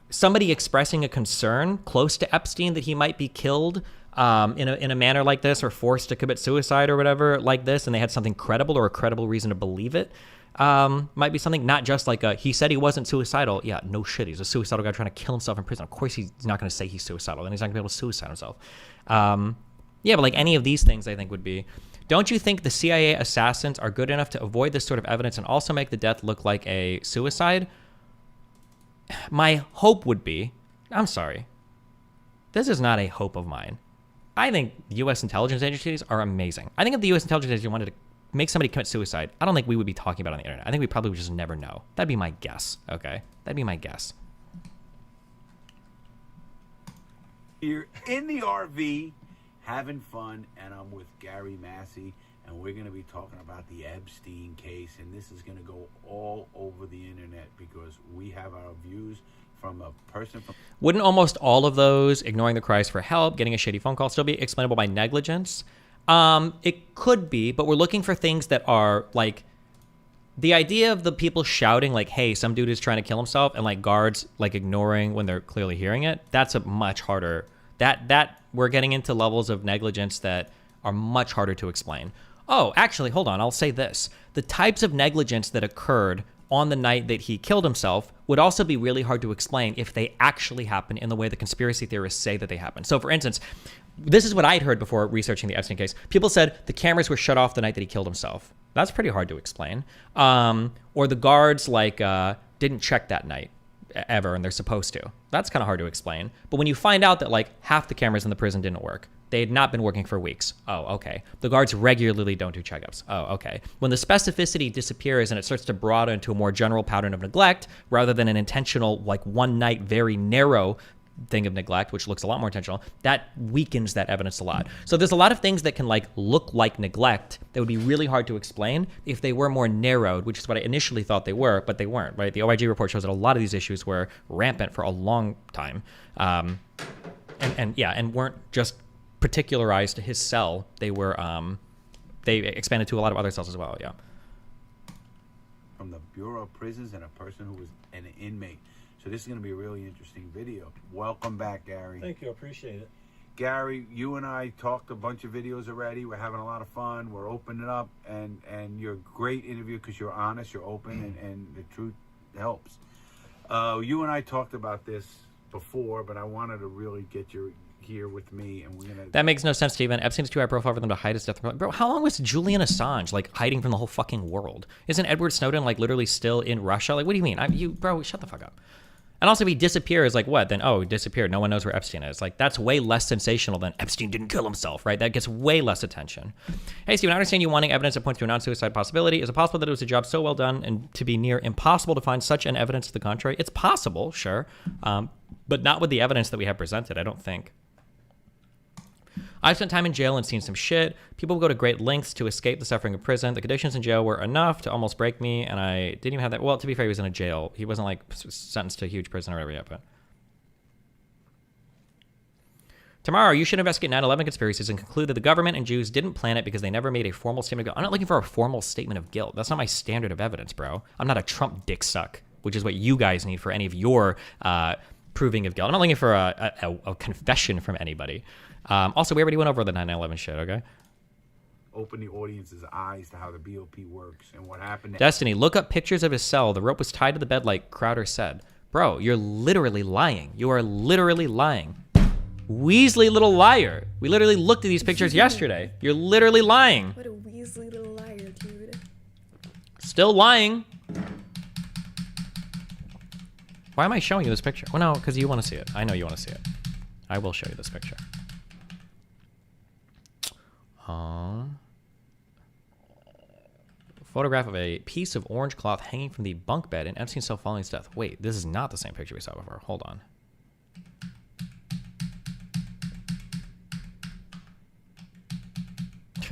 Somebody expressing a concern close to Epstein that he might be killed in a manner like this, or forced to commit suicide or whatever like this, and they had something credible or a credible reason to believe it. might be something, not just like he said he wasn't suicidal. Yeah, no shit. He's a suicidal guy trying to kill himself in prison. Of course he's not going to say he's suicidal. Then he's not going to be able to suicide himself. Yeah, but like any of these things I think would be, don't you think the CIA assassins are good enough to avoid this sort of evidence and also make the death look like a suicide? My hope would be, I'm sorry, this is not a hope of mine. I think U.S. intelligence agencies are amazing. I think if the U.S. intelligence agency wanted to make somebody commit suicide, I don't think we would be talking about it on the internet. I think we probably would just never know. That'd be my guess, okay? That'd be my guess. Here in the RV, having fun, and I'm with Gary Massey, and we're going to be talking about the Epstein case, and this is going to go all over the internet because we have our views from a person from... Wouldn't almost all of those, ignoring the cries for help, getting a shady phone call, still be explainable by negligence? It could be, but we're looking for things that are like the idea of the people shouting like, hey, some dude is trying to kill himself, and like guards like ignoring when they're clearly hearing it. That's a much harder, that we're getting into levels of negligence that are much harder to explain. Oh, actually, hold on. I'll say this. The types of negligence that occurred on the night that he killed himself would also be really hard to explain if they actually happen in the way the conspiracy theorists say that they happen. So for instance, this is what I'd heard before researching the Epstein case. People said the cameras were shut off the night that he killed himself. That's pretty hard to explain. Or the guards like didn't check that night ever, and they're supposed to. That's kind of hard to explain. But when you find out that like half the cameras in the prison didn't work, they had not been working for weeks. Oh, okay. The guards regularly don't do checkups. Oh, okay. When the specificity disappears and it starts to broaden into a more general pattern of neglect rather than an intentional, like one night, very narrow thing of neglect, which looks a lot more intentional, that weakens that evidence a lot. So there's a lot of things that can like look like neglect that would be really hard to explain if they were more narrowed, which is what I initially thought they were, but they weren't, right? The OIG report shows that a lot of these issues were rampant for a long time. And weren't just particularized to his cell. They were, they expanded to a lot of other cells as well, yeah. From the Bureau of Prisons and a person who was an inmate. So this is going to be a really interesting video. Welcome back, Gary. Thank you. I appreciate it. Gary, you and I talked a bunch of videos already. We're having a lot of fun. We're opening up, and you're a great interview because you're honest, you're open, and the truth helps. You and I talked about this before, but I wanted to really get your here with me, and we're gonna... That makes no sense, Steven. Epstein's too high profile for them to hide his death. Bro, how long was Julian Assange like hiding from the whole fucking world? Isn't Edward Snowden like literally still in Russia? Like, what do you mean? Bro, shut the fuck up. And also, if he disappears, like what? Then, oh, he disappeared. No one knows where Epstein is. Like, that's way less sensational than Epstein didn't kill himself, right? That gets way less attention. Hey, Steven, I understand you wanting evidence that points to a non-suicide possibility. Is it possible that it was a job so well done and to be near impossible to find such an evidence to the contrary? It's possible, sure. But not with the evidence that we have presented, I don't think. I've spent time in jail and seen some shit. People go to great lengths to escape the suffering of prison. The conditions in jail were enough to almost break me, and I didn't even have that. Well, to be fair, he was in a jail. He wasn't like sentenced to a huge prison or whatever yet, but... Tomorrow, you should investigate 9/11 conspiracies and conclude that the government and Jews didn't plan it because they never made a formal statement of guilt. I'm not looking for a formal statement of guilt. That's not my standard of evidence, bro. I'm not a Trump dick suck, which is what you guys need for any of your proving of guilt. I'm not looking for a confession from anybody. Also, we already went over the 9/11 shit, okay? Open the audience's eyes to how the BOP works and what happened. Destiny, look up pictures of his cell. The rope was tied to the bed like Crowder said. Bro, you're literally lying. You are literally lying. Weasley little liar. We literally looked at these pictures yesterday. You're literally lying. What a Weasley little liar, dude. Still lying. Why am I showing you this picture? Well, no, because you want to see it. I know you want to see it. I will show you this picture. Photograph of a piece of orange cloth hanging from the bunk bed in Epstein's cell following his death. Wait, this is not the same picture we saw before. Hold on.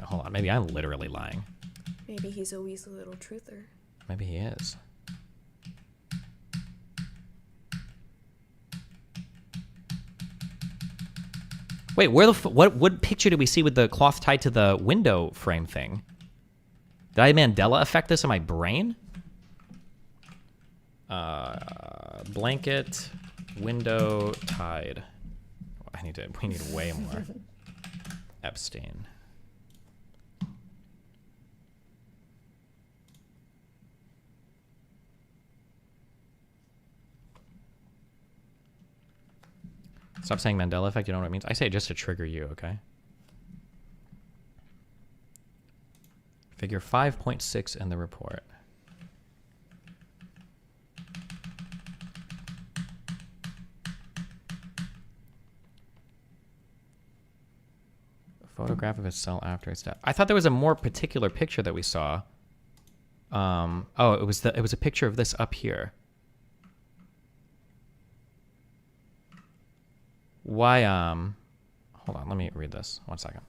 Hold on. Maybe I'm literally lying. Maybe he's a Weasley little truther. Maybe he is. Wait, where the what picture did we see with the cloth tied to the window frame thing? Did I Mandela affect this in my brain? Blanket, window tied. We need way more. Epstein. Stop saying Mandela effect. You know what it means? I say it just to trigger you, okay? Figure 5.6 in the report. A photograph of his cell after his death. I thought there was a more particular picture that we saw. Oh, it was a picture of this up here. Why, hold on, let me read this. 1 second.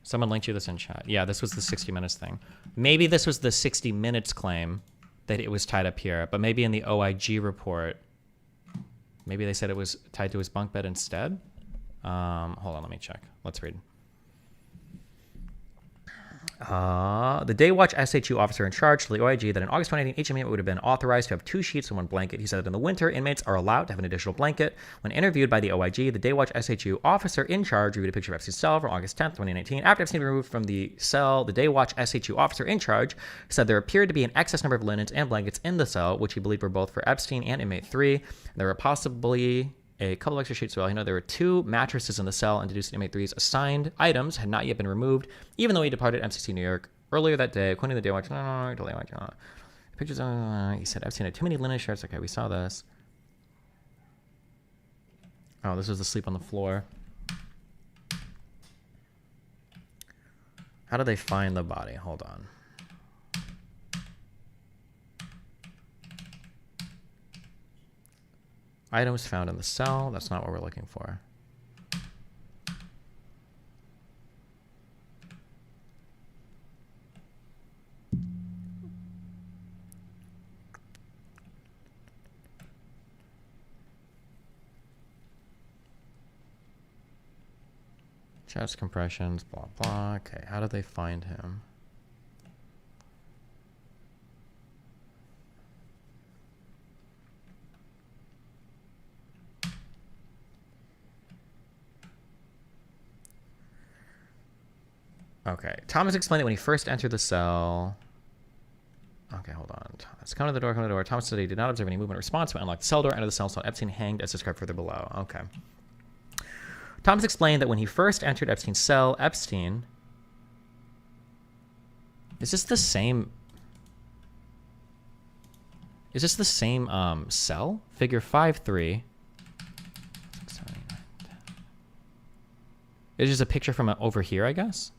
Someone linked you this in chat. Yeah, this was the 60 Minutes thing. Maybe this was the 60 Minutes claim that it was tied up here, but maybe in the OIG report, maybe they said it was tied to his bunk bed instead. Hold on, let me check. Let's read. The day watch SHU officer in charge told the OIG that in August 2018, each inmate would have been authorized to have 2 sheets and 1 blanket. He said that in the winter, inmates are allowed to have an additional blanket. When interviewed by the OIG, the day watch SHU officer in charge reviewed a picture of Epstein's cell from August 10th, 2019. After Epstein was removed from the cell, the day watch SHU officer in charge said there appeared to be an excess number of linens and blankets in the cell, which he believed were both for Epstein and inmate 3. There were possibly a couple of extra sheets as well. He know there were 2 mattresses in the cell, and deduced inmate 3's assigned items had not yet been removed, even though he departed MCC New York earlier that day. According to the day watch, pictures. He said Epstein had too many linen shirts. Okay, we saw this. Oh, this was the sleep on the floor. How did they find the body? Hold on. Items found in the cell. That's not what we're looking for. Chest compressions, blah, blah. Okay, how did they find him? Okay, Thomas explained that when he first entered the cell... Okay, hold on. Thomas, come to the door, come to the door. Thomas said he did not observe any movement or response, but unlocked the cell door, entered the cell, saw Epstein hanged as described further below. Okay. Thomas explained that when he first entered Epstein's cell, Epstein... Is this the same... Is this the same cell? Figure 5.3. It's just a picture from over here, I guess?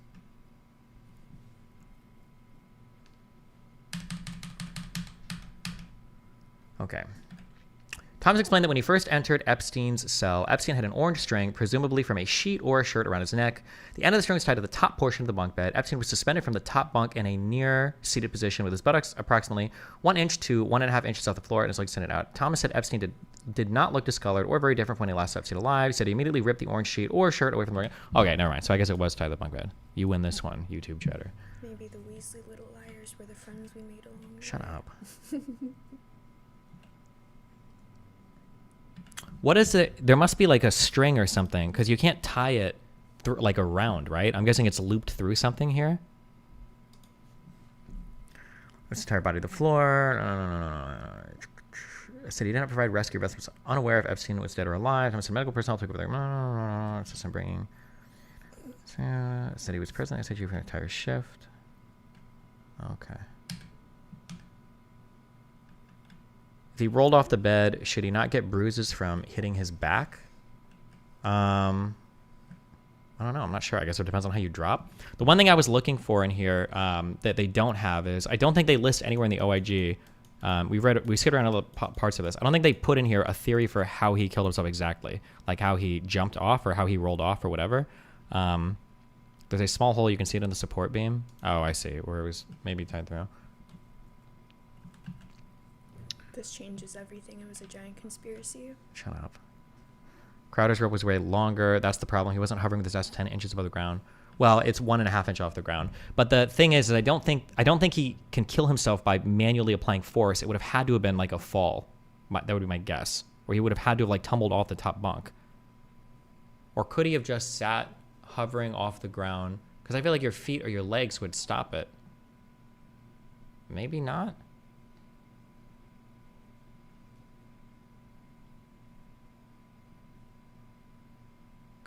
Okay. Thomas explained that when he first entered Epstein's cell, Epstein had an orange string, presumably from a sheet or a shirt around his neck. The end of the string was tied to the top portion of the bunk bed. Epstein was suspended from the top bunk in a near-seated position with his buttocks approximately 1 inch to 1.5 inches off the floor and his legs extended out. Thomas said Epstein did not look discolored or very different from when he last saw Epstein alive. He said he immediately ripped the orange sheet or shirt away from the... Okay, never mind. So I guess it was tied to the bunk bed. You win this one, YouTube chatter. Maybe the Weasley little liars were the friends we made along the Shut way. up. What is it? There must be like a string or something, because you can't tie it through, like around, right? I'm guessing it's looped through something here. Let's entire body to the floor. Said he did not provide rescue. Beth was unaware if Epstein was dead or alive. Some medical personnel took over there. System bringing. Said he was present. I said you for an entire shift. Okay. If he rolled off the bed, should he not get bruises from hitting his back? I don't know. I'm not sure. I guess it depends on how you drop. The one thing I was looking for in here that they don't have is, I don't think they list anywhere in the OIG. We skipped around other parts of this. I don't think they put in here a theory for how he killed himself exactly, like how he jumped off or how he rolled off or whatever. There's a small hole. You can see it in the support beam. Oh, I see. Where it was maybe tied through. This changes everything. It was a giant conspiracy. Shut up. Crowder's rope was way longer. That's the problem. He wasn't hovering with his ass 10 inches above the ground. Well, it's 1.5 inches off the ground. But the thing is I don't think he can kill himself by manually applying force. It would have had to have been like a fall. That would be my guess. Or he would have had to have like tumbled off the top bunk. Or could he have just sat hovering off the ground? Because I feel like your feet or your legs would stop it. Maybe not.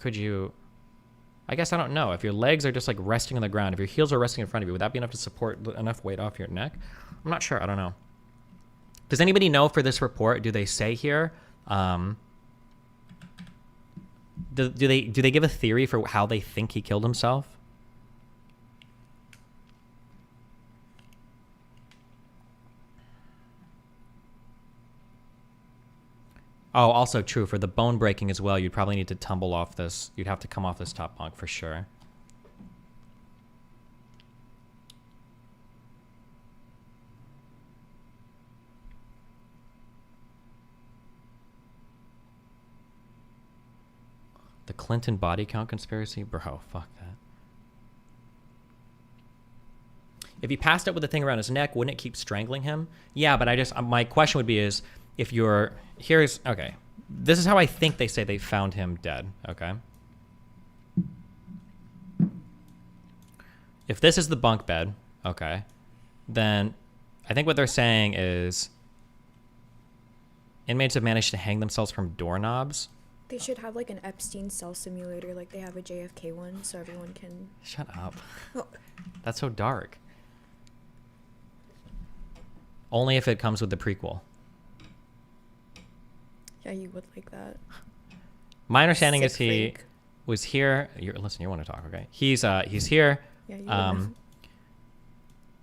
could you... I guess I don't know. If your legs are just like resting on the ground, if your heels are resting in front of you, would that be enough to support enough weight off your neck? I'm not sure. I don't know. Does anybody know for this report, do they say here... Do they give a theory for how they think he killed himself? Oh, also true. For the bone breaking as well, you'd probably need to tumble off this. You'd have to come off this top bunk for sure. The Clinton body count conspiracy? Bro, fuck that. If he passed out with the thing around his neck, wouldn't it keep strangling him? Yeah, but I just... my question would be is, if you're... Here's... Okay. This is how I think they say they found him dead, okay? If this is the bunk bed, okay, then I think what they're saying is inmates have managed to hang themselves from doorknobs. They should have like an Epstein cell simulator like they have a JFK one so everyone can... Shut up. Oh. That's so dark. Only if it comes with the prequel. Yeah, you would like that. My understanding is Sick he freak. was here. Listen, you want to talk, okay? He's here. Yeah, you know.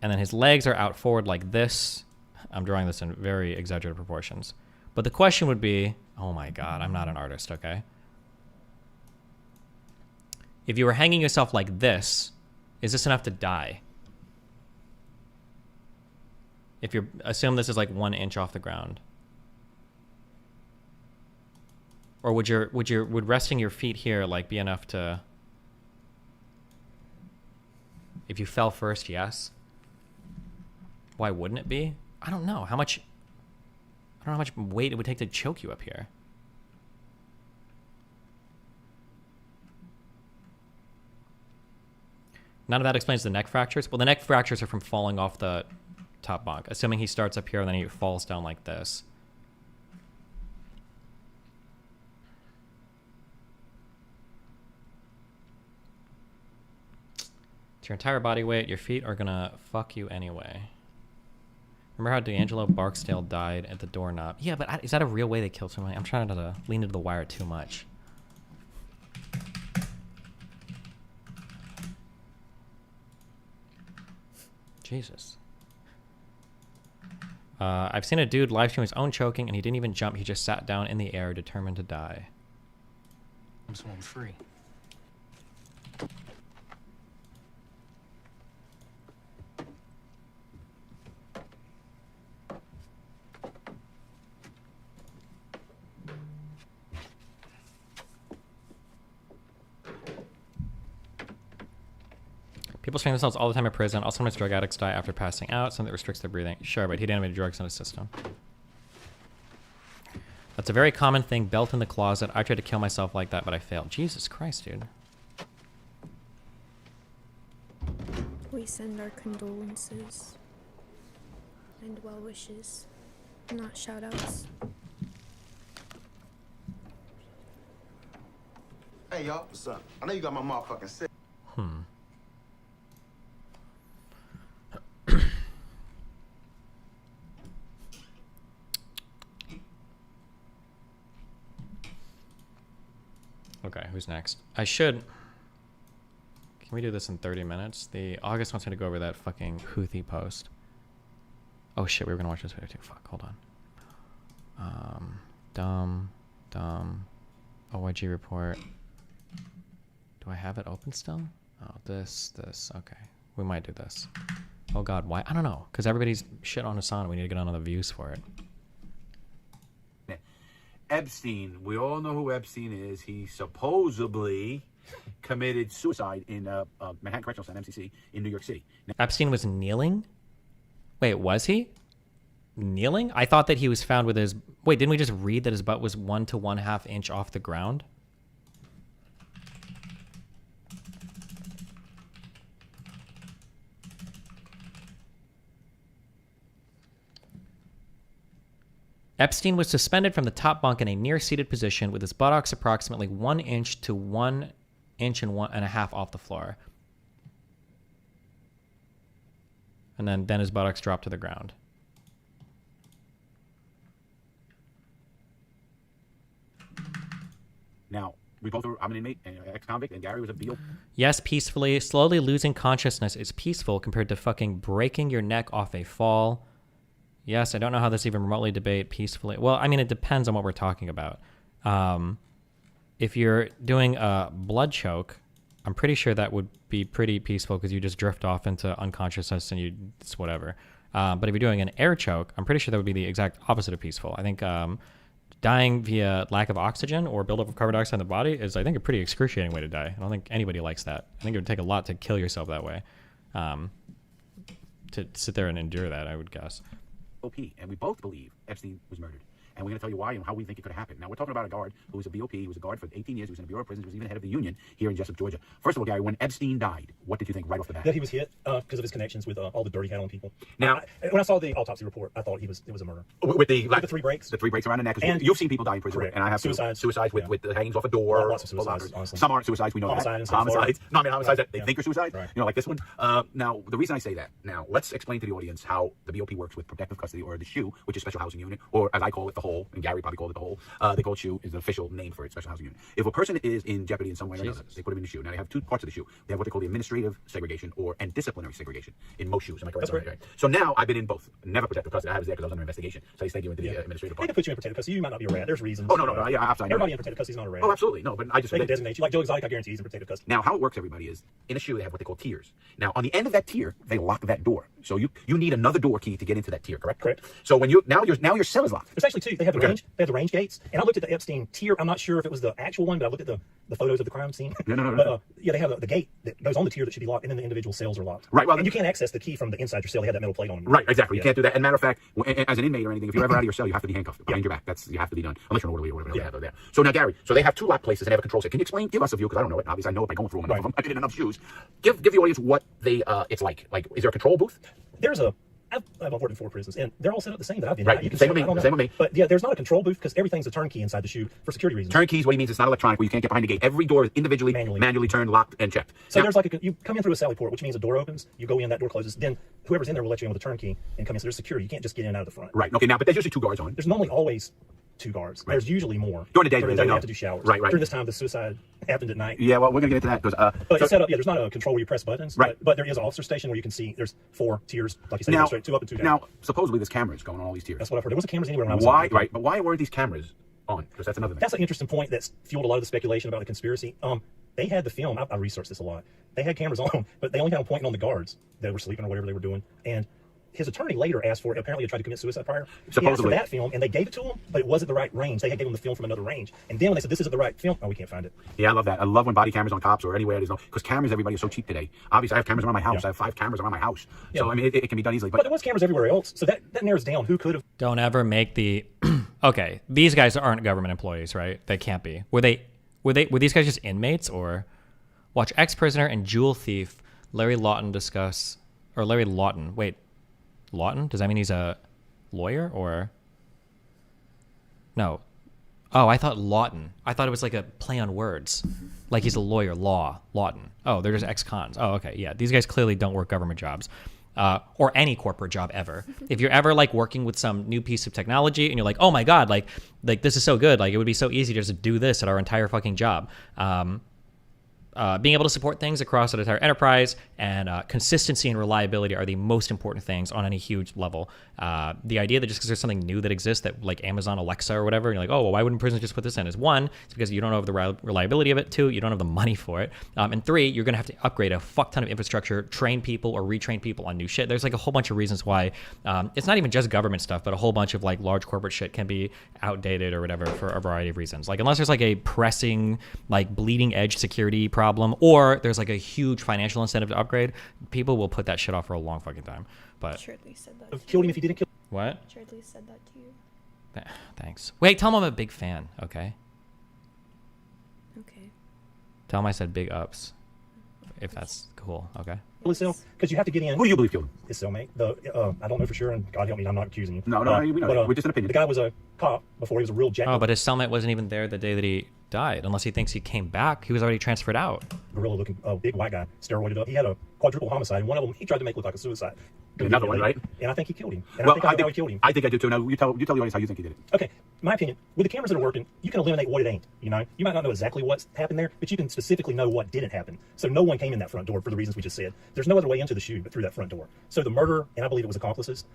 And then his legs are out forward like this. I'm drawing this in very exaggerated proportions. But the question would be, oh my God, I'm not an artist, okay? If you were hanging yourself like this, is this enough to die? If you assume this is like 1 inch off the ground. Or would resting your feet here like be enough to... If you fell first, yes. Why wouldn't it be? I don't know. I don't know how much weight it would take to choke you up here. None of that explains the neck fractures. Well, the neck fractures are from falling off the top bunk. Assuming he starts up here and then he falls down like this. Your entire body weight, your feet are gonna fuck you anyway. Remember how D'Angelo Barksdale died at the doorknob? Yeah, but is that a real way they killed somebody? I'm trying to lean into the wire too much. Jesus. I've seen a dude live stream his own choking and he didn't even jump. He just sat down in the air, determined to die. I'm swimming free. People strain themselves all the time in prison. Also, sometimes drug addicts die after passing out. Something that restricts their breathing. Sure, but he didn't have any drugs in his system. That's a very common thing. Belt in the closet. I tried to kill myself like that, but I failed. Jesus Christ, dude. We send our condolences and well wishes, not shout outs. Hey y'all, what's up? I know you got my motherfucking sick. Okay, who's next? I should... Can we do this in 30 minutes? The August wants me to go over that fucking Houthi post. Oh shit, we were gonna watch this video too. Fuck, hold on. Dumb. OIG report. Do I have it open still? Oh, this. Okay. We might do this. Oh god, why? I don't know. Because everybody's shit on Hassan. We need to get on the views for it. Epstein, we all know who Epstein is. He supposedly committed suicide in Manhattan Correctional Center, MCC, in New York City. Epstein was kneeling? Wait, was he? Kneeling? I thought that he was found with his... Wait, didn't we just read that his butt was 1 to 1/2 inch off the ground? Epstein was suspended from the top bunk in a near-seated position with his buttocks approximately 1 inch to 1 inch and 1.5 off the floor. And then his buttocks dropped to the ground. Now, we both I'm an inmate, and ex-convict, and Gary was a BO. Yes, peacefully. Slowly losing consciousness is peaceful compared to fucking breaking your neck off a fall. Yes, I don't know how this even remotely debate peacefully. Well, I mean, it depends on what we're talking about. If you're doing a blood choke, I'm pretty sure that would be pretty peaceful because you just drift off into unconsciousness and it's whatever. But if you're doing an air choke, I'm pretty sure that would be the exact opposite of peaceful. I think dying via lack of oxygen or buildup of carbon dioxide in the body is, I think, a pretty excruciating way to die. I don't think anybody likes that. I think it would take a lot to kill yourself that way. To sit there and endure that, I would guess. BOP, and we both believe Epstein was murdered. And we're going to tell you why and how we think it could have happened. Now, we're talking about a guard who was a BOP. He was a guard for 18 years. He was in the Bureau of Prisons. He was even head of the union here in Jessup, Georgia. First of all, Gary, when Epstein died, what did you think right off the bat? That he was hit because of his connections with all the dirty handling people. Now, when I saw the autopsy report, I thought it was a murder. With the 3 breaks. The 3 breaks around the neck. And you've seen people die in prison. Correct. And I have Suicides. Suicides with the hangings off a door. Lots of suicides, honestly. Some aren't suicides. We know Homicides. that. Homicides. No, I mean homicides that they Yeah. think are suicides. Right. You know, like this one. Now, the reason I say that, now, let's explain to the audience how the BOP works with protective custody, or the SHU, which is Special Housing Unit, or as I call it, the hole, and Gary probably called it the hole. They call it SHU, is the official name for it, Special Housing Unit. If a person is in jeopardy in some way or another, they put them in the SHU. Now, they have 2 parts of the SHU. They have what they call the administrative segregation and disciplinary segregation in most SHUs. Am I correct? That's correct. So now I've been in both. Never protective custody. I was there because I was under investigation. So they send you into the administrative They part. can put you in protective custody. You might not be a rat. There's reasons. Oh, no, yeah, absolutely. Everybody in protective custody is not a rat. Oh, absolutely. No, but I just... They can designate you. Like Joe Exotic, I guarantee he's in protective custody. Now, how it works, everybody, is in a SHU, they have what they call tiers. Now, on the end of that tier, they lock that door. So you need another door key to get into that tier, correct? Correct. So when now your cell is locked. There's actually 2. They have the range. They have the range gates. And I looked at the Epstein tier. I'm not sure if it was the actual one, but I looked at the photos of the crime scene. No. But yeah, they have the gate that goes on the tier that should be locked, and then the individual cells are locked. Right. Well, and you can't access the key from the inside your cell. They have that metal plate on them. Right, exactly. You Yeah. can't do that. And matter of fact, as an inmate or anything, if you're ever out of your cell, you have to be handcuffed behind your back. You have to be done, unless you're an orderly or whatever they have over there. So now, Gary, so they have 2 lock places and they have a control set. Can you give us a view? Because I don't know it. Obviously, I know it by going through them. Enough of them. I've been in enough shoes. Give the audience what it's like. Like, is there a control booth? I've worked in 4 prisons, and they're all set up the same that I've been. Right. You can Same see- with me. I don't know. Same with me. But yeah, there's not a control booth because everything's a turnkey inside the SHU for security reasons. Turnkeys, what he means, it's not electronic, where you can't get behind the gate. Every door is individually, manually turned, locked, and checked. So there's you come in through a sally port, which means a door opens, you go in, that door closes, then whoever's in there will let you in with a turnkey and come in. So there's security. You can't just get in and out of the front. Right. Okay. Now, but there's usually 2 guards on. There's normally always 2 guards. Right. There's usually more. During the day, you I know. have to do showers. Right. During this time, the suicide happened at night. Yeah, well, we're going to get into that. Because, But it's set up, there's not a control where you press buttons. Right. But there is an officer station where you can see there's 4 tiers, like you said, now, straight 2 up and 2 down. Now, supposedly there's cameras going on all these tiers. That's what I've heard. There wasn't cameras anywhere when I was Why? in. Right. But why weren't these cameras on? Because that's another thing. That's an interesting point that's fueled a lot of the speculation about the conspiracy. They had the film. I researched this a lot. They had cameras on, but they only had them pointing on the guards that were sleeping or whatever they were doing. And his attorney later asked for it. Apparently, he tried to commit suicide prior. He asked for Supposedly. that film, and they gave it to him, but it wasn't the right range. They had given him the film from another range. And then when they said, this isn't the right film, oh, we can't find it. Yeah, I love that. I love when body cameras on cops or anywhere there's no, because cameras, everybody is so cheap today. Obviously, I have cameras around my house. Yeah. I have 5 cameras around my house. Yeah. So I mean, it can be done easily. But there was cameras everywhere else, so that narrows down who could have. Don't ever make the... Okay, these guys aren't government employees, right? They can't be. Were these guys just inmates, or... Watch ex-prisoner and jewel thief Larry Lawton discuss... Or Larry Lawton. Wait. Lawton? Does that mean he's a lawyer, or... No. Oh, I thought Lawton. I thought it was like a play on words. Like he's a lawyer, Lawton. Oh, they're just ex-cons. Oh, okay, yeah. These guys clearly don't work government jobs. Or any corporate job ever. If you're ever like working with some new piece of technology and you're like, oh my God, like this is so good. Like it would be so easy to just do this at our entire fucking job. Being able to support things across an entire enterprise and consistency and reliability are the most important things on any huge level. The idea that just because there's something new that exists that like Amazon Alexa or whatever, and you're like, oh, well, why wouldn't prisons just put this in? Is 1, it's because you don't have the reliability of it. 2, you don't have the money for it. And 3, you're going to have to upgrade a fuck ton of infrastructure, train people or retrain people on new shit. There's like a whole bunch of reasons why it's not even just government stuff, but a whole bunch of like large corporate shit can be outdated or whatever for a variety of reasons. Like unless there's like a pressing, like bleeding edge security problem, or there's like a huge financial incentive to upgrade, people will put that shit off for a long fucking time. But Churdley said that. Killed him if he didn't kill. What? Churdley said that to you. Thanks. Wait, tell him I'm a big fan, okay? Okay. Tell him I said big ups. if that's cool. Okay. Because you have to get in. Who do you believe killed him? His cellmate. I don't know for sure, and God help me, I'm not accusing you. No, we know that. We're just an opinion. The guy was a cop before he was a real jack. Oh, but his cellmate wasn't even there the day that he died, unless he thinks he came back. He was already transferred out. Gorilla-looking, big white guy, steroided up. He had a quadruple homicide, and one of them he tried to make look like a suicide. Another one, right? And I think he killed him. And Well, I think he killed him. I think I do too. Now you tell the audience how you think he did it. Okay, my opinion, with the cameras that are working, you can eliminate what it ain't. You know, you might not know exactly what's happened there, but you can specifically know what didn't happen. So no one came in that front door for the reasons we just said. There's no other way into the shoe but through that front door. So the murder, and I believe it was accomplices,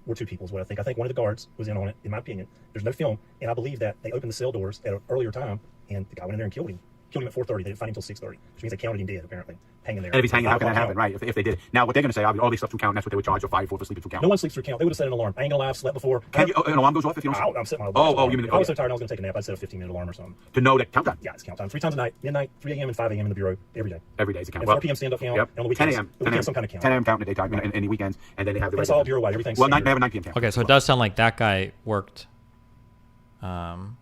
were two people is what I think. I think one of the guards was in on it, in my opinion. There's no film, and I believe that they opened the cell doors at an earlier time, and the guy went in there and killed him. Killed him at 4:30. They didn't find him until 6:30, which means they counted him dead, apparently, hanging there. And if he's hanging, how can that happen? Right, if they did it. Now, what they're going to say, all these stuff through count, and that's what they would charge or fine for sleeping through count. No one sleeps through count. They would have set an alarm. I ain't gonna lie, I've slept before. Can you, an alarm goes off if you don't sleep? I'm setting my alarm. You mean... If I was so tired I was going to take a nap, I'd set a 15-minute alarm or something. To know that count time? Yeah, it's count time. 3 times a night, midnight, 3 a.m. and 5 a.m. in the bureau, every day. Every day is a count. And 4 p.m. stand-up count, Yep. and on the weekends, 10 a.m. the weekends some kind of count. 10 a.m. count in the daytime, and any weekends, and then they have the... It's all bureau-wide, everything's Well, they standard. have a 9 p.m. count. Okay, so it does sound like that guy worked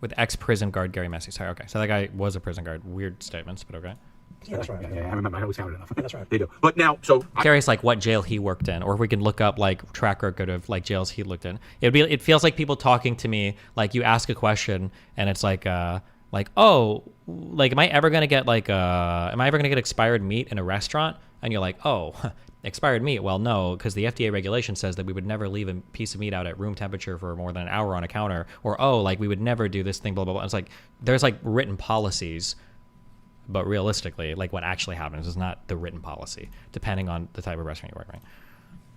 with ex-prison guard Gary Messi. Sorry, okay. So that guy was a prison guard. Weird statements, but okay. Yeah, that's right. Yeah, I remember. I always counted enough. That's right. They do. But now, so... Curious, like, what jail he worked in, or if we can look up, like, track record of, like, jails he looked in. It feels like people talking to me, like, you ask a question, and it's like, oh, like, am I ever going to get expired meat in a restaurant? And you're like, oh, expired meat. Well, no, because the FDA regulation says that we would never leave a piece of meat out at room temperature for more than an hour on a counter. Or, oh, like, we would never do this thing, blah, blah, blah. It's like, there's, like, written policies. But realistically, like, what actually happens is not the written policy, depending on the type of restaurant you work, right?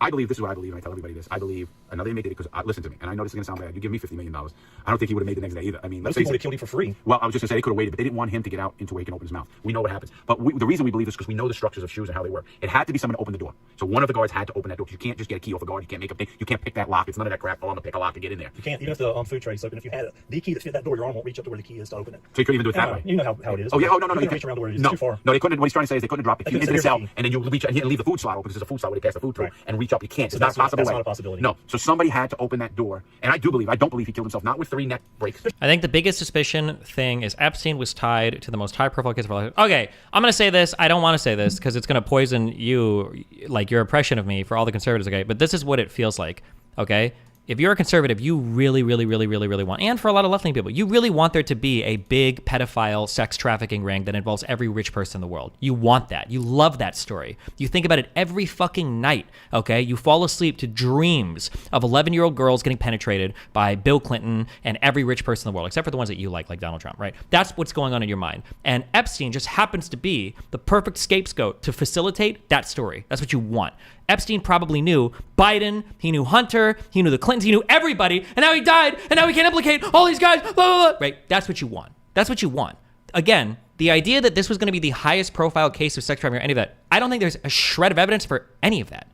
I believe, this is what I believe, and I tell everybody this. I believe another inmate did it because, listen to me, and I know this is going to sound bad. You give me $50 million. I don't think he would have made the next day either. I mean, Most people would have killed him for free. Well, I was just going to say they could have waited, but they didn't want him to get out into where he can open his mouth. We know what happens. But the reason we believe this is because we know the structures of shoes and how they work. It had to be someone to open the door. So one of the guards had to open that door. You can't just get a key off a guard. You can't make a thing. You can't pick that lock. It's none of that crap. Oh, I'm going to pick a lock to get in there. You can't, even if the food tray is open, if you had the key that fit that door, your arm won't reach up to where the key is to open it. So you couldn't even do it that way. You know how it is. Oh, yeah. Oh, no. You You couldn't reach around to where it is. No, It's too far. no, they couldn't. What he's trying to say is they couldn't drop the key They into couldn't the cell, set the and then you reach and leave the food slot open because there's a food slot where they pass the food through, Right. and reach up. You can't. So It's not a possible that's way. not a possibility. No. So somebody had to open that door, and I don't believe he killed himself. Not with 3 neck breaks. I think the biggest suspicion thing is Epstein was tied to the most high-profile case of our life. Okay, I'm going to say this. I don't want to say this because it's going to poison you, like your impression of me for all the conservatives, okay? But this is what it feels like, okay? If you're a conservative, you really, really, really, really, really want, and for a lot of left-wing people, you really want there to be a big pedophile sex trafficking ring that involves every rich person in the world. You want that. You love that story. You think about it every fucking night, okay? You fall asleep to dreams of 11-year-old girls getting penetrated by Bill Clinton and every rich person in the world, except for the ones that you like Donald Trump, right? That's what's going on in your mind. And Epstein just happens to be the perfect scapegoat to facilitate that story. That's what you want. Epstein probably knew Biden, he knew Hunter, he knew the Clintons, he knew everybody, and now he died, and now we can't implicate all these guys, blah, blah, blah. Right? That's what you want. That's what you want. Again, the idea that this was going to be the highest profile case of sex trafficking or any of that, I don't think there's a shred of evidence for any of that.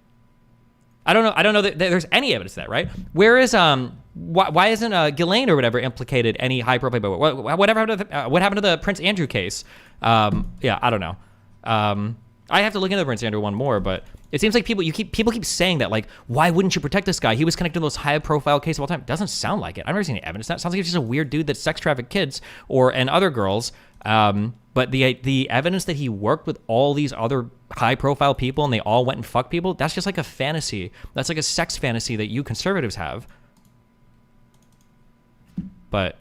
I don't know that there's any evidence of that, right? Where is, why isn't Ghislaine or whatever implicated any high profile, what happened to the Prince Andrew case? Yeah, I don't know. I have to look into the Prince Andrew one more, but it seems like people keep saying that, like, why wouldn't you protect this guy? He was connected to the most high-profile case of all time. Doesn't sound like it. I've never seen any evidence. That sounds like he's just a weird dude that sex trafficked kids and other girls. But the evidence that he worked with all these other high-profile people and they all went and fucked people, that's just like a fantasy. That's like a sex fantasy that you conservatives have. But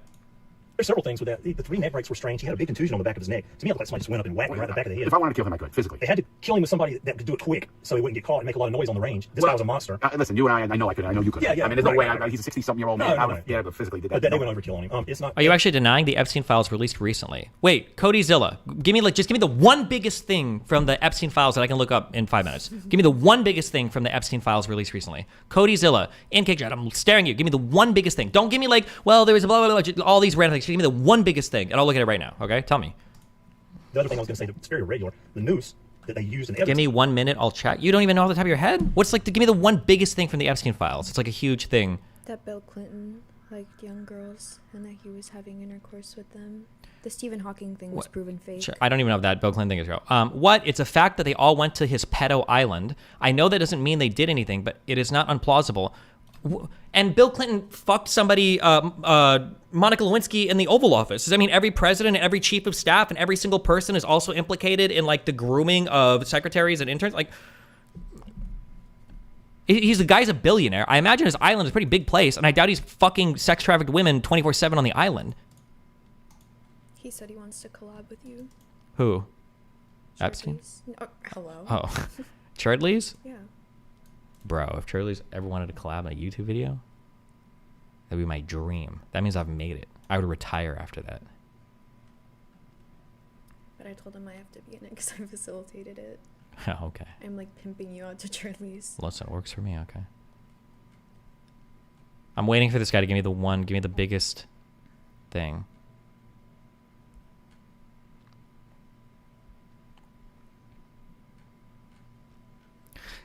there's several things with that. The 3 neck breaks were strange. He had a big contusion on the back of his neck. To me, it looked like somebody just went up and whacked him right in the back of the head. If I wanted to kill him, I could, physically. They had to kill him with somebody that could do it quick so he wouldn't get caught and make a lot of noise on the range. This guy was a monster. Listen, you and I know I could. I know you could. Yeah, yeah. I mean, there's no way. Right. He's a 60-something-year-old man. No. Yeah, but physically did that. But they went over killing him. It's not. Are you actually denying the Epstein files released recently? Wait, Cody Zilla, give me the one biggest thing from the Epstein files that I can look up in 5 minutes. Give me the one biggest thing from the Epstein files released recently. Cody Zilla, in Kick Chat, I'm staring at you. Give me the one biggest thing. Don't give me like, well, there was a blah, blah, blah, all these random things. Give me the one biggest thing, and I'll look at it right now. Okay, tell me. The other thing I was going to say, it's very irregular. The noose that they used in evidence. Give me 1 minute, I'll check. You don't even know off the top of your head? What's like, give me the one biggest thing from the Epstein files. It's like a huge thing. That Bill Clinton liked young girls and that he was having intercourse with them. The Stephen Hawking thing was proven fake. Sure. I don't even know if that Bill Clinton thing is real. What? It's a fact that they all went to his pedo island. I know that doesn't mean they did anything, but it is not unplausible. And Bill Clinton fucked somebody, Monica Lewinsky, in the Oval Office. Does that mean every president and every chief of staff and every single person is also implicated in like the grooming of secretaries and interns? Like, the guy's a billionaire. I imagine his island is a pretty big place, and I doubt he's fucking sex trafficked women 24/7 on the island. He said he wants to collab with you. Who? Epstein? Oh, hello. Oh, Churdleys? Yeah. Bro, if Churdleys ever wanted to collab on a YouTube video, that'd be my dream. That means I've made it. I would retire after that. But I told him I have to be in it because I facilitated it. Oh, okay. I'm like pimping you out to Charlie's. Listen, it works for me. Okay. I'm waiting for this guy to give me the biggest thing.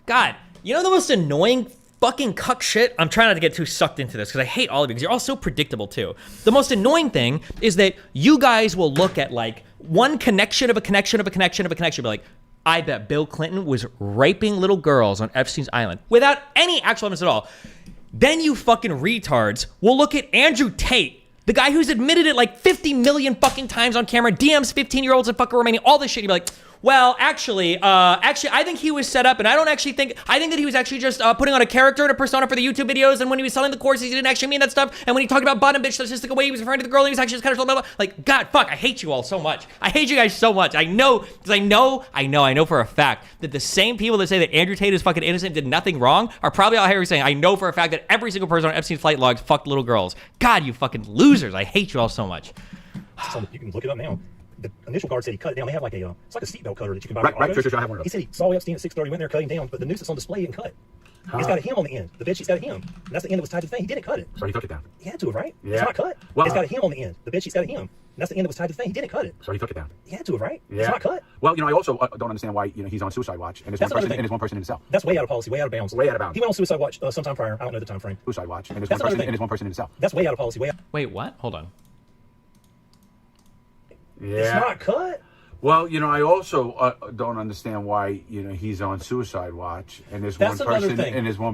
God, you know the most annoying fucking cuck shit? I'm trying not to get too sucked into this because I hate all of you because you're all so predictable too. The most annoying thing is that you guys will look at like one connection of a connection of a connection of a connection, be like, I bet Bill Clinton was raping little girls on Epstein's island without any actual evidence at all. Then you fucking retards will look at Andrew Tate, the guy who's admitted it like 50 million fucking times on camera, DMs 15-year-olds in fucking Romania, all this shit. You'd be like, well, actually, I think he was set up, and I think that he was actually just putting on a character and a persona for the YouTube videos, and when he was selling the courses, he didn't actually mean that stuff, and when he talked about bottom bitch statistic, the way he was referring to the girl, he was actually just kind of blah, blah, blah. Like, God, fuck, I hate you all so much. I hate you guys so much. I know, because I know for a fact that the same people that say that Andrew Tate is fucking innocent, did nothing wrong, are probably out here saying, I know for a fact that every single person on Epstein's flight logs fucked little girls. God, you fucking losers. I hate you all so much. You can look it up now. The initial guard said he cut it down. They have like it's like a seatbelt cutter that you can buy. Right, sure, I have one of those. He said he saw Epstein at 6:30, went there, cut him down, but the noose that's on display didn't cut. It's got a hem on the end. The bed sheet's got a hem. And that's the end that was tied to the thing. He didn't cut it. So he took it down. He had to have, right? Yeah. It's not cut. Well, it's got a hem on the end. The bed sheet's got a hem. And that's the end that was tied to the thing. He didn't cut it. So he took it down. He had to have, right? Yeah. It's not cut. Well, I also don't understand why he's on suicide watch and there's one person in the cell. That's way out of policy, way out of bounds. Way out of bounds. He went on suicide watch sometime prior. I don't know the time frame. Suicide watch and there's one person in the cell. That's way out of policy. Wait, what? Hold on. Yeah. It's not cut. Well, I also don't understand why he's on suicide watch and there's one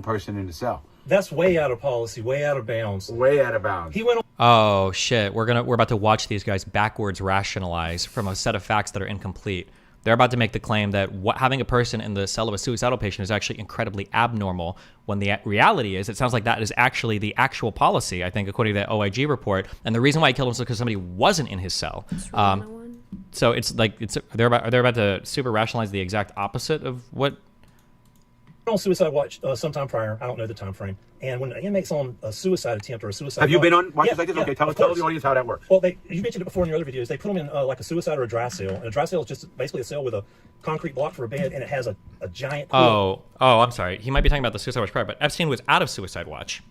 person in the cell. That's way out of policy, way out of bounds. Way out of bounds. He went on. Oh shit, we're about to watch these guys backwards rationalize from a set of facts that are incomplete. They're about to make the claim that having a person in the cell of a suicidal patient is actually incredibly abnormal, when the reality is, it sounds like that is actually the actual policy, I think, according to that OIG report. And the reason why he killed himself is because somebody wasn't in his cell. So it's like they're about to super rationalize the exact opposite of what. On suicide watch sometime prior. I don't know the time frame. And when an inmate's on a suicide attempt or a suicide, have you been on watches like this? Okay, tell the audience how that works. Well, you mentioned it before in your other videos. They put them in like a suicide or a dry cell. And a dry cell is just basically a cell with a concrete block for a bed, and it has a giant. Oh, I'm sorry. He might be talking about the suicide watch prior, but Epstein was out of suicide watch.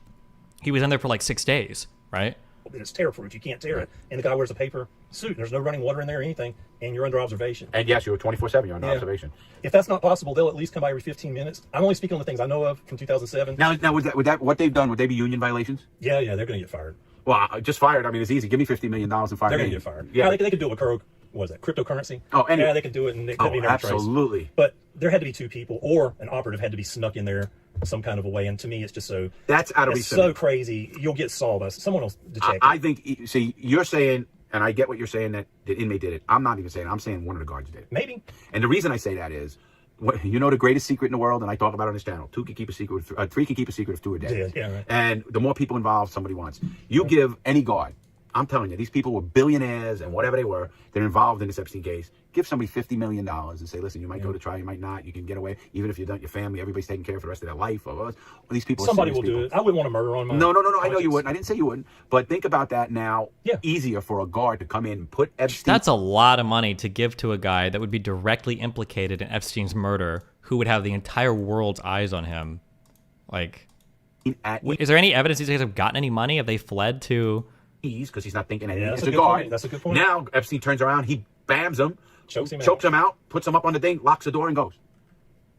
He was in there for like 6 days, right? It's tear-proof. You can't tear it. And the guy wears a paper suit. And there's no running water in there or anything. And you're under observation. And yes, you're 24/7. You're under observation. If that's not possible, they'll at least come by every 15 minutes. I'm only speaking on the things I know of from 2007. Now, would that what they've done? Would they be union violations? Yeah, they're going to get fired. Well, just fired. I mean, it's easy. Give me $50 million and fire. They're going to get fired. Yeah, they could do it with cryptocurrency. Oh, anyway. Yeah, they could do it, and it could be no trace. Absolutely. But there had to be 2 people, or an operative had to be snuck in there some kind of a way. And to me, it's just so that's out of so crazy. You'll get solved by someone else to check. I think. See, you're saying, and I get what you're saying, that the inmate did it. I'm not even saying. I'm saying one of the guards did it. Maybe. And the reason I say that is, the greatest secret in the world, and I talk about it on this channel. 2 can keep a secret. 3 can keep a secret if 2 are dead. Yeah, right. And the more people involved, somebody wants. You give any guard. I'm telling you, these people were billionaires and whatever they were. They're involved in this Epstein case. Give somebody $50 million and say, listen, you might go to trial, you might not. You can get away. Even if you're done, your family, everybody's taken care of for the rest of their life. These people. Somebody will do it. I wouldn't want to murder on my. No. I know you wouldn't. I didn't say you wouldn't. But think about that now. Yeah. Easier for a guard to come in and put Epstein. That's a lot of money to give to a guy that would be directly implicated in Epstein's murder, who would have the entire world's eyes on him. Like, is there any evidence these guys have gotten any money? Have they fled to? Because he's not thinking anything. That's a good point. That's a good point. Now Epstein turns around, he bams him, chokes him out, puts him up on the thing, locks the door, and goes.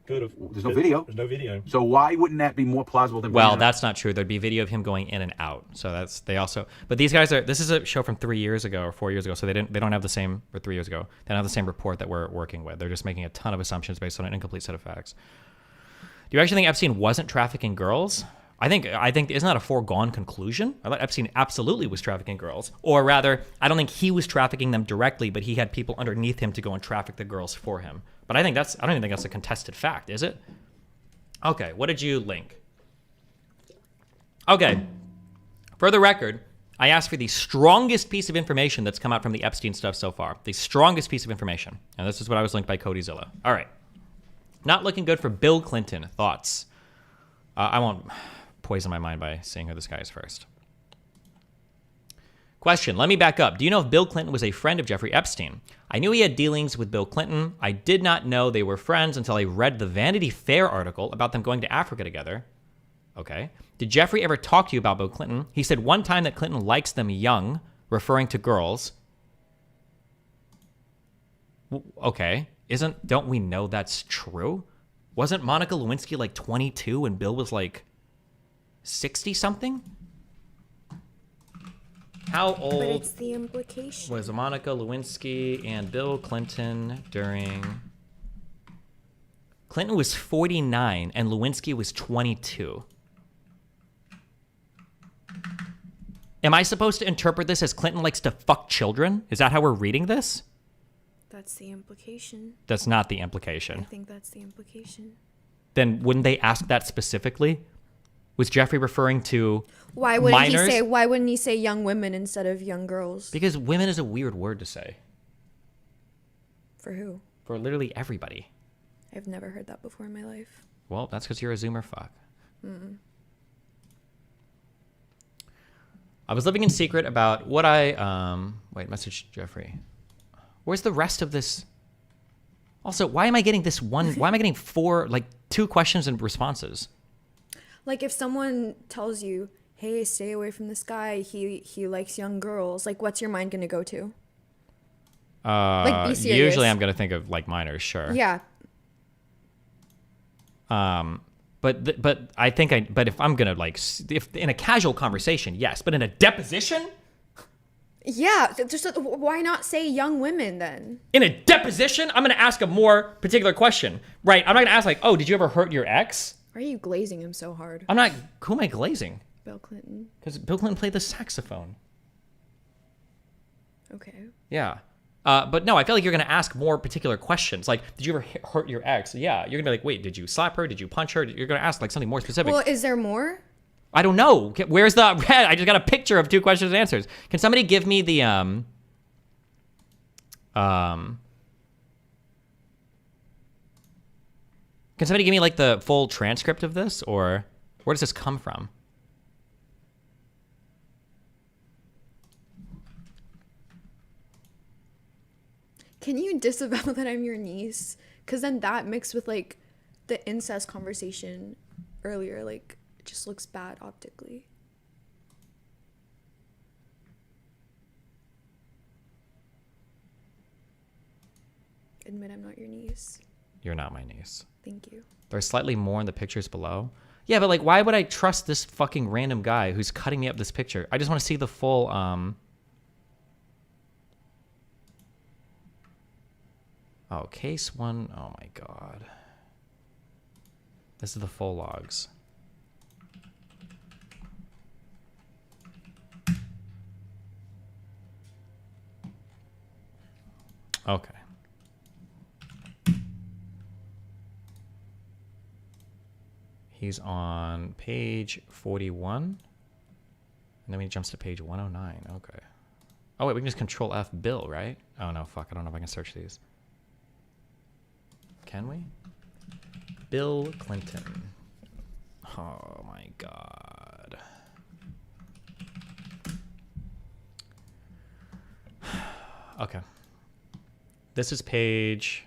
There's no video. There's no video. So why wouldn't that be more plausible than? Well, that's not true. There'd be video of him going in and out. So but these guys this is a show from 3 years ago or 4 years ago. So they don't have the same, or 3 years ago. They don't have the same report that we're working with. They're just making a ton of assumptions based on an incomplete set of facts. Do you actually think Epstein wasn't trafficking girls? I think isn't that a foregone conclusion? I thought Epstein absolutely was trafficking girls, or rather, I don't think he was trafficking them directly, but he had people underneath him to go and traffic the girls for him. But I don't even think that's a contested fact, is it? Okay, what did you link? Okay, for the record, I asked for the strongest piece of information that's come out from the Epstein stuff so far. The strongest piece of information. And this is what I was linked by CodyZilla. All right. Not looking good for Bill Clinton. Thoughts? I won't poison my mind by saying who this guy is first. Question. Let me back up. Do you know if Bill Clinton was a friend of Jeffrey Epstein? I knew he had dealings with Bill Clinton. I did not know they were friends until I read the Vanity Fair article about them going to Africa together. Okay. Did Jeffrey ever talk to you about Bill Clinton? He said one time that Clinton likes them young, referring to girls. Okay. Don't we know that's true? Wasn't Monica Lewinsky like 22 and Bill was like 60 something? How old But it's the implication. was Monica Lewinsky and Bill Clinton during... Clinton was 49 and Lewinsky was 22. Am I supposed to interpret this as Clinton likes to fuck children? Is that how we're reading this? That's the implication. That's not the I implication. think that's the implication. Then wouldn't they ask that specifically? Was Jeffrey referring to Why wouldn't minors? Why wouldn't he say young women instead of young girls? Because women is a weird word to say. For who? For literally everybody. I've never heard that before in my life. Well, that's because you're a Zoomer fuck. Mm. I was living in secret about what I... Wait, message Jeffrey. Where's the rest of this? Also, why am I getting this one? Why am I getting two questions and responses? Like if someone tells you, "Hey, stay away from this guy. He likes young girls." Like, what's your mind gonna go to? Like, be serious. Usually I'm gonna think of like minors, sure. Yeah. But I think but if I'm gonna if in a casual conversation, yes. But in a deposition? Yeah. Just why not say young women then? In a deposition, I'm gonna ask a more particular question, right? I'm not gonna ask like, "Oh, did you ever hurt your ex?" Why are you glazing him so hard? I'm not. Who am I glazing? Bill Clinton. Because Bill Clinton played the saxophone. Okay. Yeah. But no, I feel like you're going to ask more particular questions. Like, did you ever hurt your ex? Yeah. You're going to be like, wait, did you slap her? Did you punch her? You're going to ask like something more specific. Well, is there more? I don't know. Where's the red? I just got a picture of 2 questions and answers. Can somebody give me the Can somebody give me like the full transcript of this, or where does this come from? Can you disavow that I'm your niece? Because then that mixed with like the incest conversation earlier, like it just looks bad optically. Admit I'm not your niece. You're not my niece. Thank you. There's slightly more in the pictures below. Yeah, but like, why would I trust this fucking random guy who's cutting me up this picture? I just want to see the full, Oh, case 1. Oh my god. This is the full logs. Okay. He's on page 41. And then he jumps to page 109. Okay. Oh, wait, we can just control F Bill, right? Oh, no, fuck. I don't know if I can search these. Can we? Bill Clinton. Oh, my God. Okay. This is page...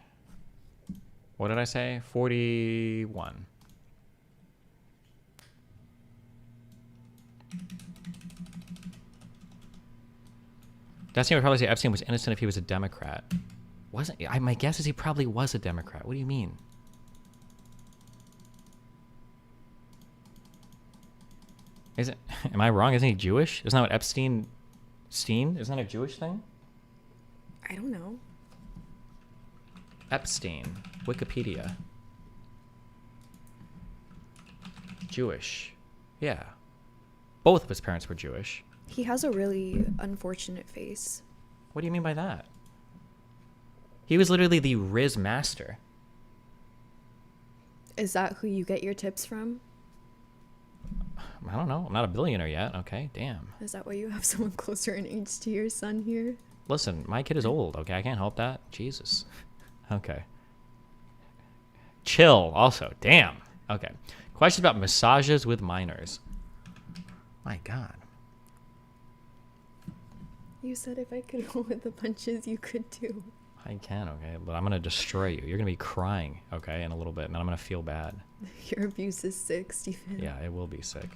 What did I say? 41. Destiny would probably say Epstein was innocent if he was a Democrat. Wasn't? My guess is he probably was a Democrat. What do you mean? Isn't? Am I wrong? Isn't he Jewish? Isn't that what Epstein? Isn't that a Jewish thing? I don't know. Epstein. Wikipedia. Jewish. Yeah. Both of his parents were Jewish. He has a really unfortunate face. What do you mean by that? He was literally the Riz master. Is that who you get your tips from? I don't know. I'm not a billionaire yet. Okay, damn. Is that why you have someone closer in age to your son here? Listen, my kid is old, okay? I can't help that. Jesus. Okay. Chill, also. Damn. Okay. Questions about massages with minors. My God. You said if I could roll with the punches, you could too. I can, okay? But I'm going to destroy you. You're going to be crying, okay, in a little bit, and then I'm going to feel bad. Your abuse is sick, Stephen. Yeah, it will be sick.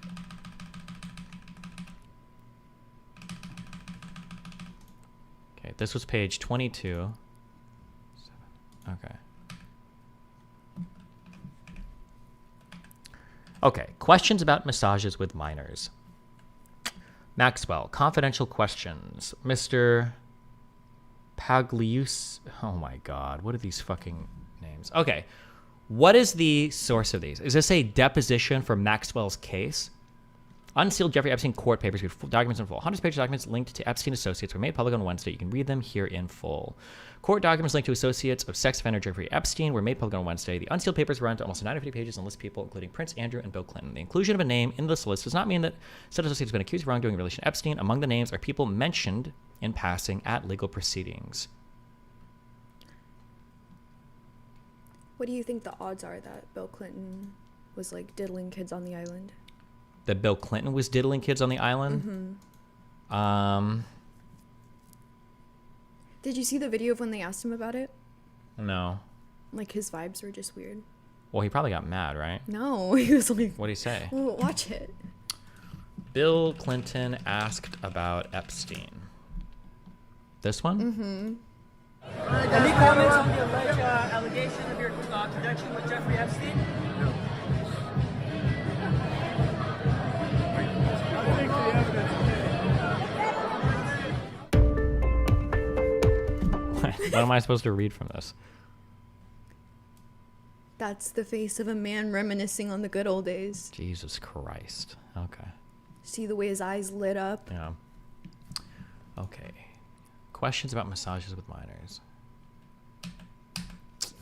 Okay, this was page 22. Okay. Okay, questions about massages with minors. Maxwell, confidential questions. Mr. Paglius. Oh my God, what are these fucking names? Okay, what is the source of these? Is this a deposition for Maxwell's case? Unsealed Jeffrey Epstein court papers with documents in full. Hundreds of pages of documents linked to Epstein associates were made public on Wednesday. You can read them here in full. Court documents linked to associates of sex offender Jeffrey Epstein were made public on Wednesday. The unsealed papers run to almost 950 pages and list people, including Prince Andrew and Bill Clinton. The inclusion of a name in this list does not mean that said associate has been accused of wrongdoing in relation to Epstein. Among the names are people mentioned in passing at legal proceedings. What do you think the odds are that Bill Clinton was like diddling kids on the island? That Bill Clinton was diddling kids on the island? Mm-hmm. Did you see the video of when they asked him about it? No. Like his vibes were just weird. Well, he probably got mad, right? No, he was like... What'd he say? Well, watch it. Bill Clinton asked about Epstein. This one? Mm-hmm. Any comments on the alleged allegation of your connection with Jeffrey Epstein? No. What am I supposed to read from this? That's the face of a man reminiscing on the good old days. Jesus Christ. Okay. See the way his eyes lit up? Yeah. Okay. Questions about massages with minors.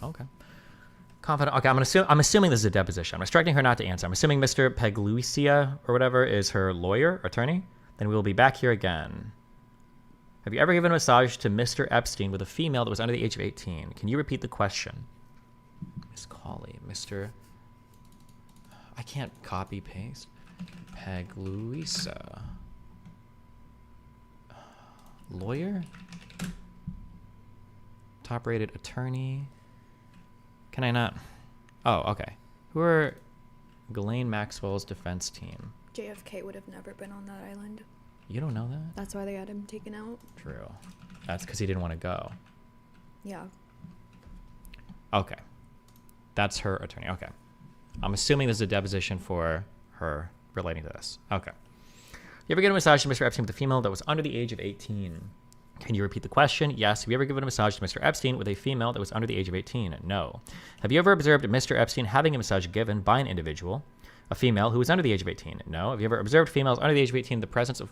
Okay. Confident. Okay, I'm assuming this is a deposition. I'm instructing her not to answer. I'm assuming Mr. Peglucia or whatever is her lawyer, attorney. Then we will be back here again. Have you ever given a massage to Mr. Epstein with a female that was under the age of 18? Can you repeat the question? Miss Colley, Mr. I can't copy paste. Pegluisa. Lawyer? Top rated attorney. Can I not? Oh, okay. Who are Ghislaine Maxwell's defense team? JFK would have never been on that island. You don't know that? That's why they had him taken out. True. That's because he didn't want to go. Yeah. Okay. That's her attorney. Okay. I'm assuming this is a deposition for her relating to this. Okay. You ever given a massage to Mr. Epstein with a female that was under the age of 18? Can you repeat the question? Yes. Have you ever given a massage to Mr. Epstein with a female that was under the age of 18? No. Have you ever observed Mr. Epstein having a massage given by an individual, a female who was under the age of 18? No. Have you ever observed females under the age of 18 in the presence of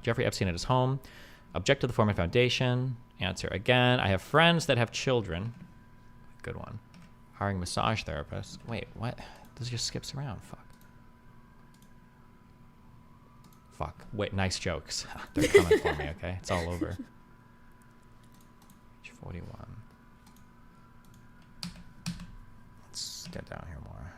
Jeffrey Epstein at his home? Object to the Foreman Foundation. Answer again. I have friends that have children. Good one. Hiring massage therapists. Wait, what? This just skips around. Fuck. Wait, nice jokes. They're coming for me, okay? It's all over. Page 41. Let's get down here more.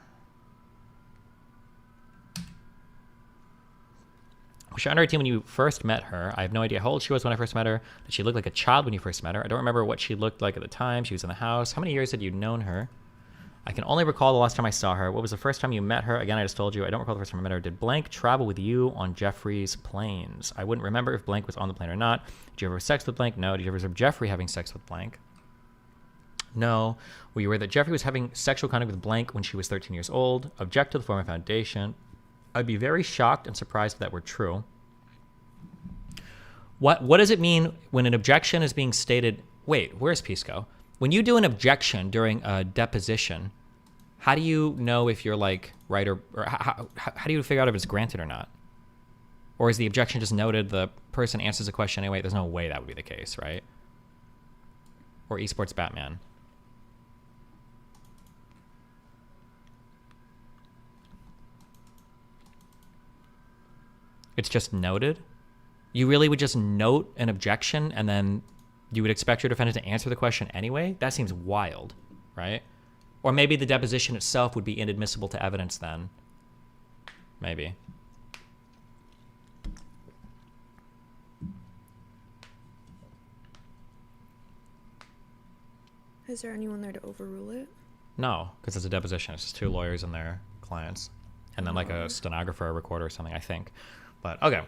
Was she under 18 when you first met her? I have no idea how old she was when I first met her. Did she look like a child when you first met her? I don't remember what she looked like at the time. She was in the house. How many years had you known her? I can only recall the last time I saw her. What was the first time you met her? Again, I just told you. I don't recall the first time I met her. Did Blank travel with you on Jeffrey's planes? I wouldn't remember if Blank was on the plane or not. Did you ever have sex with Blank? No. Did you ever observe Jeffrey having sex with Blank? No. Were you aware that Jeffrey was having sexual contact with Blank when she was 13 years old? Object to the Foreman Foundation. I'd be very shocked and surprised if that were true. What does it mean when an objection is being stated? Wait, where's Pisco? When you do an objection during a deposition, How do you know if you're like right or how do you figure out if it's granted or not? Or is the objection just noted, the person answers the question anyway? There's no way that would be the case, right? Or esports Batman. It's just noted? You really would just note an objection and then you would expect your defendant to answer the question anyway? That seems wild, right? Or maybe the deposition itself would be inadmissible to evidence then. Maybe. Is there anyone there to overrule it? No, because it's a deposition. It's just two lawyers and their clients. And then like a stenographer, a recorder or something, I think. But, okay.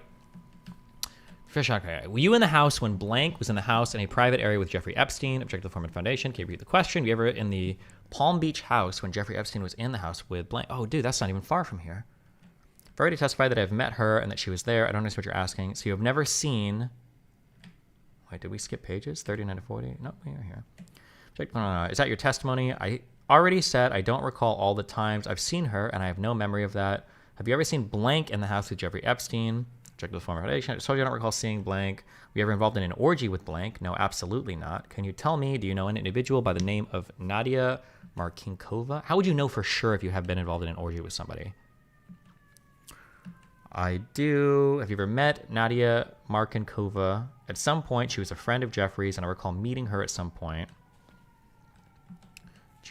Fish, okay. Were you in the house when blank was in the house in a private area with Jeffrey Epstein? Objective Foreman Foundation. Can you repeat the question? Were you ever in the Palm Beach house when Jeffrey Epstein was in the house with blank? Oh, dude, that's not even far from here. I've already testified that I've met her and that she was there. I don't understand what you're asking. So you have never seen... Wait, did we skip pages? 39 to 40? No, we are here. Is that your testimony? I already said I don't recall all the times I've seen her, and I have no memory of that. Have you ever seen blank in the house with Jeffrey Epstein? Check the former foundation. I told you I don't recall seeing blank. Were you ever involved in an orgy with blank? No, absolutely not. Can you tell me, do you know an individual by the name of Nadia Markinkova? How would you know for sure if you have been involved in an orgy with somebody? I do. Have you ever met Nadia Markinkova? At some point, she was a friend of Jeffrey's, and I recall meeting her at some point.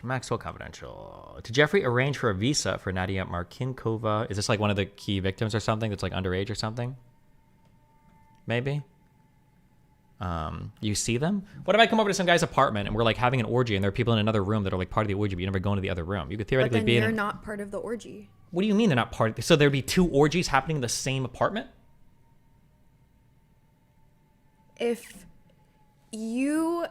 Maxwell Confidential. Did Jeffrey arrange for a visa for Nadia Markinkova? Is this like one of the key victims or something that's like underage or something? Maybe? You see them? What if I come over to some guy's apartment and we're like having an orgy and there are people in another room that are like part of the orgy, but you never go into the other room? You could theoretically but then be you're in... not part of the orgy. What do you mean they're not part of... So there'd be two orgies happening in the same apartment? If you...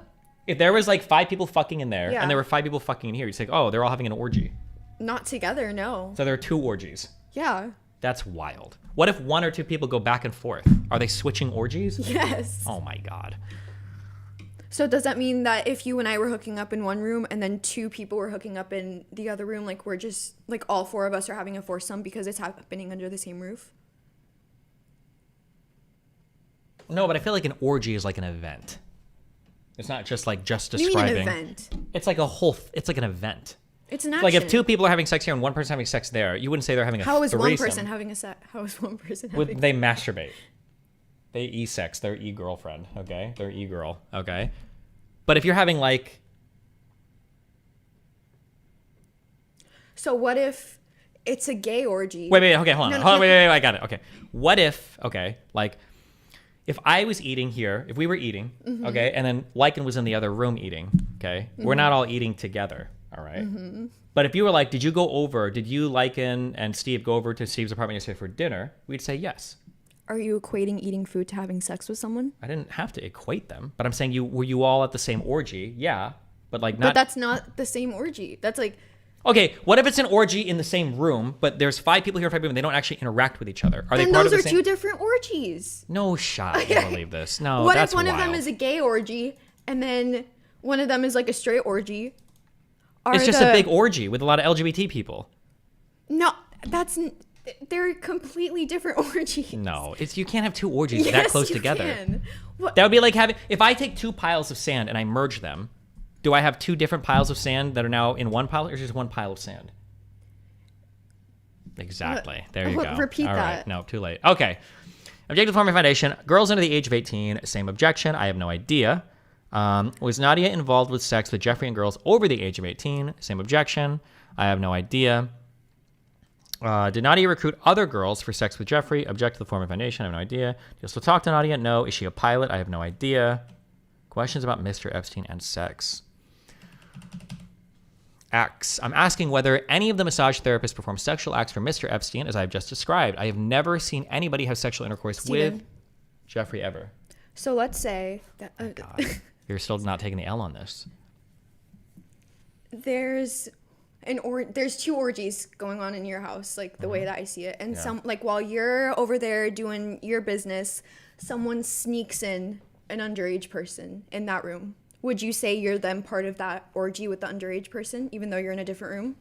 If there was like 5 people fucking in there Yeah. and there were 5 people fucking in here, you'd say, oh, they're all having an orgy. Not together, no. So there are 2 orgies. Yeah. That's wild. What if 1 or 2 people go back and forth? Are they switching orgies? Yes. Oh my God. So does that mean that if you and I were hooking up in one room and then 2 people were hooking up in the other room, like we're just, like all 4 of us are having a foursome because it's happening under the same roof? No, but I feel like an orgy is like an event. It's not just like just What do you mean an describing. event? It's like a whole. It's like an event. It's an action. Like if 2 people are having sex here and 1 person having sex there, you wouldn't say they're having a How is one threesome. person having a sex? How is one person having? They masturbate. They e-sex. They're e-girlfriend. Okay, they're e-girl. Okay, but if you're having like, So what if it's a gay orgy? wait, okay, hold on, No, hold on, no. wait, I got it. Okay, what if, okay, like, if I was eating here, if we were eating, Mhm. okay, and then Lycan was in the other room eating, okay, we're Mhm. not all eating together, all right? Mhm. But if you were like, did you go over, did you, Lycan and Steve go over to Steve's apartment yesterday for dinner? We'd say yes. Are you equating eating food to having sex with someone? I didn't have to equate them, but I'm saying were you all at the same orgy? Yeah, but like But not. that's not the same orgy. That's like, Okay, what if it's an orgy in the same room, but there's 5 people here, 5 people, and they don't actually interact with each other? Are they then part those of are the same? 2 different orgies. No shot. I can't believe this. No, What that's if one of them wild. is a gay orgy and then one of them is like a straight orgy? It's just a big orgy with a lot of LGBT people. No, they're completely different orgies. No, you can't have 2 orgies that Yes, close you together. can. What? That would be like having, if I take 2 piles of sand and I merge them, do I have 2 different piles of sand that are now in one pile, or just one pile of sand? Exactly. There you go. Repeat All right. that. No, too late. Okay. Objective Forming Foundation. Girls under the age of 18. Same objection. I have no idea. Was Nadia involved with sex with Jeffrey and girls over the age of 18? Same objection. I have no idea. Did Nadia recruit other girls for sex with Jeffrey? Object to the Forming Foundation. I have no idea. Do you still talk to Nadia? No. Is she a pilot? I have no idea. Questions about Mr. Epstein and sex. Acts. I'm asking whether any of the massage therapists perform sexual acts for Mr. Epstein, as I've just described. I have never seen anybody have sexual intercourse Steven. with Jeffrey ever. So let's say that You're still not taking the L on this. there's 2 orgies going on in your house, like the way that I see it, and Yeah. some like while you're over there doing your business, someone sneaks in an underage person in that room. Would you say you're then part of that orgy with the underage person, even though you're in a different room?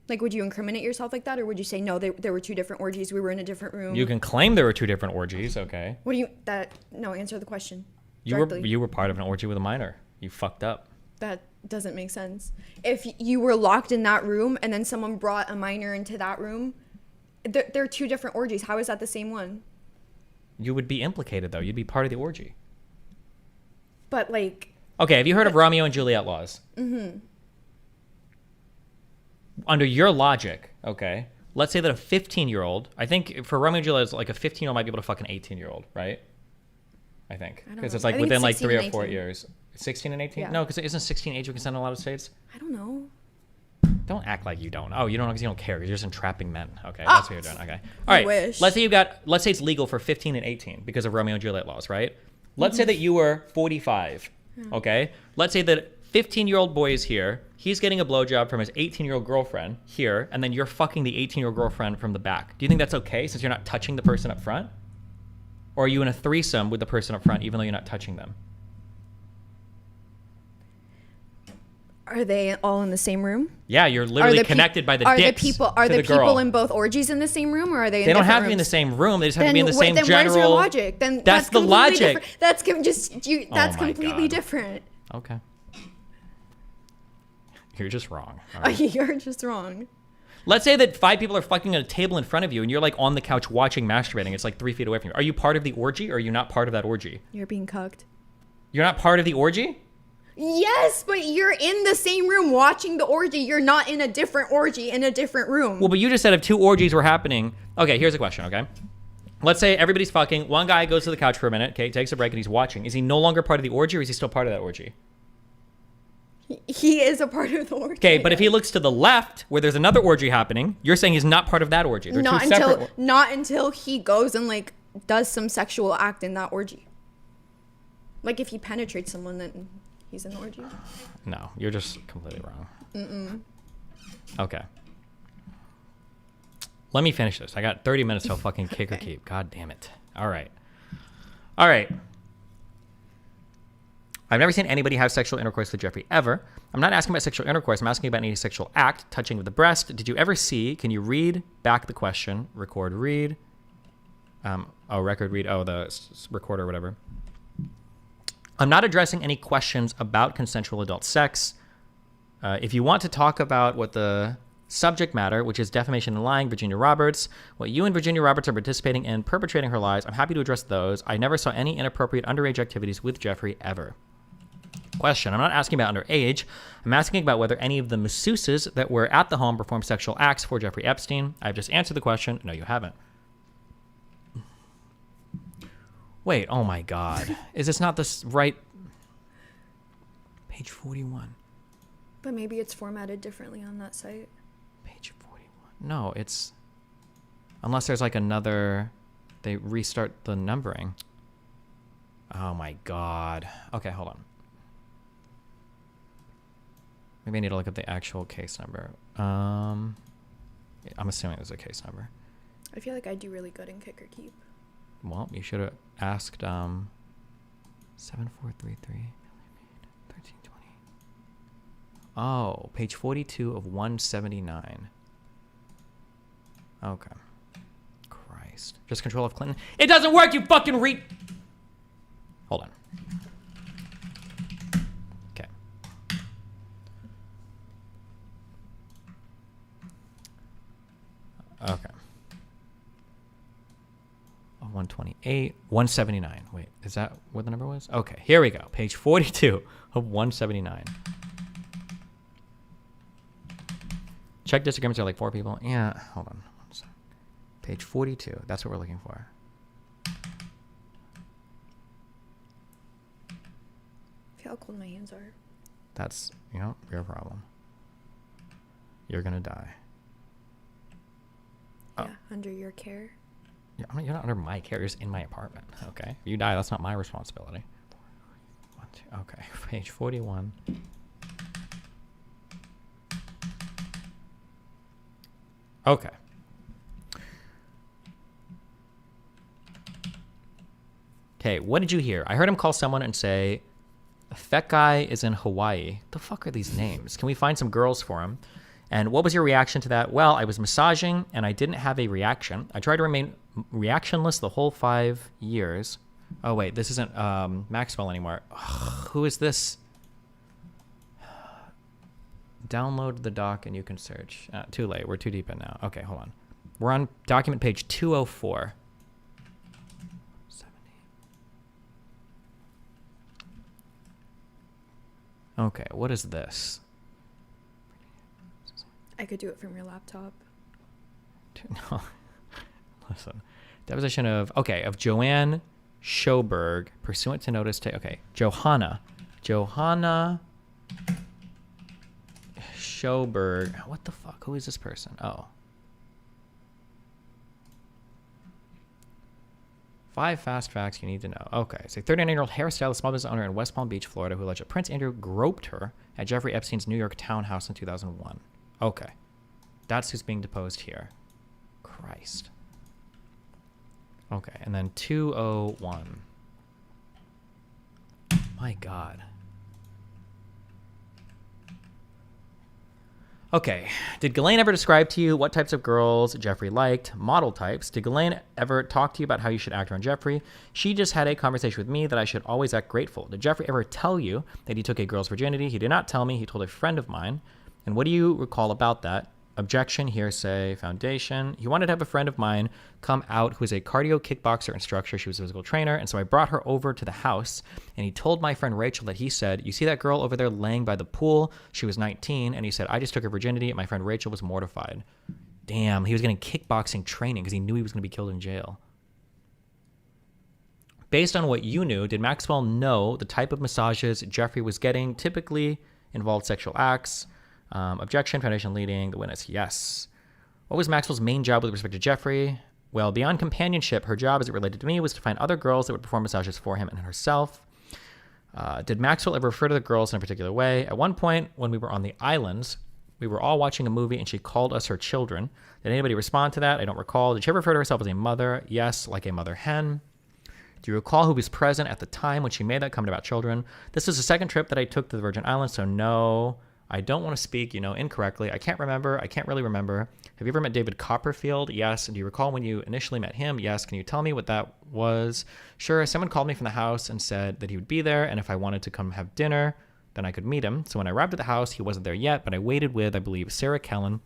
Like, would you incriminate yourself like that, or would you say no? There were two different orgies. We were in a different room. You can claim there were two different orgies. Okay. What do you No, answer the question. You were part of an orgy with a minor. You fucked up. That doesn't make sense. If you were locked in that room and then someone brought a minor into that room, they're two different orgies. How is that the same one? You would be implicated though. You'd be part of the orgy. But like. Okay. Have you heard of Romeo and Juliet laws? Mm-hmm. Under your logic, okay, let's say that a 15-year-old, I think for Romeo and Juliet, it's like a 15-year-old might be able to fuck an 18-year-old, right? I think. Because it's like within like 3 or 4 years. 16 and 18? Yeah. No, because isn't 16 age of consent in a lot of states? I don't know. Don't act like you don't. Oh, you don't know because you don't care. You're just entrapping men. Okay, that's what you're doing. Okay. All right. Wish. Let's say it's legal for 15 and 18 because of Romeo and Juliet laws, right? Let's say that you were 45, okay? Let's say that 15-year-old boy is here. He's getting a blowjob from his 18-year-old girlfriend here, and then you're fucking the 18-year-old girlfriend from the back. Do you think that's okay since you're not touching the person up front? Or are you in a threesome with the person up front even though you're not touching them? Are they all in the same room? Yeah, you're literally connected by the dicks to the girl. Are the people in both orgies in the same room, or are they? They don't have to be in the same room. They just have to be in the same general. Then where's your logic? Then that's the logic. That's That's completely different. Okay. You're just wrong. All right. You're just wrong. Let's say that 5 people are fucking at a table in front of you, and you're like on the couch watching masturbating. It's like 3 feet away from you. Are you part of the orgy, or are you not part of that orgy? You're being cucked. You're not part of the orgy? Yes, but you're in the same room watching the orgy. You're not in a different orgy in a different room. Well, but you just said if 2 orgies were happening. Okay, here's a question, okay? Let's say everybody's fucking. One guy goes to the couch for a minute, okay, takes a break, and he's watching. Is he no longer part of the orgy, or is he still part of that orgy? He is a part of the orgy. Okay, but if he looks to the left, where there's another orgy happening, you're saying he's not part of that orgy. They're not two separate. Not until he goes and like does some sexual act in that orgy. Like if he penetrates someone, then he's an orgy. No, you're just completely wrong. Mm-mm. Okay. Let me finish this. I got 30 minutes till fucking kick or keep. God damn it. All right. All right. I've never seen anybody have sexual intercourse with Jeffrey ever. I'm not asking about sexual intercourse. I'm asking about any sexual act, touching with the breast. Did you ever see? Can you read back the question? Record, read. Record, read. Oh, the recorder, whatever. I'm not addressing any questions about consensual adult sex. If you want to talk about what the subject matter, which is defamation and lying, Virginia Roberts, what you and Virginia Roberts are participating in, perpetrating her lies, I'm happy to address those. I never saw any inappropriate underage activities with Jeffrey ever. Question. I'm not asking about underage. I'm asking about whether any of the masseuses that were at the home performed sexual acts for Jeffrey Epstein. I've just answered the question. No, you haven't. Wait, oh my God. Is this not the right? Page 41. But maybe it's formatted differently on that site. Page 41. No, it's... Unless there's like another... They restart the numbering. Oh my God. Okay, hold on. Maybe I need to look up the actual case number. I'm assuming there's a case number. I feel like I do really good in kick or keep. Well, you should have asked 7433 1320. Oh, page 42 of 179. Okay. Christ. Just control of Clinton. It doesn't work, you fucking Hold on. Okay. Okay. 128, 179. Wait, is that what the number was? Okay, here we go. Page 42 of 179. Check disagreements are like 4 people. Yeah, hold on. Page 42. That's what we're looking for. Feel how cold my hands are. That's, your problem. You're gonna die. Yeah, under your care. You're not under my care. You're just in my apartment. Okay. If you die, that's not my responsibility. 1, 2. Okay. Page 41. Okay. Okay. What did you hear? I heard him call someone and say, "The fat guy is in Hawaii." The fuck are these names? Can we find some girls for him? And what was your reaction to that? Well, I was massaging and I didn't have a reaction. I tried to remain reactionless the whole 5 years. Oh, wait, this isn't Maxwell anymore. Ugh, who is this? Download the doc and you can search. Too late. We're too deep in now. Okay, hold on. We're on document page 204. 70. Okay, what is this? I could do it from your laptop. No. Listen. Deposition of Joanne Schoberg, pursuant to notice. Okay, Johanna Schoberg. What the fuck? Who is this person? Oh. 5 fast facts you need to know. Okay, so 39-year-old hairstylist, small business owner in West Palm Beach, Florida, who alleged that Prince Andrew groped her at Jeffrey Epstein's New York townhouse in 2001. Okay, that's who's being deposed here. Christ. Okay, and then 201. My God. Okay, did Ghislaine ever describe to you what types of girls Jeffrey liked, model types? Did Ghislaine ever talk to you about how you should act around Jeffrey? She just had a conversation with me that I should always act grateful. Did Jeffrey ever tell you that he took a girl's virginity? He did not tell me. He told a friend of mine. And what do you recall about that? Objection, hearsay, foundation. He wanted to have a friend of mine come out who is a cardio kickboxer instructor. She was a physical trainer. And so I brought her over to the house and he told my friend Rachel that he said, you see that girl over there laying by the pool? She was 19. And he said, I just took her virginity. And my friend Rachel was mortified. Damn, he was getting kickboxing training because he knew he was going to be killed in jail. Based on what you knew, did Maxwell know the type of massages Jeffrey was getting typically involved sexual acts? Objection, foundation leading, the witness, yes. What was Maxwell's main job with respect to Jeffrey? Well, beyond companionship, her job as it related to me was to find other girls that would perform massages for him and herself. Did Maxwell ever refer to the girls in a particular way? At one point, when we were on the islands, we were all watching a movie and she called us her children. Did anybody respond to that? I don't recall. Did she ever refer to herself as a mother? Yes, like a mother hen. Do you recall who was present at the time when she made that comment about children? This is the second trip that I took to the Virgin Islands, so no. I don't want to speak, incorrectly. I can't remember. I can't really remember. Have you ever met David Copperfield? Yes. And do you recall when you initially met him? Yes. Can you tell me what that was? Sure. Someone called me from the house and said that he would be there, and if I wanted to come have dinner, then I could meet him. So when I arrived at the house, he wasn't there yet, but I waited with, I believe, Sarah Kellen.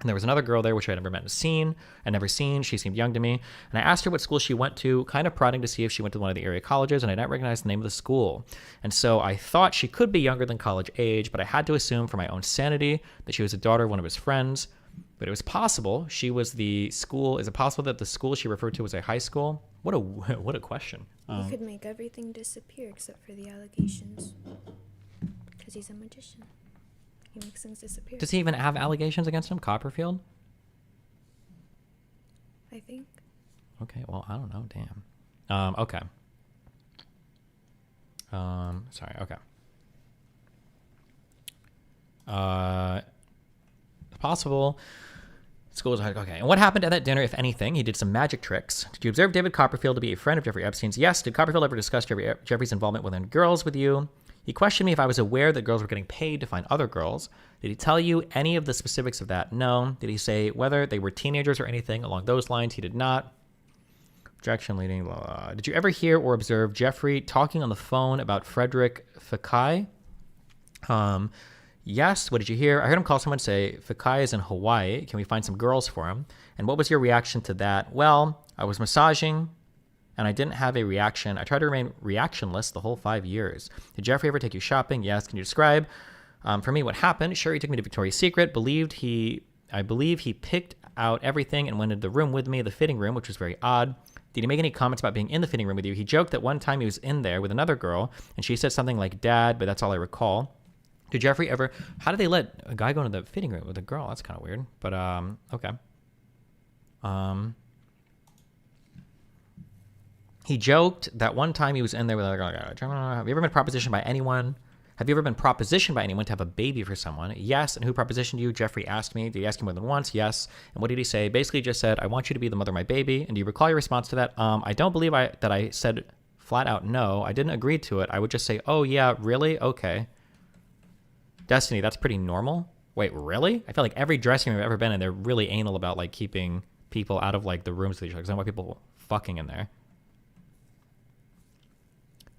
And there was another girl there, which I had never met and seen. I'd never seen. She seemed young to me. And I asked her what school she went to, kind of prodding to see if she went to one of the area colleges, and I didn't recognize the name of the school. And so I thought she could be younger than college age, but I had to assume for my own sanity that she was a daughter of one of his friends. But it was possible she was the school. Is it possible that the school she referred to was a high school? What a question. You could make everything disappear except for the allegations. Because he's a magician. He makes things disappear. Does he even have allegations against him, Copperfield? I think. Okay, well, I don't know. Damn. Okay. Sorry, okay. Possible. Schools, okay. And what happened at that dinner, if anything? He did some magic tricks. Did you observe David Copperfield to be a friend of Jeffrey Epstein's? Yes. Did Copperfield ever discuss Jeffrey's involvement with girls with you? He questioned me if I was aware that girls were getting paid to find other girls. Did he tell you any of the specifics of that? No. Did he say whether they were teenagers or anything along those lines? He did not. Objection leading. Blah, blah. Did you ever hear or observe Jeffrey talking on the phone about Frederick Fakai? Yes. What did you hear? I heard him call someone say, Fakai is in Hawaii. Can we find some girls for him? And what was your reaction to that? Well, I was massaging and I didn't have a reaction. I tried to remain reactionless the whole 5 years. Did Jeffrey ever take you shopping? Yes. Can you describe for me what happened? Sure, he took me to Victoria's Secret. I believe he picked out everything and went into the room with me, the fitting room, which was very odd. Did he make any comments about being in the fitting room with you? He joked that one time he was in there with another girl and she said something like dad, but that's all I recall. Did Jeffrey ever, how did they let a guy go into the fitting room with a girl? That's kind of weird, but okay. He joked that one time he was in there with another girl. Have you ever been propositioned by anyone? Have you ever been propositioned by anyone to have a baby for someone? Yes. And who propositioned you? Jeffrey asked me. Did he ask you more than once? Yes. And what did he say? Basically just said, I want you to be the mother of my baby. And do you recall your response to that? I don't believe that I said flat out no. I didn't agree to it. I would just say, oh yeah, really? Okay. Destiny, that's pretty normal. Wait, really? I feel like every dressing room I've ever been in, they're really anal about like keeping people out of like the rooms with each other. 'Cause I don't want people fucking in there.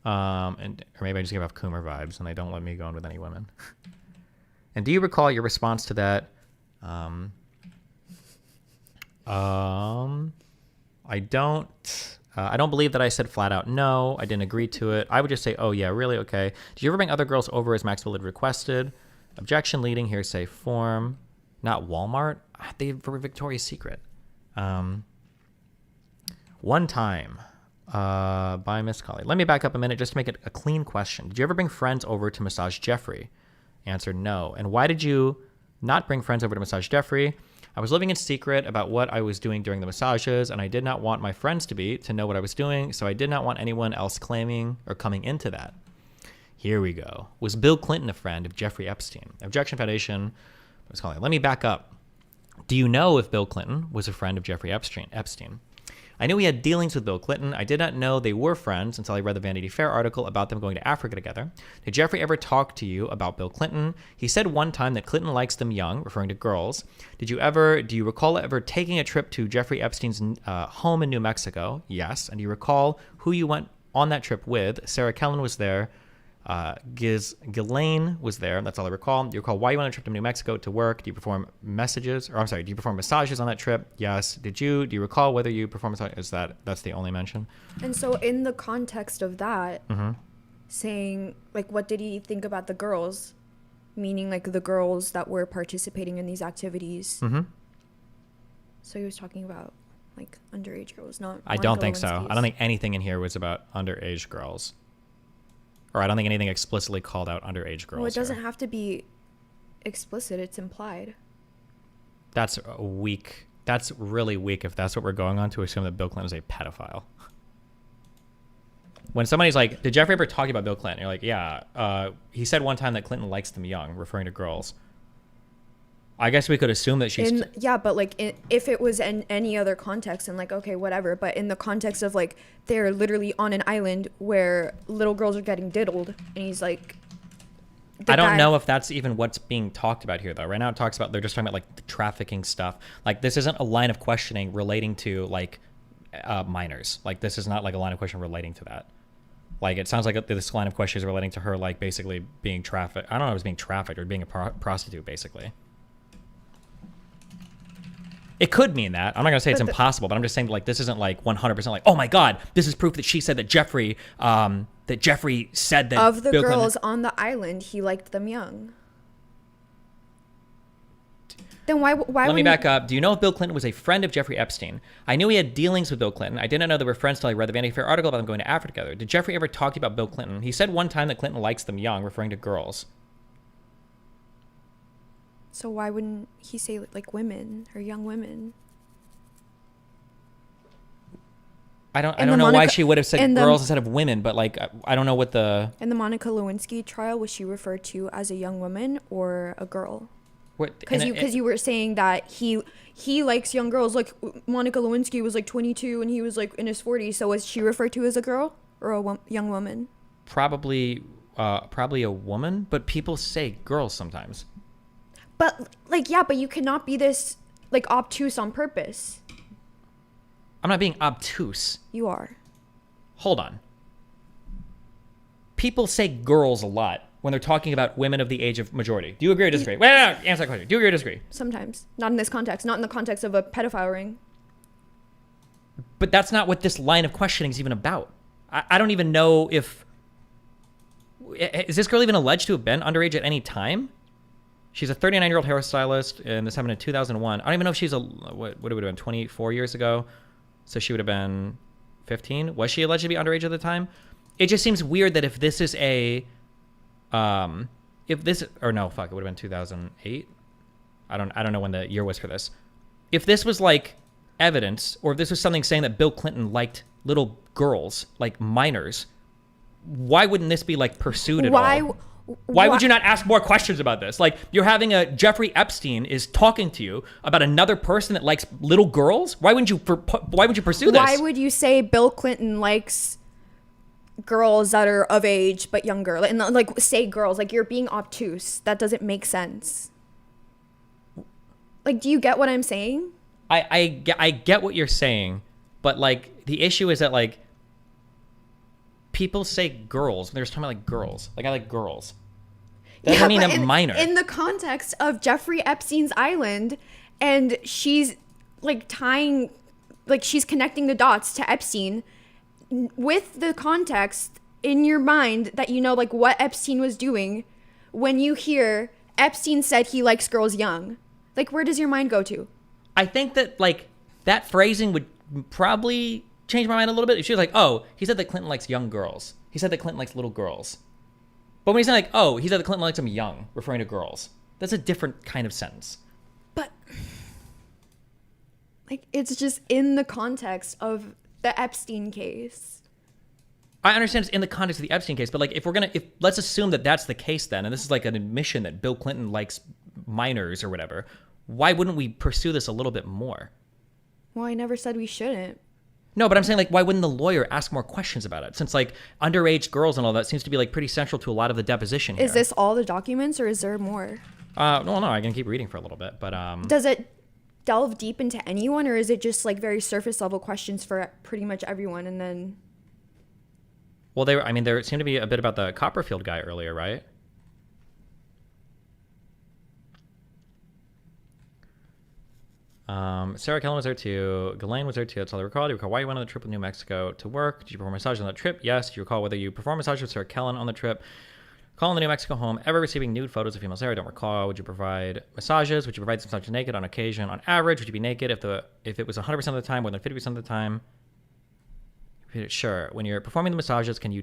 Or maybe I just give off Coomer vibes and they don't let me go in with any women. And do you recall your response to that? I don't believe that I said flat out no. I didn't agree to it. I would just say, oh yeah, really? Okay. Did you ever bring other girls over as Maxwell had requested? Objection leading, hearsay form. Not Walmart. They were Victoria's Secret. One time. By Miss Colley. Let me back up a minute just to make it a clean question. Did you ever bring friends over to massage Jeffrey? Answer, no. And why did you not bring friends over to massage Jeffrey? I was living in secret about what I was doing during the massages, and I did not want my friends to know what I was doing, so I did not want anyone else claiming or coming into that. Here we go. Was Bill Clinton a friend of Jeffrey Epstein? Objection Foundation. Miss Colley. Let me back up. Do you know if Bill Clinton was a friend of Jeffrey Epstein? I knew he had dealings with Bill Clinton. I did not know they were friends until I read the Vanity Fair article about them going to Africa together. Did Jeffrey ever talk to you about Bill Clinton? He said one time that Clinton likes them young, referring to girls. Do you recall ever taking a trip to Jeffrey Epstein's home in New Mexico? Yes. And do you recall who you went on that trip with? Sarah Kellen was there. Ghislaine was there. That's all I recall. Do you recall why you went on a trip to New Mexico to work? Do you perform do you perform massages on that trip? Yes. Do you recall whether you performed massages? That's the only mention? And so in the context of that, saying, like, what did he think about the girls? Meaning, like, the girls that were participating in these activities. So he was talking about, like, underage girls, not I don't think so. I don't think anything in here was about underage girls. Or I don't think anything explicitly called out underage girls. Well, it doesn't have to be explicit. It's implied. That's weak. That's really weak if that's what we're going on, to assume that Bill Clinton is a pedophile. When somebody's like, did Jeffrey ever talk about Bill Clinton? You're like, yeah. He said one time that Clinton likes them young, referring to girls. I guess we could assume that she's... Yeah, but, like, if it was in any other context, and, like, okay, whatever. But in the context of, like, they're literally on an island where little girls are getting diddled, and he's like... I don't know if that's even what's being talked about here, though. Right now it talks about, they're just talking about, like, the trafficking stuff. Like, this isn't a line of questioning relating to, like, minors. Like, this is not, like, a line of question relating to that. Like, it sounds like this line of questions is relating to her, like, basically being trafficked. I don't know if it was being trafficked or being a prostitute, basically. It could mean that. I'm not going to say it's impossible, but I'm just saying, like, this isn't, like, 100% like, oh, my God, this is proof that she said that Jeffrey said that... Of the Bill girls Clinton... on the island, he liked them young. Then why Let me back up. Do you know if Bill Clinton was a friend of Jeffrey Epstein? I knew he had dealings with Bill Clinton. I did not know they were friends until I read the Vanity Fair article about them going to Africa together. Did Jeffrey ever talk to you about Bill Clinton? He said one time that Clinton likes them young, referring to girls. So why wouldn't he say, like, women or young women? I don't know why she would have said girls instead of women, but, like, I don't know what the... In the Monica Lewinsky trial, was she referred to as a young woman or a girl? Because you were saying that he likes young girls. Like, Monica Lewinsky was, like, 22 and he was, like, in his 40s. So was she referred to as a girl or a young woman? Probably a woman, but people say girls sometimes. But, like, yeah, but you cannot be this, like, obtuse on purpose. I'm not being obtuse. You are. Hold on. People say girls a lot when they're talking about women of the age of majority. Do you agree or disagree? Wait, no, answer that question. Do you agree or disagree? Sometimes. Not in this context. Not in the context of a pedophile ring. But that's not what this line of questioning is even about. I don't even know if... Is this girl even alleged to have been underage at any time? She's a 39-year-old hairstylist, and this happened in 2001. I don't even know if she's what would have been 24 years ago. So she would have been 15. Was she alleged to be underage at the time? It just seems weird that if this is it would have been 2008. I don't know when the year was for this. If this was like evidence, or if this was something saying that Bill Clinton liked little girls, like minors, why wouldn't this be like pursued at all? Why would you not ask more questions about this? Like, you're having Jeffrey Epstein is talking to you about another person that likes little girls. Why wouldn't you pursue this? Why would you say Bill Clinton likes girls that are of age but younger? And, like, say girls. Like, you're being obtuse. That doesn't make sense. Like, do you get what I'm saying? I get what you're saying, but like the issue is that like people say girls when they're talking about like girls. Like I like girls. That doesn't mean a minor. In the context of Jeffrey Epstein's island, and she's like tying, like she's connecting the dots to Epstein with the context in your mind that you know like what Epstein was doing when you hear Epstein said he likes girls young. Like, where does your mind go to? I think that like that phrasing would probably change my mind a little bit. If she was like, oh, he said that Clinton likes young girls. He said that Clinton likes little girls. But when he's like, oh, he said that Clinton likes them young, referring to girls, that's a different kind of sentence. But like, it's just in the context of the Epstein case. I understand it's in the context of the Epstein case, but like if let's assume that that's the case then, and this is like an admission that Bill Clinton likes minors or whatever, why wouldn't we pursue this a little bit more? Well, I never said we shouldn't. No, but I'm saying like why wouldn't the lawyer ask more questions about it? Since like underage girls and all that seems to be like pretty central to a lot of the deposition here. Is this all the documents or is there more? No, I can keep reading for a little bit, but Does it delve deep into anyone, or is it just like very surface level questions for pretty much everyone and then well, there seemed to be a bit about the Copperfield guy earlier, right? Sarah Kellen was there too. Ghislaine was there too. That's all I recall. Do you recall why you went on the trip with New Mexico to work? Did you perform massage on that trip? Yes. Do you recall whether you performed massage with Sarah Kellen on the trip? Calling the New Mexico home. Ever receiving nude photos of female Sarah? Don't recall. Would you provide massages? Would you provide some massages naked on occasion? On average, would you be naked if it was 100% of the time, more than 50% of the time? Sure. When you're performing the massages, can you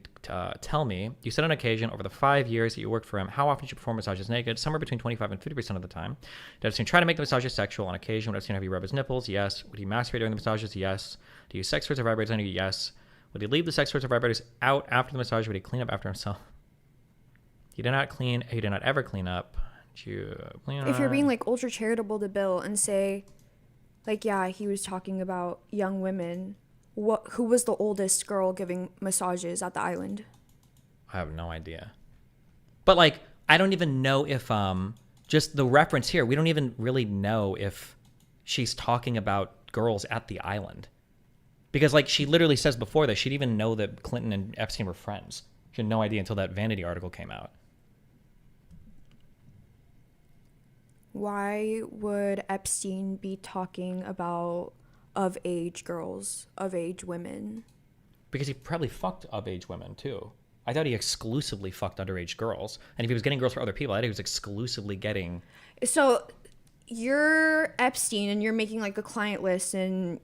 tell me, you said on occasion over the 5 years that you worked for him, how often did you perform massages naked? Somewhere between 25 and 50% of the time. Did Epstein try to make the massages sexual on occasion? Would Epstein have you rub his nipples? Yes. Would he masturbate during the massages? Yes. Do you use sex toys or vibrators on you? Yes. Would he leave the sex toys or vibrators out after the massage? Would he clean up after himself? He did not clean. He did not ever clean up. Did you clean up? If you're being like ultra charitable to Bill and say, like, yeah, he was talking about young women. Who was the oldest girl giving massages at the island? I have no idea. But like, I don't even know if just the reference here, we don't even really know if she's talking about girls at the island. Because like she literally says before that she didn't even know that Clinton and Epstein were friends. She had no idea until that Vanity article came out. Why would Epstein be talking about of-age girls, of-age women? Because he probably fucked of-age women, too. I thought he exclusively fucked underage girls. And if he was getting girls for other people, I thought he was exclusively getting... So, you're Epstein, and you're making, like, a client list, and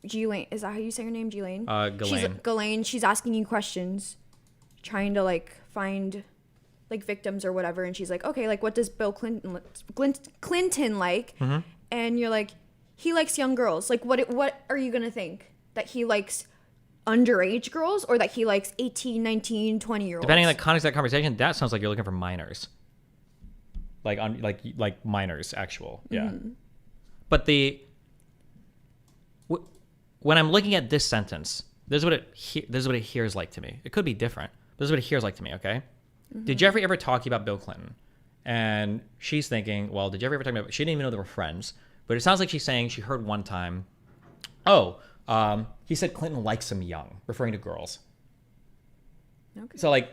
Ghislaine... Is that how you say her name, Ghislaine? Ghislaine. Ghislaine, she's asking you questions, trying to, like, find, like, victims or whatever, and she's like, okay, like, what does Bill Clinton like? Mm-hmm. And you're like... He likes young girls. Like, what are you going to think? That he likes underage girls or that he likes 18, 19, 20-year-olds? Depending on the context of that conversation, that sounds like you're looking for minors. Like minors, actual. Yeah. Mm-hmm. But when I'm looking at this sentence, this is what it hears like to me. It could be different. But this is what it hears like to me, okay? Mm-hmm. Did Jeffrey ever talk about Bill Clinton? And she's thinking, well, did Jeffrey ever talk about... She didn't even know they were friends. But it sounds like she's saying she heard one time, he said Clinton likes him young, referring to girls. Okay. So, like,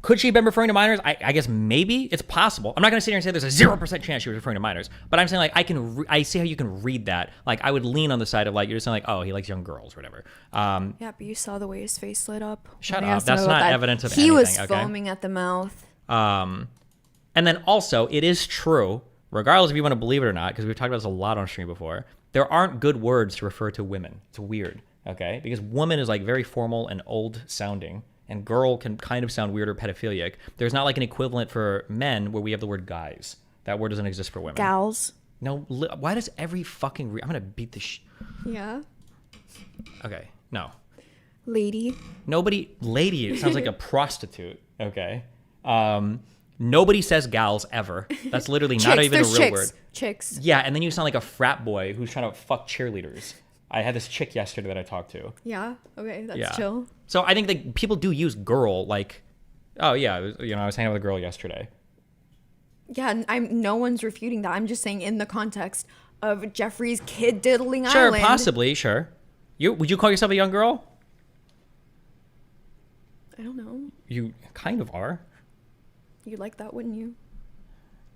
could she have been referring to minors? I guess maybe. It's possible. I'm not going to sit here and say there's a 0% chance she was referring to minors. But I'm saying, like, I see how you can read that. Like, I would lean on the side of, like, you're just saying, like, oh, he likes young girls or whatever. Yeah, but you saw the way his face lit up. Shut up. That's not evidence of anything. He was foaming at the mouth. And then also, it is true, regardless if you want to believe it or not, because we've talked about this a lot on stream before, there aren't good words to refer to women. It's weird, okay? Because woman is like very formal and old sounding, and girl can kind of sound weird or pedophilic. There's not like an equivalent for men where we have the word guys. That word doesn't exist for women. Gals. No, why does every fucking... I'm going to beat the Yeah. Okay, no. Lady. Nobody... Lady, it sounds like a prostitute, okay? Nobody says gals ever. That's literally not even a real word. Chicks. Yeah, and then you sound like a frat boy who's trying to fuck cheerleaders. I had this chick yesterday that I talked to. Yeah. Okay, that's chill. So I think that people do use girl like, oh yeah, I was hanging out with a girl yesterday. Yeah, no one's refuting that. I'm just saying in the context of Jeffrey's kid diddling Sure, island. possibly, sure. Would you call yourself a young girl? I don't know. You kind of are. You'd like that, wouldn't you?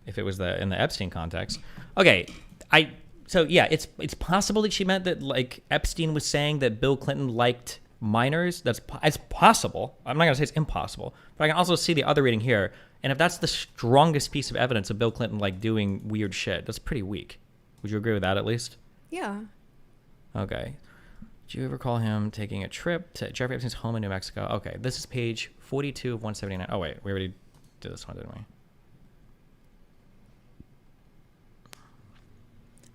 If it was in the Epstein context. Okay, it's possible that she meant that like Epstein was saying that Bill Clinton liked minors. It's possible. I'm not gonna say it's impossible, but I can also see the other reading here. And if that's the strongest piece of evidence of Bill Clinton like doing weird shit, that's pretty weak. Would you agree with that at least? Yeah. Okay. Do you ever recall him taking a trip to Jeffrey Epstein's home in New Mexico? Okay, this is page 42 of 179. Oh wait, we already did this one, didn't we?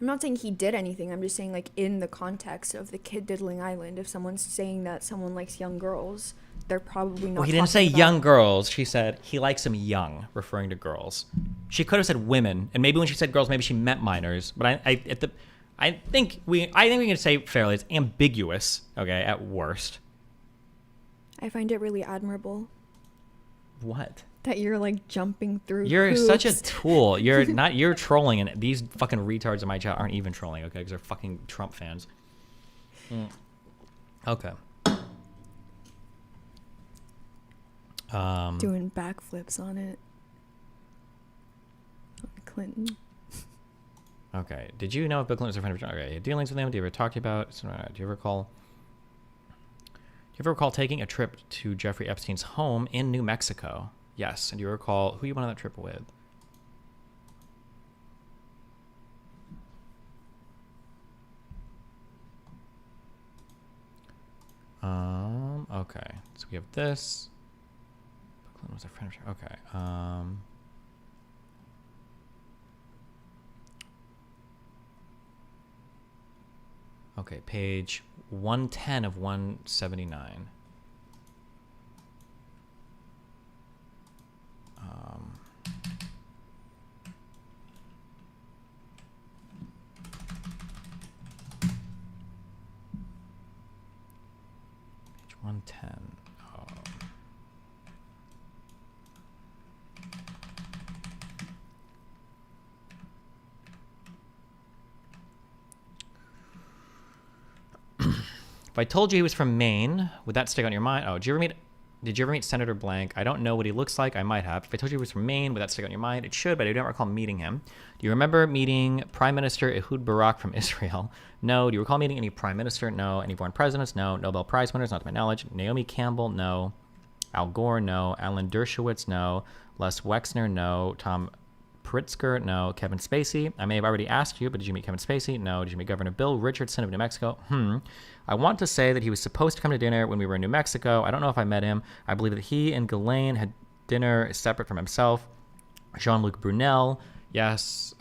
I'm not saying he did anything. I'm just saying, like, in the context of the kid diddling island, if someone's saying that someone likes young girls, they're probably not. Well, he didn't say young girls. She said he likes them young, referring to girls. She could have said women, and maybe when she said girls, maybe she meant minors. But I think we can say fairly it's ambiguous. Okay, at worst. I find it really admirable. What? That you're like jumping through. You're hoops. such a tool. You're not. You're trolling, and these fucking retards in my chat aren't even trolling. Okay, because they're fucking Trump fans. Okay. Doing backflips on it. On Clinton. Okay. Did you know if Bill Clinton was a friend of John? Okay. Dealings with him. Do you ever talk about? Do you ever recall taking a trip to Jeffrey Epstein's home in New Mexico? Yes. And do you recall who you went on that trip with? Okay. So we have this. Bill Clinton was a friend of. Okay. Okay, page 110 of 179. Page 110. If I told you he was from Maine, would that stick on your mind? Oh, did you ever meet Senator Blank? I don't know what he looks like. I might have. If I told you he was from Maine, would that stick on your mind? It should, but I don't recall meeting him. Do you remember meeting Prime Minister Ehud Barak from Israel? No. Do you recall meeting any Prime Minister? No. Any foreign presidents? No. Nobel Prize winners? Not to my knowledge. Naomi Campbell? No. Al Gore? No. Alan Dershowitz? No. Les Wexner? No. Tom Pritzker? No. Kevin Spacey? I may have already asked you, but did you meet Kevin Spacey? No. Did you meet Governor Bill Richardson of New Mexico? I want to say that he was supposed to come to dinner when we were in New Mexico. I don't know if I met him. I believe that he and Ghislaine had dinner separate from himself. Jean-Luc Brunel. Yes.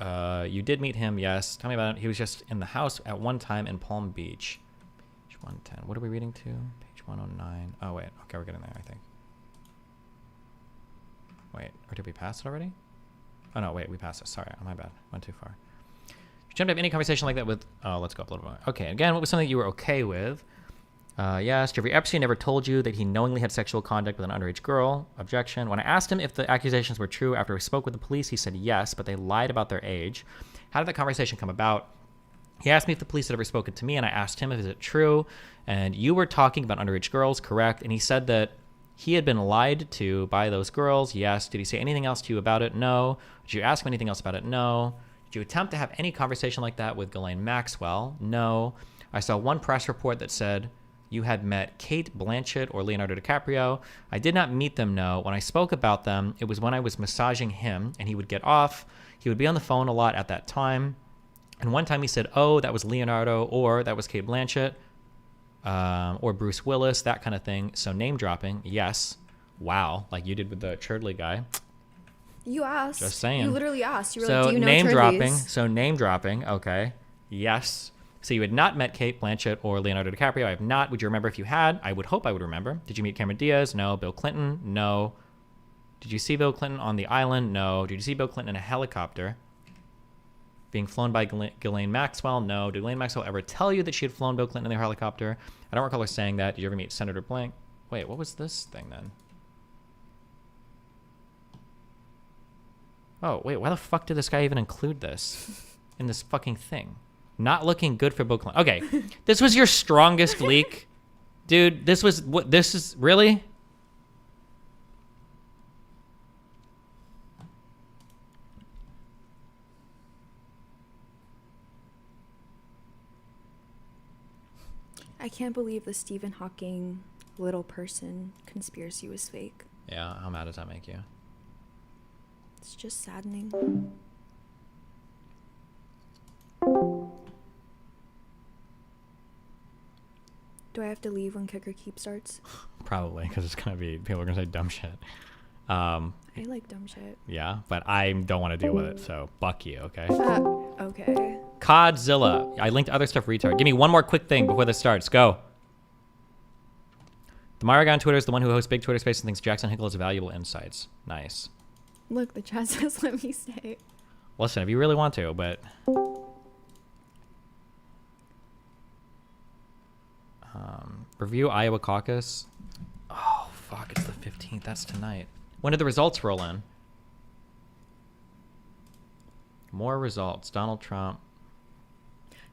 You did meet him. Yes. Tell me about it. He was just in the house at one time in Palm Beach. Page 110. What are we reading to? Page 109. Oh, wait. Okay, we're getting there, I think. Wait. Or did we pass it already? Oh, no. Wait. We passed it. Sorry. My bad. Went too far. Did you have any conversation like that with... Oh, let's go up a little bit. Okay, again, what was something you were okay with? Yes, Jeffrey Epstein never told you that he knowingly had sexual contact with an underage girl. Objection. When I asked him if the accusations were true after we spoke with the police, he said yes, but they lied about their age. How did that conversation come about? He asked me if the police had ever spoken to me, and I asked him if is it true. And you were talking about underage girls, correct? And he said that he had been lied to by those girls. Yes. Did he say anything else to you about it? No. Did you ask him anything else about it? No. Did you attempt to have any conversation like that with Ghislaine Maxwell? No. I saw one press report that said you had met Kate Blanchett or Leonardo DiCaprio. I did not meet them, no. When I spoke about them, it was when I was massaging him, and he would get off. He would be on the phone a lot at that time. And one time he said, oh, that was Leonardo, or that was Kate Blanchett, or Bruce Willis, that kind of thing. So name dropping, yes. Wow, like you did with the Churdley guy. You asked. Just saying. You literally asked. You were so like, do you know name Churdleys? dropping. So name dropping. Okay. Yes. So you had not met Kate Blanchett or Leonardo DiCaprio. I have not. Would you remember if you had? I would hope I would remember. Did you meet Cameron Diaz? No. Bill Clinton? No. Did you see Bill Clinton on the island? No. Did you see Bill Clinton in a helicopter being flown by Ghislaine Maxwell? No. Did Ghislaine Maxwell ever tell you that she had flown Bill Clinton in their helicopter? I don't recall her saying that. Did you ever meet Senator Blank? Wait, what was this thing then? Oh, wait, why the fuck did this guy even include this in this fucking thing? Not looking good for Bill Clinton. Okay, this was your strongest leak? Dude, this was, what, this is, really? I can't believe the Stephen Hawking little person conspiracy was fake. Yeah, how mad does that make you? It's just saddening. Do I have to leave when Kicker Keep starts? Probably, because it's gonna be, people are gonna say dumb shit. I like dumb shit. Yeah, but I don't want to deal with it, so fuck you, okay? Okay. Codzilla. I linked other stuff retard. Give me one more quick thing before this starts. Go. The Mario guy on Twitter is the one who hosts Big Twitter Space and thinks Jackson Hinkle has valuable insights. Nice. Look, the chat says let me stay. Listen, if you really want to, but... review Iowa caucus. Oh, fuck, it's the 15th. That's tonight. When did the results roll in? More results. Donald Trump.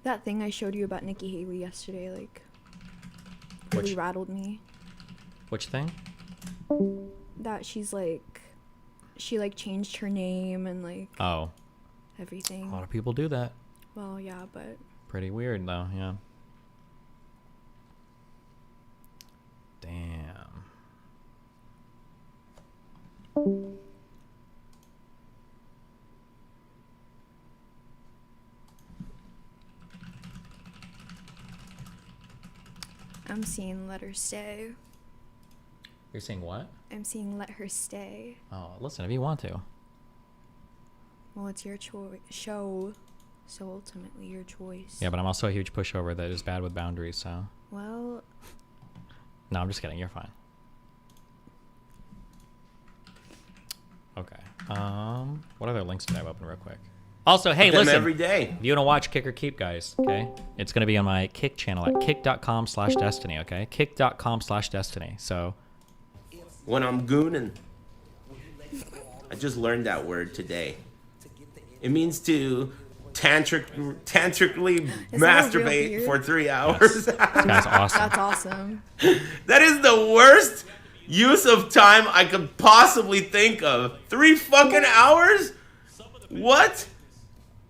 That thing I showed you about Nikki Haley yesterday, like, really rattled me. Which thing? That she's like, she like changed her name and like Oh. everything. A lot of people do that. Well, yeah, but Pretty weird, though, yeah. Damn. I'm seeing let her stay. You're saying what? I'm seeing let her stay. Oh, listen, if you want to. Well, it's your show, so ultimately your choice. Yeah, but I'm also a huge pushover that is bad with boundaries, so. Well, No, I'm just kidding. You're fine. Okay. What other links did I have open real quick? Also, hey, Them listen. every day. If you want to watch Kick or Keep, guys, okay? It's going to be on my Kick channel at kick.com/destiny, okay? Kick.com/destiny. So. When I'm gooning. I just learned that word today. It means to tantrically masturbate for 3 hours. Yes. This guy's awesome. That's awesome. That is the worst use of time I could possibly think of. 3 fucking hours? What?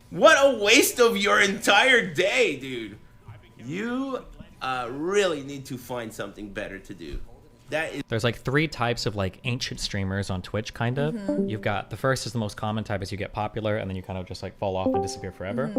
What a waste of your entire day, dude. You really need to find something better to do. That is. There's like 3 types of like ancient streamers on Twitch, kind of. Mhm. You've got the first is the most common type, is you get popular and then you kind of just like fall off and disappear forever.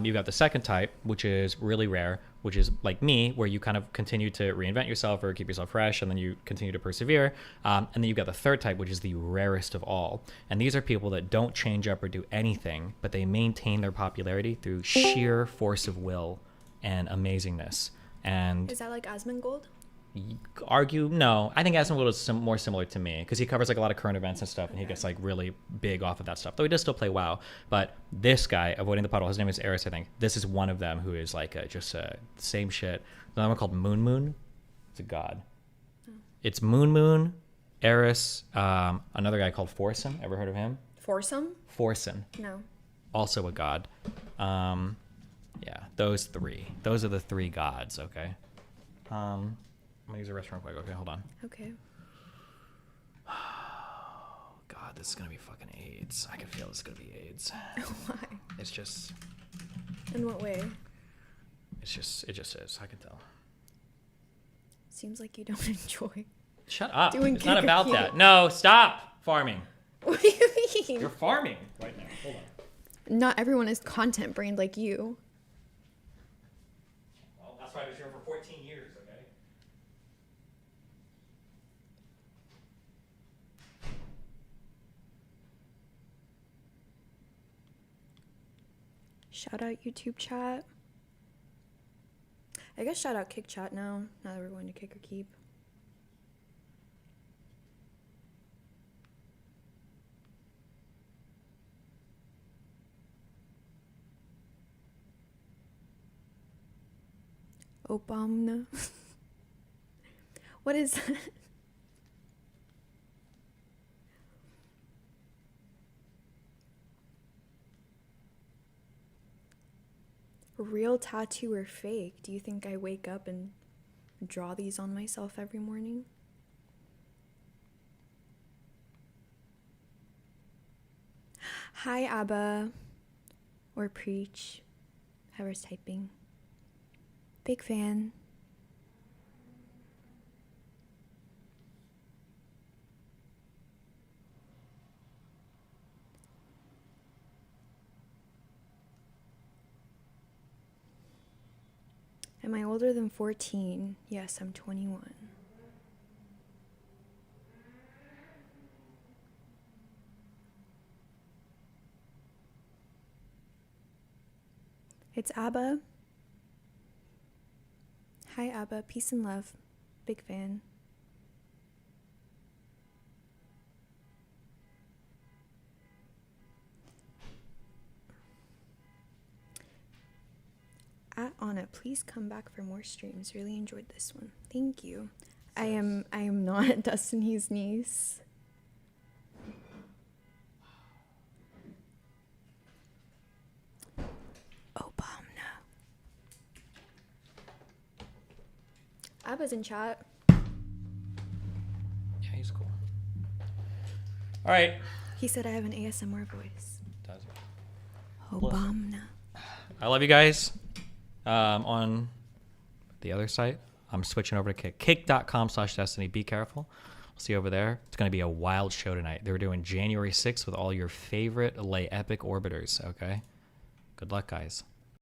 You've got the second type, which is really rare, which is like me, where you kind of continue to reinvent yourself or keep yourself fresh, and then you continue to persevere. And then you've got the third type, which is the rarest of all. And these are people that don't change up or do anything, but they maintain their popularity through sheer force of will and amazingness. And Is that like Asmongold? argue no, I think Asmongold is more similar to me because he covers like a lot of current events and stuff, and he gets like really big off of that stuff, though he does still play WoW. But this guy, Avoiding the Puddle, his name is Eris, I think. This is one of them who is like just same shit. Another one called Moon. It's a god. It's Moon, Eris, another guy called Forsen. Ever heard of him? Foursome? Forsen. No. Also a god. Yeah, those 3. Those are the 3 gods, okay? I'm gonna use a restaurant quick. Okay, hold on. Okay. God, this is gonna be fucking AIDS. I can feel this is gonna be AIDS. Why? It's just. In what way? It just is. I can tell. Seems like you don't enjoy. Shut up. Doing It's not Kick or about Keep. that. No, stop farming. What do you mean? You're farming right now. Hold on. Not everyone is content brained like you. Well, that's why I was here for 14 years. Okay. Shout out YouTube chat. I guess shout out Kick chat now that we're going to Kick or Keep. Obama. What is that? Real tattoo or fake? Do you think I wake up and draw these on myself every morning? Hi, Abba. Or Preach. Whoever's typing. Big fan. Am I older than 14? Yes, I'm 21. It's Abba. Hi, Abba. Peace and love. Big fan. At Anna, please come back for more streams. Really enjoyed this one. Thank you. I am not Destiny's niece. Obama. Abba's in chat. Yeah, he's cool. All right. He said I have an ASMR voice. Does he? Obama. I love you guys. On the other site, I'm switching over to Kick. Kick.com/Destiny. Be careful. I'll see you over there. It's going to be a wild show tonight. They were doing January 6th with all your favorite lay epic orbiters, okay? Good luck, guys.